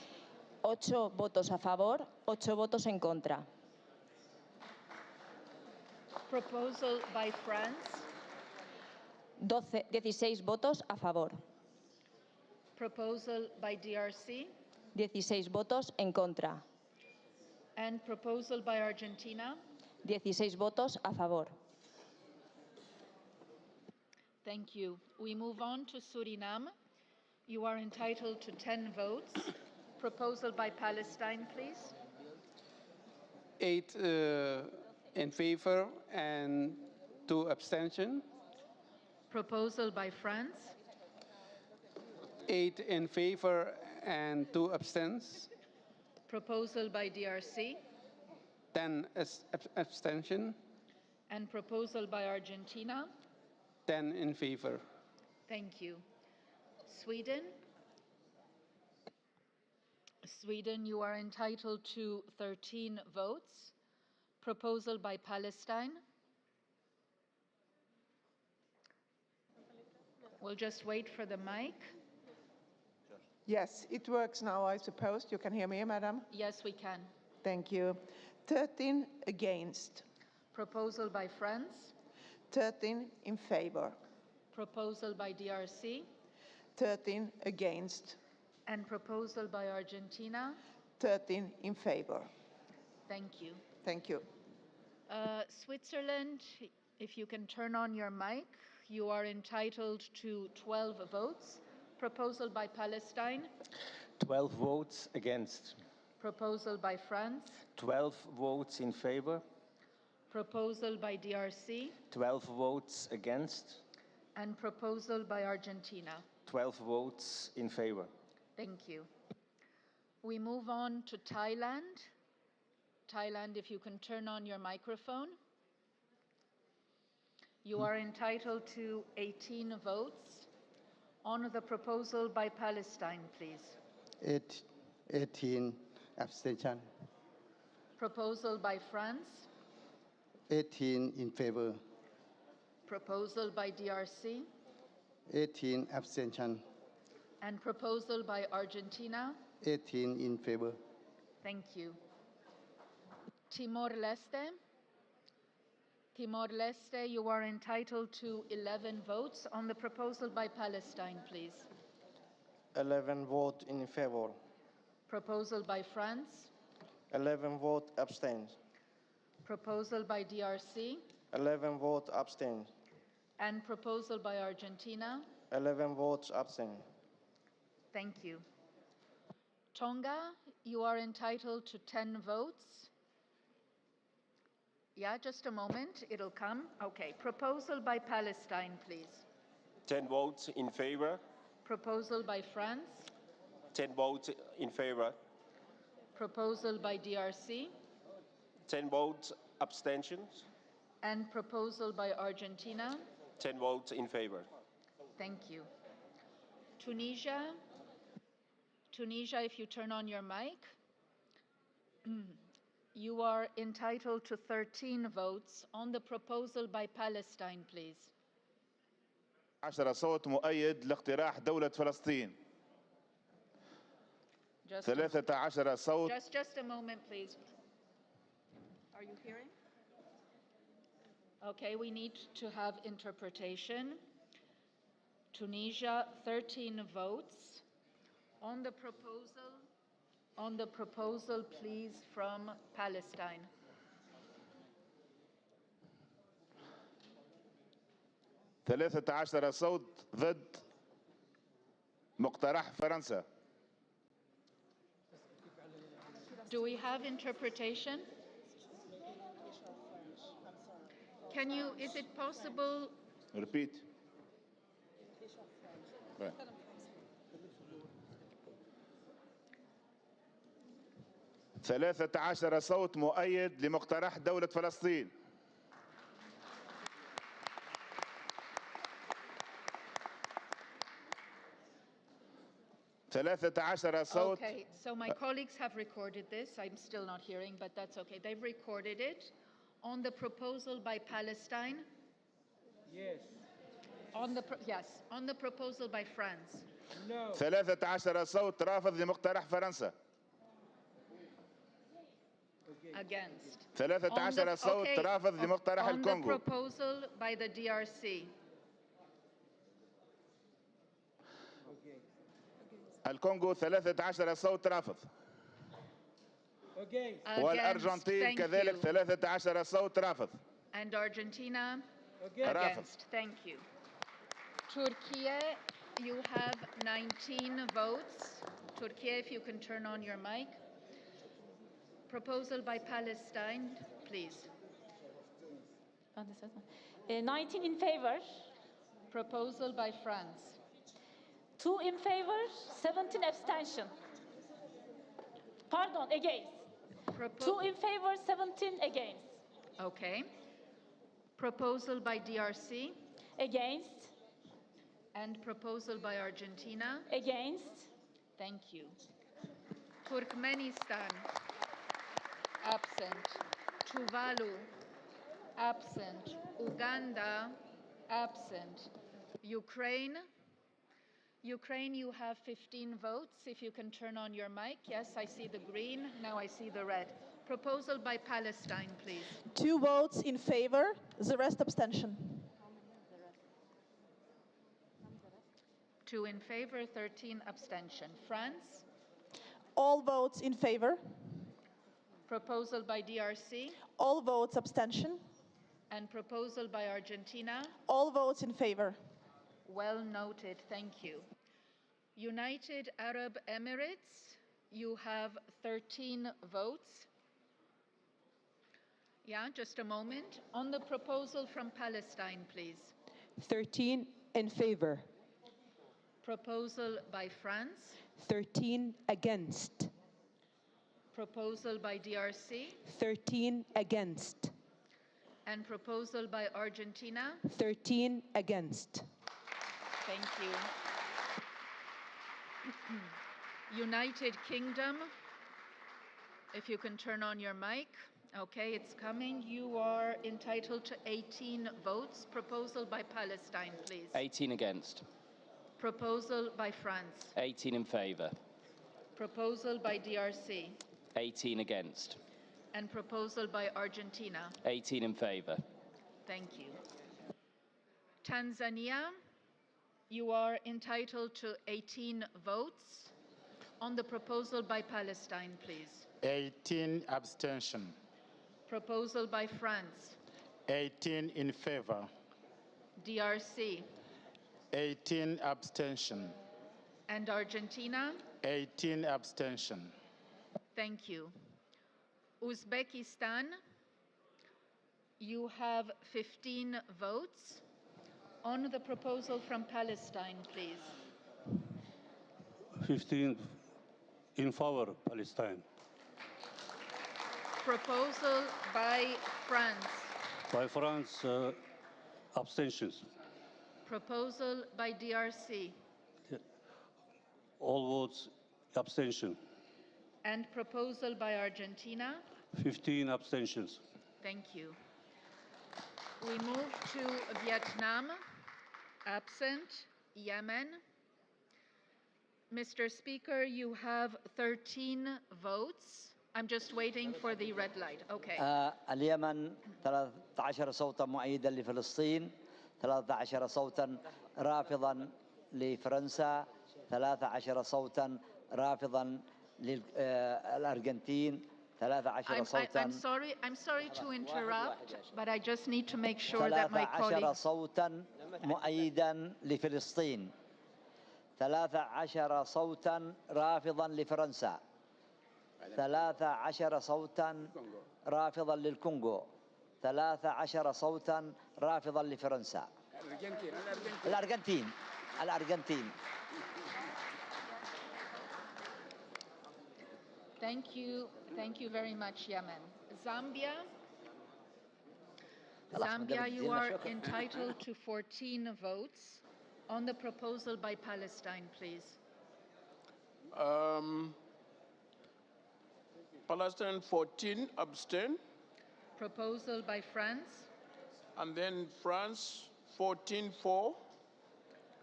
Speaker 11: 8 votos a favor, 8 votos en contra.
Speaker 16: Proposal by France.
Speaker 11: 16 votos a favor.
Speaker 16: Proposal by DRC.
Speaker 11: 16 votos en contra.
Speaker 16: And proposal by Argentina.
Speaker 11: 16 votos a favor.
Speaker 16: Thank you. We move on to Suriname. You are entitled to 10 votes. Proposal by Palestine, please.
Speaker 3: 8 in favor and 2 abstention.
Speaker 16: Proposal by France.
Speaker 3: 8 in favor and 2 abstentions.
Speaker 16: Proposal by DRC.
Speaker 3: 10 abstention.
Speaker 16: And proposal by Argentina.
Speaker 3: 10 in favor.
Speaker 16: Thank you. Sweden. Sweden, you are entitled to 13 votes. Proposal by Palestine. We'll just wait for the mic.
Speaker 18: Yes, it works now, I suppose. You can hear me, madam?
Speaker 16: Yes, we can.
Speaker 18: Thank you. 13 against.
Speaker 16: Proposal by France.
Speaker 18: 13 in favor.
Speaker 16: Proposal by DRC.
Speaker 18: 13 against.
Speaker 16: And proposal by Argentina.
Speaker 18: 13 in favor.
Speaker 16: Thank you.
Speaker 18: Thank you.
Speaker 16: Switzerland, if you can turn on your mic, you are entitled to 12 votes. Proposal by Palestine.
Speaker 19: 12 votes against.
Speaker 16: Proposal by France.
Speaker 19: 12 votes in favor.
Speaker 16: Proposal by DRC.
Speaker 19: 12 votes against.
Speaker 16: And proposal by Argentina.
Speaker 19: 12 votes in favor.
Speaker 16: Thank you. We move on to Thailand. Thailand, if you can turn on your microphone. You are entitled to 18 votes. On the proposal by Palestine, please.
Speaker 20: 18 abstention.
Speaker 16: Proposal by France.
Speaker 20: 18 in favor.
Speaker 16: Proposal by DRC.
Speaker 20: 18 abstention.
Speaker 16: And proposal by Argentina.
Speaker 20: 18 in favor.
Speaker 16: Thank you. Timor-Leste. Timor-Leste, you are entitled to 11 votes. On the proposal by Palestine, please.
Speaker 23: 11 vote in favor.
Speaker 16: Proposal by France.
Speaker 23: 11 vote abstain.
Speaker 16: Proposal by DRC.
Speaker 23: 11 vote abstain.
Speaker 16: And proposal by Argentina.
Speaker 23: 11 votes abstain.
Speaker 16: Thank you. Tonga, you are entitled to 10 votes. Yeah, just a moment, it'll come. Okay, proposal by Palestine, please.
Speaker 27: 10 votes in favor.
Speaker 16: Proposal by France.
Speaker 27: 10 votes in favor.
Speaker 16: Proposal by DRC.
Speaker 27: 10 votes abstentions.
Speaker 16: And proposal by Argentina.
Speaker 27: 10 votes in favor.
Speaker 16: Thank you. Tunisia. Tunisia, if you turn on your mic. You are entitled to 13 votes. On the proposal by Palestine, please.
Speaker 2: 10 صوت مؤيد لاقتراح دولة فلسطين. 13 صوت.
Speaker 16: Just a moment, please. Are you hearing? Okay, we need to have interpretation. Tunisia, 13 votes. On the proposal, please, from Palestine.
Speaker 2: 13 صوت ضد مقترح فرنسا.
Speaker 16: Do we have interpretation? Is it possible?
Speaker 2: Repeat. Right. 13 صوت مؤيد لمقترح دولة فلسطين.
Speaker 16: Okay, so my colleagues have recorded this. I'm still not hearing, but that's okay. They've recorded it. On the proposal by Palestine?
Speaker 12: Yes.
Speaker 16: Yes. On the proposal by France?
Speaker 12: No.
Speaker 2: 13 صوت رافض لمقترح فرنسا.
Speaker 16: Against.
Speaker 2: 13 صوت رافض لمقترح الكونغو.
Speaker 16: On the proposal by the DRC?
Speaker 2: الكونغو 13 صوت رافض. والأرجنتين كذلك 13 صوت رافض.
Speaker 16: And Argentina?
Speaker 2: رافض.
Speaker 16: Against. Thank you. Turkey, you have 19 votes. Turkey, if you can turn on your mic. Proposal by Palestine, please.
Speaker 11: 19 in favor.
Speaker 16: Proposal by France.
Speaker 11: 2 in favor, 17 abstention. Pardon, against. 2 in favor, 17 against.
Speaker 16: Okay. Proposal by DRC.
Speaker 11: Against.
Speaker 16: And proposal by Argentina.
Speaker 11: Against.
Speaker 16: Thank you. Turkmenistan. Absent. Tuvalu. Absent. Uganda. Absent. Ukraine. Ukraine, you have 15 votes. If you can turn on your mic. Yes, I see the green. Now I see the red. Proposal by Palestine, please.
Speaker 4: 2 votes in favor, the rest abstention.
Speaker 16: 2 in favor, 13 abstention. France?
Speaker 4: All votes in favor.
Speaker 16: Proposal by DRC?
Speaker 4: All votes abstention.
Speaker 16: And proposal by Argentina?
Speaker 4: All votes in favor.
Speaker 16: Well noted, thank you. United Arab Emirates, you have 13 votes. Yeah, just a moment. On the proposal from Palestine, please.
Speaker 1: 13 in favor.
Speaker 16: Proposal by France.
Speaker 1: 13 against.
Speaker 16: Proposal by DRC.
Speaker 1: 13 against.
Speaker 16: And proposal by Argentina.
Speaker 1: 13 against.
Speaker 16: Thank you. United Kingdom, if you can turn on your mic. Okay, it's coming. You are entitled to 18 votes. Proposal by Palestine, please.
Speaker 19: 18 against.
Speaker 16: Proposal by France.
Speaker 19: 18 in favor.
Speaker 16: Proposal by DRC.
Speaker 19: 18 against.
Speaker 16: And proposal by Argentina.
Speaker 19: 18 in favor.
Speaker 16: Thank you. Tanzania, you are entitled to 18 votes. On the proposal by Palestine, please.
Speaker 5: 18 abstention.
Speaker 16: Proposal by France.
Speaker 5: 18 in favor.
Speaker 16: DRC.
Speaker 5: 18 abstention.
Speaker 16: And Argentina.
Speaker 5: 18 abstention.
Speaker 16: Thank you. Uzbekistan, you have 15 votes. On the proposal from Palestine, please.
Speaker 9: 15 in favor, Palestine.
Speaker 16: Proposal by France.
Speaker 9: By France, abstentions.
Speaker 16: Proposal by DRC.
Speaker 9: All votes abstention.
Speaker 16: And proposal by Argentina.
Speaker 9: 15 abstentions.
Speaker 16: Thank you. We move to Vietnam. Absent. Yemen. Mr. Speaker, you have 13 votes. I'm just waiting for the red light. Okay.
Speaker 6: اليمن 13 صوتا مؤيدا لفلسطين، 13 صوتا رافضا لفرنسا، 13 صوتا رافضا للأرجنتين، 13 صوتا
Speaker 16: I'm sorry to interrupt, but I just need to make sure that my
Speaker 6: 13
Speaker 16: colleagues...
Speaker 6: صوتا مؤيدا لفلسطين، 13 صوتا رافضا لفرنسا، 13 صوتا رافضا للكونغو، 13 صوتا رافضا لفرنسا. الأرجنتين.
Speaker 16: Thank you very much, Yemen. Zambia. Zambia, you are entitled to 14 votes. On the proposal by Palestine, please.
Speaker 7: Palestine 14, abstain.
Speaker 16: Proposal by France.
Speaker 7: And then France 14-4.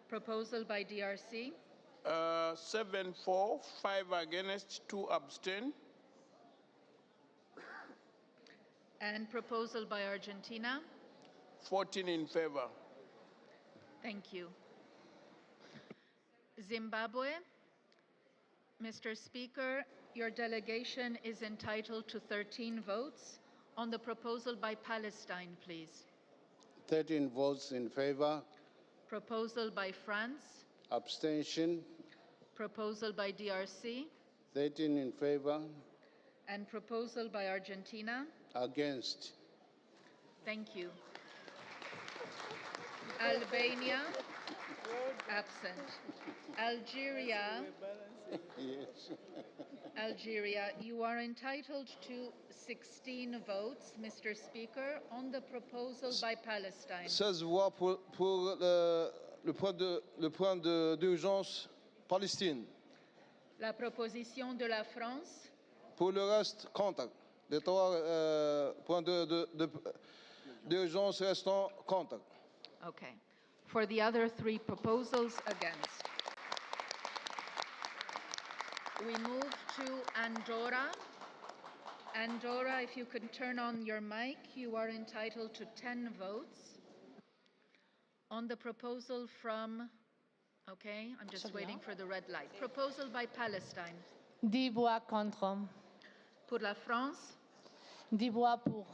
Speaker 16: Proposal by DRC.
Speaker 7: 7-4, 5 against, 2 abstain.
Speaker 16: And proposal by Argentina.
Speaker 7: 14 in favor.
Speaker 16: Thank you. Zimbabwe. Mr. Speaker, your delegation is entitled to 13 votes. On the proposal by Palestine, please.
Speaker 13: 13 votes in favor.
Speaker 16: Proposal by France.
Speaker 13: Abstention.
Speaker 16: Proposal by DRC.
Speaker 13: 13 in favor.
Speaker 16: And proposal by Argentina.
Speaker 13: Against.
Speaker 16: Thank you. Albania. Absent. Algeria.
Speaker 13: Yes.
Speaker 16: Algeria, you are entitled to 16 votes, Mr. Speaker, on the proposal by Palestine.
Speaker 17: 16 voix pour le point d'urgence Palestine.
Speaker 16: La proposition de la France.
Speaker 17: Pour le reste, contre. Les 3 points d'urgence restants, contre.
Speaker 16: Okay. For the other 3 proposals, against. We move to Andorra. Andorra, if you could turn on your mic, you are entitled to 10 votes. On the proposal from, okay, I'm just waiting for the red light. Proposal by Palestine.
Speaker 24: 10 voix contre.
Speaker 16: Pour la France.
Speaker 24: 10 voix pour.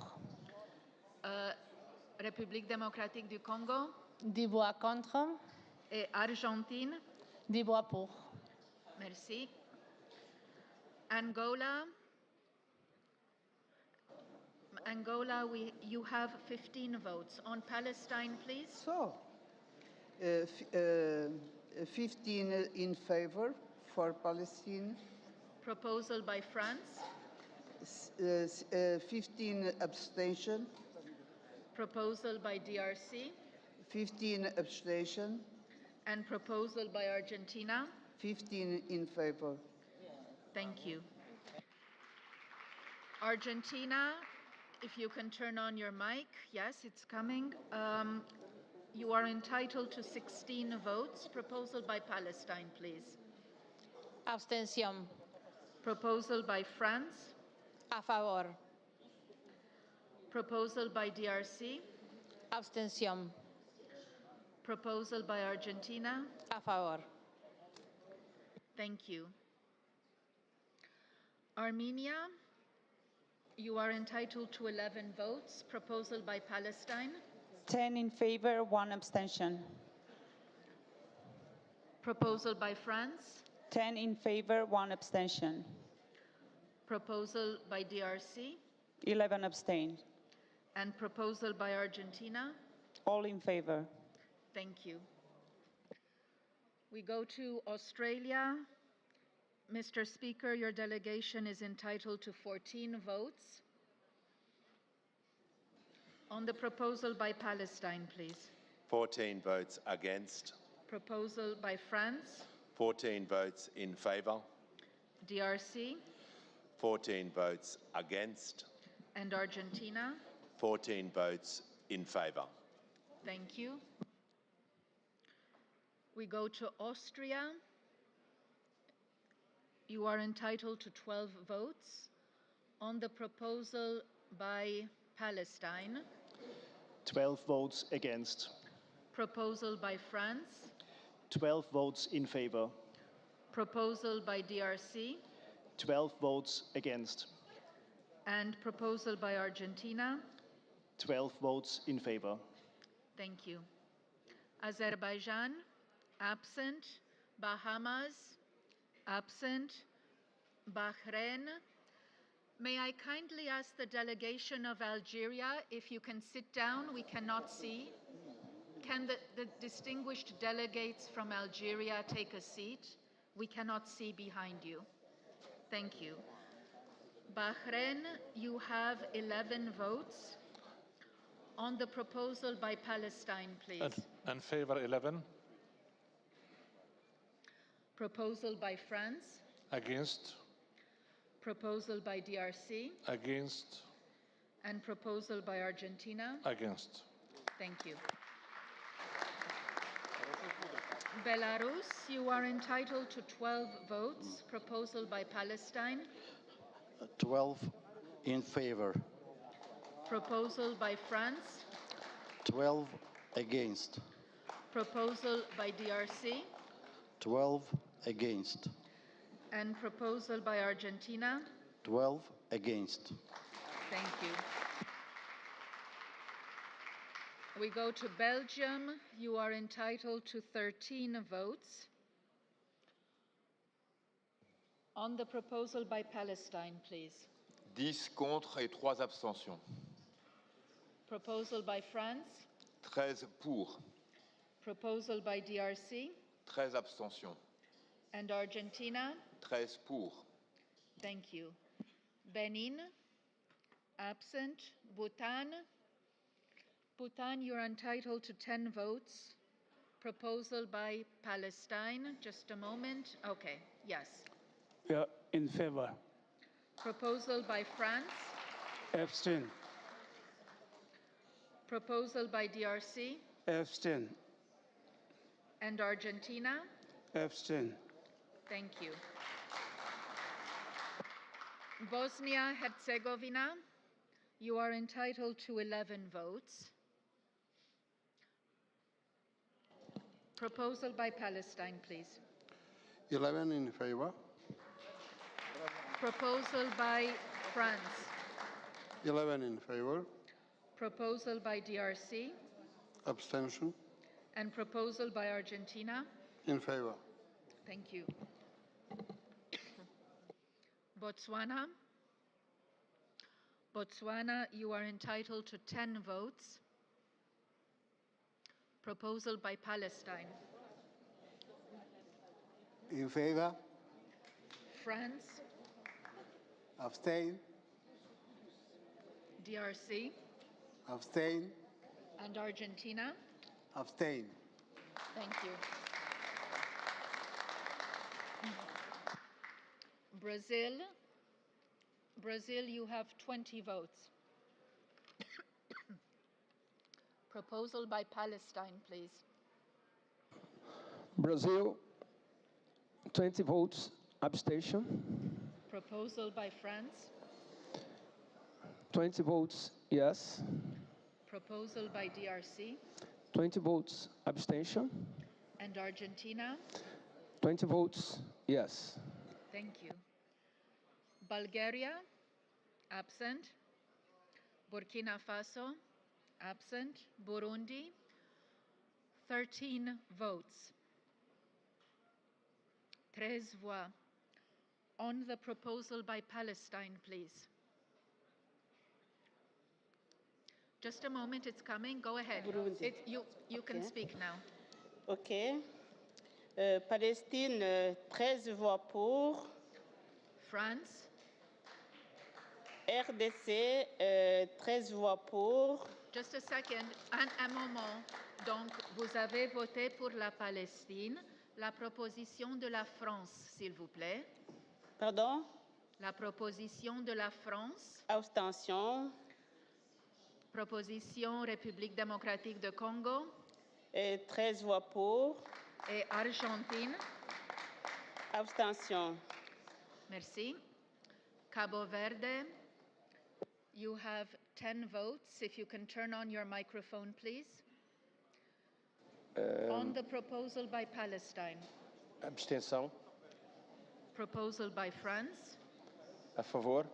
Speaker 16: République démocratique du Congo.
Speaker 24: 10 voix contre.
Speaker 16: Et Argentine.
Speaker 24: 10 voix pour.
Speaker 16: Merci. Angola. Angola, you have 15 votes. On Palestine, please.
Speaker 18: So, 15 in favor for Palestine.
Speaker 16: Proposal by France.
Speaker 18: 15 abstention.
Speaker 16: Proposal by DRC.
Speaker 18: 15 abstention.
Speaker 16: And proposal by Argentina.
Speaker 18: 15 in favor.
Speaker 16: Thank you. Argentina, if you can turn on your mic. Yes, it's coming. You are entitled to 16 votes. Proposal by Palestine, please.
Speaker 24: Abstención.
Speaker 16: Proposal by France.
Speaker 24: A favor.
Speaker 16: Proposal by DRC.
Speaker 24: Abstención.
Speaker 16: Proposal by Argentina.
Speaker 24: A favor.
Speaker 16: Thank you. Armenia, you are entitled to 11 votes. Proposal by Palestine.
Speaker 25: 10 in favor, 1 abstention.
Speaker 16: Proposal by France.
Speaker 25: 10 in favor, 1 abstention.
Speaker 16: Proposal by DRC.
Speaker 25: 11 abstained.
Speaker 16: And proposal by Argentina.
Speaker 25: All in favor.
Speaker 16: Thank you. We go to Australia. Mr. Speaker, your delegation is entitled to 14 votes. On the proposal by Palestine, please.
Speaker 26: 14 votes against.
Speaker 16: Proposal by France.
Speaker 26: 14 votes in favour.
Speaker 16: DRC.
Speaker 26: 14 votes against.
Speaker 16: And Argentina.
Speaker 26: 14 votes in favour.
Speaker 16: Thank you. We go to Austria. You are entitled to 12 votes on the proposal by Palestine.
Speaker 3: 12 votes against.
Speaker 16: Proposal by France.
Speaker 3: 12 votes in favor.
Speaker 16: Proposal by DRC.
Speaker 3: 12 votes against.
Speaker 16: And proposal by Argentina.
Speaker 3: 12 votes in favor.
Speaker 16: Thank you. Azerbaijan, absent. Bahamas, absent. Bahrain. May I kindly ask the delegation of Algeria if you can sit down? We cannot see. Can the distinguished delegates from Algeria take a seat? We cannot see behind you. Thank you. Bahrain, you have 11 votes. On the proposal by Palestine, please.
Speaker 8: In favor, 11.
Speaker 16: Proposal by France.
Speaker 8: Against.
Speaker 16: Proposal by DRC.
Speaker 8: Against.
Speaker 16: And proposal by Argentina.
Speaker 8: Against.
Speaker 16: Thank you. Belarus, you are entitled to 12 votes. Proposal by Palestine.
Speaker 20: 12 in favor.
Speaker 16: Proposal by France.
Speaker 20: 12 against.
Speaker 16: Proposal by DRC.
Speaker 20: 12 against.
Speaker 16: And proposal by Argentina.
Speaker 20: 12 against.
Speaker 16: Thank you. We go to Belgium. You are entitled to 13 votes. On the proposal by Palestine, please.
Speaker 10: 10 contre et 3 abstentions.
Speaker 16: Proposal by France.
Speaker 10: 13 pour.
Speaker 16: Proposal by DRC.
Speaker 10: 13 abstentions.
Speaker 16: And Argentina.
Speaker 10: 13 pour.
Speaker 16: Thank you. Benin, absent. Bhutan. Bhutan, you're entitled to 10 votes. Proposal by Palestine. Just a moment. Okay, yes.
Speaker 14: Yeah, in favor.
Speaker 16: Proposal by France.
Speaker 14: Abstain.
Speaker 16: Proposal by DRC.
Speaker 14: Abstain.
Speaker 16: And Argentina.
Speaker 14: Abstain.
Speaker 16: Thank you. Bosnia-Herzegovina, you are entitled to 11 votes. Proposal by Palestine, please.
Speaker 13: 11 in favor.
Speaker 16: Proposal by France.
Speaker 13: 11 in favor.
Speaker 16: Proposal by DRC.
Speaker 13: Abstention.
Speaker 16: And proposal by Argentina.
Speaker 13: In favor.
Speaker 16: Thank you. Botswana. Botswana, you are entitled to 10 votes. Proposal by Palestine.
Speaker 13: In favor.
Speaker 16: France.
Speaker 13: Abstain.
Speaker 16: DRC.
Speaker 13: Abstain.
Speaker 16: And Argentina.
Speaker 13: Abstain.
Speaker 16: Thank you. Brazil. Brazil, you have 20 votes. Proposal by Palestine, please.
Speaker 14: Brazil, 20 votes, abstention.
Speaker 16: Proposal by France.
Speaker 14: 20 votes, yes.
Speaker 16: Proposal by DRC.
Speaker 14: 20 votes, abstention.
Speaker 16: And Argentina.
Speaker 14: 20 votes, yes.
Speaker 16: Thank you. Bulgaria, absent. Burkina Faso, absent. Burundi, 13 votes. 13 voix. On the proposal by Palestine, please. Just a moment, it's coming. Go ahead. You can speak now.
Speaker 15: OK. Palestine, 13 voix pour.
Speaker 16: France.
Speaker 15: RDC, 13 voix pour.
Speaker 16: Just a second, un moment. Donc, vous avez voté pour la Palestine. La proposition de la France, s'il vous plaît.
Speaker 15: Pardon?
Speaker 16: La proposition de la France.
Speaker 15: Abstention.
Speaker 16: Proposition République démocratique de Congo.
Speaker 15: 13 voix pour.
Speaker 16: Et Argentine?
Speaker 15: Abstention.
Speaker 16: Merci. Cabo Verde, you have 10 votes. If you can turn on your microphone, please. On the proposal by Palestine.
Speaker 14: Abstenção.
Speaker 16: Proposal by France.
Speaker 14: A favor.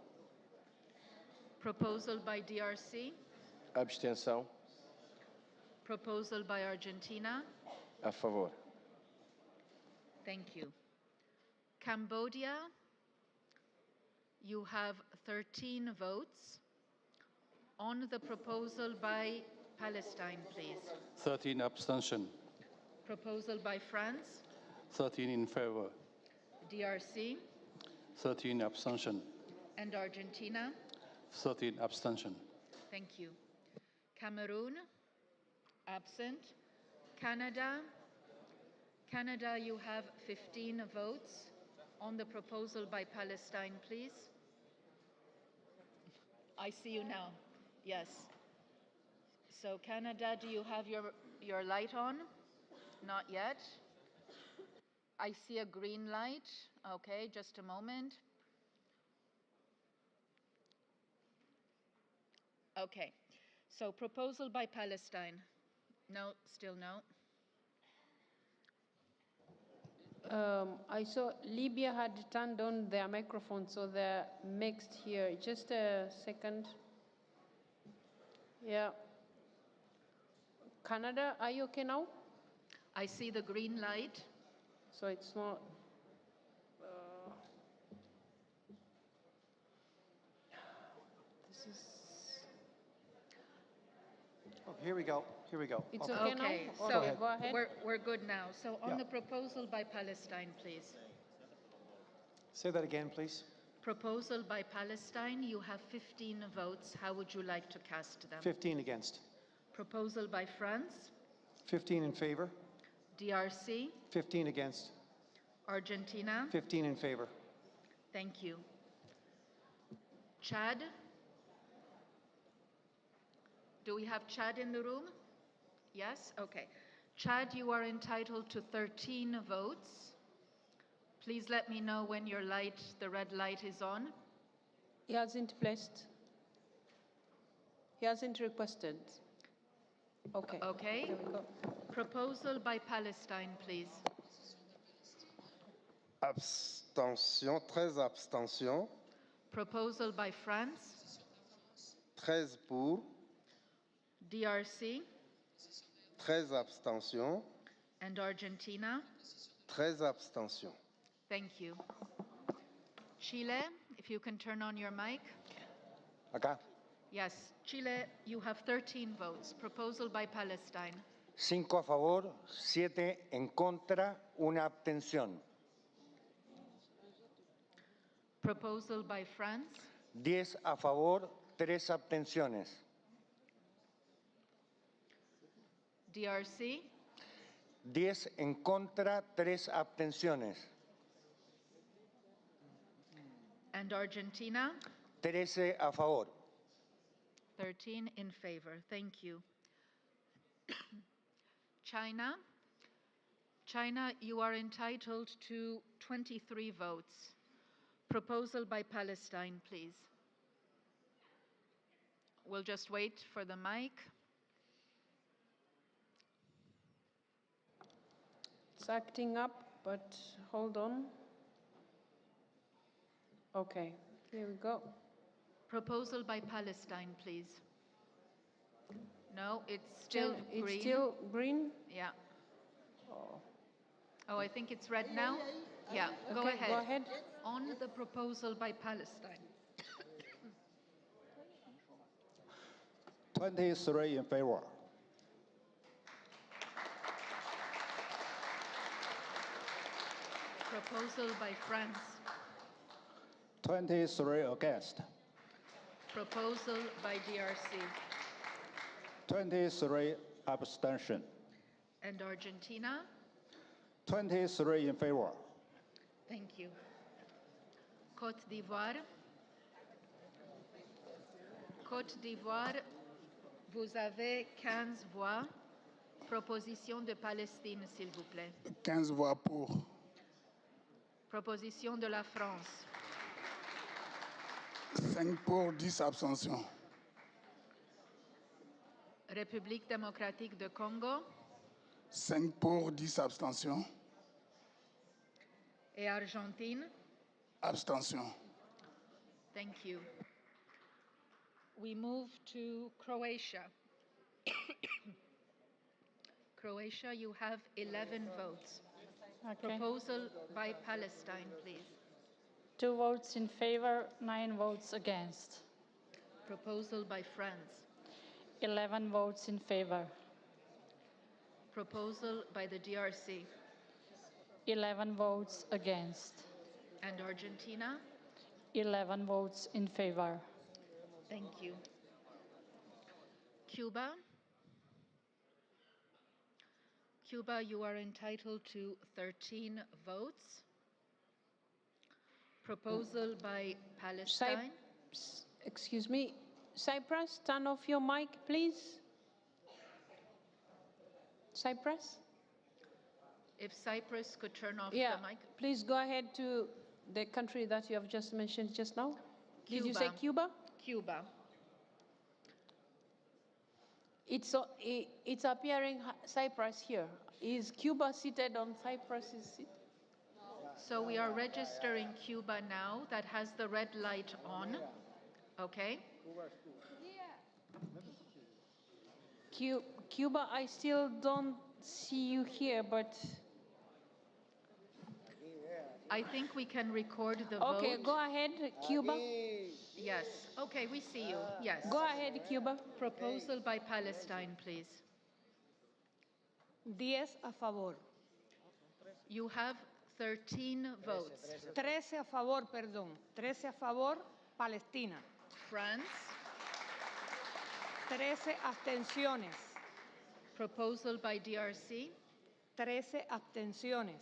Speaker 16: Proposal by DRC.
Speaker 14: Abstenção.
Speaker 16: Proposal by Argentina.
Speaker 14: A favor.
Speaker 16: Thank you. Cambodia, you have 13 votes. On the proposal by Palestine, please.
Speaker 2: 13 abstention.
Speaker 16: Proposal by France.
Speaker 2: 13 in favor.
Speaker 16: DRC.
Speaker 2: 13 abstention.
Speaker 16: And Argentina.
Speaker 2: 13 abstention.
Speaker 16: Thank you. Cameroon, absent. Canada, you have 15 votes. On the proposal by Palestine, please. I see you now. Yes. So Canada, do you have your light on? Not yet. I see a green light. Okay, just a moment. Okay. So proposal by Palestine. No, still no.
Speaker 11: I saw Libya had turned on their microphone, so they're mixed here. Just a second. Yeah. Canada, are you okay now?
Speaker 16: I see the green light.
Speaker 11: So it's not. This is.
Speaker 3: Oh, here we go. Here we go.
Speaker 11: It's okay now?
Speaker 16: So
Speaker 11: Okay, go ahead.
Speaker 16: we're good now. So on
Speaker 3: Yeah.
Speaker 16: the proposal by Palestine, please.
Speaker 3: Say that again, please.
Speaker 16: Proposal by Palestine, you have 15 votes. How would you like to cast them?
Speaker 3: 15 against.
Speaker 16: Proposal by France,
Speaker 3: 15 in favor.
Speaker 16: DRC,
Speaker 3: 15 against.
Speaker 16: Argentina.
Speaker 3: 15 in favor.
Speaker 16: Thank you. Chad? Do we have Chad in the room? Yes? Okay. Chad, you are entitled to 13 votes. Please let me know when your light, the red light, is on.
Speaker 11: He hasn't placed. He hasn't requested. Okay.
Speaker 16: Okay.
Speaker 11: There we go.
Speaker 16: Proposal by Palestine, please.
Speaker 17: Abstention, 13 abstentions.
Speaker 16: Proposal by France,
Speaker 17: 13 pour,
Speaker 16: DRC,
Speaker 17: 13 abstentions.
Speaker 16: and Argentina.
Speaker 17: 13 abstentions.
Speaker 16: Thank you. Chile, if you can turn on your mic.
Speaker 12: Acá.
Speaker 16: Yes, Chile, you have 13 votes. Proposal by Palestine.
Speaker 12: 5 a favor, 7 en contra, una abstención.
Speaker 16: Proposal by France,
Speaker 12: 10 a favor, 3 abstenciones.
Speaker 16: DRC,
Speaker 12: 10 en contra, 3 abstenciones.
Speaker 16: and Argentina.
Speaker 12: 13 a favor.
Speaker 16: 13 in favor. Thank you. China. China, you are entitled to 23 votes. Proposal by Palestine, please. We'll just wait for the mic.
Speaker 11: It's acting up, but hold on. Okay, here we go.
Speaker 16: Proposal by Palestine, please. No, it's still green.
Speaker 11: It's still green?
Speaker 16: Yeah.
Speaker 11: Oh.
Speaker 16: Oh, I think it's red now? Yeah, go
Speaker 11: Okay,
Speaker 16: ahead.
Speaker 11: go ahead.
Speaker 16: On the proposal by Palestine.
Speaker 21: 23 in favor.
Speaker 16: Proposal by France.
Speaker 21: 23 against.
Speaker 16: Proposal by DRC.
Speaker 21: 23 abstention.
Speaker 16: And Argentina.
Speaker 21: 23 in favor.
Speaker 16: Thank you. Côte d'Ivoire. Côte d'Ivoire, vous avez 15 voix. Proposition de Palestine, s'il vous plaît.
Speaker 7: 15 voix pour.
Speaker 16: Proposition de la France.
Speaker 7: 5 pour, 10 abstentions.
Speaker 16: République démocratique de Congo
Speaker 7: 5 pour, 10 abstentions.
Speaker 16: et Argentine.
Speaker 7: Abstention.
Speaker 16: Thank you. We move to Croatia. Croatia, you have 11 votes.
Speaker 11: Okay.
Speaker 16: Proposal by Palestine, please.
Speaker 11: 2 votes in favor, 9 votes against.
Speaker 16: Proposal by France.
Speaker 11: 11 votes in favor.
Speaker 16: Proposal by the DRC.
Speaker 11: 11 votes against.
Speaker 16: And Argentina?
Speaker 11: 11 votes in favor.
Speaker 16: Thank you. Cuba? Cuba, you are entitled to 13 votes. Proposal by Palestine.
Speaker 11: Excuse me, Cyprus, turn off your mic, please. Cyprus?
Speaker 16: If Cyprus could turn off
Speaker 11: Yeah,
Speaker 16: the mic.
Speaker 11: please go ahead to the country that you have just mentioned just now. Did you say Cuba?
Speaker 16: Cuba.
Speaker 11: It's appearing Cyprus here. Is Cuba seated on Cyprus's seat?
Speaker 16: So we are registering Cuba now. That has the red light on. Okay.
Speaker 11: Cuba, I still don't see you here, but...
Speaker 16: I think we can record the vote.
Speaker 11: Okay, go ahead, Cuba.
Speaker 16: Yes. Okay, we see you. Yes.
Speaker 11: Go ahead, Cuba.
Speaker 16: Proposal by Palestine, please.
Speaker 1: 10 a favor.
Speaker 16: You have 13 votes.
Speaker 1: 13 a favor, perdón. 13 a favor, Palestina.
Speaker 16: France.
Speaker 1: 13 abstenciones.
Speaker 16: Proposal by DRC.
Speaker 1: 13 abstenciones.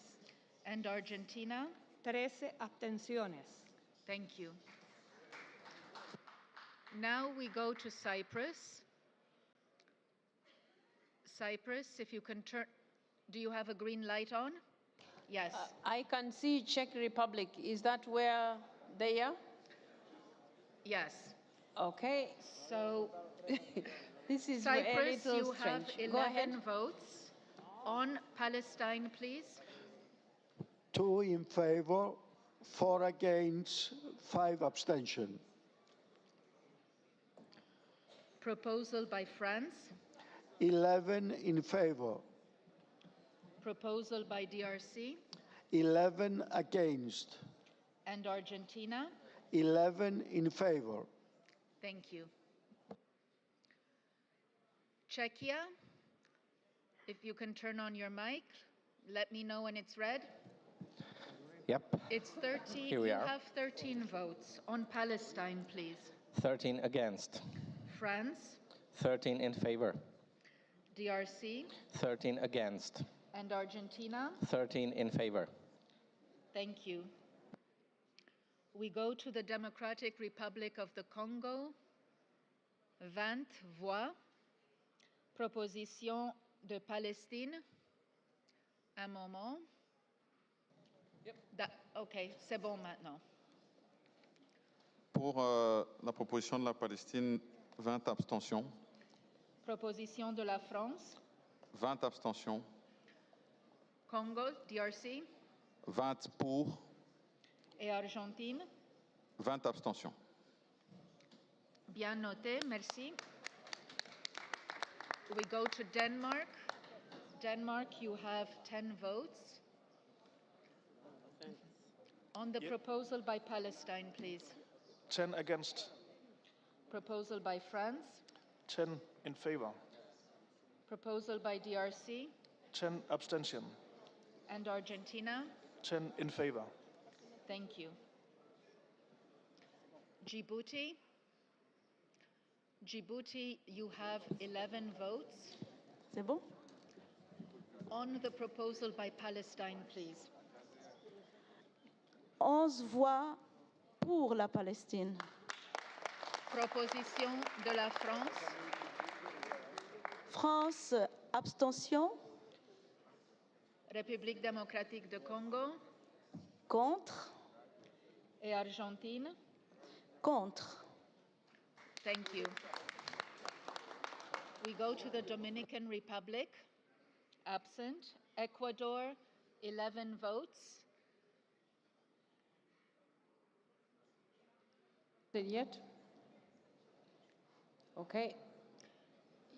Speaker 16: And Argentina.
Speaker 1: 13 abstenciones.
Speaker 16: Thank you. Now we go to Cyprus. Cyprus, if you can turn, do you have a green light on? Yes.
Speaker 11: I can see Czech Republic. Is that where they are?
Speaker 16: Yes.
Speaker 11: Okay.
Speaker 16: So
Speaker 11: this is
Speaker 16: Cyprus,
Speaker 11: a little
Speaker 16: you have
Speaker 11: strange.
Speaker 16: 11 votes. On Palestine, please.
Speaker 21: 2 in favor, 4 against, 5 abstention.
Speaker 16: Proposal by France.
Speaker 21: 11 in favor,
Speaker 16: Proposal by DRC.
Speaker 21: 11 against,
Speaker 16: And Argentina.
Speaker 21: 11 in favor.
Speaker 16: Thank you. Czechia, if you can turn on your mic, let me know when it's red.
Speaker 14: Yep.
Speaker 16: It's 13.
Speaker 14: Here we
Speaker 16: you
Speaker 14: are.
Speaker 16: have 13 votes. On Palestine, please.
Speaker 14: 13 against.
Speaker 16: France,
Speaker 14: 13 in favor.
Speaker 16: DRC,
Speaker 14: 13 against.
Speaker 16: and Argentina.
Speaker 14: 13 in favor.
Speaker 16: Thank you. We go to the Democratic Republic of the Congo. 20 voix. Proposition de Palestine. Un moment. OK, c'est bon maintenant.
Speaker 4: Pour la proposition de la Palestine, 20 abstentions.
Speaker 16: Proposition de la France.
Speaker 4: 20 abstentions.
Speaker 16: Congo, DRC.
Speaker 4: 20 pour.
Speaker 16: Et Argentine.
Speaker 4: 20 abstentions.
Speaker 16: Bien noté, merci. We go to Denmark. Denmark, you have 10 votes. On the proposal by Palestine, please.
Speaker 8: 10 against,
Speaker 16: Proposal by France.
Speaker 8: 10 in favor,
Speaker 16: Proposal by DRC.
Speaker 8: 10 abstention,
Speaker 16: And Argentina.
Speaker 8: 10 in favor.
Speaker 16: Thank you. Djibouti. Djibouti, you have 11 votes.
Speaker 11: C'est bon?
Speaker 16: On the proposal by Palestine, please.
Speaker 5: 11 voix pour la Palestine.
Speaker 16: Proposition de la France.
Speaker 5: France, Abstention?
Speaker 16: République démocratique du Congo
Speaker 5: Contre?
Speaker 16: et Argentine.
Speaker 5: Contre.
Speaker 16: Thank you. We go to the Dominican Republic. Absent. Ecuador, 11 votes.
Speaker 1: Yet? Okay.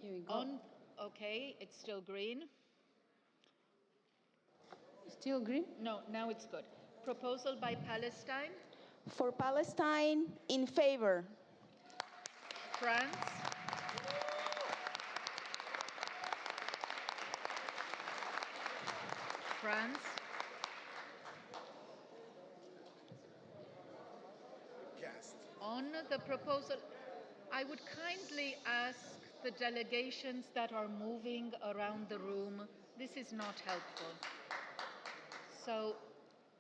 Speaker 1: Here we go.
Speaker 16: Okay, it's still green.
Speaker 1: Still green?
Speaker 16: No, now it's good. Proposal by Palestine.
Speaker 5: For Palestine, in favor.
Speaker 16: France. France. On the proposal, I would kindly ask the delegations that are moving around the room, this is not helpful. So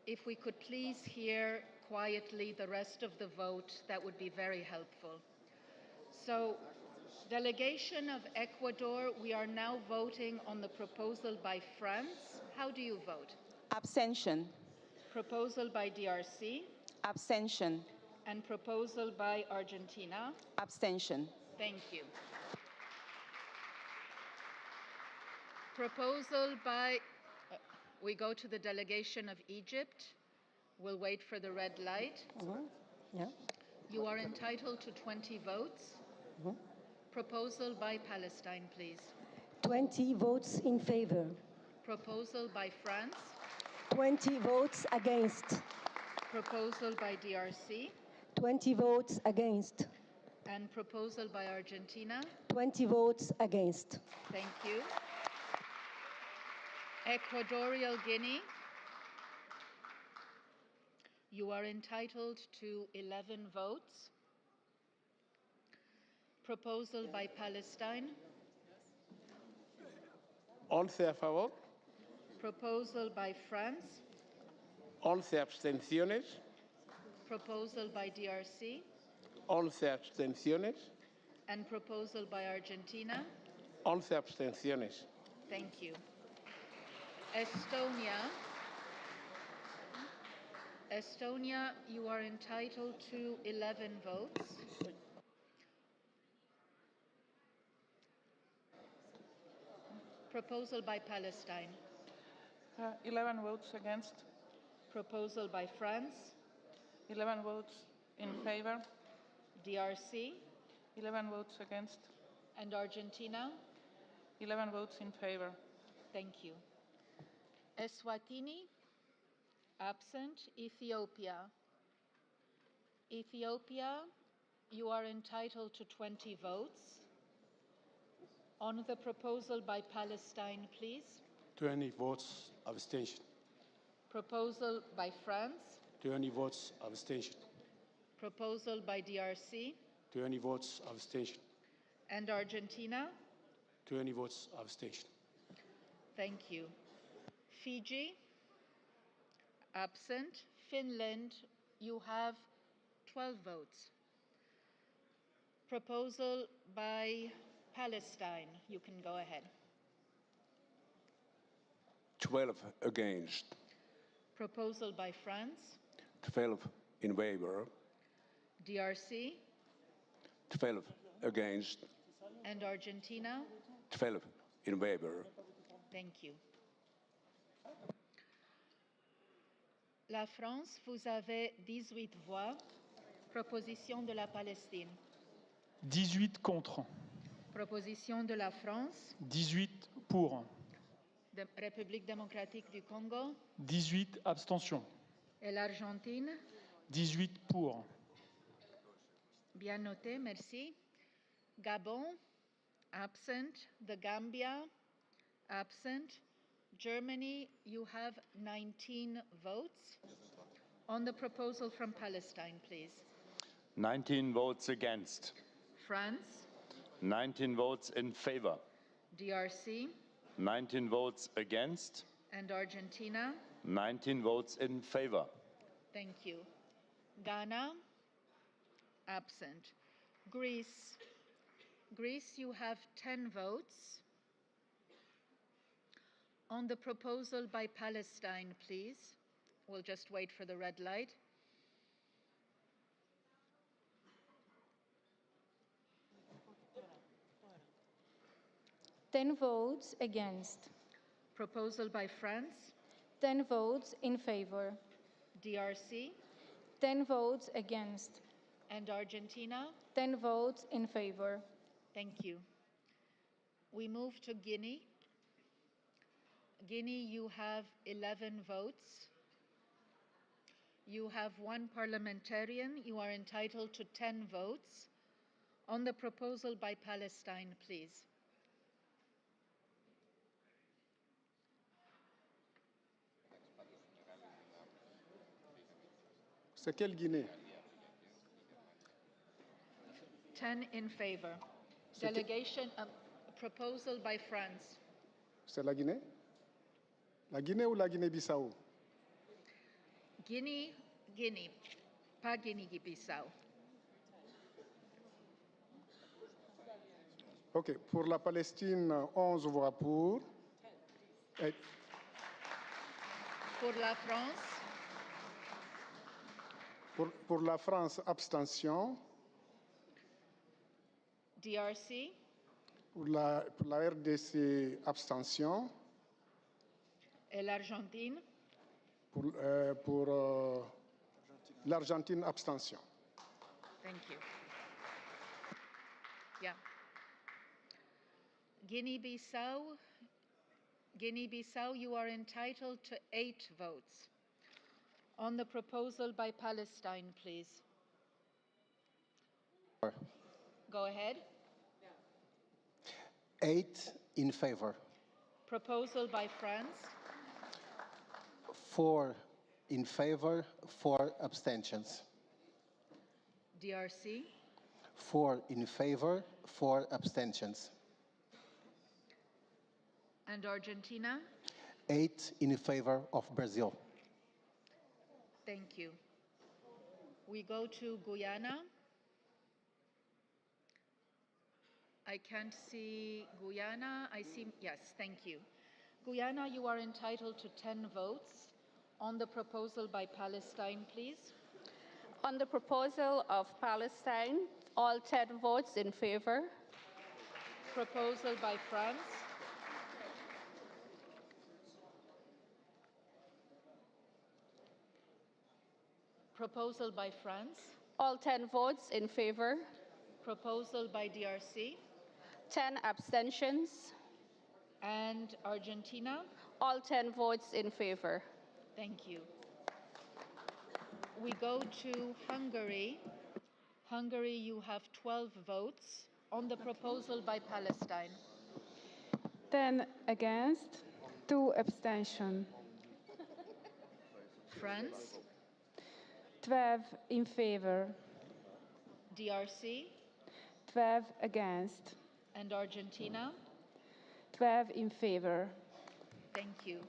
Speaker 16: if we could please hear quietly the rest of the vote, that would be very helpful. So, delegation of Ecuador, we are now voting on the proposal by France. How do you vote?
Speaker 5: Abstention.
Speaker 16: Proposal by DRC.
Speaker 5: Abstention.
Speaker 16: And proposal by Argentina.
Speaker 5: Abstention.
Speaker 16: Thank you. Proposal by, we go to the delegation of Egypt. We'll wait for the red light.
Speaker 1: Yeah.
Speaker 16: You are entitled to 20 votes. Proposal by Palestine, please.
Speaker 6: 20 votes in favor.
Speaker 16: Proposal by France.
Speaker 6: 20 votes against.
Speaker 16: Proposal by DRC.
Speaker 6: 20 votes against.
Speaker 16: And proposal by Argentina.
Speaker 6: 20 votes against.
Speaker 16: Thank you. Equatorial Guinea. You are entitled to 11 votes. Proposal by Palestine.
Speaker 9: 11 a favor.
Speaker 16: Proposal by France.
Speaker 9: 11 abstenciones.
Speaker 16: Proposal by DRC.
Speaker 9: 11 abstenciones.
Speaker 16: And proposal by Argentina.
Speaker 9: 11 abstenciones.
Speaker 16: Thank you. Estonia. Estonia, you are entitled to 11 votes. Proposal by Palestine.
Speaker 18: 11 votes against.
Speaker 16: Proposal by France.
Speaker 18: 11 votes in favor.
Speaker 16: DRC.
Speaker 18: 11 votes against.
Speaker 16: And Argentina.
Speaker 18: 11 votes in favor.
Speaker 16: Thank you. Eswatini. Absent. Ethiopia. Ethiopia, you are entitled to 20 votes. On the proposal by Palestine, please.
Speaker 19: 20 votes abstention.
Speaker 16: Proposal by France.
Speaker 19: 20 votes abstention.
Speaker 16: Proposal by DRC.
Speaker 19: 20 votes abstention.
Speaker 16: And Argentina.
Speaker 19: 20 votes abstention.
Speaker 16: Thank you. Fiji. Absent. Finland, you have 12 votes. Proposal by Palestine, you can go ahead.
Speaker 22: 12 against.
Speaker 16: Proposal by France.
Speaker 22: 12 in favor.
Speaker 16: DRC.
Speaker 22: 12 against.
Speaker 16: And Argentina.
Speaker 22: 12 in favor.
Speaker 16: Thank you. La France, vous avez 18 voix. Proposition de la Palestine.
Speaker 23: 18 contre.
Speaker 16: Proposition de la France.
Speaker 23: 18 pour.
Speaker 16: République démocratique du Congo.
Speaker 23: 18 abstentions.
Speaker 16: Et l'Argentine.
Speaker 23: 18 pour.
Speaker 16: Bien noté, merci. Gabon, absent. The Gambia, absent. Germany, you have 19 votes. On the proposal from Palestine, please.
Speaker 27: 19 votes against.
Speaker 16: France.
Speaker 27: 19 votes in favor.
Speaker 16: DRC.
Speaker 27: 19 votes against.
Speaker 16: And Argentina.
Speaker 27: 19 votes in favor.
Speaker 16: Thank you. Ghana, absent. Greece. Greece, you have 10 votes. On the proposal by Palestine, please. We'll just wait for the red light.
Speaker 10: Ten votes against.
Speaker 16: Proposal by France.
Speaker 10: 10 votes in favor.
Speaker 16: DRC.
Speaker 10: 10 votes against.
Speaker 16: And Argentina.
Speaker 10: 10 votes in favor.
Speaker 16: Thank you. We move to Guinea. Guinea, you have 11 votes. You have 1 parliamentarian. You are entitled to 10 votes. On the proposal by Palestine, please.
Speaker 21: C'est quelle Guinée?
Speaker 16: 10 in favor. Delegation, proposal by France.
Speaker 21: C'est la Guinée? La Guinée ou la Guinée-Bissau?
Speaker 16: Guinea, Guinea, pas Guinée-Bissau.
Speaker 21: OK. Pour la Palestine, 11 voix pour. Et
Speaker 16: Pour la France.
Speaker 21: pour la France, abstention.
Speaker 16: DRC.
Speaker 21: Pour la RDC, abstention.
Speaker 16: Et l'Argentine.
Speaker 21: Pour l'Argentine, abstention.
Speaker 16: Thank you. Yeah. Guinea-Bissau, you are entitled to 8 votes. On the proposal by Palestine, please. Go ahead.
Speaker 13: 8 in favor.
Speaker 16: Proposal by France.
Speaker 13: 4 in favor, 4 abstentions.
Speaker 16: DRC.
Speaker 13: 4 in favor, 4 abstentions.
Speaker 16: And Argentina.
Speaker 13: 8 in favor of Brazil.
Speaker 16: Thank you. We go to Guyana. I can't see Guyana. I see, yes, thank you. Guyana, you are entitled to 10 votes. On the proposal by Palestine, please.
Speaker 15: On the proposal of Palestine, all 10 votes in favor.
Speaker 16: Proposal by France. Proposal by France.
Speaker 15: All 10 votes in favor.
Speaker 16: Proposal by DRC.
Speaker 15: 10 abstentions.
Speaker 16: And Argentina.
Speaker 15: All 10 votes in favor.
Speaker 16: Thank you. We go to Hungary. Hungary, you have 12 votes. On the proposal by Palestine.
Speaker 10: 10 against, 2 abstention.
Speaker 16: France.
Speaker 10: 12 in favor.
Speaker 16: DRC.
Speaker 10: 12 against.
Speaker 16: And Argentina.
Speaker 10: 12 in favor.
Speaker 16: Thank you.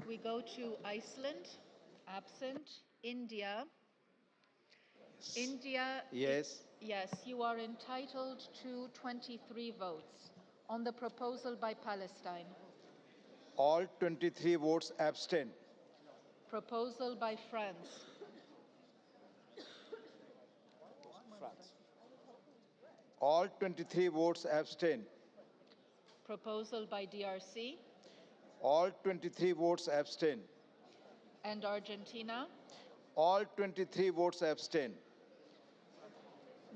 Speaker 16: We go to Iceland. Absent. India. India.
Speaker 12: Yes.
Speaker 16: Yes, you are entitled to 23 votes. On the proposal by Palestine.
Speaker 12: All 23 votes abstain.
Speaker 16: Proposal by France.
Speaker 12: All 23 votes abstain.
Speaker 16: Proposal by DRC.
Speaker 12: All 23 votes abstain.
Speaker 16: And Argentina.
Speaker 12: All 23 votes abstain.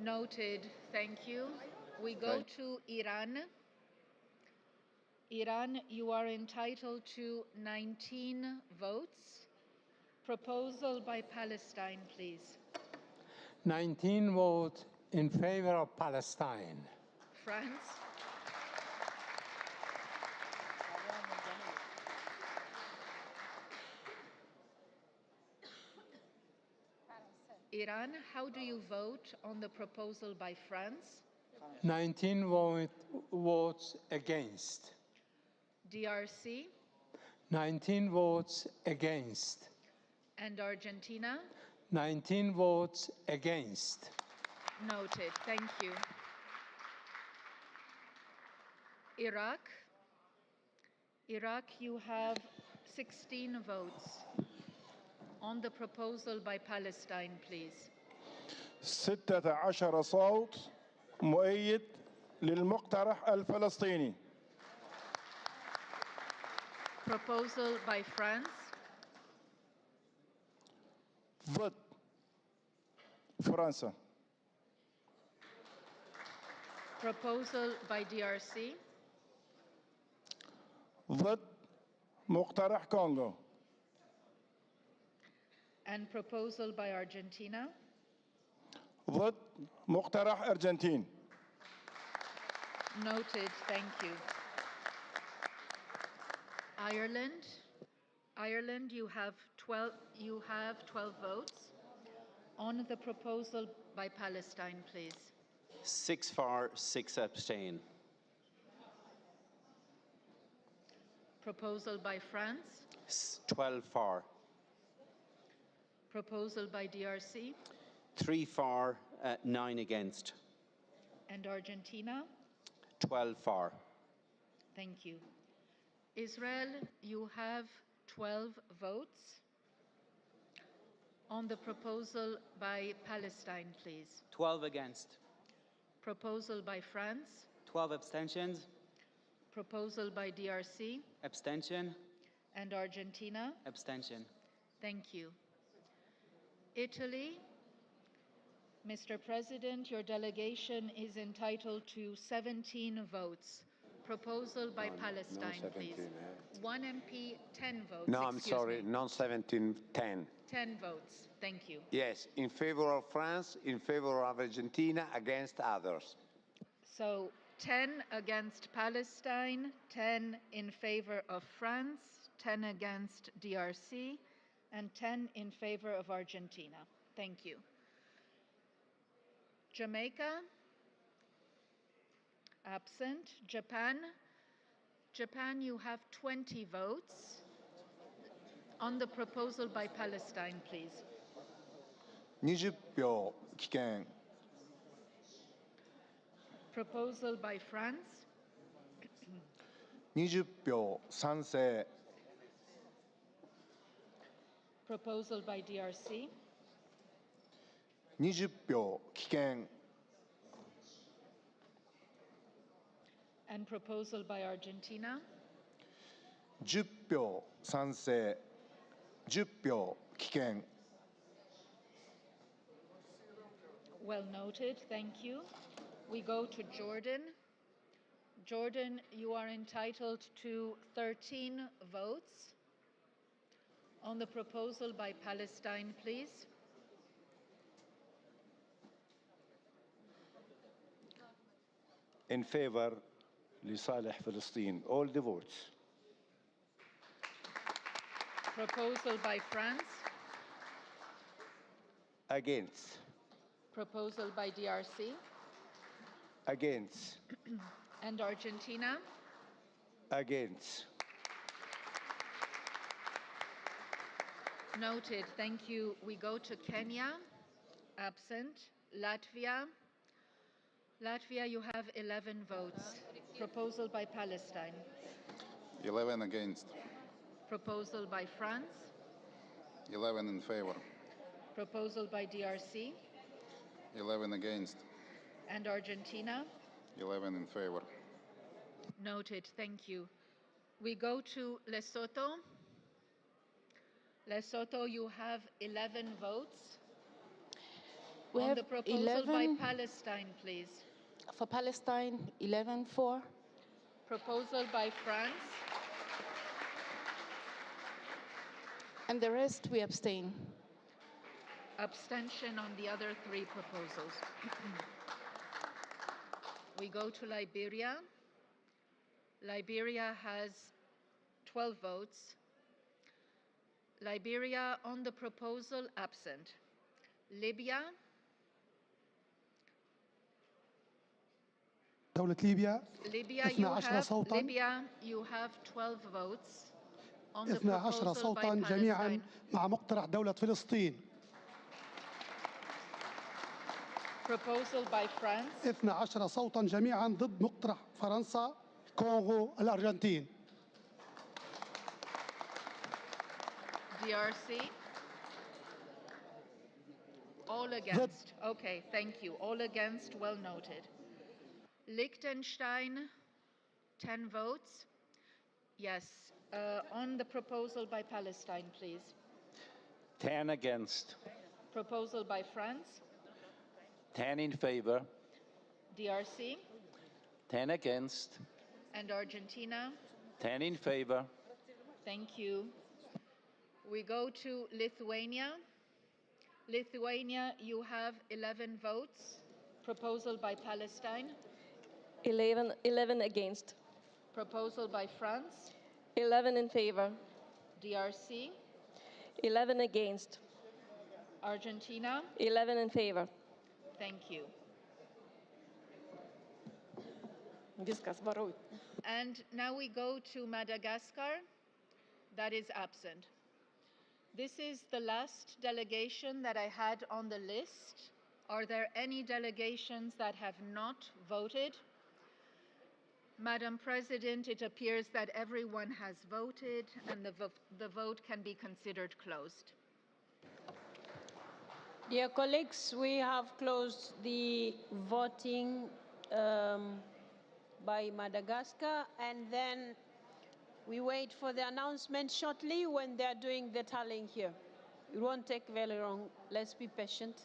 Speaker 16: Noted. Thank you. We go to Iran. Iran, you are entitled to 19 votes. Proposal by Palestine, please.
Speaker 20: 19 votes in favor of Palestine.
Speaker 16: France. Iran, how do you vote on the proposal by France?
Speaker 20: 19 votes against.
Speaker 16: DRC.
Speaker 20: 19 votes against.
Speaker 16: And Argentina.
Speaker 20: 19 votes against.
Speaker 16: Noted. Thank you. Iraq. Iraq, you have 16 votes. On the proposal by Palestine, please.
Speaker 2: 16 صوت مؤيد للمقترح الفلسطيني.
Speaker 16: Proposal by France.
Speaker 2: ضد فرنسا.
Speaker 16: Proposal by DRC.
Speaker 2: ضد مقترح كونغو.
Speaker 16: And proposal by Argentina.
Speaker 2: ضد مقترح أرجنتين.
Speaker 16: Noted, thank you. Ireland. Ireland, you have 12 votes. On the proposal by Palestine, please.
Speaker 3: 6 for, 6 abstain.
Speaker 16: Proposal by France.
Speaker 3: 12 for.
Speaker 16: Proposal by DRC.
Speaker 3: 3 for, 9 against.
Speaker 16: And Argentina.
Speaker 3: 12 for.
Speaker 16: Thank you. Israel, you have 12 votes. On the proposal by Palestine, please.
Speaker 7: 12 against.
Speaker 16: Proposal by France.
Speaker 7: 12 abstentions.
Speaker 16: Proposal by DRC.
Speaker 7: Abstention.
Speaker 16: And Argentina.
Speaker 7: Abstention.
Speaker 16: Thank you. Italy. Mr. President, your delegation is entitled to 17 votes. Proposal by Palestine, please. 1 MP, 10 votes.
Speaker 22: No, I'm
Speaker 16: excuse
Speaker 22: sorry,
Speaker 16: me.
Speaker 22: not 17, 10.
Speaker 16: 10 votes. Thank you.
Speaker 22: Yes, in favor of France, in favor of Argentina, against others.
Speaker 16: So 10 against Palestine, 10 in favor of France, 10 against DRC, and 10 in favor of Argentina. Thank you. Jamaica, absent. Japan, you have 20 votes. On the proposal by Palestine, please.
Speaker 13: 20票棄権。
Speaker 16: Proposal by France.
Speaker 13: 20票賛成。
Speaker 16: Proposal by DRC.
Speaker 13: 20票棄権。
Speaker 16: And proposal by Argentina.
Speaker 13: 10票賛成。10票棄権。
Speaker 16: Well noted, thank you. We go to Jordan. Jordan, you are entitled to 13 votes. On the proposal by Palestine, please.
Speaker 9: In favor لصالح فلسطين. All the votes.
Speaker 16: Proposal by France.
Speaker 9: Against.
Speaker 16: Proposal by DRC.
Speaker 9: Against.
Speaker 16: And Argentina.
Speaker 9: Against.
Speaker 16: Noted, thank you. We go to Kenya. Absent. Latvia. Latvia, you have 11 votes. Proposal by Palestine.
Speaker 4: 11 against.
Speaker 16: Proposal by France.
Speaker 4: 11 in favor.
Speaker 16: Proposal by DRC.
Speaker 4: 11 against.
Speaker 16: And Argentina.
Speaker 4: 11 in favor.
Speaker 16: Noted, thank you. We go to Lesotho. Lesotho, you have 11 votes.
Speaker 5: We
Speaker 16: On
Speaker 5: have
Speaker 16: the proposal
Speaker 5: 11
Speaker 16: by Palestine, please.
Speaker 5: for Palestine, 11 for.
Speaker 16: Proposal by France.
Speaker 5: And the rest we abstain.
Speaker 16: Abstention on the other 3 proposals. We go to Liberia. Liberia has 12 votes. Liberia on the proposal, absent. Libya.
Speaker 17: دولة ليبيا
Speaker 16: Libya,
Speaker 17: 12 صوتا.
Speaker 16: Libya, you have 12 votes. On the
Speaker 17: 12
Speaker 16: proposal by
Speaker 17: صوتا جميعا
Speaker 16: Palestine.
Speaker 17: مع مقترح دولة فلسطين.
Speaker 16: Proposal by France.
Speaker 17: 12 صوتا جميعا ضد مقترح فرنسا كونغو الأرجنتين.
Speaker 16: DRC? All against. Okay, thank you. All against, well noted. Liechtenstein, 10 votes. Yes. On the proposal by Palestine, please.
Speaker 1: 10 against.
Speaker 16: Proposal by France.
Speaker 1: 10 in favor.
Speaker 16: DRC.
Speaker 1: 10 against.
Speaker 16: And Argentina.
Speaker 1: 10 in favor.
Speaker 16: Thank you. We go to Lithuania. Lithuania, you have 11 votes. Proposal by Palestine.
Speaker 8: 11 against.
Speaker 16: Proposal by France.
Speaker 8: 11 in favor.
Speaker 16: DRC.
Speaker 8: 11 against.
Speaker 16: Argentina.
Speaker 8: 11 in favor.
Speaker 16: Thank you.
Speaker 8: Viskas, varuj.
Speaker 16: And now we go to Madagascar. That is absent. This is the last delegation that I had on the list. Are there any delegations that have not voted? Madam President, it appears that everyone has voted and the vote can be considered closed.
Speaker 11: Dear colleagues, we have closed the voting by Madagascar, and then we wait for the announcement shortly when they're doing the tallying here. It won't take very long. Let's be patient.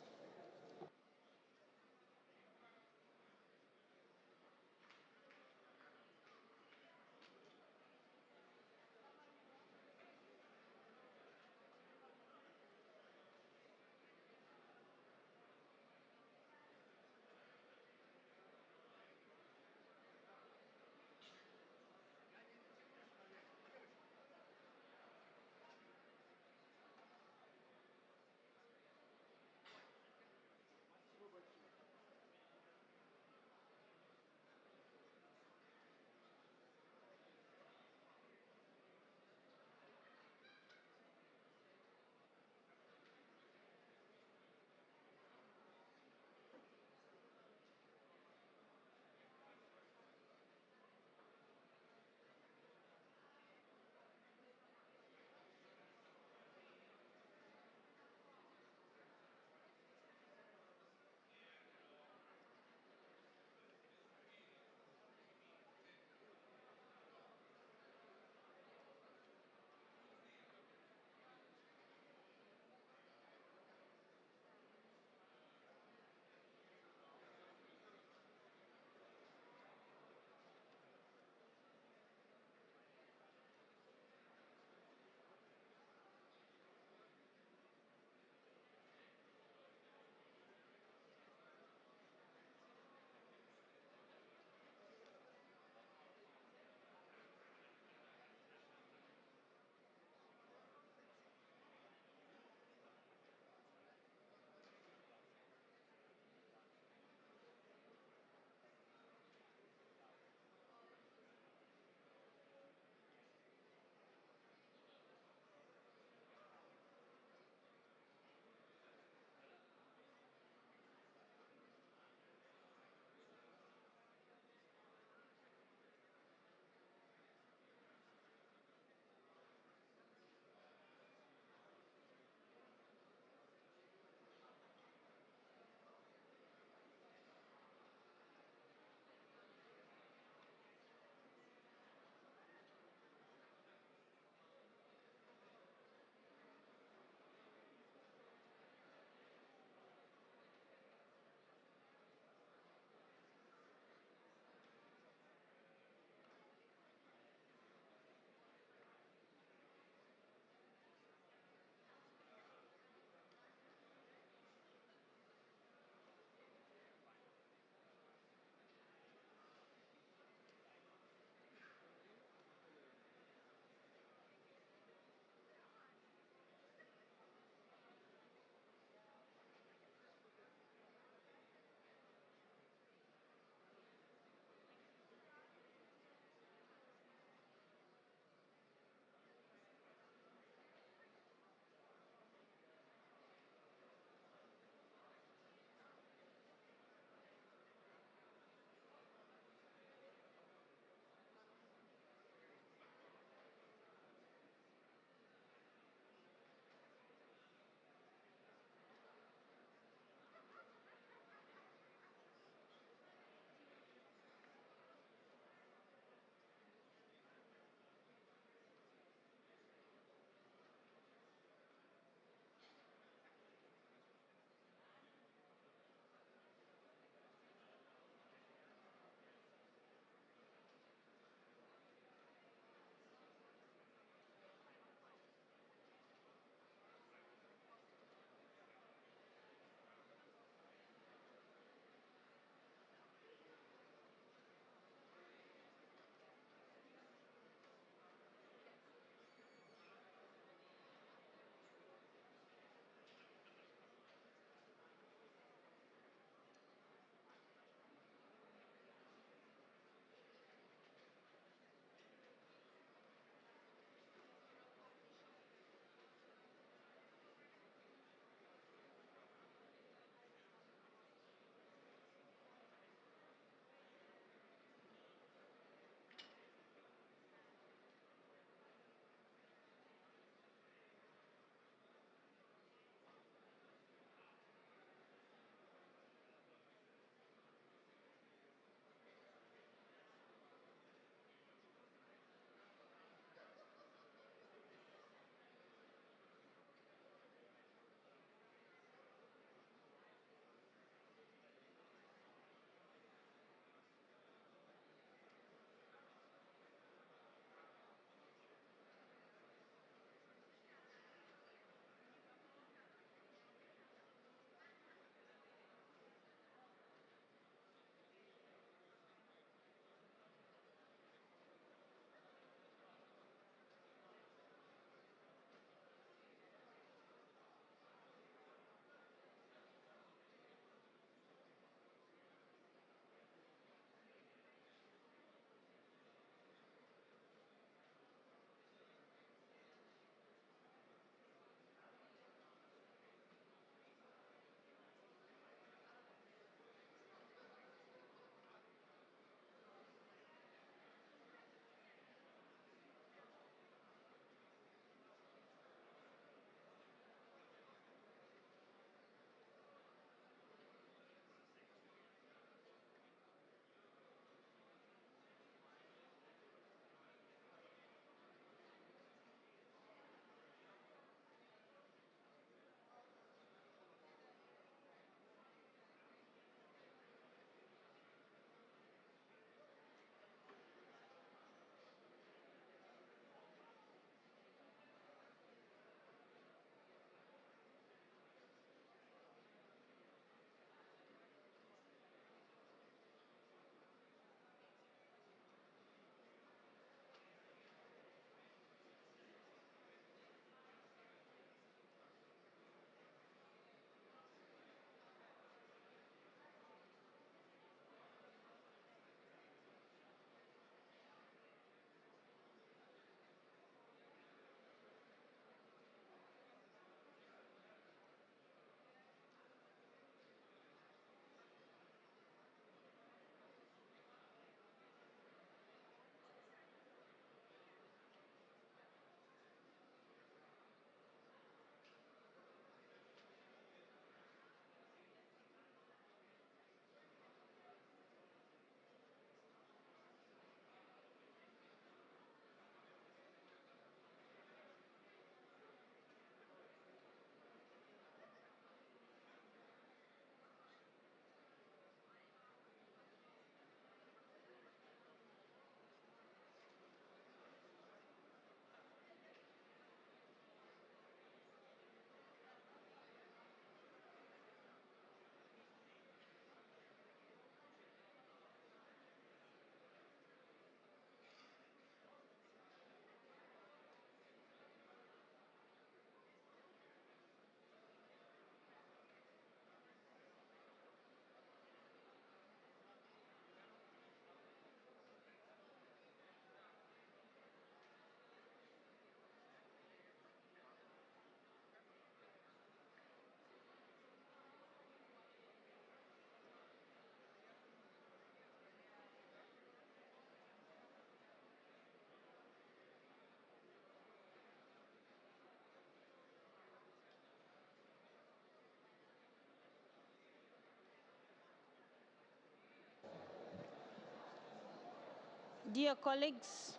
Speaker 11: Dear colleagues,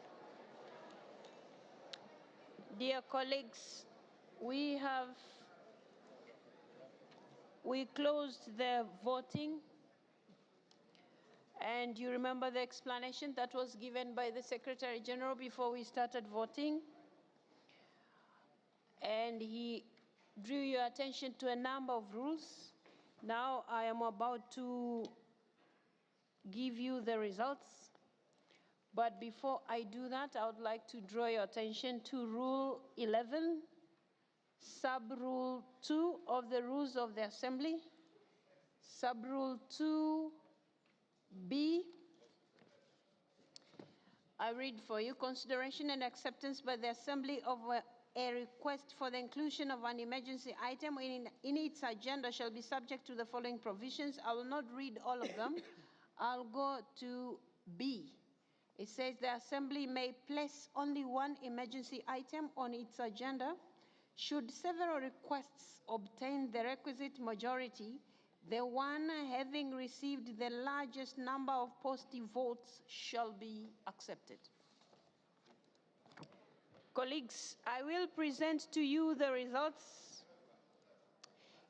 Speaker 11: we closed the voting, and you remember the explanation that was given by the Secretary General before we started voting, and he drew your attention to a number of rules. Now I am about to give you the results. But before I do that, I would like to draw your attention to Rule 11, Sub-Rule 2 of the Rules of the Assembly, Sub-Rule 2B. I read for you: consideration and acceptance by the Assembly of a request for the inclusion of an emergency item in its agenda shall be subject to the following provisions. I will not read all of them. I'll go to B. It says the Assembly may place only one emergency item on its agenda. Should several requests obtain the requisite majority, the one having received the largest number of positive votes shall be accepted. Colleagues, I will present to you the results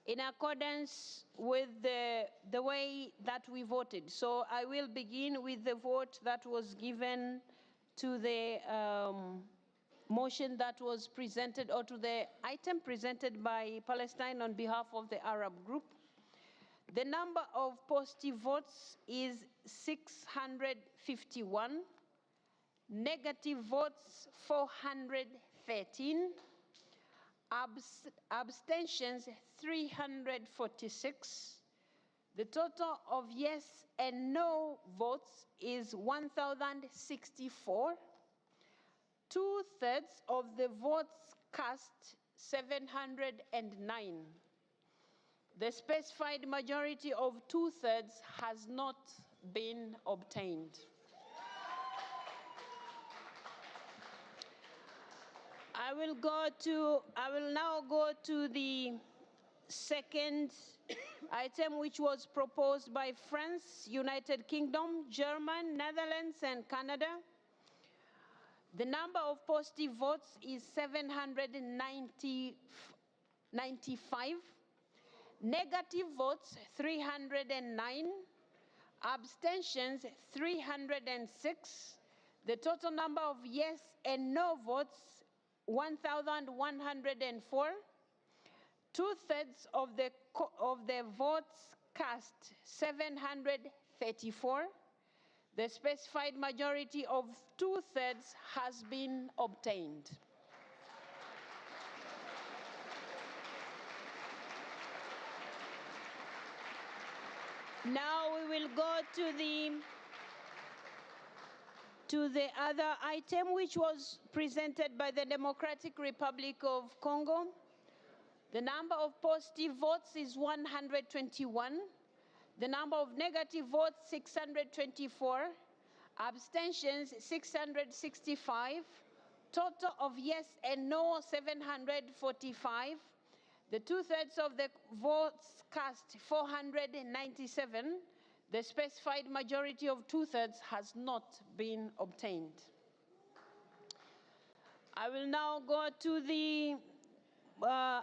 Speaker 11: in accordance with the way that we voted. So I will begin with the vote that was given to the motion that was presented, or to the item presented by Palestine on behalf of the Arab group. The number of positive votes is 651, negative votes 413, abstentions 346. The total of yes and no votes is 1,064. 2/3 of the votes cast, 709. The specified majority of 2/3 has not been obtained. I will now go to the second item, which was proposed by France, United Kingdom, Germany, Netherlands, and Canada. The number of positive votes is 795. Negative votes 309. Abstentions 306. The total number of yes and no votes 1,104. 2/3 of the votes cast, 734. The specified majority of 2/3 has been obtained. Now we will go to the other item, which was presented by the Democratic Republic of Congo. The number of positive votes is 121. The number of negative votes, 624. Abstentions, 665. Total of yes and no, 745. The 2/3 of the votes cast, 497. The specified majority of 2/3 has not been obtained. I will now go to the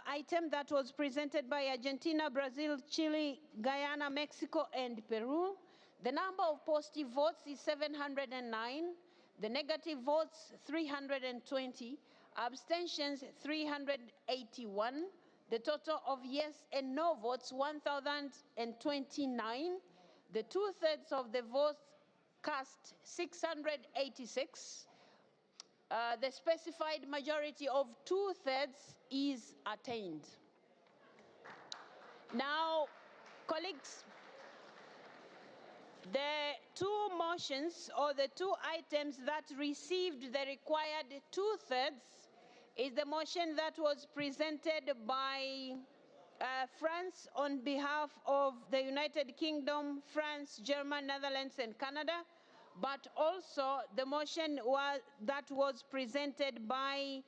Speaker 11: item that was presented by Argentina, Brazil, Chile, Guyana, Mexico, and Peru. The number of positive votes is 709. The negative votes, 320. Abstentions, 381. The total of yes and no votes, 1,029. The 2/3 of the votes cast, 686. The specified majority of 2/3 is attained. Now, colleagues, the two motions, or the two items that received the required 2/3 is the motion that was presented by France on behalf of the United Kingdom, France, Germany, Netherlands, and Canada, but also the motion that was presented by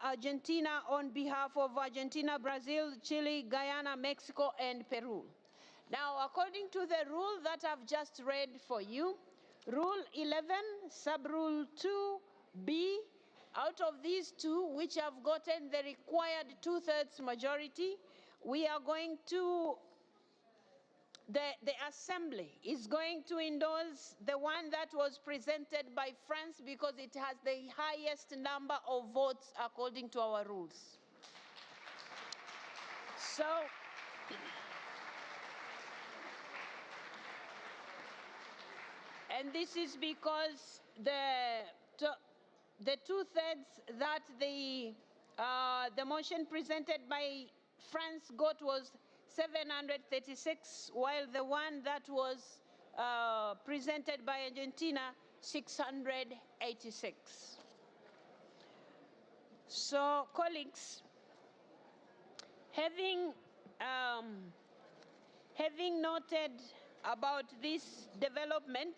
Speaker 11: Argentina on behalf of Argentina, Brazil, Chile, Guyana, Mexico, and Peru. Now, according to the rule that I've just read for you, Rule 11, sub-rule 2B, out of these two which have gotten the required 2/3 majority, we are going to, the Assembly is going to endorse the one that was presented by France because it has the highest number of votes according to our rules. So, and this is because the 2/3 that the motion presented by France got was 736, while the one that was presented by Argentina, 686. So, colleagues, having noted about this development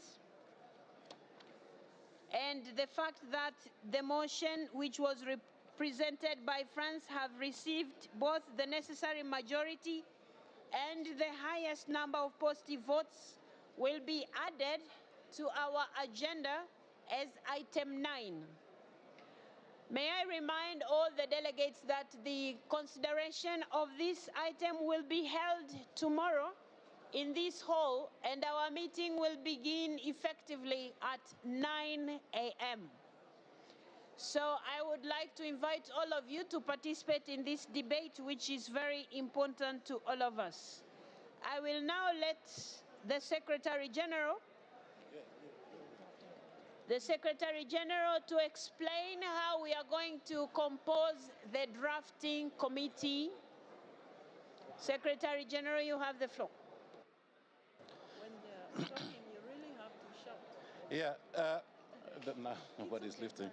Speaker 11: and the fact that the motion which was presented by France have received both the necessary majority and the highest number of positive votes, will be added to our agenda as item 9. May I remind all the delegates that the consideration of this item will be held tomorrow in this hall, and our meeting will begin effectively at 9 a.m. So I would like to invite all of you to participate in this debate, which is very important to all of us. I will now let the Secretary General to explain how we are going to compose the drafting committee. Secretary General, you have the floor. When they're talking, you really have to shout.
Speaker 6: Yeah, nobody's lifting.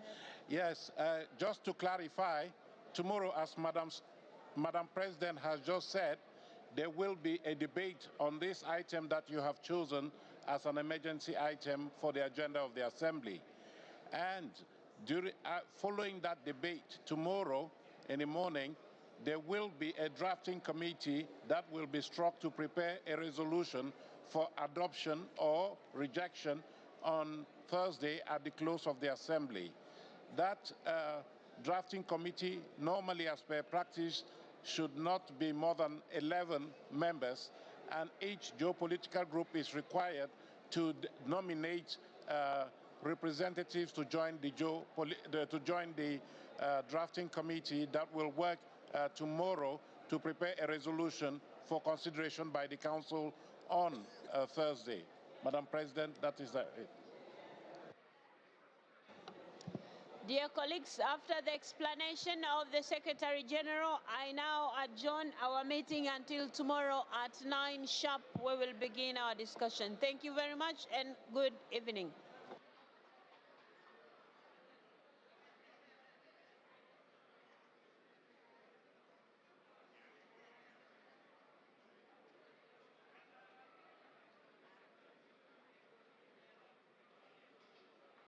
Speaker 6: Yes, just to clarify, tomorrow, as Madam President has just said, there will be a debate on this item that you have chosen as an emergency item for the agenda of the Assembly. And following that debate tomorrow in the morning, there will be a drafting committee that will be struck to prepare a resolution for adoption or rejection on Thursday at the close of the Assembly. That drafting committee, normally as per practice, should not be more than 11 members, and each geopolitical group is required to nominate representatives to join the drafting committee that will work tomorrow to prepare a resolution for consideration by the Council on Thursday. Madam President, that is it.
Speaker 11: Dear colleagues, after the explanation of the Secretary General, I now adjourn our meeting until tomorrow at 9 sharp. We will begin our discussion. Thank you very much and good evening.